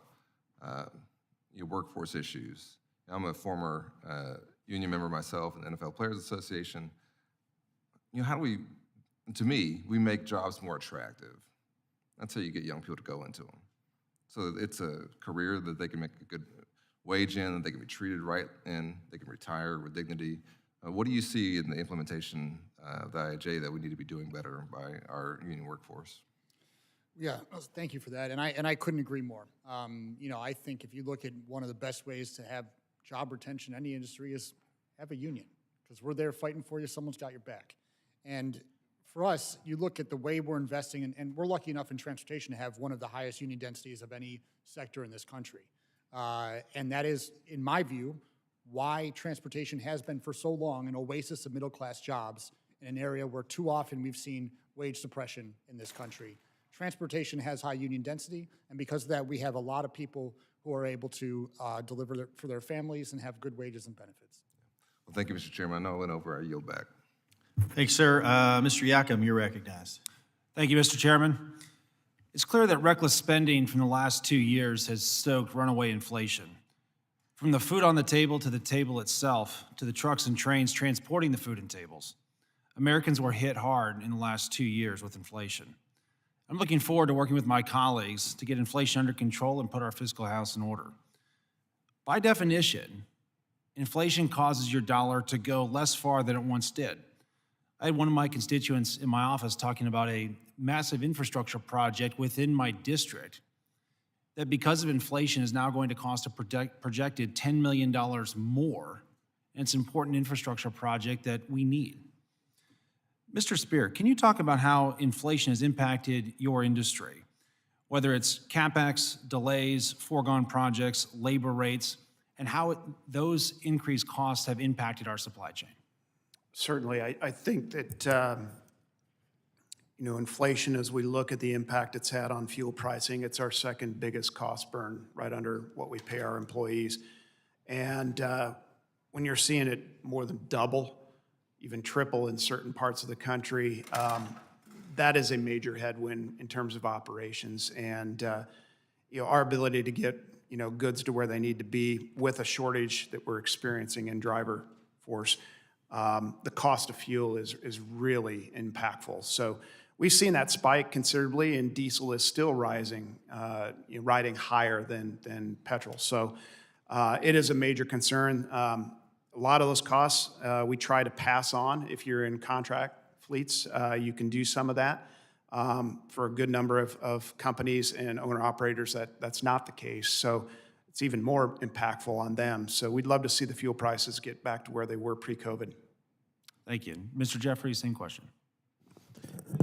your workforce issues, I'm a former union member myself in the NFL Players Association. How do we make jobs more attractive. That's how you get young people to go into them. So it's a career that they can make a good wage in, that they can be treated right in, they can retire with dignity. What do you see in the implementation of the IIJA that we need to be doing better by our union workforce? Yeah, thank you for that, and I couldn't agree more. I think if you look at one of the best ways to have job retention in any industry is have a union, because we're there fighting for you. Someone's got your back, and for us, you look at the way we're investing, and we're lucky enough in transportation to have one of the highest union densities of any sector in this country, and that is, in my view, why transportation has been for so long an oasis of middle-class jobs in an area where too often we've seen wage suppression in this country. Transportation has high union density, and because of that, we have a lot of people who are able to deliver for their families and have good wages and benefits. Well, thank you, Mr. Chairman. I know I went over. I yield back. Thanks, sir. Mr. Yakum, you're recognized. Thank you, Mr. Chairman. It's clear that reckless spending from the last 2 years has stoked runaway inflation. From the food on the table itself, to the trucks and trains transporting the food and tables, Americans were hit hard in the last 2 years with inflation. I'm looking forward to working with my colleagues to get inflation under control and put our fiscal house in order. By definition, inflation causes your dollar to go less far than it once did. I had one of my constituents in my office talking about a massive infrastructure project within my district that because of inflation is now going to cost a projected $10 million more. And it's an important infrastructure project that we need. Mr. Spear, can you talk about how inflation has impacted your industry? Whether it's CapEx, delays, foregone projects, labor rates, and how those increased costs have impacted our supply chain? Certainly, I think that, inflation, as we look at the impact it's had on fuel pricing, it's our second biggest cost burn, right under what we pay our employees. And when you're seeing it more than double, even triple in certain parts of the country, that is a major headwind in terms of operations. And, our ability to get, goods to where they need to be with a shortage that we're experiencing in driver force, the cost of fuel is really impactful. So we've seen that spike considerably, and diesel is still rising, riding higher than petrol. So it is a major concern. A lot of those costs we try to pass on. If you're in contract fleets, you can do some of that. For a good number of companies and owner-operators, that's not the case. So it's even more impactful on them. So we'd love to see the fuel prices get back to where they were pre-COVID. Thank you. Mr. Jeffries, same question.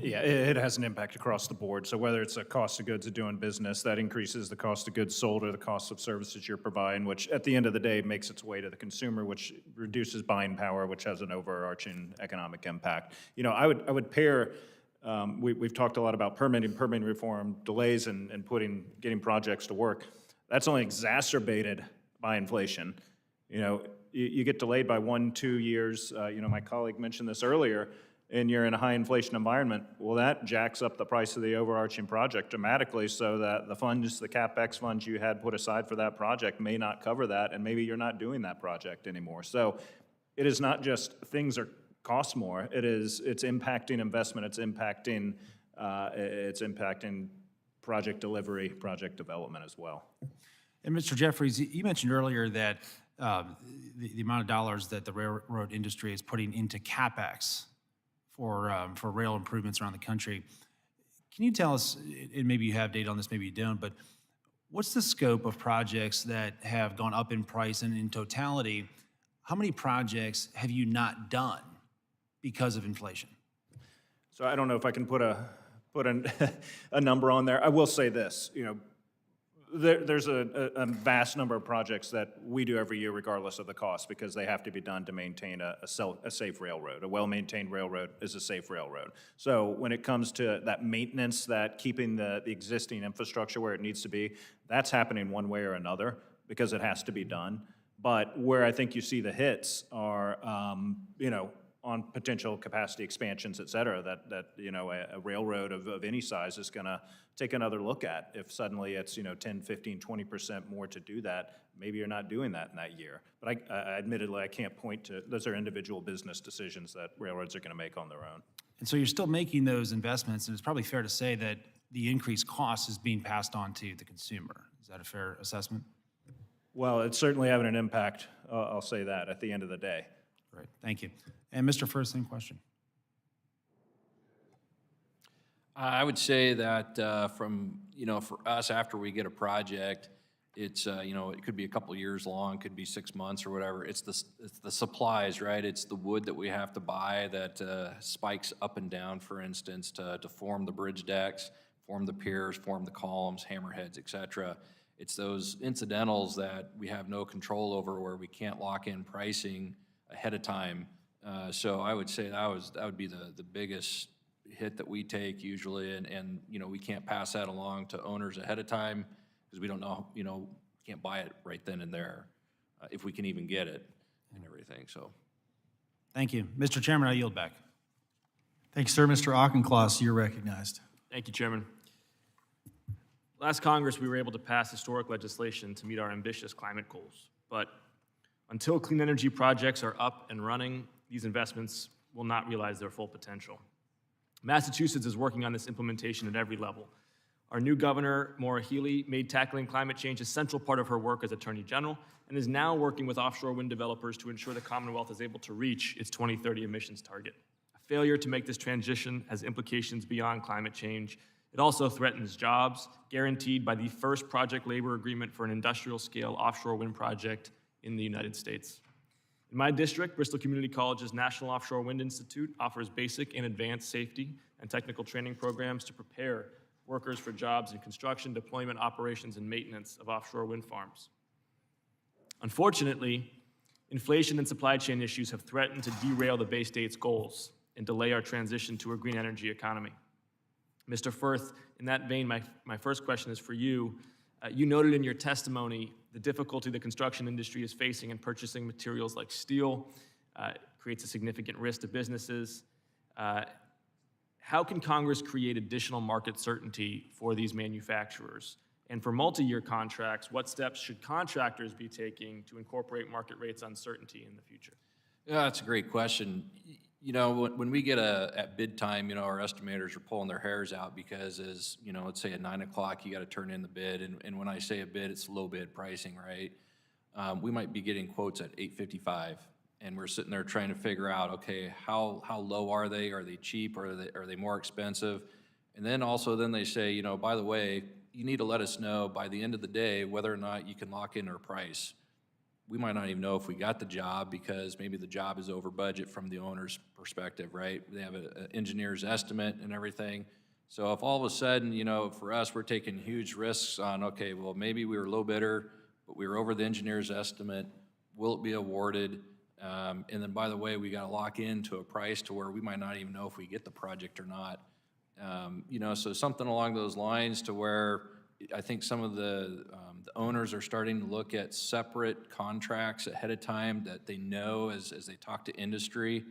Yeah, it has an impact across the board. So whether it's a cost of goods of doing business, that increases the cost of goods sold or the cost of services you're providing, which at the end of the day makes its way to the consumer, which reduces buying power, which has an overarching economic impact. I would pair, we've talked a lot about permitting reform, delays and getting projects to work. That's only exacerbated by inflation. You get delayed by 1-2 years. My colleague mentioned this earlier, and you're in a high inflation environment. Well, that jacks up the price of the overarching project dramatically, so that the funds, the CapEx funds you had put aside for that project may not cover that, and maybe you're not doing that project anymore. So it is not just things cost more. It's impacting investment. It's impacting project delivery, project development as well. And Mr. Jeffries, you mentioned earlier that the amount of dollars that the railroad industry is putting into CapEx for rail improvements around the country. Can you tell us, and maybe you have data on this, maybe you don't, but what's the scope of projects that have gone up in price, and in totality, how many projects have you not done because of inflation? So I don't know if I can put a number on there. I will say this, there's a vast number of projects that we do every year regardless of the cost, because they have to be done to maintain a safe railroad. A well-maintained railroad is a safe railroad. So when it comes to that maintenance, that keeping the existing infrastructure where it needs to be, that's happening one way or another because it has to be done. But where I think you see the hits are, on potential capacity expansions, et cetera, that a railroad of any size is going to take another look at. If suddenly it's 10, 15, 20% more to do that, maybe you're not doing that in that year. But I admittedly, I can't point to, those are individual business decisions that railroads are going to make on their own. And so you're still making those investments, and it's probably fair to say that the increased cost is being passed on to the consumer. Is that a fair assessment? Well, it's certainly having an impact, I'll say that, at the end of the day. Great, thank you. And Mr. First, same question. I would say that for us, after we get a project, it's, it could be a couple years long, could be 6 months or whatever. It's the supplies, right? It's the wood that we have to buy that spikes up and down, for instance, to form the bridge decks, form the piers, form the columns, hammerheads, et cetera. It's those incidentals that we have no control over, where we can't lock in pricing ahead of time. So I would say that would be the biggest hit that we take usually, and we can't pass that along to owners ahead of time because we don't know, can't buy it right then and there if we can even get it and everything. So, thank you, Mr. Chairman. I yield back. Thanks, sir. Mr. Auchincloss, you're recognized. Thank you, Chairman. Last Congress, we were able to pass historic legislation to meet our ambitious climate goals. But until clean energy projects are up and running, these investments will not realize their full potential. Massachusetts is working on this implementation at every level. Our new governor, Maura Healey, made tackling climate change a central part of her work as Attorney General and is now working with offshore wind developers to ensure the Commonwealth is able to reach its 2030 emissions target. A failure to make this transition has implications beyond climate change. It also threatens jobs, guaranteed by the first project labor agreement for an industrial-scale offshore wind project in the United States. In my district, Bristol Community College's National Offshore Wind Institute offers basic and advanced safety and technical training programs to prepare workers for jobs in construction, deployment, operations, and maintenance of offshore wind farms. Unfortunately, inflation and supply chain issues have threatened to derail the Bay State's goals and delay our transition to a green energy economy. Mr. Firth, in that vein, my first question is for you. You noted in your testimony the difficulty the construction industry is facing in purchasing materials like steel. It creates a significant risk to businesses. How can Congress create additional market certainty for these manufacturers? And for multi-year contracts, what steps should contractors be taking to incorporate market rates uncertainty in the future? Yeah, that's a great question. You know, when we get at bid time, you know, our estimators are pulling their hairs out because as, you know, let's say at 9 o'clock, you got to turn in the bid. And when I say a bid, it's low bid pricing, right? We might be getting quotes at $8.55 and we're sitting there trying to figure out, okay, how low are they? Are they cheap? Or are they more expensive? And then also then they say, you know, by the way, you need to let us know by the end of the day whether or not you can lock in our price. We might not even know if we got the job because maybe the job is over budget from the owner's perspective, right? They have an engineer's estimate and everything. So if all of a sudden, you know, for us, we're taking huge risks on, okay, well, maybe we were low bidder, but we were over the engineer's estimate. Will it be awarded? And then, by the way, we got to lock into a price to where we might not even know if we get the project or not. You know, so something along those lines to where I think some of the owners are starting to look at separate contracts ahead of time that they know as they talk to industry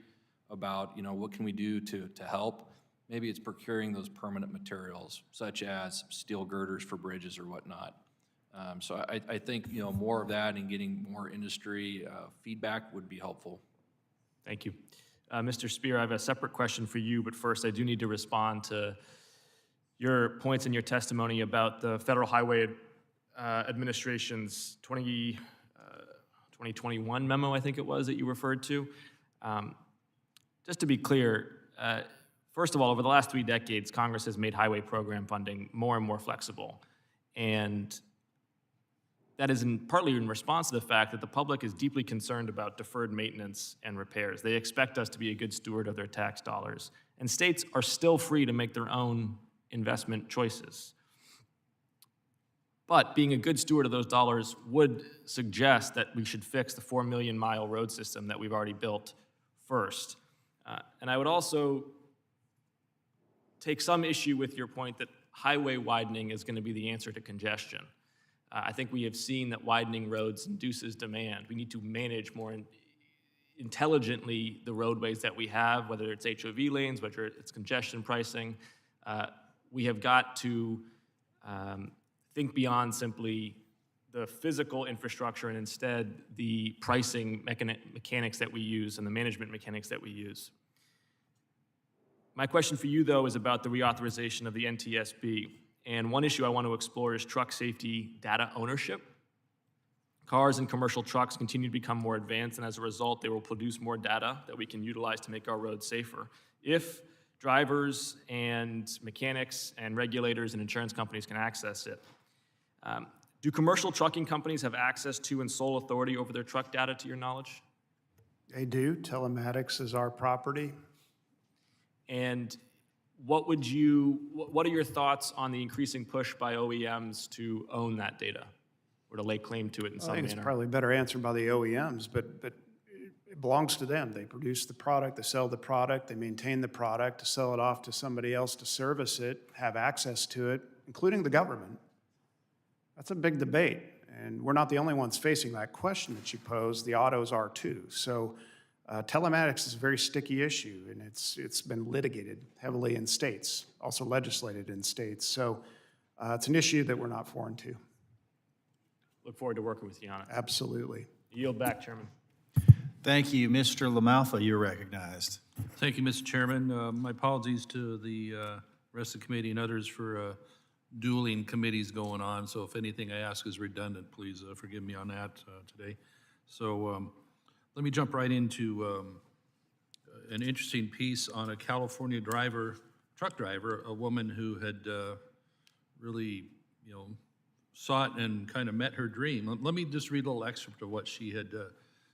about, you know, what can we do to help. Maybe it's procuring those permanent materials, such as steel girders for bridges or whatnot. So I think, you know, more of that and getting more industry feedback would be helpful. Thank you. Mr. Spear, I have a separate question for you, but first I do need to respond to your points in your testimony about the Federal Highway Administration's 2021 memo, I think it was, that you referred to. Just to be clear, first of all, over the last 3 decades, Congress has made highway program funding more and more flexible. And that is partly in response to the fact that the public is deeply concerned about deferred maintenance and repairs. They expect us to be a good steward of their tax dollars. And states are still free to make their own investment choices. But being a good steward of those dollars would suggest that we should fix the 4 million mile road system that we've already built first. And I would also take some issue with your point that highway widening is going to be the answer to congestion. I think we have seen that widening roads induces demand. We need to manage more intelligently the roadways that we have, whether it's HOV lanes, whether it's congestion pricing. We have got to think beyond simply the physical infrastructure and instead the pricing mechanics that we use and the management mechanics that we use. My question for you, though, is about the reauthorization of the NTSB. And one issue I want to explore is truck safety data ownership. Cars and commercial trucks continue to become more advanced, and as a result, they will produce more data that we can utilize to make our roads safer. If drivers and mechanics and regulators and insurance companies can access it, do commercial trucking companies have access to and sole authority over their truck data, to your knowledge? They do. Telematics is our property. And what are your thoughts on the increasing push by OEMs to own that data or to lay claim to it in some I think manner? it's probably better answered by the OEMs, but it belongs to them. They produce the product, they sell the product, they maintain the product, to sell it off to somebody else to service it, have access to it, including the government. That's a big debate, and we're not the only ones facing that question that you pose. The autos are too. So telematics is a very sticky issue, and it's been litigated heavily in states, also legislated in states. So it's an issue that we're not foreign to. Look forward to working with you on it. Absolutely. Yield back, Chairman. Thank you. Mr. LaMalfa, you're recognized. Thank you, Mr. Chairman. My apologies to the rest of the committee and others for dueling committees going on. So if anything I ask is redundant, please forgive me on that today. So let me jump right into an interesting piece on a California truck driver, a woman who had really, sought and kind of met her dream. Let me just read a little excerpt of what she had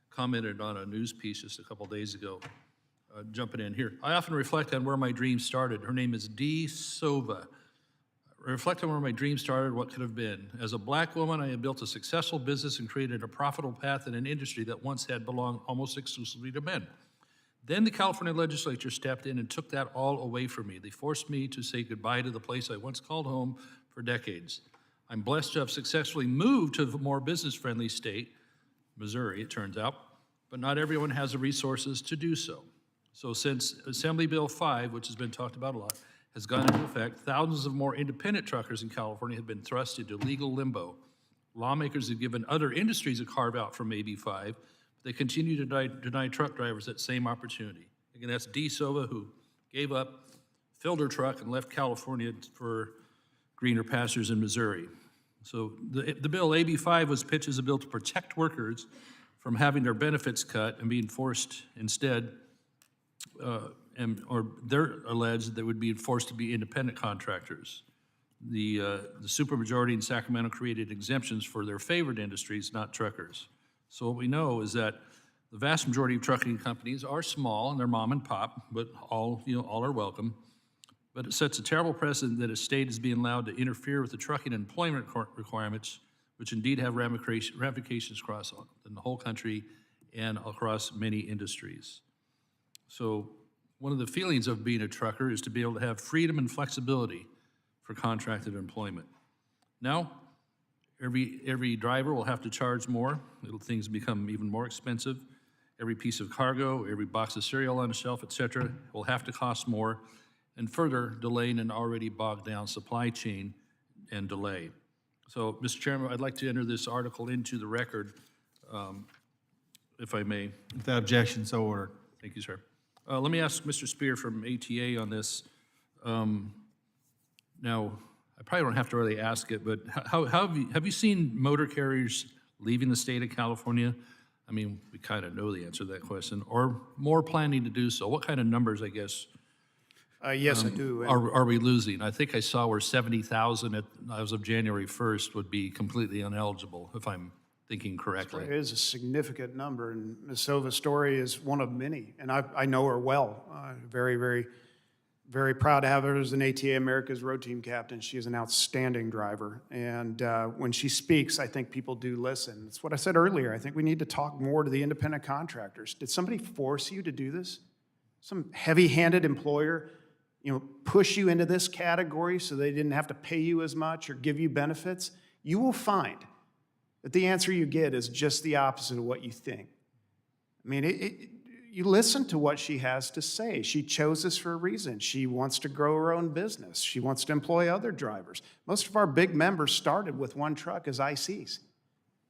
commented on a news piece just a couple days ago. Jumping in here. I often reflect on where my dream started. Her name is Dee Sova. I reflect on where my dream started, what could have been. As a black woman, I had built a successful business and created a profitable path in an industry that once had belonged almost exclusively to men. Then the California legislature stepped in and took that all away from me. They forced me to say goodbye to the place I once called home for decades. I'm blessed to have successfully moved to a more business-friendly state, Missouri, it turns out, but not everyone has the resources to do so. So since Assembly Bill 5, which has been talked about a lot, has gone into effect, thousands of more independent truckers in California have been thrust into legal limbo. Lawmakers have given other industries a carve-out from AB 5, but they continue to deny truck drivers that same opportunity. Again, that's Dee Sova, who gave up, filled her truck, and left California for greener pastures in Missouri. So the bill, AB 5, was pitched as a bill to protect workers from having their benefits cut and being forced instead, or they're alleged they would be forced to be independent contractors. The supermajority in Sacramento created exemptions for their favored industries, not truckers. So what we know is that the vast majority of trucking companies are small and they're mom and pop, but all are welcome. But it sets a terrible precedent that a state is being allowed to interfere with the trucking employment requirements, which indeed have ramifications across the whole country and across many industries. So one of the feelings of being a trucker is to be able to have freedom and flexibility for contracted employment. Now, every driver will have to charge more. Things become even more expensive. Every piece of cargo, every box of cereal on the shelf, et cetera, will have to cost more, and further delaying an already bogged down supply chain and delay. So, Mr. Chairman, I'd like to enter this article into the record, if I may. Without objection, so ordered. Thank you, sir. Let me ask Mr. Spear from ATA on this. Now, I probably don't have to really ask it, but have you seen motor carriers leaving the state of California? I mean, we kind of know the answer to that question, or more planning to do so. What kind of numbers, I guess? Yes, I do. Are we losing? I think I saw where 70,000 as of January 1st would be completely ineligible, if I'm thinking correctly. It is a significant number, and Ms. Sova's story is one of many, and I know her well. Very, very, very proud to have her as an ATA America's Road Team Captain. She is an outstanding driver, and when she speaks, I think people do listen. It's what I said earlier. I think we need to talk more to the independent contractors. Did somebody force you to do this? Some heavy-handed employer, push you into this category so they didn't have to pay you as much or give you benefits? You will find that the answer you get is just the opposite of what you think. I mean, you listen to what she has to say. She chose this for a reason. She wants to grow her own business. She wants to employ other drivers. Most of our big members started with one truck as ICs.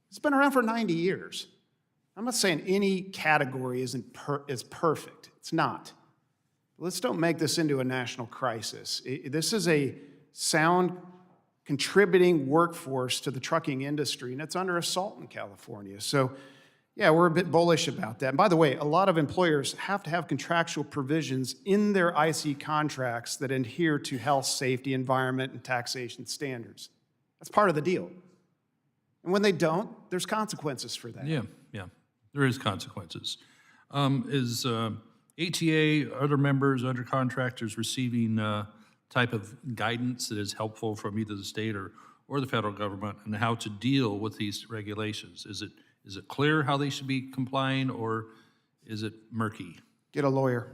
It's been around for 90 years. I'm not saying any category is perfect. It's not. Let's don't make this into a national crisis. This is a sound, contributing workforce to the trucking industry, and it's under assault in California. So, yeah, we're a bit bullish about that. And by the way, a lot of employers have to have contractual provisions in their IC contracts that adhere to health, safety, environment, and taxation standards. That's part of the deal. And when they don't, there's consequences for that. Yeah, there is consequences. Is ATA, other members, other contractors receiving type of guidance that is helpful from either the state or the federal government on how to deal with these regulations? Is it clear how they should be complying, or is it murky? Get a lawyer.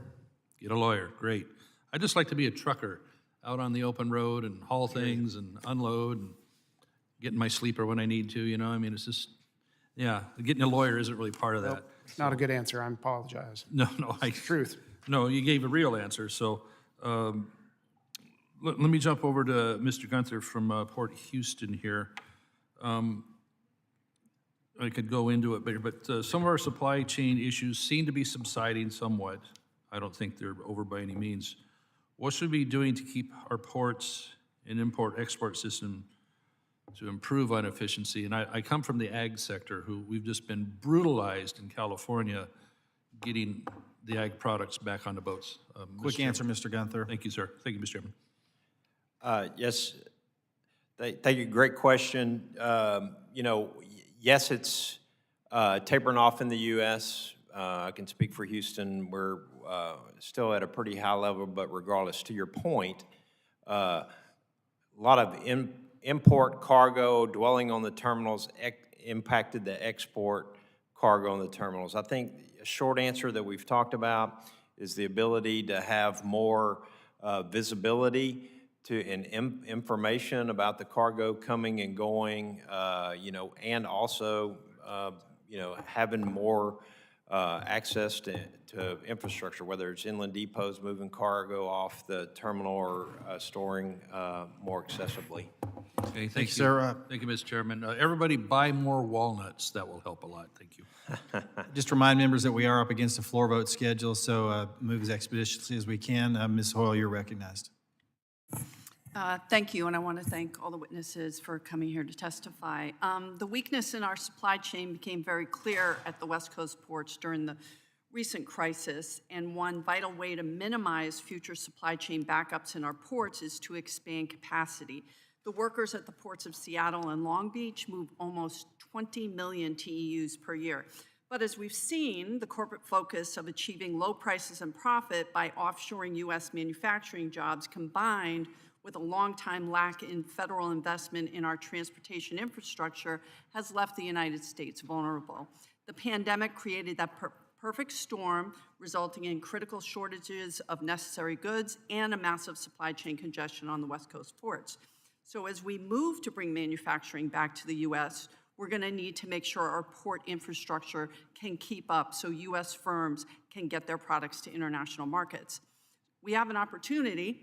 Get a lawyer, great. I'd just like to be a trucker out on the open road and haul things and unload and get in my sleeper when I need to, I mean, it's just, getting a lawyer isn't really part of that. It's not a good answer. I apologize. No, truth. No, you gave a real answer. So let me jump over to Mr. Gunther from Port Houston here. I could go into it, but some of our supply chain issues seem to be subsiding somewhat. I don't think they're over by any means. What should we be doing to keep our ports and import-export system to improve on efficiency? And I come from the ag sector, who we've just been brutalized in California getting the ag products back on the boats. Quick answer, Mr. Gunther. Thank you, sir. Thank you, Mr. Chairman. Yes, thank you. Great question. You know, yes, it's tapering off in the U.S. I can speak for Houston. We're still at a pretty high level, but regardless, to your point, a lot of import cargo dwelling on the terminals impacted the export cargo on the terminals. I think a short answer that we've talked about is the ability to have more visibility to information about the cargo coming and going, you know, and also, you know, having more access to infrastructure, whether it's inland depots moving cargo off the terminal or storing more accessibly. Okay, thank you, sir. Thank you, Mr. Chairman. Everybody buy more walnuts. That will help a lot. Thank you. Just remind members that we are up against a floor vote schedule, so move as expeditiously as we can. Ms. Hoyle, you're recognized. Thank you, and I want to thank all the witnesses for coming here to testify. The weakness in our supply chain became very clear at the West Coast ports during the recent crisis, and one vital way to minimize future supply chain backups in our ports is to expand capacity. The workers at the ports of Seattle and Long Beach move almost 20 million TEUs per year. But as we've seen, the corporate focus of achieving low prices and profit by offshoring U.S. manufacturing jobs combined with a long-time lack in federal investment in our transportation infrastructure has left the United States vulnerable. The pandemic created that perfect storm, resulting in critical shortages of necessary goods and a massive supply chain congestion on the West Coast ports. So as we move to bring manufacturing back to the U.S., we're going to need to make sure our port infrastructure can keep up so U.S. firms can get their products to international markets. We have an opportunity,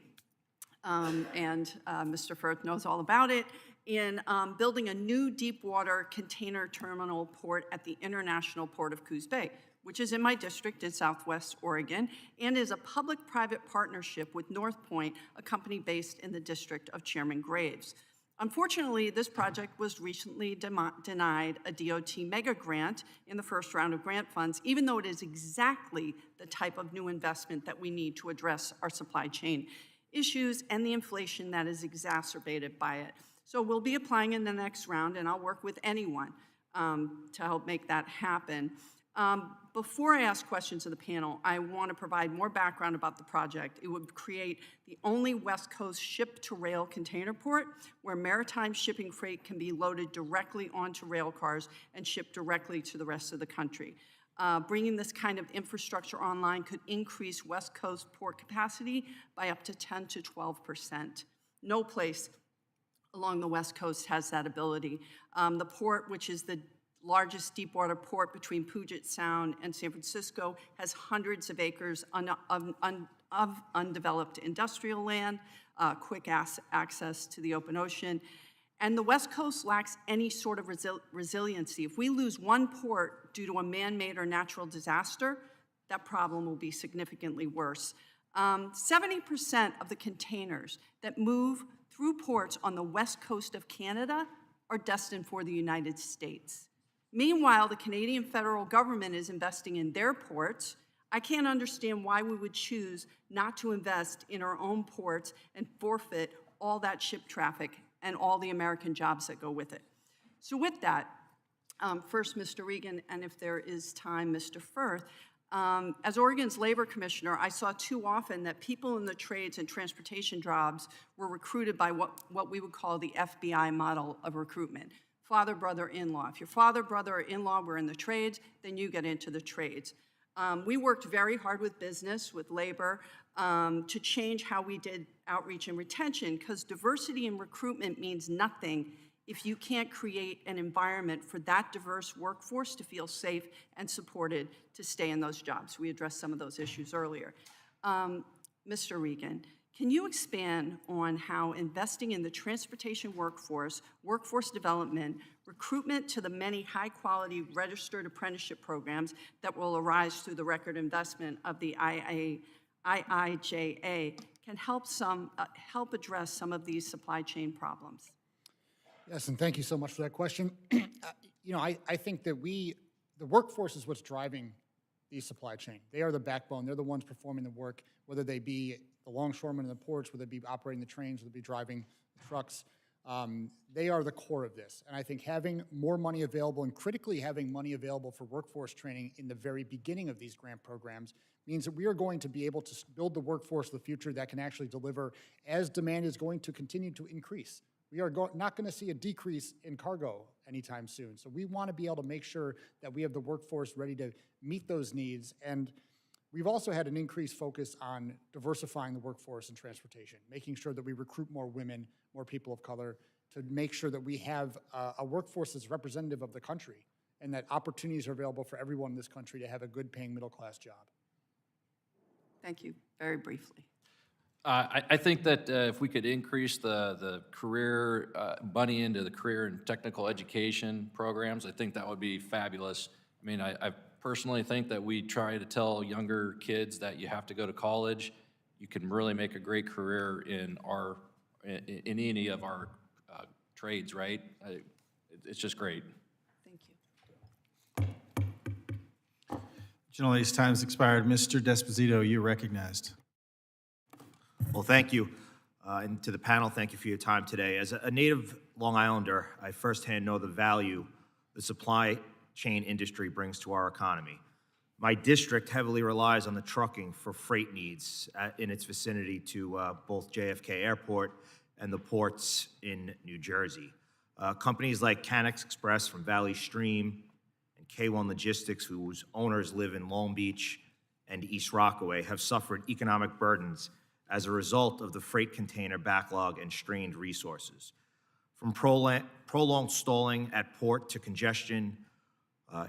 and Mr. Firth knows all about it, in building a new deep water container terminal port at the International Port of Coos Bay, which is in my district in Southwest Oregon, and is a public-private partnership with North Point, a company based in the district of Chairman Graves. Unfortunately, this project was recently denied a DOT mega grant in the first round of grant funds, even though it is exactly the type of new investment that we need to address our supply chain issues and the inflation that is exacerbated by it. So we'll be applying in the next round, and I'll work with anyone to help make that happen. Before I ask questions of the panel, I want to provide more background about the project. It would create the only West Coast ship-to-rail container port where maritime shipping freight can be loaded directly onto rail cars and shipped directly to the rest of the country. Bringing this kind of infrastructure online could increase West Coast port capacity by up to 10 to 12%. No place along the West Coast has that ability. The port, which is the largest deepwater port between Puget Sound and San Francisco, has hundreds of acres of undeveloped industrial land, quick access to the open ocean, and the West Coast lacks any sort of resiliency. If we lose one port due to a man-made or natural disaster, that problem will be significantly worse. 70% of the containers that move through ports on the west coast of Canada are destined for the United States. Meanwhile, the Canadian federal government is investing in their ports. I can't understand why we would choose not to invest in our own ports and forfeit all that ship traffic and all the American jobs that go with it. So with that, first, Mr. Regan, and if there is time, Mr. Firth, as Oregon's labor commissioner, I saw too often that people in the trades and transportation jobs were recruited by what we would call the FBI model of recruitment. Father, brother, in-law. If your father, brother, or in-law were in the trades, then you get into the trades. We worked very hard with business, with labor, to change how we did outreach and retention, because diversity in recruitment means nothing if you can't create an environment for that diverse workforce to feel safe and supported to stay in those jobs. We addressed some of those issues earlier. Mr. Regan, Can you expand on how investing in the transportation workforce, workforce development, recruitment to the many high-quality registered apprenticeship programs that will arise through the record investment of the IIJA can help address some of these supply chain problems? Yes, and thank you so much for that question. I think that the workforce is what's driving the supply chain. They are the backbone. They're the ones performing the work, whether they be the longshoremen in the ports, whether they be operating the trains, whether they be driving the trucks. They are the core of this. And I think having more money available and critically having money available for workforce training in the very beginning of these grant programs means that we are going to be able to build the workforce of the future that can actually deliver as demand is going to continue to increase. We are not going to see a decrease in cargo anytime soon. So we want to be able to make sure that we have the workforce ready to meet those needs. And we've also had an increased focus on diversifying the workforce in transportation, making sure that we recruit more women, more people of color, to make sure that we have a workforce that's representative of the country and that opportunities are available for everyone in this country to have a good paying middle-class job. Thank you. Very briefly. I think that if we could increase the career, money into the career and technical education programs, I think that would be fabulous. I mean, I personally think that we try to tell younger kids that you have to go to college. You can really make a great career in any of our trades, right? It's just great. Thank you. Gentlelady's time's expired. Mr. Desposito, you're recognized. Well, thank you. And to the panel, thank you for your time today. As a native Long Islander, I firsthand know the value the supply chain industry brings to our economy. My district heavily relies on the trucking for freight needs in its vicinity to both JFK Airport and the ports in New Jersey. Companies like Canex Express from Valley Stream and K1 Logistics, whose owners live in Long Beach and East Rockaway, have suffered economic burdens as a result of the freight container backlog and strained resources. From prolonged stalling at port to congestion,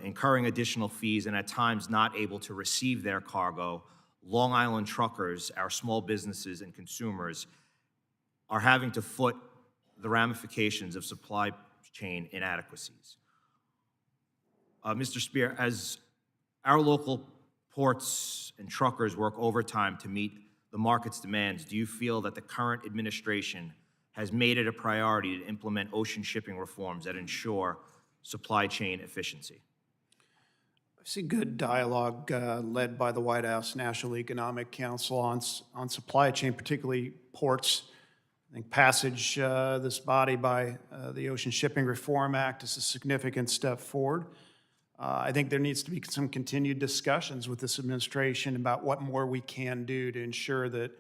incurring additional fees, and at times not able to receive their cargo, Long Island truckers, our small businesses and consumers, are having to foot the ramifications of supply chain inadequacies. Mr. Spear, as our local ports and truckers work overtime to meet the market's demands, do you feel that the current administration has made it a priority to implement ocean shipping reforms that ensure supply chain efficiency? I see good dialogue led by the White House National Economic Council on supply chain, particularly ports. I think passage this body by the Ocean Shipping Reform Act is a significant step forward. I think there needs to be some continued discussions with this administration about what more we can do to ensure that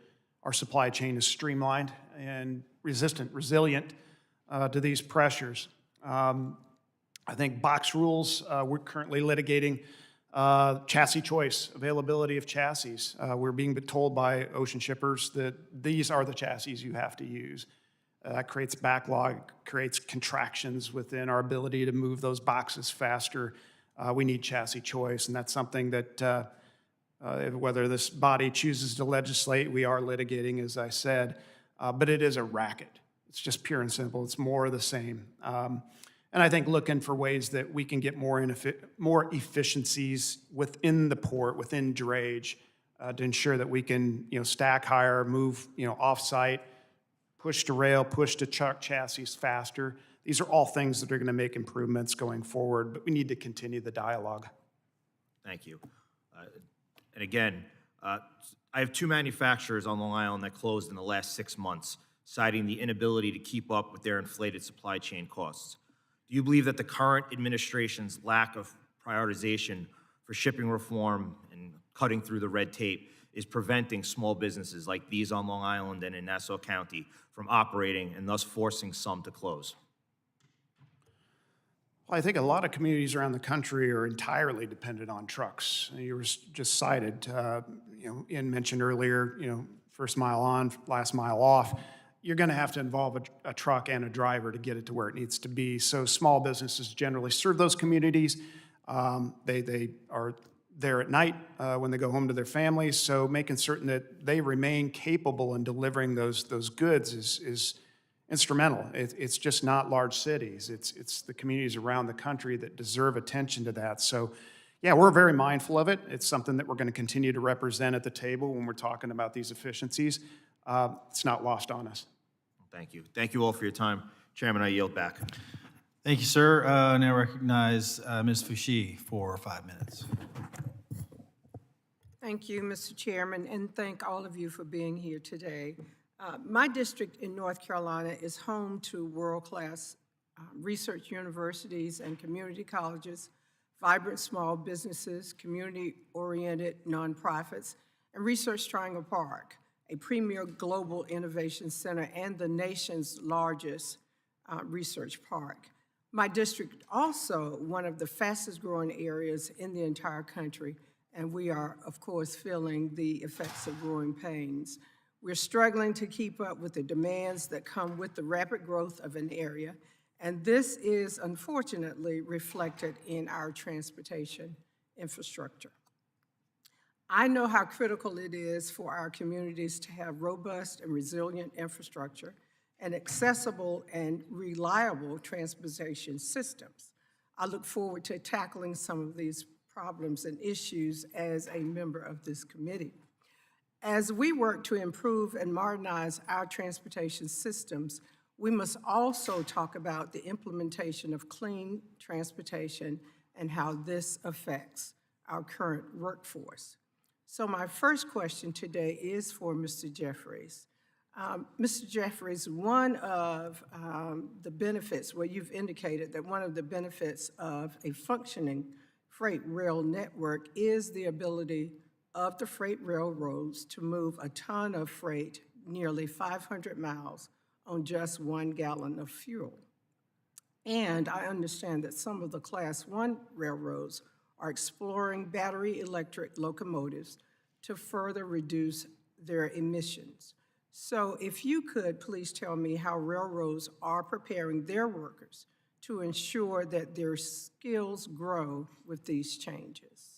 our supply chain is streamlined and resilient to these pressures. I think box rules, we're currently litigating chassis choice, availability of chassis. We're being told by ocean shippers that these are the chassis you have to use. That creates backlog, creates contractions within our ability to move those boxes faster. We need chassis choice, and that's something that whether this body chooses to legislate, we are litigating, as I said, but it is a racket. It's just pure and simple. It's more of the same. And I think looking for ways that we can get more efficiencies within the port, within drayage, to ensure that we can, stack higher, move, off-site, push to rail, push to truck chassis faster. These are all things that are going to make improvements going forward, but we need to continue the dialogue. Thank you. And again, I have two manufacturers on Long Island that closed in the last 6 months, citing the inability to keep up with their inflated supply chain costs. Do you believe that the current administration's lack of prioritization for shipping reform and cutting through the red tape is preventing small businesses like these on Long Island and in Nassau County from operating and thus forcing some to close? Well, I think a lot of communities around the country are entirely dependent on trucks. You were just cited, Ian mentioned earlier, first mile on, last mile off. You're going to have to involve a truck and a driver to get it to where it needs to be. So small businesses generally serve those communities. They are there at night when they go home to their families. So making certain that they remain capable in delivering those goods is instrumental. It's just not large cities. It's the communities around the country that deserve attention to that. So yeah, we're very mindful of it. It's something that we're going to continue to represent at the table when we're talking about these efficiencies. It's not lost on us. Thank you. Thank you all for your time. Chairman, I yield back. Thank you, sir. Now recognize Ms. Fushi for 5 minutes. Thank you, Mr. Chairman, and thank all of you for being here today. My district in North Carolina is home to world-class research universities and community colleges, vibrant small businesses, community-oriented nonprofits, and Research Triangle Park, a premier global innovation center and the nation's largest research park. My district also one of the fastest growing areas in the entire country, and we are, of course, feeling the effects of growing pains. We're struggling to keep up with the demands that come with the rapid growth of an area, and this is unfortunately reflected in our transportation infrastructure. I know how critical it is for our communities to have robust and resilient infrastructure and accessible and reliable transportation systems. I look forward to tackling some of these problems and issues as a member of this committee. As we work to improve and modernize our transportation systems, we must also talk about the implementation of clean transportation and how this affects our current workforce. So my first question today is for Mr. Jeffries. Mr. Jeffries, one of the benefits, well, you've indicated that one of the benefits of a functioning freight rail network is the ability of the freight railroads to move a ton of freight nearly 500 miles on just 1 gallon of fuel. And I understand that some of the Class 1 railroads are exploring battery electric locomotives to further reduce their emissions. So if you could please tell me how railroads are preparing their workers to ensure that their skills grow with these changes.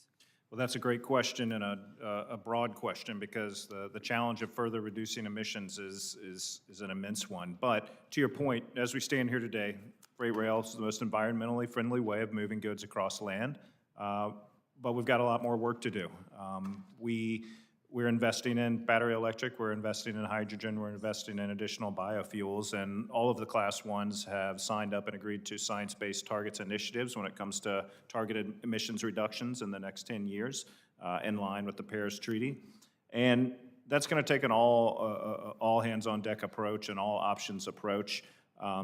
Well, that's a great question and a broad question because the challenge of further reducing emissions is an immense one. But to your point, as we stand here today, freight rail is the most environmentally friendly way of moving goods across land, but we've got a lot more work to do. We're investing in battery electric, we're investing in hydrogen, we're investing in additional biofuels, and all of the Class 1s have signed up and agreed to science-based targets initiatives when it comes to targeted emissions reductions in the next 10 years, in line with the Paris Treaty. And that's going to take an all hands-on-deck approach, an all-options approach.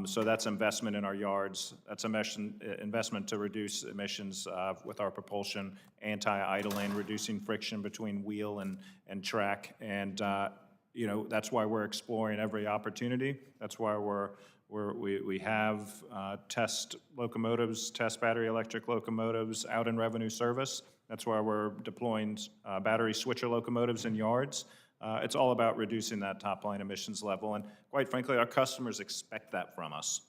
So that's investment in our yards. That's investment to reduce emissions with our propulsion, anti-idling, reducing friction between wheel and track. And that's why we're exploring every opportunity. That's why we have test locomotives, test battery electric locomotives out in revenue service. That's why we're deploying battery switcher locomotives in yards. It's all about reducing that top-line emissions level, and quite frankly, our customers expect that from us.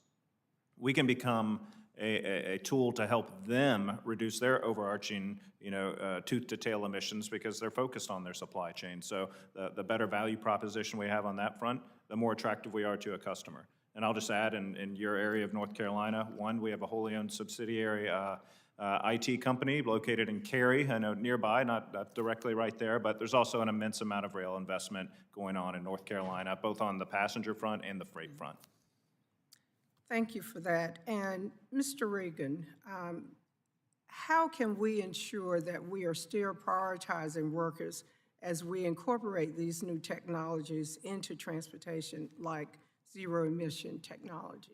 We can become a tool to help them reduce their overarching, tooth-to-tail emissions because they're focused on their supply chain. So the better value proposition we have on that front, the more attractive we are to a customer. And I'll just add, in your area of North Carolina, we have a wholly owned subsidiary IT company located in Cary, I know nearby, not directly right there, but there's also an immense amount of rail investment going on in North Carolina, both on the passenger front and the freight front. Thank you for that. And Mr. Regan, how can we ensure that we are still prioritizing workers as we incorporate these new technologies into transportation, like zero-emission technology?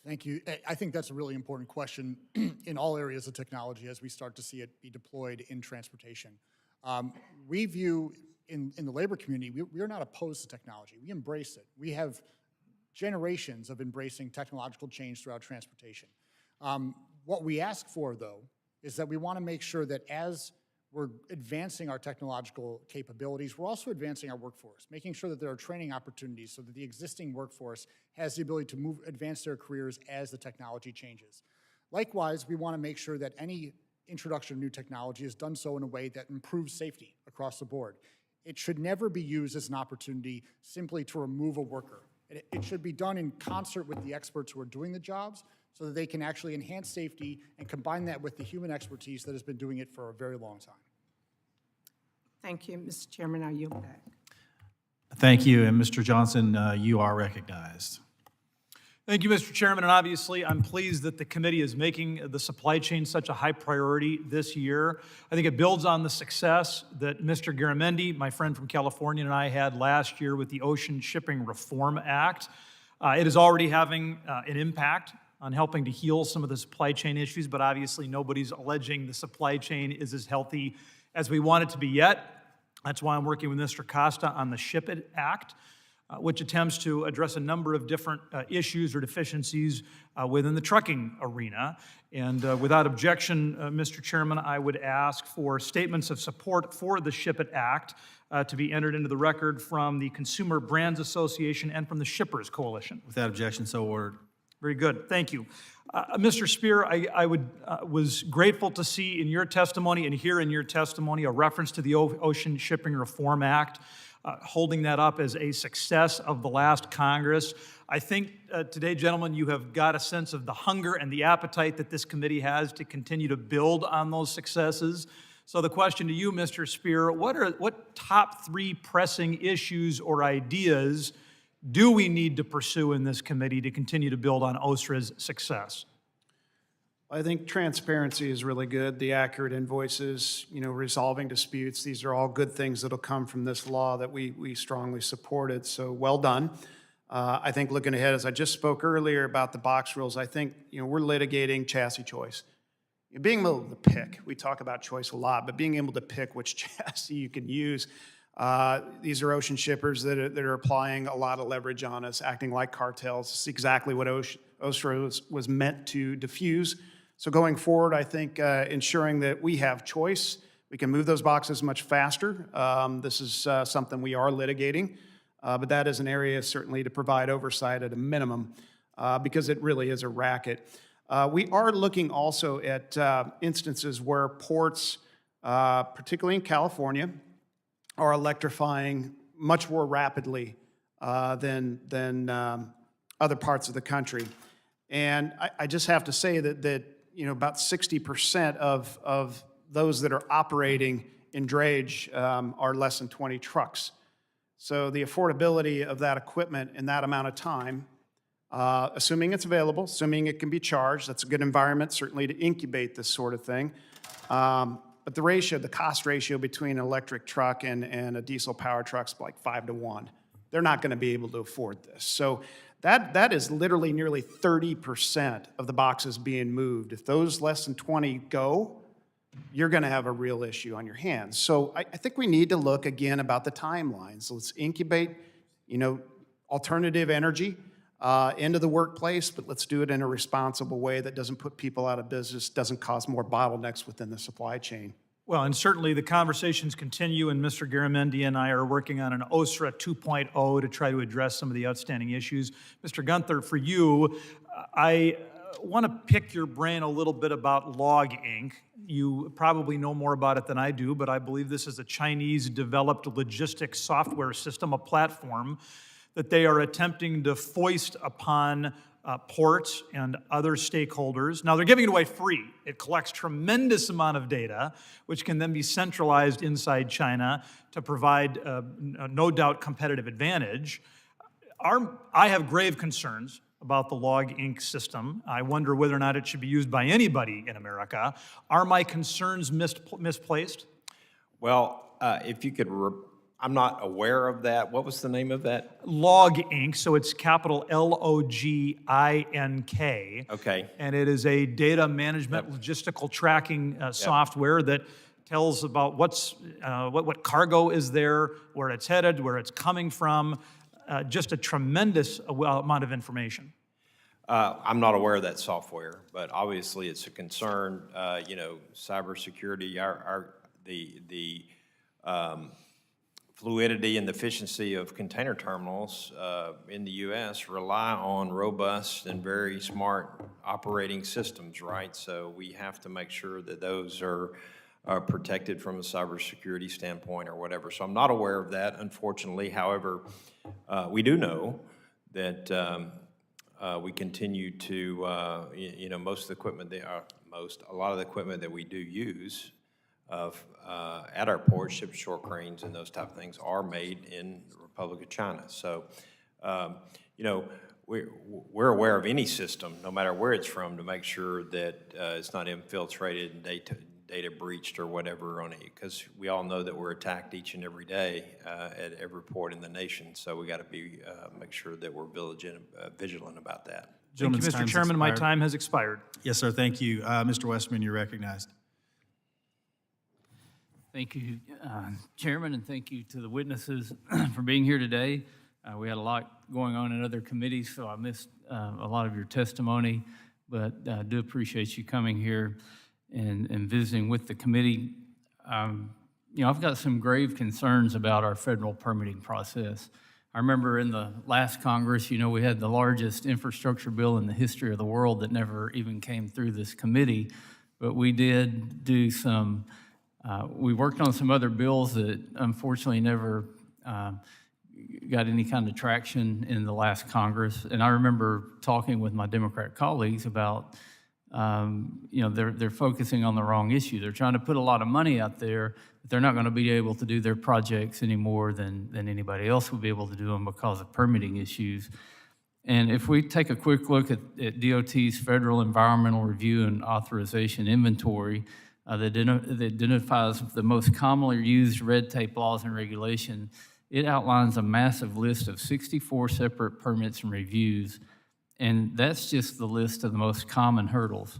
Thank you. I think that's a really important question in all areas of technology as we start to see it be deployed in transportation. We view, in the labor community, we are not opposed to technology. We embrace it. We have generations of embracing technological change throughout transportation. What we ask for, though, is that we want to make sure that as we're advancing our technological capabilities, we're also advancing our workforce, making sure that there are training opportunities so that the existing workforce has the ability to advance their careers as the technology changes. Likewise, we want to make sure that any introduction of new technology is done so in a way that improves safety across the board. It should never be used as an opportunity simply to remove a worker. It should be done in concert with the experts who are doing the jobs so that they can actually enhance safety and combine that with the human expertise that has been doing it for a very long time. Thank you, Mr. Chairman. I yield back. Thank you, and Mr. Johnson, you are recognized. Thank you, Mr. Chairman, and obviously I'm pleased that the committee is making the supply chain such a high priority this year. I think it builds on the success that Mr. Garamendi, my friend from California, and I had last year with the Ocean Shipping Reform Act. It is already having an impact on helping to heal some of the supply chain issues, but obviously nobody's alleging the supply chain is as healthy as we want it to be yet. That's why I'm working with Mr. Costa on the Ship It Act, which attempts to address a number of different issues or deficiencies within the trucking arena. And without objection, Mr. Chairman, I would ask for statements of support for the Ship It Act to be entered into the record from the Consumer Brands Association and from the Shippers Coalition. Without objection, so ordered. Very good, thank you. Mr. Spear, I was grateful to see in your testimony and hear in your testimony a reference to the Ocean Shipping Reform Act, holding that up as a success of the last Congress. I think today, gentlemen, you have got a sense of the hunger and the appetite that this committee has to continue to build on those successes. So the question to you, Mr. Spear, what top 3 pressing issues or ideas do we need to pursue in this committee to continue to build on OSRA's success? I think transparency is really good. The accurate invoices, resolving disputes, these are all good things that'll come from this law that we strongly supported. So well done. I think looking ahead, as I just spoke earlier about the box rules, I think we're litigating chassis choice. Being able to pick, we talk about choice a lot, but being able to pick which chassis you can use. These are ocean shippers that are applying a lot of leverage on us, acting like cartels. It's exactly what OSRA was meant to diffuse. So going forward, I think ensuring that we have choice, we can move those boxes much faster. This is something we are litigating, but that is an area certainly to provide oversight at a minimum because it really is a racket. We are looking also at instances where ports, particularly in California, are electrifying much more rapidly than other parts of the country. And I just have to say that about 60% of those that are operating in drayage are less than 20 trucks. So the affordability of that equipment in that amount of time, assuming it's available, assuming it can be charged, that's a good environment certainly to incubate this sort of thing. But the cost ratio between an electric truck and a diesel power truck's like 5-to-1. They're not going to be able to afford this. So that is literally nearly 30% of the boxes being moved. If those less than 20 go, you're going to have a real issue on your hands. So I think we need to look again about the timeline. So let's incubate, alternative energy into the workplace, but let's do it in a responsible way that doesn't put people out of business, doesn't cause more bottlenecks within the supply chain. Well, and certainly the conversations continue, and Mr. Garamendi and I are working on an OSRA 2.0 to try to address some of the outstanding issues. Mr. Gunther, for you, I want to pick your brain a little bit about Log Inc. You probably know more about it than I do, but I believe this is a Chinese-developed logistics software system, a platform that they are attempting to foist upon ports and other stakeholders. Now, they're giving it away free. It collects tremendous amount of data, which can then be centralized inside China to provide, no doubt, competitive advantage. I have grave concerns about the Log Inc. system. I wonder whether or not it should be used by anybody in America. Are my concerns misplaced? Well, if you could, I'm not aware of that. What was the name of that? Log Inc., so it's capital Logink. Okay. And it is a data management logistical tracking software that tells about what cargo is there, where it's headed, where it's coming from, just a tremendous amount of information. I'm not aware of that software, but obviously it's a concern. Cybersecurity. fluidity and the efficiency of container terminals in the U.S. rely on robust and very smart operating systems, right? So we have to make sure that those are protected from a cybersecurity standpoint or whatever. So I'm not aware of that, unfortunately. However, we do know that we continue to, most of the equipment, a lot of the equipment that we do use at our ports, ship shore cranes and those type of things are made in the Republic of China. So, we're aware of any system, no matter where it's from, to make sure that it's not infiltrated and data breached or whatever on it, because we all know that we're attacked each and every day at every port in the nation. So we got to be make sure that we're vigilant about that. Thank you, Gentleman's Mr. time's Chairman. My expired. time has expired. Yes, sir, thank you. Mr. Westman, you're recognized. Thank you, Chairman, and thank you to the witnesses for being here today. We had a lot going on in other committees, so I missed a lot of your testimony, but I do appreciate you coming here and visiting with the committee. I've got some grave concerns about our federal permitting process. I remember in the last Congress, we had the largest infrastructure bill in the history of the world that never even came through this committee, but we did do some we worked on some other bills that unfortunately never got any kind of traction in the last Congress. And I remember talking with my Democrat colleagues about, they're focusing on the wrong issue. They're trying to put a lot of money out there, but they're not going to be able to do their projects any more than anybody else will be able to do them because of permitting issues. And if we take a quick look at DOT's Federal Environmental Review and Authorization Inventory, that identifies the most commonly used red tape laws and regulation, it outlines a massive list of 64 separate permits and reviews, and that's just the list of the most common hurdles.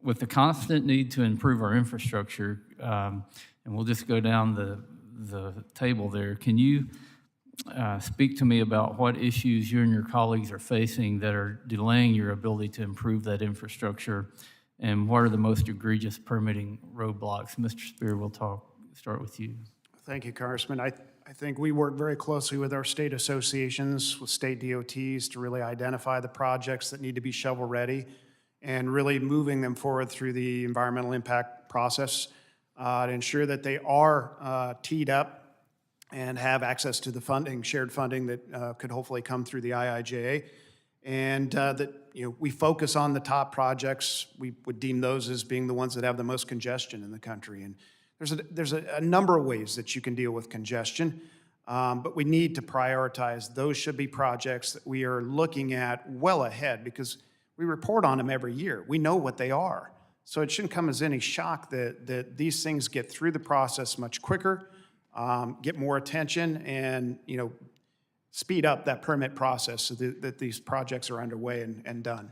With the constant need to improve our infrastructure, and we'll just go down the table there, can you speak to me about what issues you and your colleagues are facing that are delaying your ability to improve that infrastructure? And what are the most egregious permitting roadblocks? Mr. Spear, we'll start with you. Thank you, Congressman. I think we work very closely with our state associations, with state DOTs, to really identify the projects that need to be shovel-ready and really moving them forward through the environmental impact process to ensure that they are teed up and have access to the funding, shared funding that could hopefully come through the IIJA. And that we focus on the top projects. We would deem those as being the ones that have the most congestion in the country. And there's a number of ways that you can deal with congestion, but we need to prioritize. Those should be projects that we are looking at well ahead, because we report on them every year. We know what they are. So it shouldn't come as any shock that these things get through the process much quicker, get more attention, and speed up that permit process so that these projects are underway and done.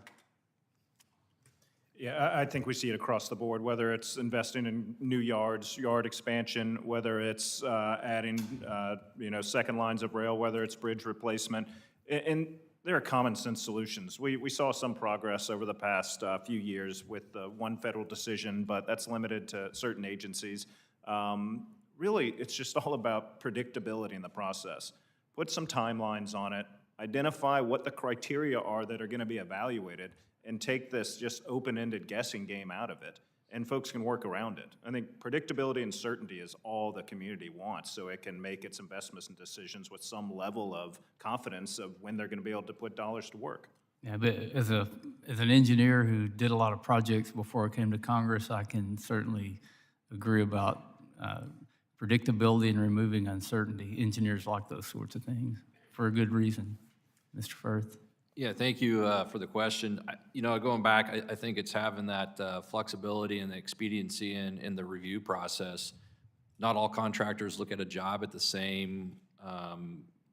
Yeah, I think we see it across the board, whether it's investing in new yards, yard expansion, whether it's adding, second lines of rail, whether it's bridge replacement. And there are common sense solutions. We saw some progress over the past few years with one federal decision, but that's limited to certain agencies. Really, it's just all about predictability in the process. Put some timelines on it, identify what the criteria are that are going to be evaluated, and take this just open-ended guessing game out of it, and folks can work around it. I think predictability and certainty is all the community wants, so it can make its investments and decisions with some level of confidence of when they're going to be able to put dollars to work. Yeah, but as an engineer who did a lot of projects before I came to Congress, I can certainly agree about predictability and removing uncertainty. Engineers like those sorts of things for a good reason. Mr. Firth. Yeah, thank you for the question. Going back, I think it's having that flexibility and the expediency in the review process. Not all contractors look at a job at the same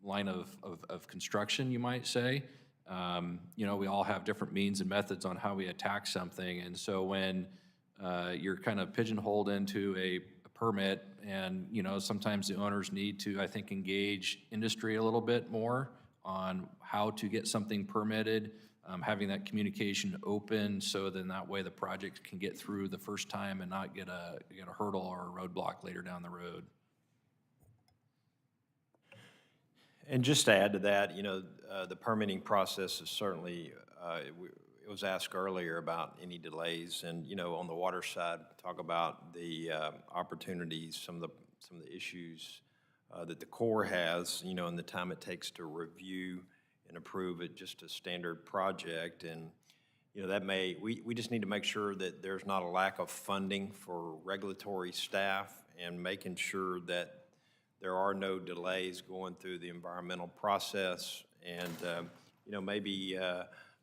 line of construction, you might say. We all have different means and methods on how we attack something. And so when you're kind of pigeonholed into a permit, and sometimes the owners need to, I think, engage industry a little bit more on how to get something permitted, having that communication open, so then that way the project can get through the first time and not get a hurdle or a roadblock later down the road. And just to add to that, the permitting process is certainly, it was asked earlier about any delays, and, on the water side, talk about the opportunities, some of the issues that the Corps has, and the time it takes to review and approve it, just a standard project. And, we just need to make sure that there's not a lack of funding for regulatory staff and making sure that there are no delays going through the environmental process, and maybe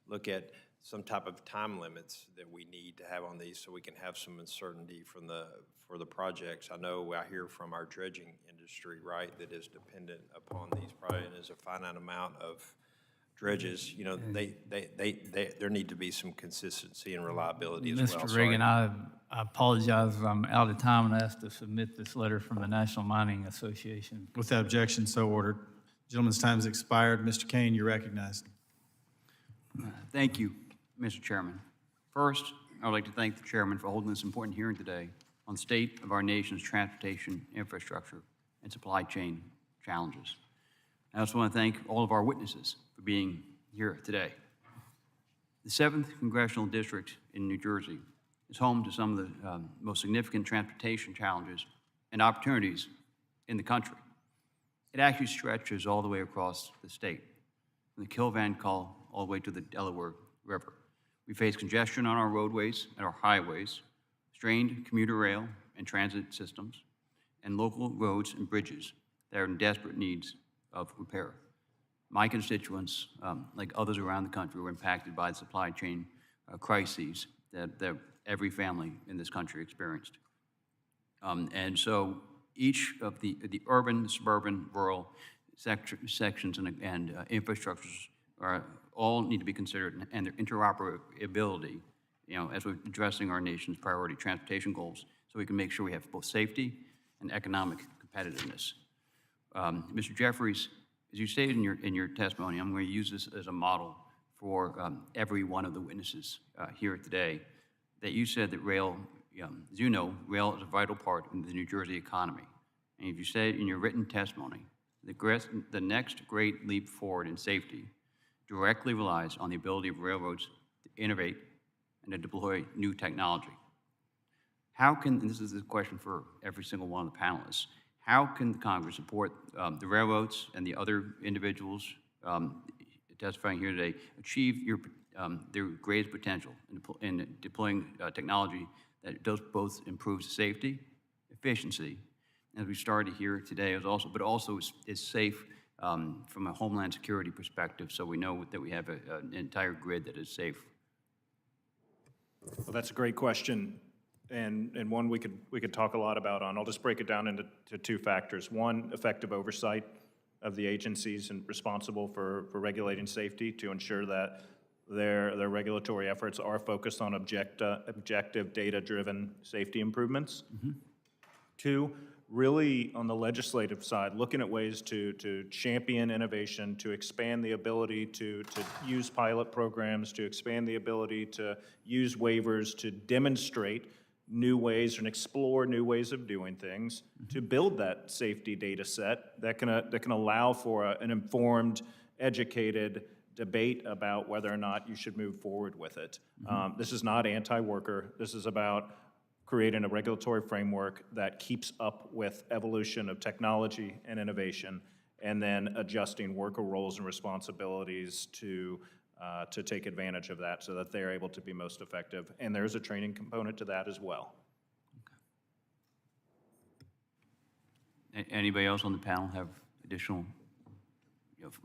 look at some type of time limits that we need to have on these, so we can have some uncertainty for the projects. I know I hear from our dredging industry, right, that is dependent upon these projects, and there's a finite amount of dredges. There need to be some consistency and reliability as well. Mr. Reagan, I apologize, I'm out of time and asked to submit this letter from the National Mining Association. Without objection, so ordered. Gentleman's time has expired. Mr. Kane, you're recognized. Thank you, Mr. Chairman. First, I would like to thank the chairman for holding this important hearing today on the state of our nation's transportation infrastructure and supply chain challenges. I also want to thank all of our witnesses for being here today. The 7th Congressional District in New Jersey is home to some of the most significant transportation challenges and opportunities in the country. It actually stretches all the way across the state, from the Kilvan Call all the way to the Delaware River. We face congestion on our roadways and our highways, strained commuter rail and transit systems, and local roads and bridges that are in desperate needs of repair. My constituents, like others around the country, were impacted by the supply chain crises that every family in this country experienced. And so each of the urban, suburban, rural sections and infrastructures all need to be considered, and their interoperability, as we're addressing our nation's priority transportation goals, so we can make sure we have both safety and economic competitiveness. Mr. Jeffries, as you stated in your testimony, I'm going to use this as a model for every one of the witnesses here today, that you said that rail, as you know, rail is a vital part in the New Jersey economy. And if you said in your written testimony, the next great leap forward in safety directly relies on the ability of railroads to innovate and to deploy new technology. How can, and this is a question for every single one of the panelists, how can Congress support the railroads and the other individuals testifying here today achieve their greatest potential in deploying technology that does both improve safety, efficiency, as we started here today, but also is safe from a homeland security perspective, so we know that we have an entire grid that is safe? Well, that's a great question, and one we could talk a lot about on. I'll just break it down into two factors. One, effective oversight of the agencies and responsible for regulating safety to ensure that their regulatory efforts are focused on objective, data-driven safety improvements. Mm-hmm. Two, really on the legislative side, looking at ways to champion innovation, to expand the ability to use pilot programs, to expand the ability to use waivers, to demonstrate new ways and explore new ways of doing things, to build that safety data set that can allow for an informed, educated debate about whether or not you should move forward with it. This is not anti-worker. This is about creating a regulatory framework that keeps up with evolution of technology and innovation, and then adjusting worker roles and responsibilities to take advantage of that so that they're able to be most effective. And there's a training component to that as well. Anybody else on the panel have additional,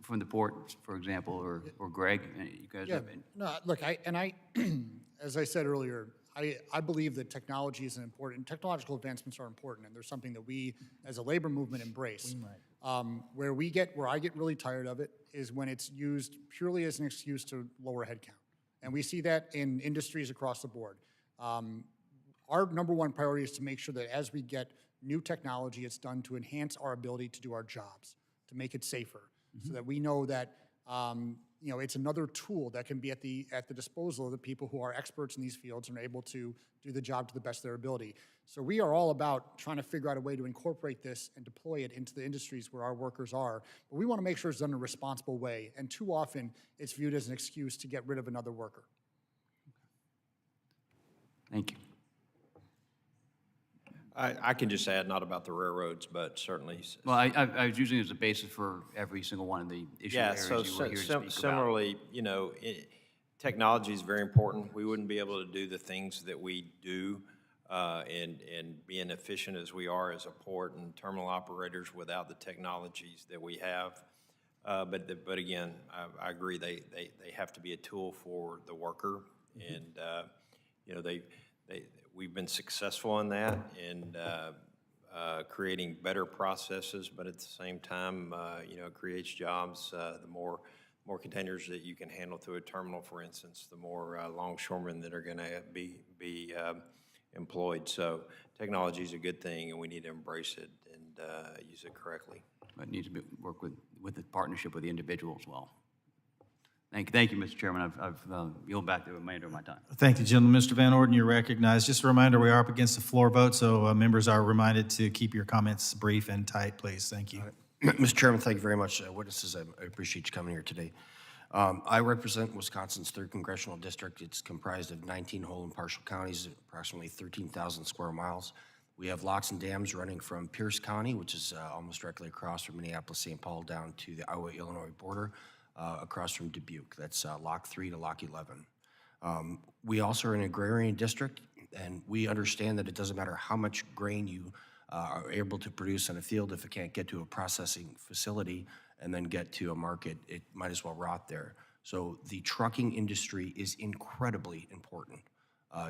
from the port, for example, or Greg? You guys have any? No, look, as I said earlier, I believe that technology is important. Technological advancements are important, and there's something that we, as a labor movement, embrace. Where I get really tired of it is when it's used purely as an excuse to lower headcount, and we see that in industries across the board. Our number one priority is to make sure that as we get new technology, it's done to enhance our ability to do our jobs, to make it safer, so that we know that you know, it's another tool that can be at the disposal of the people who are experts in these fields and are able to do the job to the best of their ability. So we are all about trying to figure out a way to incorporate this and deploy it into the industries where our workers are. But we want to make sure it's done in a responsible way. And too often, it's viewed as an excuse to get rid of another worker. Thank you. I can just add, not about the railroads, but certainly. Well, I was using it as a basis for every single one of the issue areas you were here to speak about. Similarly, you know, technology is very important. We wouldn't be able to do the things that we do and being efficient as we are as a port and terminal operators without the technologies that we have. But again, I agree, they have to be a tool for the worker. And, you know, we've been successful in that and creating better processes, but at the same time, you know, it creates jobs. The more containers that you can handle through a terminal, for instance, the more longshoremen that are going to be employed. So technology is a good thing, and we need to embrace it and use it correctly. But it needs to work with the partnership with the individual as well. Thank you, Mr. Chairman. I've yielded back the remainder of my time. Thank you, gentlemen. Mr. Van Orden, you're recognized. Just a reminder, we are up against the floor vote, so members are reminded to keep your comments brief and tight, please. Thank you. Mr. Chairman, thank you very much. Witnesses, I appreciate you coming here today. I represent Wisconsin's 3rd Congressional District. It's comprised of 19 whole and partial counties, approximately 13,000 square miles. We have locks and dams running from Pierce County, which is almost directly across from Minneapolis-St. Paul, down to the Iowa-Illinois border, across from Dubuque. That's Lock 3 to Lock 11. We also are an agrarian district, and we understand that it doesn't matter how much grain you are able to produce in a field. If it can't get to a processing facility and then get to a market, it might as well rot there. So the trucking industry is incredibly important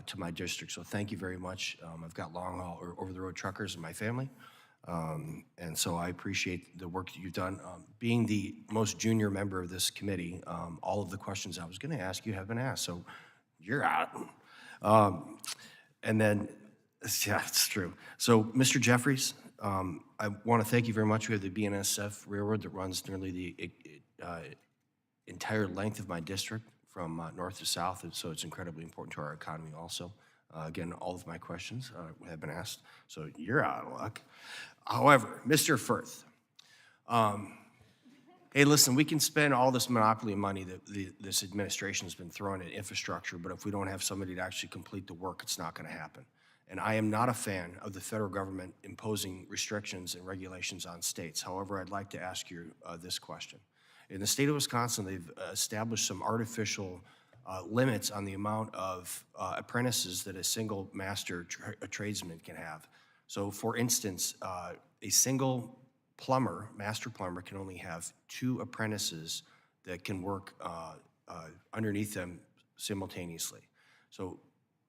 to my district. So thank you very much. I've got long haul or over-the-road truckers in my family. And so I appreciate the work that you've done. Being the most junior member of this committee, all of the questions I was going to ask you have been asked, so you're out. And then, yeah, it's true. So, Mr. Jeffries, I want to thank you very much. We have the BNSF Railroad that runs nearly the entire length of my district from north to south, and so it's incredibly important to our economy also. Again, all of my questions have been asked, so you're out of luck. However, Mr. Firth, hey, listen, we can spend all this monopoly money that this administration has been throwing at infrastructure, but if we don't have somebody to actually complete the work, it's not going to happen. And I am not a fan of the federal government imposing restrictions and regulations on states. However, I'd like to ask you this question. In the state of Wisconsin, they've established some artificial limits on the amount of apprentices that a single master tradesman can have. So for instance, a single plumber, master plumber, can only have 2 apprentices that can work underneath them simultaneously. So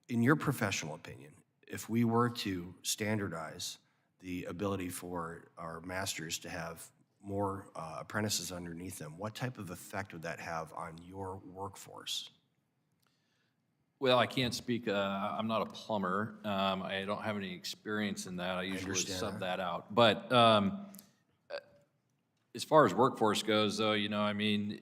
in your professional opinion, if we were to standardize the ability for our masters to have more apprentices underneath them, what type of effect would that have on your workforce? Well, I can't speak, I'm not a plumber. I don't have any experience in that. I usually sub that out. But as far as workforce goes, though, you know, I mean,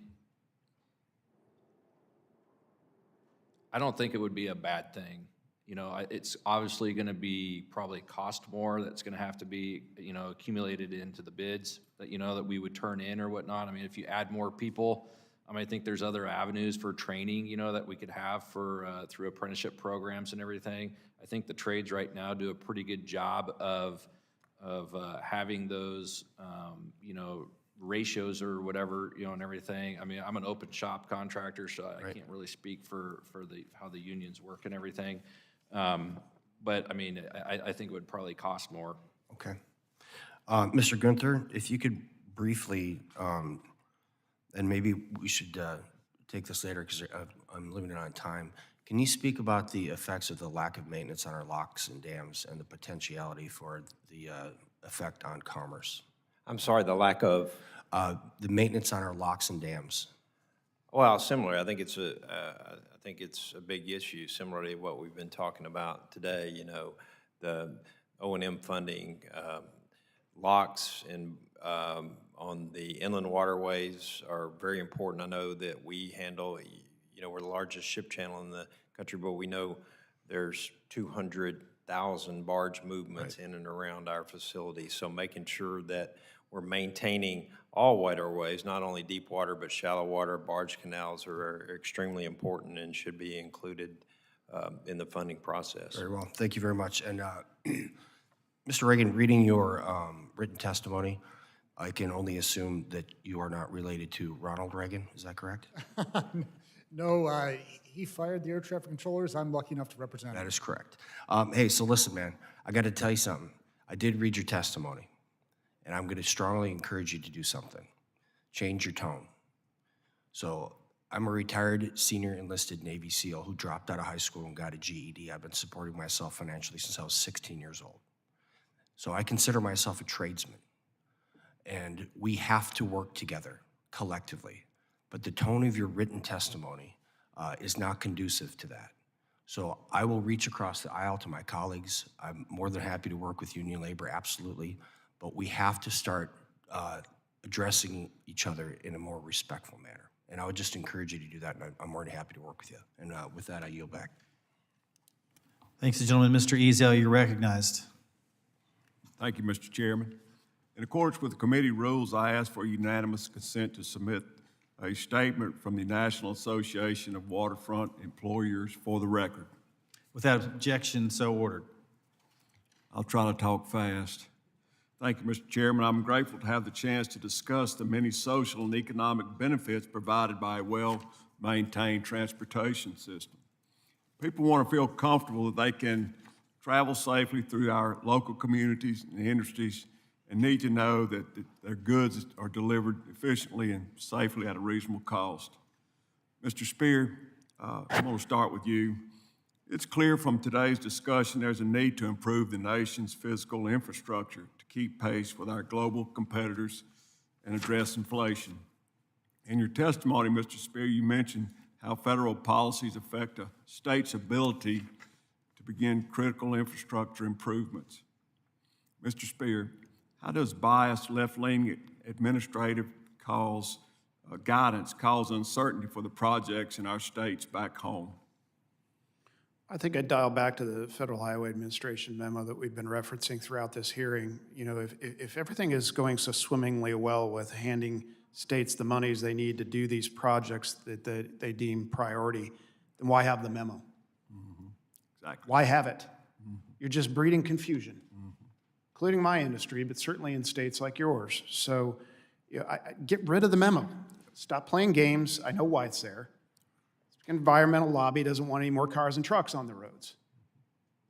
I don't think it would be a bad thing. You know, it's obviously going to be probably cost more. That's going to have to be, you know, accumulated into the bids that, you know, that we would turn in or whatnot. I mean, if you add more people, I mean, I think there's other avenues for training, you know, that we could have for through apprenticeship programs and everything. I think the trades right now do a pretty good job of having those, you know, ratios or whatever, you know, and everything. I mean, I'm an open shop contractor, so I can't really speak for how the unions work and everything. But I mean, I think it would probably cost more. Okay. Mr. Gunther, if you could briefly, and maybe we should take this later because I'm limited on time. Can you speak about the effects of the lack of maintenance on our locks and dams and the potentiality for the effect on commerce? I'm sorry, the lack of? The maintenance on our locks and dams. Well, similar. I think it's a big issue, similar to what we've been talking about today. You know, the O&M funding, locks and on the inland waterways are very important. I know that we handle, we're the largest ship channel in the country, but we know there's 200,000 barge movements in and around our facility. So making sure that we're maintaining all waterways, not only deep water, but shallow water barge canals are extremely important and should be included in the funding process. Very well. Thank you very much. And Mr. Reagan, reading your written testimony, I can only assume that you are not related to Ronald Reagan. Is that correct? No, he fired the air traffic controllers. I'm lucky enough to represent him. That is correct. Hey, so listen, man, I got to tell you something. I did read your testimony, and I'm going to strongly encourage you to do something. Change your tone. So I'm a retired senior enlisted Navy SEAL who dropped out of high school and got a GED. I've been supporting myself financially since I was 16 years old. So I consider myself a tradesman. And we have to work together collectively. But the tone of your written testimony is not conducive to that. So I will reach across the aisle to my colleagues. I'm more than happy to work with union labor, absolutely. But we have to start addressing each other in a more respectful manner. And I would just encourage you to do that, and I'm more than happy to work with you. And with that, I yield back. Thanks, gentlemen. Mr. Ezell, you're recognized. Thank you, Mr. Chairman. In accordance with the committee rules, I ask for unanimous consent to submit a statement from the National Association of Waterfront Employers for the record. Without objection, so ordered. I'll try to talk fast. Thank you, Mr. Chairman. I'm grateful to have the chance to discuss the many social and economic benefits provided by a well-maintained transportation system. People want to feel comfortable that they can travel safely through our local communities and industries, and need to know that their goods are delivered efficiently and safely at a reasonable cost. Mr. Spear, I'm going to start with you. It's clear from today's discussion there's a need to improve the nation's physical infrastructure to keep pace with our global competitors and address inflation. In your testimony, Mr. Spear, you mentioned how federal policies affect a state's ability to begin critical infrastructure improvements. Mr. Spear, how does biased left-leaning administrative guidance cause uncertainty for the projects in our states back home? I think I'd dial back to the Federal Highway Administration memo that we've been referencing throughout this hearing. You know, if everything is going so swimmingly well with handing states the monies they need to do these projects that they deem priority, then why have the memo? Exactly. Why have it? You're just breeding confusion, including my industry, but certainly in states like yours. So get rid of the memo. Stop playing games. I know why it's there. Environmental lobby doesn't want any more cars and trucks on the roads.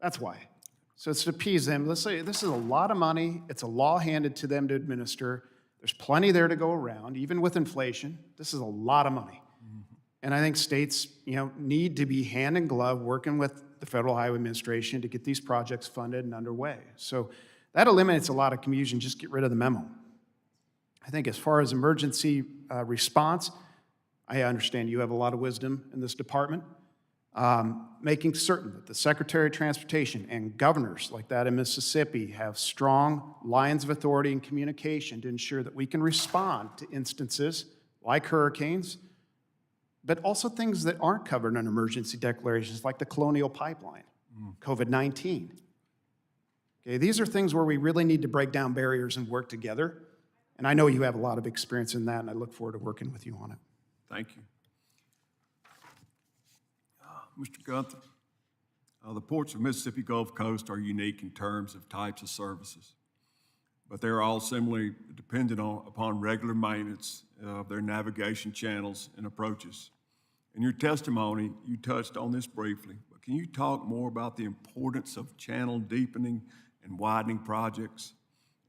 That's why. So it's to appease them. Let's say this is a lot of money. It's a law handed to them to administer. There's plenty there to go around, even with inflation. This is a lot of money. And I think states, need to be hand in glove working with the Federal Highway Administration to get these projects funded and underway. So that eliminates a lot of confusion. Just get rid of the memo. I think as far as emergency response, I understand you have a lot of wisdom in this department. Making certain that the Secretary of Transportation and governors like that in Mississippi have strong lines of authority and communication to ensure that we can respond to instances like hurricanes, but also things that aren't covered in emergency declarations like the Colonial Pipeline, COVID-19. Okay, these are things where we really need to break down barriers and work together. And I know you have a lot of experience in that, and I look forward to working with you on it. Thank you. Mr. Gunther, the ports of Mississippi Gulf Coast are unique in terms of types of services, but they're all similarly dependent upon regular maintenance of their navigation channels and approaches. In your testimony, you touched on this briefly, but can you talk more about the importance of channel deepening and widening projects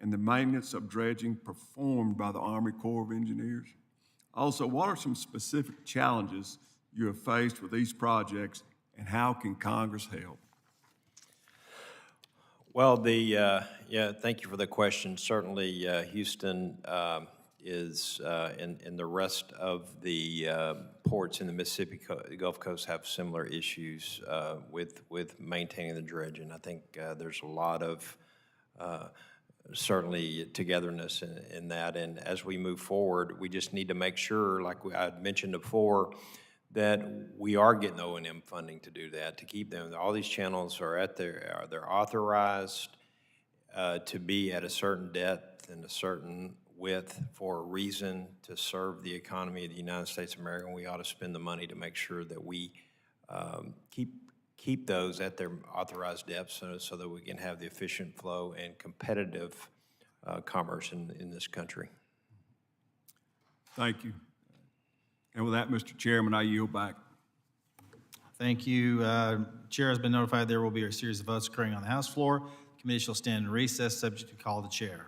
and the maintenance of dredging performed by the Army Corps of Engineers? Also, what are some specific challenges you have faced with these projects, and how can Congress help? Well, thank you for the question. Certainly, Houston is, and the rest of the ports in the Mississippi Gulf Coast have similar issues with maintaining the dredging. I think there's a lot of certainly togetherness in that. And as we move forward, we just need to make sure, like I mentioned before, that we are getting O&M funding to do that, to keep them. All these channels are they're authorized to be at a certain depth and a certain width for a reason, to serve the economy of the United States of America. And we ought to spend the money to make sure that we keep those at their authorized depths so that we can have the efficient flow and competitive commerce in this country. Thank you. And with that, Mr. Chairman, I yield back. Thank you. Chair has been notified there will be a series of votes occurring on the House floor. The committee shall stand in recess, subject to call of the chair.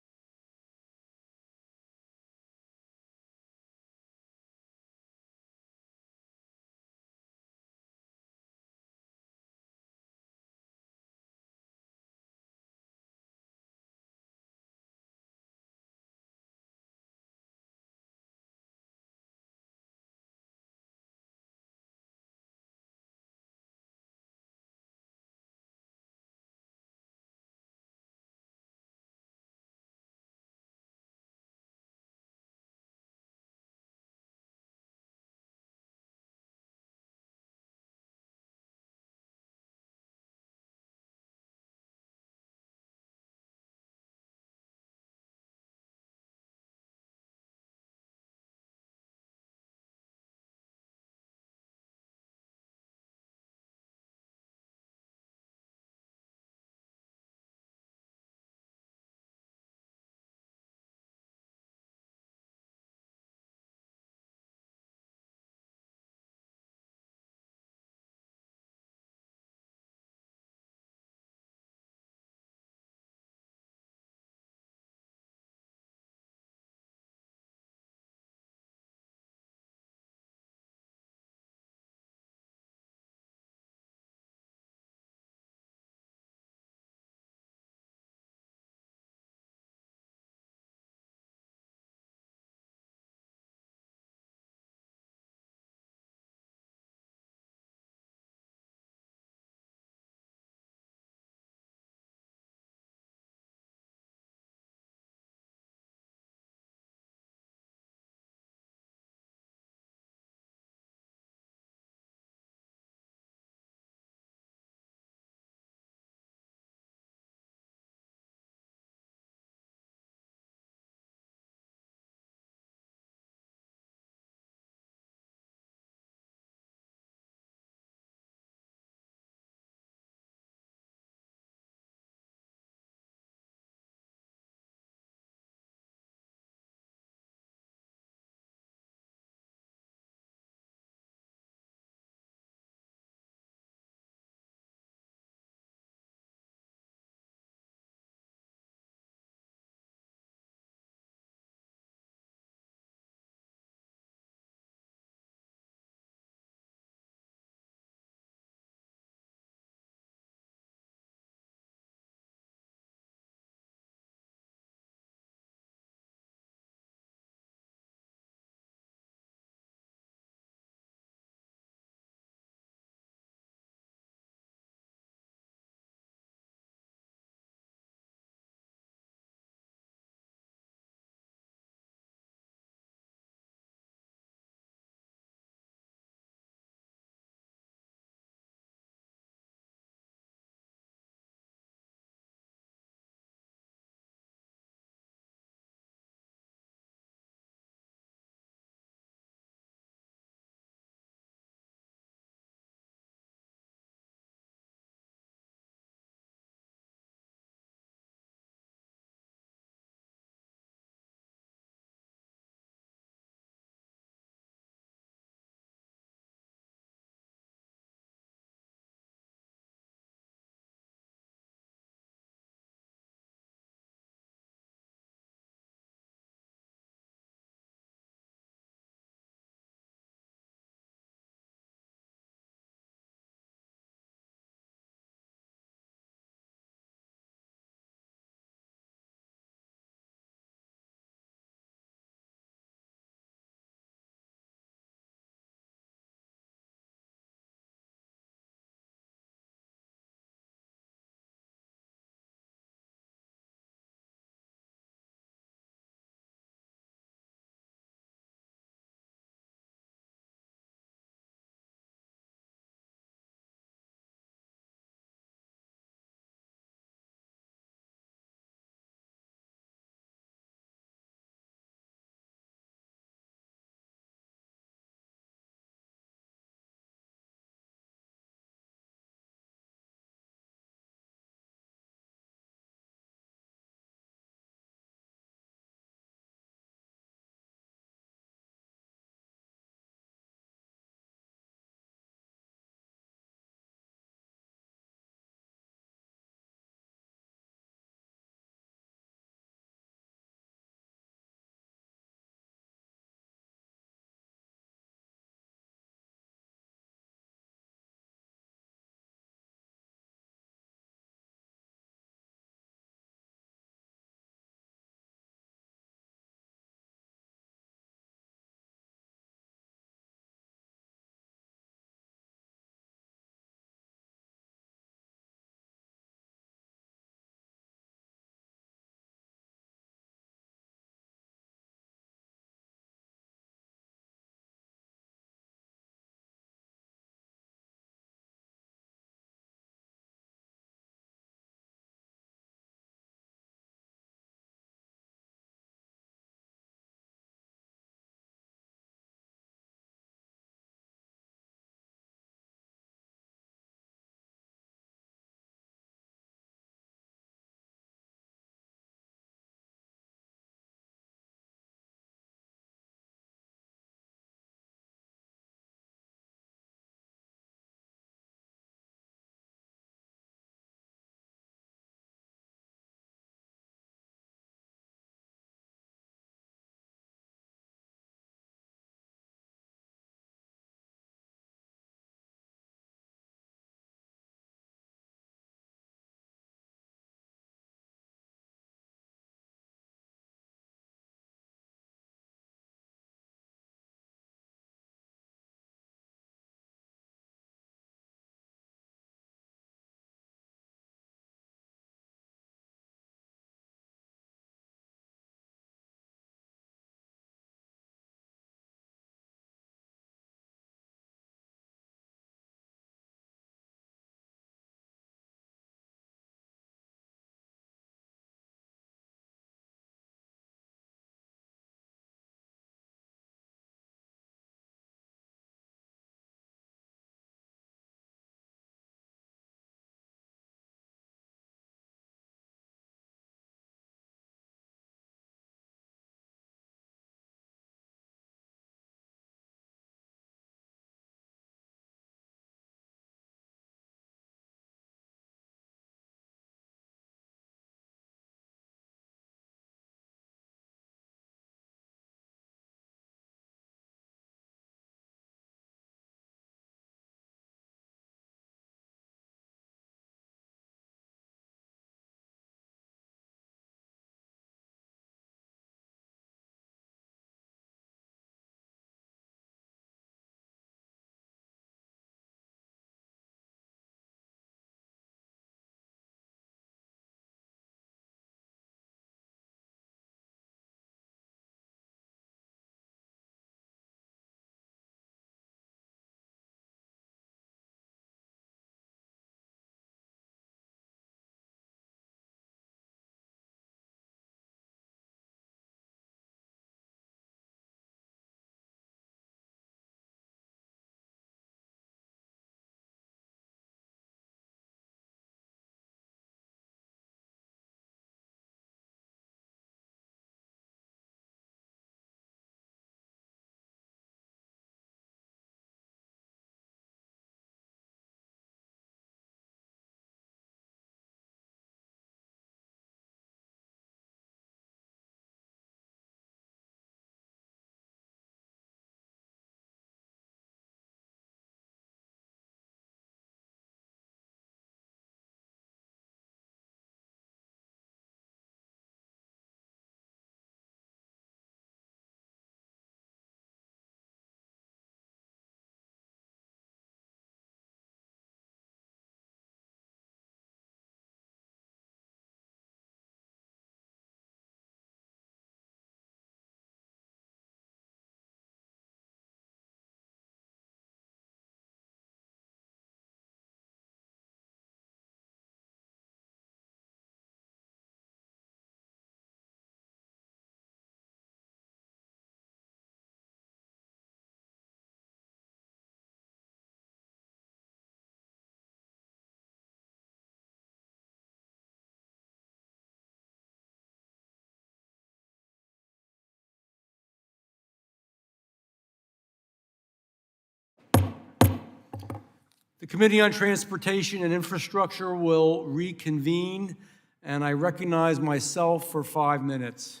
The Committee on Transportation and Infrastructure will reconvene, and I recognize myself for 5 minutes.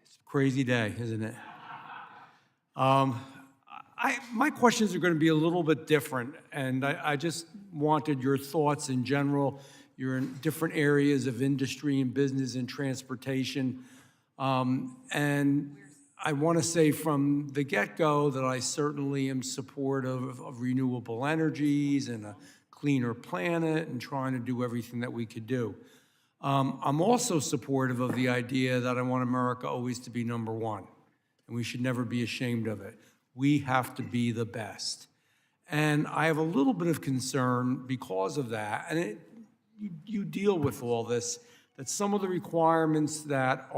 It's a crazy day, isn't it? My questions are going to be a little bit different, and I just wanted your thoughts in general. You're in different areas of industry and business and transportation. And I want to say from the get-go that I certainly am supportive of renewable energies and a cleaner planet and trying to do everything that we could do. I'm also supportive of the idea that I want America always to be number one, and we should never be ashamed of it. We have to be the best. And I have a little bit of concern because of that, and you deal with all this, that some of the requirements that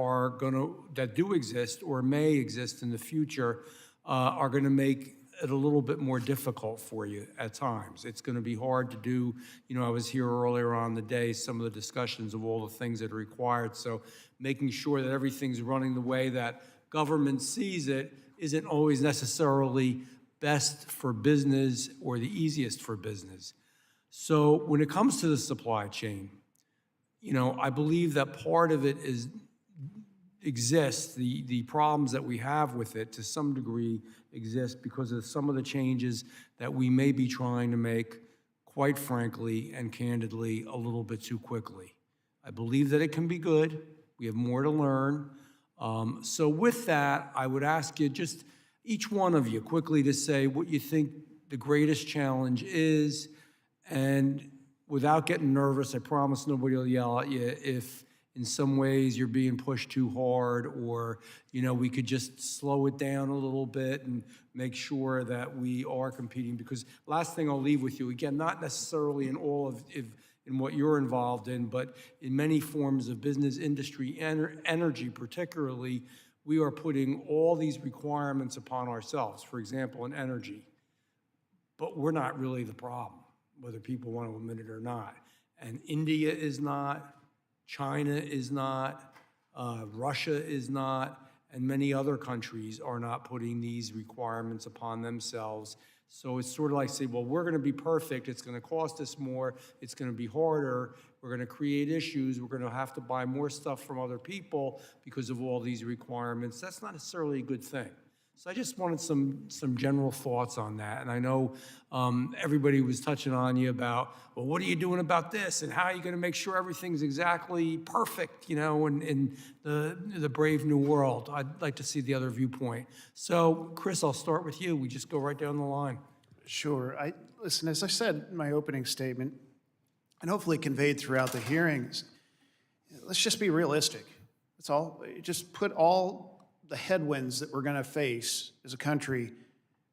do exist or may exist in the future are going to make it a little bit more difficult for you at times. It's going to be hard to do. I was here earlier on the day, some of the discussions of all the things that are required. So making sure that everything's running the way that government sees it isn't always necessarily best for business or the easiest for business. So when it comes to the supply chain, I believe that part of it exists, the problems that we have with it to some degree exist because of some of the changes that we may be trying to make, quite frankly and candidly, a little bit too quickly. I believe that it can be good. We have more to learn. So with that, I would ask you, just each one of you quickly to say what you think the greatest challenge is, and without getting nervous, I promise nobody will yell at you if in some ways you're being pushed too hard, or we could just slow it down a little bit and make sure that we are competing. Because last thing I'll leave with you, again, not necessarily in all of in what you're involved in, but in many forms of business, industry, energy particularly, we are putting all these requirements upon ourselves, for example, in energy. But we're not really the problem, whether people want to admit it or not. And India is not, China is not, Russia is not, and many other countries are not putting these requirements upon themselves. So it's sort of like say, well, we're going to be perfect. It's going to cost us more. It's going to be harder. We're going to create issues. We're going to have to buy more stuff from other people because of all these requirements. That's not necessarily a good thing. So I just wanted some general thoughts on that. And I know everybody was touching on you about, well, what are you doing about this? And how are you going to make sure everything's exactly perfect, in the brave new world? I'd like to see the other viewpoint. So, Chris, I'll start with you. We just go right down the line. Sure. Listen, as I said in my opening statement, and hopefully conveyed throughout the hearings, let's just be realistic. That's all. Just put all the headwinds that we're going to face as a country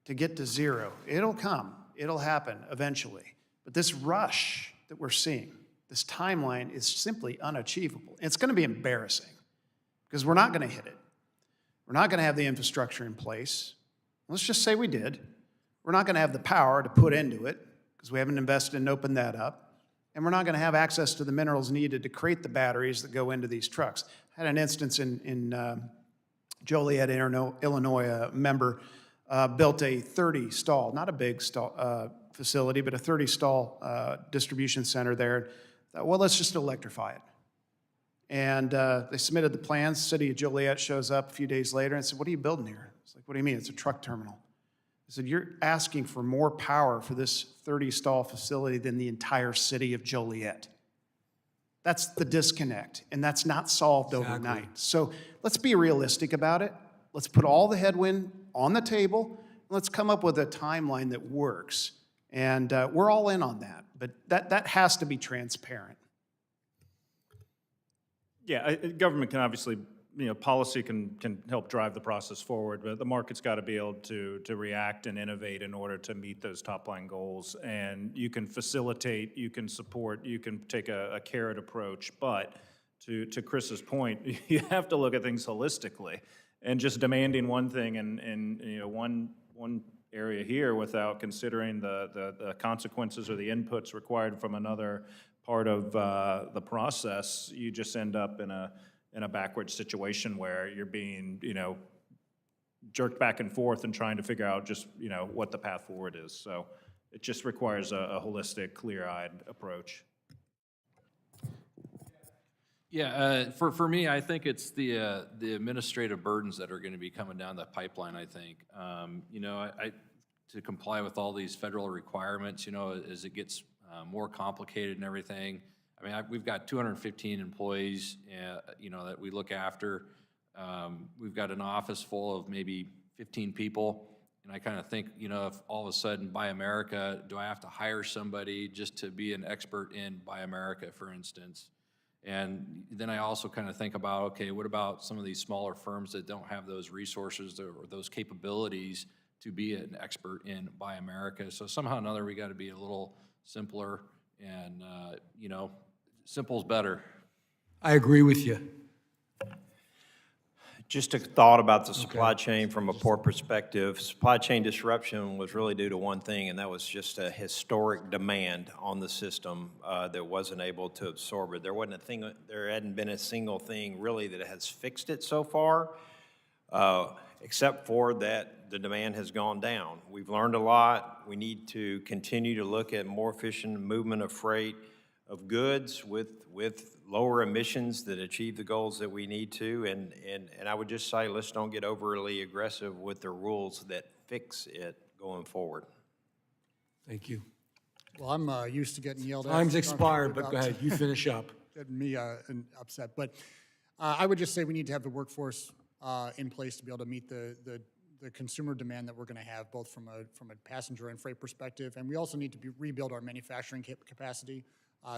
to get to zero. It'll come. It'll happen eventually. But this rush that we're seeing, this timeline is simply unachievable. It's going to be embarrassing because we're not going to hit it. We're not going to have the infrastructure in place. Let's just say we did. We're not going to have the power to put into it because we haven't invested and opened that up. And we're not going to have access to the minerals needed to create the batteries that go into these trucks. I had an instance in Joliet, Illinois, a member built a 30-stall, not a big stall facility, but a 30-stall distribution center there. Well, let's just electrify it. And they submitted the plans. The city of Joliet shows up a few days later and said, what are you building here? It's like, what do you mean? It's a truck terminal. I said, you're asking for more power for this 30-stall facility than the entire city of Joliet. That's the disconnect, and that's not solved overnight. So let's be realistic about it. Let's put all the headwind on the table. Let's come up with a timeline that works. And we're all in on that, but that has to be transparent. Yeah, government can obviously, policy can help drive the process forward, but the market's got to be able to react and innovate in order to meet those top-line goals. And you can facilitate, you can support, you can take a carrot approach, but to Chris's point, you have to look at things holistically. And just demanding one thing in one area here without considering the consequences or the inputs required from another part of the process, you just end up in a backward situation where you're being, jerked back and forth and trying to figure out just, what the path forward is. So It just requires a holistic, clear-eyed approach. Yeah, for me, I think it's the administrative burdens that are going to be coming down the pipeline, I think. You know, to comply with all these federal requirements, you know, as it gets more complicated and everything. I mean, we've got 215 employees, you know, that we look after. We've got an office full of maybe 15 people. And I kind of think, you know, if all of a sudden Buy America, do I have to hire somebody just to be an expert in Buy America, for instance? And then I also kind of think about, okay, what about some of these smaller firms that don't have those resources or those capabilities to be an expert in Buy America? So somehow or another, we got to be a little simpler, and, you know, simple's better. I agree with you. Just a thought about the supply chain from a port perspective. Supply chain disruption was really due to one thing, and that was just a historic demand on the system that wasn't able to absorb it. There hadn't been a single thing really that has fixed it so far, except for that the demand has gone down. We've learned a lot. We need to continue to look at more efficient movement of freight of goods with lower emissions that achieve the goals that we need to. And I would just say, let's don't get overly aggressive with the rules that fix it going forward. Thank you. Well, I'm used to getting yelled at. Time's so don't expired, worry but go about ahead, you finish up. Getting me upset. But I would just say we need to have the workforce in place to be able to meet the consumer demand that we're going to have, both from a passenger and freight perspective. And we also need to rebuild our manufacturing capacity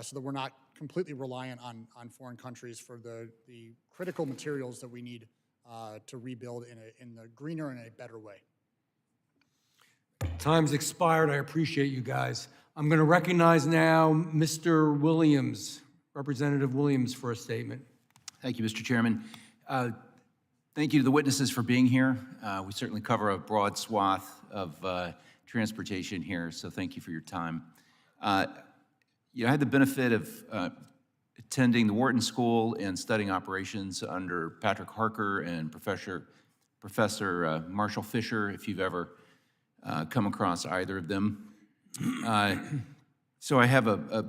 so that we're not completely reliant on foreign countries for the critical materials that we need to rebuild in the greener and a better way. Time's expired. I appreciate you guys. I'm going to recognize now Mr. Williams, Representative Williams, for a statement. Thank you, Mr. Chairman. Thank you to the witnesses for being here. We certainly cover a broad swath of transportation here, so thank you for your time. I had the benefit of attending the Wharton School and studying operations under Patrick Harker and Professor Marshall Fisher, if you've ever come across either of them. So I have a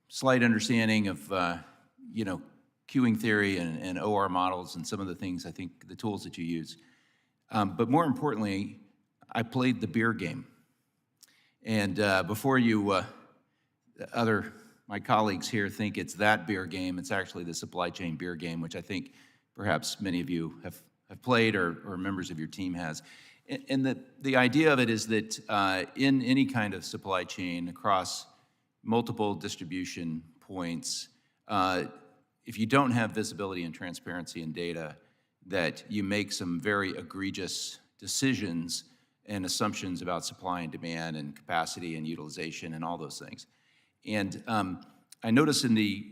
slight understanding of, queuing theory and OR models and some of the things, I think, the tools that you use. But more importantly, I played the beer game. And before you... my colleagues here think it's that beer game. It's actually the supply chain beer game, which I think perhaps many of you have played or members of your team has. And the idea of it is that in any kind of supply chain across multiple distribution points, if you don't have visibility and transparency in data, that you make some very egregious decisions and assumptions about supply and demand and capacity and utilization and all those things. And I notice in the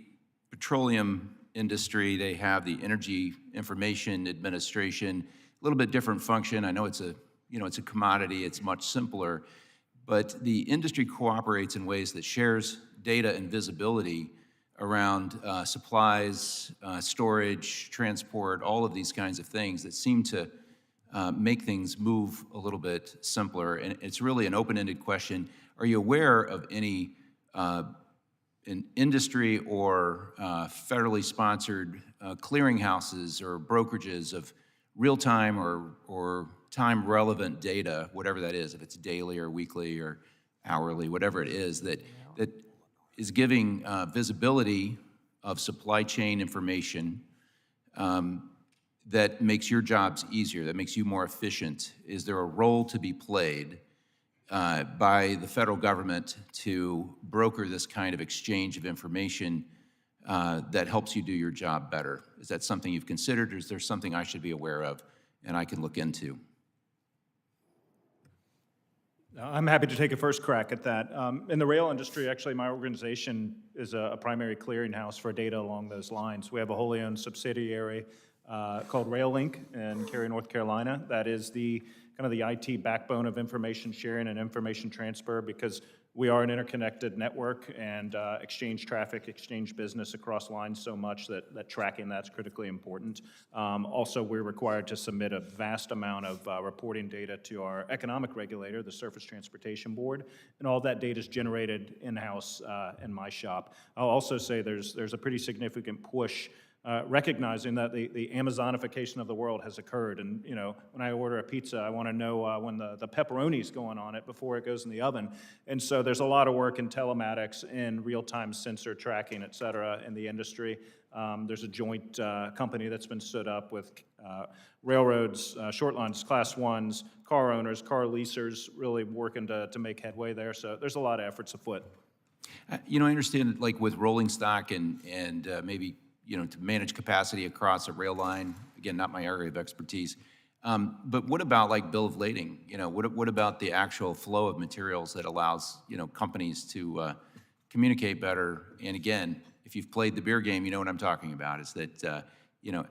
petroleum industry, they have the Energy Information Administration, a little bit different function. I know it's a commodity, it's much simpler, but the industry cooperates in ways that shares data and visibility around supplies, storage, transport, all of these kinds of things that seem to make things move a little bit simpler. And it's really an open-ended question. Are you aware of any in industry or federally sponsored clearinghouses or brokerages of real-time or time-relevant data, whatever that is, if it's daily or weekly or hourly, whatever it is, that is giving visibility of supply chain information that makes your jobs easier, that makes you more efficient? Is there a role to be played by the federal government to broker this kind of exchange of information that helps you do your job better? Is that something you've considered, or is there something I should be aware of and I can look into? I'm happy to take a first crack at that. In the rail industry, actually, my organization is a primary clearinghouse for data along those lines. We have a wholly owned subsidiary called RailLink in Cary, North Carolina. That is the kind of the IT backbone of information sharing and information transfer, because We are an interconnected network and exchange traffic, exchange business across lines so much that tracking that's critically important. Also, we're required to submit a vast amount of reporting data to our economic regulator, the Surface Transportation Board, and all that data is generated in-house in my shop. I'll also say there's a pretty significant push recognizing that the Amazonification of the world has occurred. And, you know, when I order a pizza, I want to know when the pepperoni's going on it before it goes in the oven. And so there's a lot of work in telematics, in real-time sensor tracking, et cetera, in the industry. There's a joint company that's been stood up with railroads, short lines, class ones, car owners, car leasers, really working to make headway there. So there's a lot of efforts afoot. You know, I understand, like with rolling stock and maybe, you know, to manage capacity across a rail line, again, not my area of expertise. But what about like bill of lading? You know, what about the actual flow of materials that allows, you know, companies to communicate better? And again, if you've played the beer game, you know what I'm talking about, is that, you know,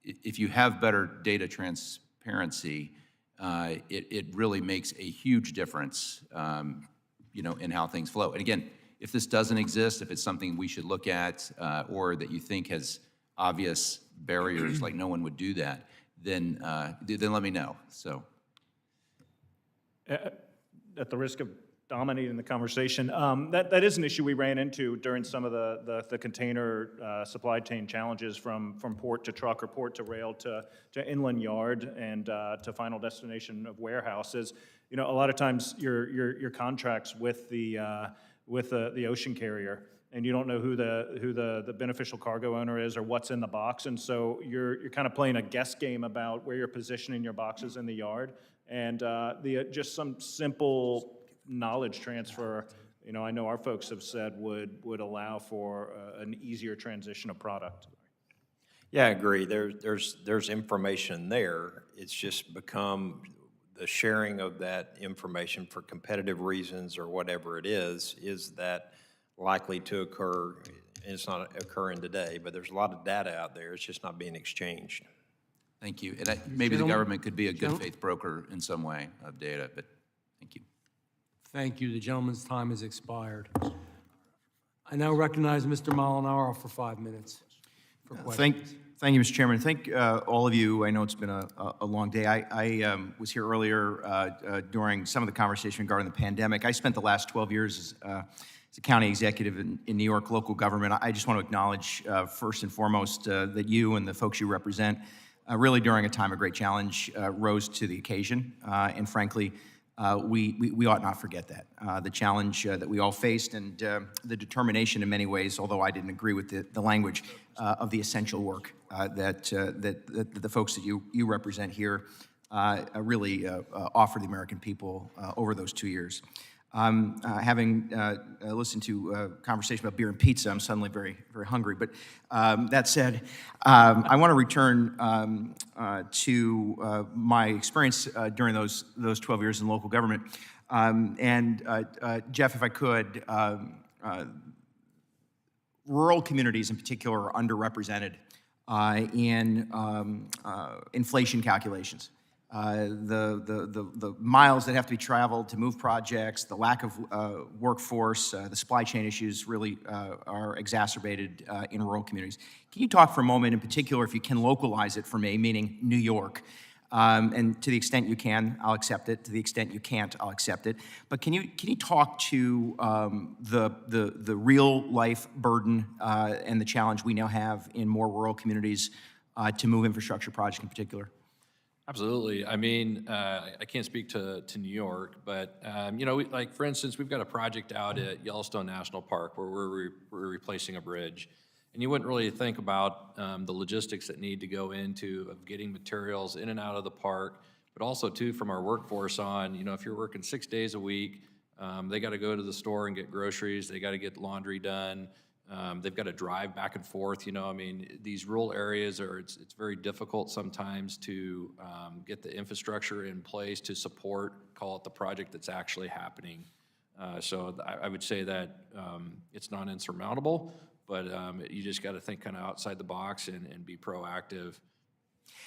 if you have better data transparency, it really makes a huge difference, you know, in how things flow. And again, if this doesn't exist, if it's something we should look at, or that you think has obvious barriers, like no one would do that, then let me know. So, at the risk of dominating the conversation, that is an issue we ran into during some of the container supply chain challenges from port to truck or port to rail to inland yard and to final destination of warehouses. You know, a lot of times your contracts with the ocean carrier, and you don't know who the beneficial cargo owner is or what's in the box, and so you're kind of playing a guess game about where you're positioning your boxes in the yard, and just some simple knowledge transfer, you know, I know our folks have said would allow for an easier transition of product. Yeah, I agree. There's information there. It's just become the sharing of that information for competitive reasons or whatever it is that likely to occur? And it's not occurring today, but there's a lot of data out there. It's just not being exchanged. thank you. And maybe the government could be a good faith broker in some way of data, but thank you. Thank you. The gentleman's time has expired. I now recognize Mr. Molinaro for 5 minutes for questions. Thank you, Mr. Chairman. Thank all of you. I know it's been a long day. I was here earlier during some of the conversation regarding the pandemic. I spent the last 12 years as a county executive in New York local government. I just want to acknowledge first and foremost that you and the folks you represent really during a time of great challenge rose to the occasion. And frankly, we ought not forget that. The challenge that we all faced and the determination in many ways, although I didn't agree with the language of the essential work that the folks that you represent here really offer the American people over those 2 years. Having listened to a conversation about beer and pizza, I'm suddenly very, very hungry. But that said, I want to return to my experience during those 12 years in local government. Jeff, if I could, rural communities in particular are underrepresented in inflation calculations. The miles that have to be traveled to move projects, the lack of workforce, the supply chain issues really are exacerbated in rural communities. Can you talk for a moment in particular, if you can localize it for me, meaning New York, and to the extent you can, I'll accept it. To the extent you can't, I'll accept it. But can you talk to the real life burden and the challenge we now have in more rural communities to move infrastructure projects in particular? Absolutely. I mean, I can't speak to New York, but, you know, like, for instance, we've got a project out at Yellowstone National Park where we're replacing a bridge. And you wouldn't really think about the logistics that need to go into of getting materials in and out of the park, but also, too, from our workforce on, you know, if you're working 6 days a week, they got to go to the store and get groceries, they got to get laundry done. They've got to drive back and forth, you know, I mean, these rural areas it's very difficult sometimes to get the infrastructure in place to support, call it the project that's actually happening. So I would say that it's not insurmountable, but you just got to think kind of outside the box and be proactive.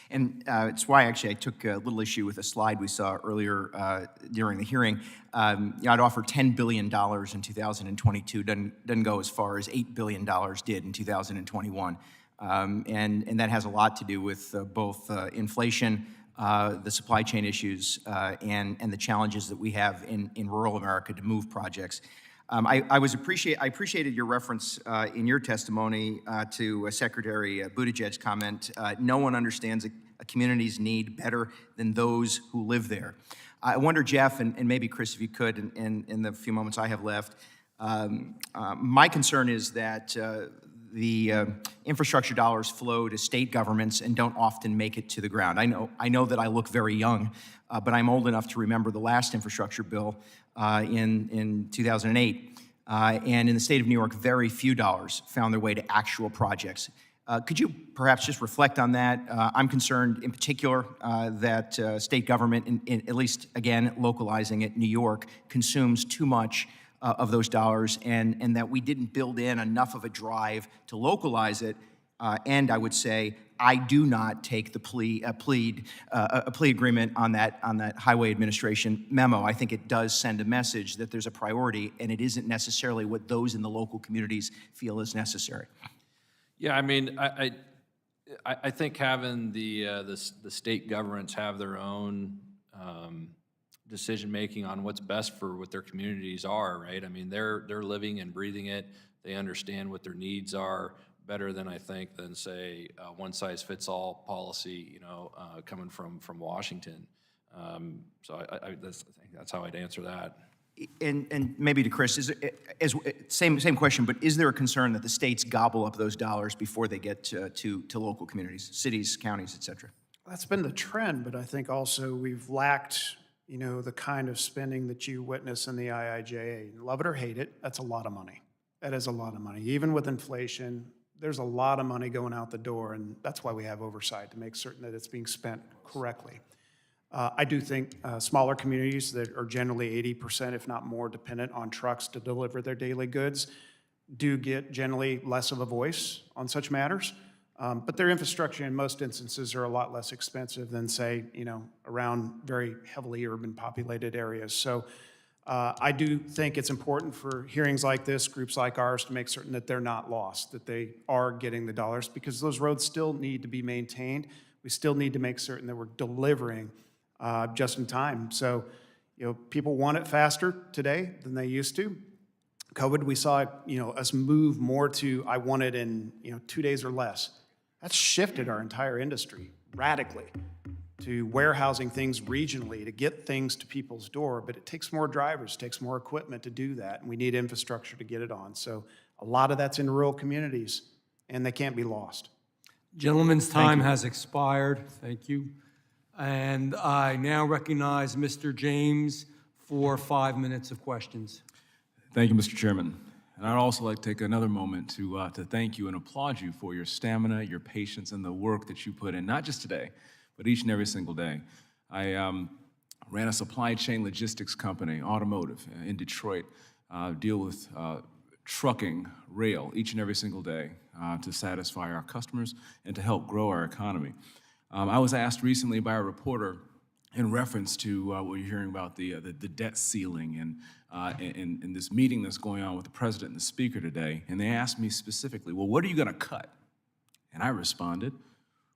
And it's why actually I took a little issue with a slide we saw earlier during the hearing. I'd offer $10 billion in 2022, doesn't go as far as $8 billion did in 2021. And that has a lot to do with both inflation, the supply chain issues, and the challenges that we have in rural America to move projects. I appreciated your reference in your testimony to Secretary Buttigieg's comment, no one understands a community's need better than those who live there. I wonder, Jeff, and maybe Chris, if you could, in the few moments I have left, my concern is that the infrastructure dollars flow to state governments and don't often make it to the ground. I know that I look very young, but I'm old enough to remember the last infrastructure bill in 2008. And in the state of New York, very few dollars found their way to actual projects. Could you perhaps just reflect on that? I'm concerned in particular that state government, at least again, localizing it, New York, consumes too much of those dollars, and that we didn't build in enough of a drive to localize it. And I would say, I do not take the plea agreement on that Highway Administration memo. I think it does send a message that there's a priority, and it isn't necessarily what those in the local communities feel is necessary. Yeah, I mean, I think having the state governments have their own decision-making on what's best for what their communities are, right? I mean, they're living and breathing it. They understand what their needs are better than I think than, say, one-size-fits-all policy, you know, coming from Washington. So I think that's how I'd answer that. And maybe to Chris, same question, but is there a concern that the states gobble up those dollars before they get to local communities, cities, counties, et cetera? That's been the trend, but I think also we've lacked, you know, the kind of spending that you witness in the IIJA. Love it or hate it, that's a lot of money. That is a lot of money. Even with inflation, there's a lot of money going out the door, and that's why we have oversight, to make certain that it's being spent correctly. I do think smaller communities that are generally 80%, if not more, dependent on trucks to deliver their daily goods do get generally less of a voice on such matters. But their infrastructure in most instances are a lot less expensive than, say, you know, around very heavily urban populated areas. So I do think it's important for hearings like this, groups like ours, to make certain that they're not lost, that they are getting the dollars, because those roads still need to be maintained. We still need to make certain that we're delivering just in time. So, you know, people want it faster today than they used to. COVID, we saw, you know, us move more to, I want it in, you know, 2 days or less. That's shifted our entire industry radically to warehousing things regionally to get things to people's door, but it takes more drivers, takes more equipment to do that, and we need infrastructure to get it on. So a lot of that's in rural communities, and they can't be lost. Gentleman's time has expired. Thank you. And I now recognize Mr. James for 5 minutes of questions. Thank you, Mr. Chairman. And I'd also like to take another moment to thank you and applaud you for your stamina, your patience, and the work that you put in, not just today, but each and every single day. I ran a supply chain logistics company, automotive, in Detroit, deal with trucking, rail, each and every single day to satisfy our customers and to help grow our economy. I was asked recently by a reporter in reference to what you're hearing about the debt ceiling and this meeting that's going on with the president and the speaker today, and they asked me specifically, well, what are you going to cut? And I responded,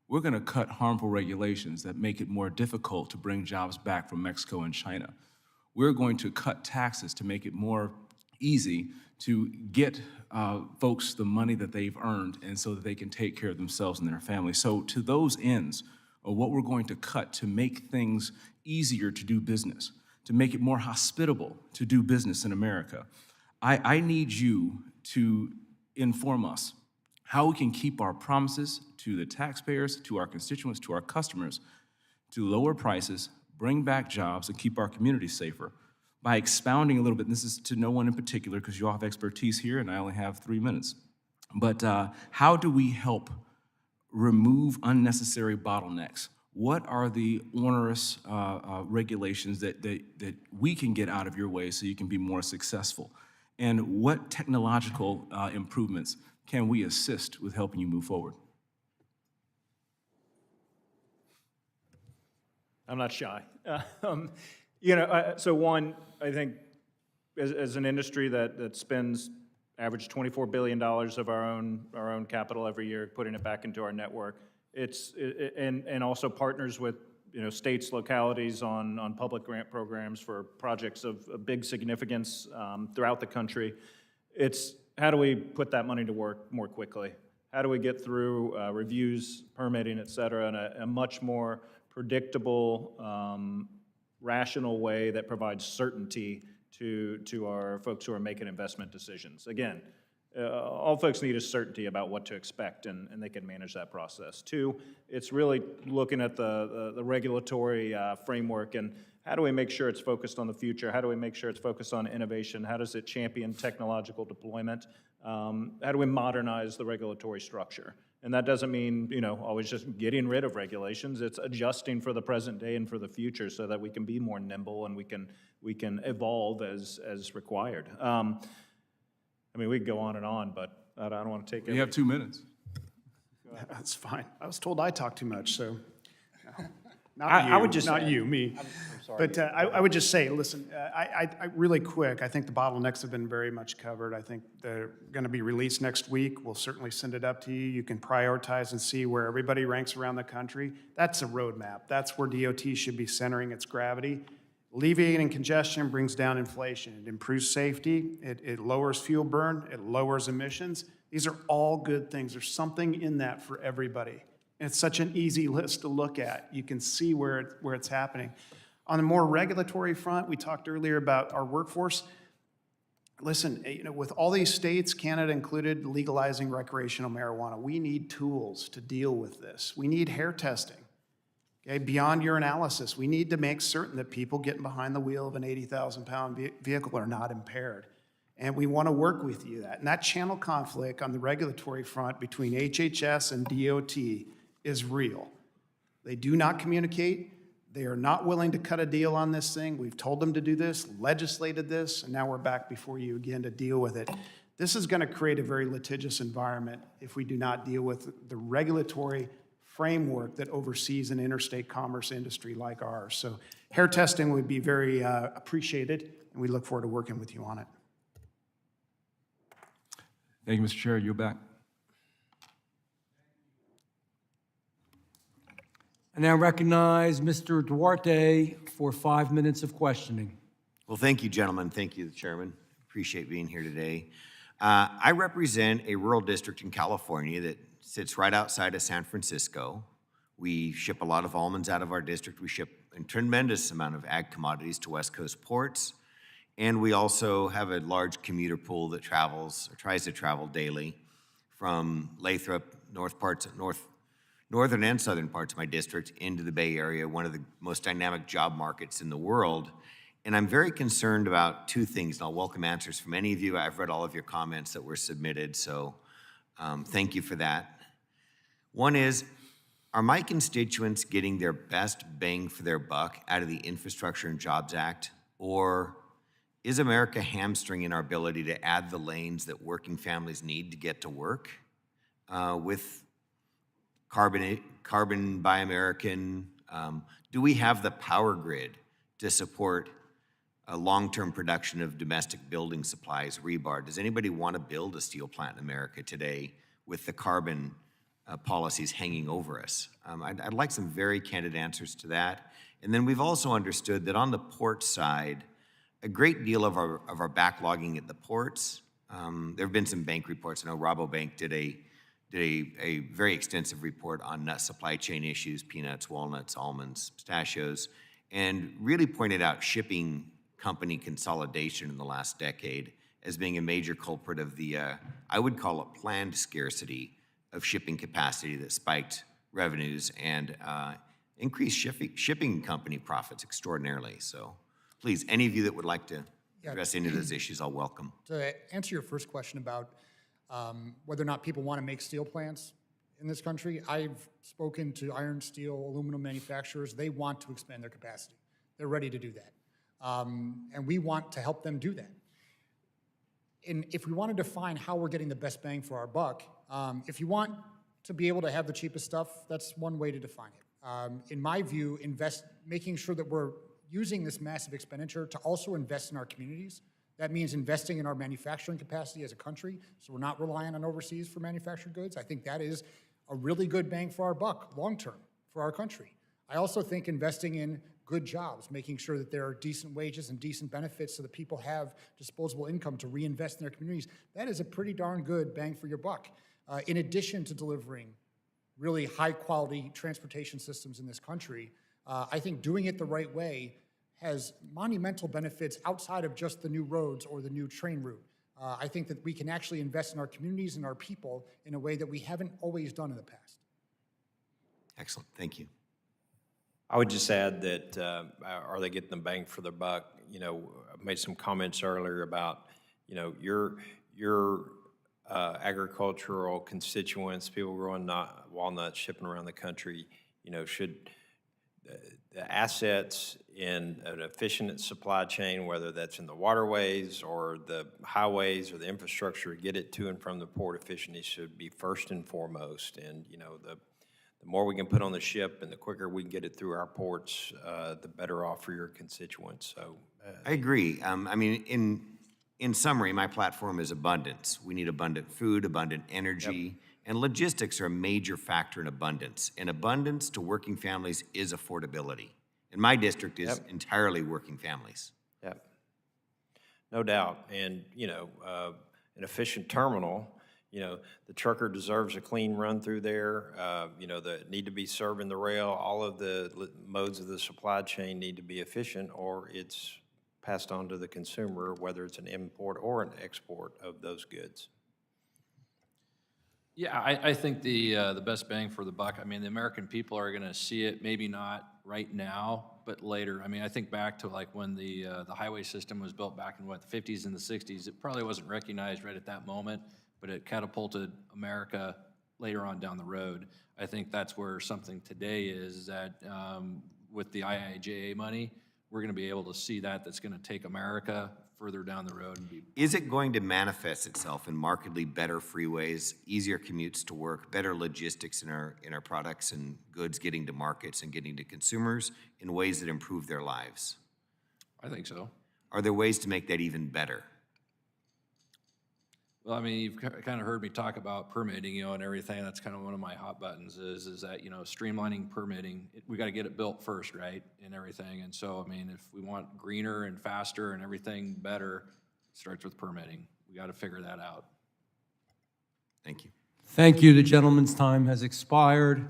we're going to cut harmful regulations that make it more difficult to bring jobs back from Mexico and China. We're going to cut taxes to make it more easy to get folks the money that they've earned and so that they can take care of themselves and their families. So to those ends are what we're going to cut to make things easier to do business, to make it more hospitable to do business in America. I need you to inform us how we can keep our promises to the taxpayers, to our constituents, to our customers, to lower prices, bring back jobs, and keep our communities safer by expounding a little bit. And this is to no one in particular because you all have expertise here and I only have 3 minutes. But how do we help remove unnecessary bottlenecks? What are the onerous regulations that we can get out of your way so you can be more successful? And what technological improvements can we assist with helping you move forward? I'm not shy. So one, I think as an industry that spends average $24 billion of our own capital every year, putting it back into our network, and also partners with states, localities on public grant programs for projects of big significance throughout the country. It's how do we put that money to work more quickly? How do we get through reviews, permitting, et cetera, in a much more predictable, rational way that provides certainty to our folks who are making investment decisions. Again, all folks need is certainty about what to expect, and they can manage that process. Two, it's really looking at the regulatory framework and how do we make sure it's focused on the future? How do we make sure it's focused on innovation? How does it champion technological deployment? How do we modernize the regulatory structure? And that doesn't mean, always just getting rid of regulations. It's adjusting for the present day and for the future so that we can be more nimble and we can evolve as required. We could go on, but I don't want to take it. You have 2 minutes. That's fine. I was told I talk too much, so. Not I would just not you, me. I'm sorry. But I would just say, listen, I really quick, I think the bottlenecks have been very much covered. I think they're going to be released next week. We'll certainly send it up to you. You can prioritize and see where everybody ranks around the country. That's a roadmap. That's where DOT should be centering its gravity. Alleviating congestion brings down inflation. It improves safety. It lowers fuel burn. It lowers emissions. These are all good things. There's something in that for everybody. And it's such an easy list to look at. You can see where it's happening. On the more regulatory front, we talked earlier about our workforce. Listen, with all these states, Canada included, legalizing recreational marijuana, we need tools to deal with this. We need hair testing. Okay, beyond urinalysis, we need to make certain that people getting behind the wheel of an 80,000-pound vehicle are not impaired. And we want to work with you that. And that channel conflict on the regulatory front between HHS and DOT is real. They do not communicate. They are not willing to cut a deal on this thing. We've told them to do this, legislated this, and now we're back before you again to deal with it. This is going to create a very litigious environment if we do not deal with the regulatory framework that oversees an interstate commerce industry like ours. So hair testing would be very appreciated, and we look forward to working with you on it. Thank you, Mr. Chair. You're back. I now recognize Mr. Duarte for 5 minutes of questioning. Well, thank you, gentlemen. Thank you, the chairman. Appreciate being here today. I represent a rural district in California that sits right outside of San Francisco. We ship a lot of almonds out of our district. We ship a tremendous amount of ag commodities to West Coast ports. And we also have a large commuter pool that travels or tries to travel daily from Lathrop, northern and southern parts of my district into the Bay Area, one of the most dynamic job markets in the world. And I'm very concerned about two things, and I'll welcome answers from any of you. I've read all of your comments that were submitted, so thank you for that. One is, are my constituents getting their best bang for their buck out of the Infrastructure and Jobs Act, or is America hamstringing our ability to add the lanes that working families need to get to work with Carbon Buy American? Do we have the power grid to support a long-term production of domestic building supplies, rebar? Does anybody want to build a steel plant in America today with the carbon policies hanging over us? I'd like some very candid answers to that. And then we've also understood that on the port side, a great deal of our backlogging at the ports, there have been some bank reports. I know Rabobank did a very extensive report on nut supply chain issues, peanuts, walnuts, almonds, pistachios, and really pointed out shipping company consolidation in the last decade as being a major culprit of the, I would call it planned scarcity of shipping capacity that spiked revenues and increased shipping company profits extraordinarily. So please, any of you that would like to address any of those issues, I'll welcome. To answer your first question about whether or not people want to make steel plants in this country, I've spoken to iron, steel, aluminum manufacturers. They want to expand their capacity. They're ready to do that. And we want to help them do that. And if we want to define how we're getting the best bang for our buck, if you want to be able to have the cheapest stuff, that's one way to define it. in my view, making sure that we're using this massive expenditure to also invest in our communities. That means investing in our manufacturing capacity as a country, so we're not relying on overseas for manufactured goods. I think that is a really good bang for our buck, long-term, for our country. I also think investing in good jobs, making sure that there are decent wages and decent benefits so that people have disposable income to reinvest in their communities, that is a pretty darn good bang for your buck. In addition to delivering really high-quality transportation systems in this country, I think doing it the right way has monumental benefits outside of just the new roads or the new train route. I think that we can actually invest in our communities and our people in a way that we haven't always done in the past. Excellent, thank you. I would just add that, are they getting the bang for their buck? You know, I made some comments earlier about, you know, your agricultural constituents, people growing walnuts, shipping around the country, you know, should the assets in an efficient supply chain, whether that's in the waterways or the highways or the infrastructure to get it to and from the port efficiently, should be first and foremost. And, you know, the more we can put on the ship and the quicker we can get it through our ports, the better off for your constituents. So I agree. I mean, in summary, my platform is abundance. We need abundant food, abundant energy, and logistics are a major factor in abundance. And abundance to working families is affordability. And my district is entirely working families. Yep. No doubt. And, you know, an efficient terminal, you know, the trucker deserves a clean run through there. You know, the need to be serving the rail. All of the modes of the supply chain need to be efficient, or it's passed on to the consumer, whether it's an import or an export of those goods. Yeah, I think the best bang for the buck, I mean, the American people are going to see it, maybe not right now, but later. I mean, I think back to like when the highway system was built back in, what, the 50s and the 60s. It probably wasn't recognized right at that moment, but it catapulted America later on down the road. I think that's where something today is that with the IIJA money, we're going to be able to see that's going to take America further down the road. Is it going to manifest itself in markedly better freeways, easier commutes to work, better logistics in our products and goods getting to markets and getting to consumers in ways that improve their lives? I think so. Are there ways to make that even better? Well, I mean, you've kind of heard me talk about permitting, you know, and everything. That's kind of one of my hot buttons is that, you know, streamlining permitting. We got to get it built first, right, and everything. And so, I mean, if we want greener and faster and everything better, it starts with permitting. We got to figure that out. Thank you. Thank you. The gentleman's time has expired,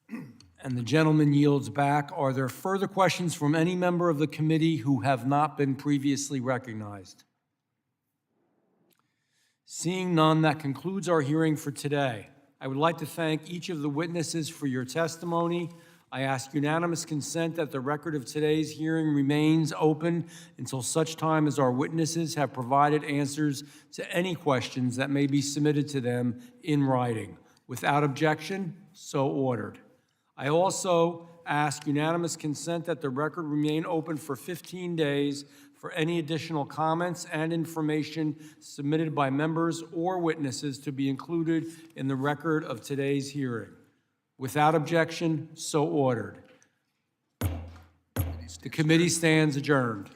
and the gentleman yields back. Are there further questions from any member of the committee who have not been previously recognized? Seeing none, that concludes our hearing for today. I would like to thank each of the witnesses for your testimony. I ask unanimous consent that the record of today's hearing remains open until such time as our witnesses have provided answers to any questions that may be submitted to them in writing. Without objection, so ordered. I also ask unanimous consent that the record remain open for 15 days for any additional comments and information submitted by members or witnesses to be included in the record of today's hearing. Without objection, so ordered. The committee stands adjourned.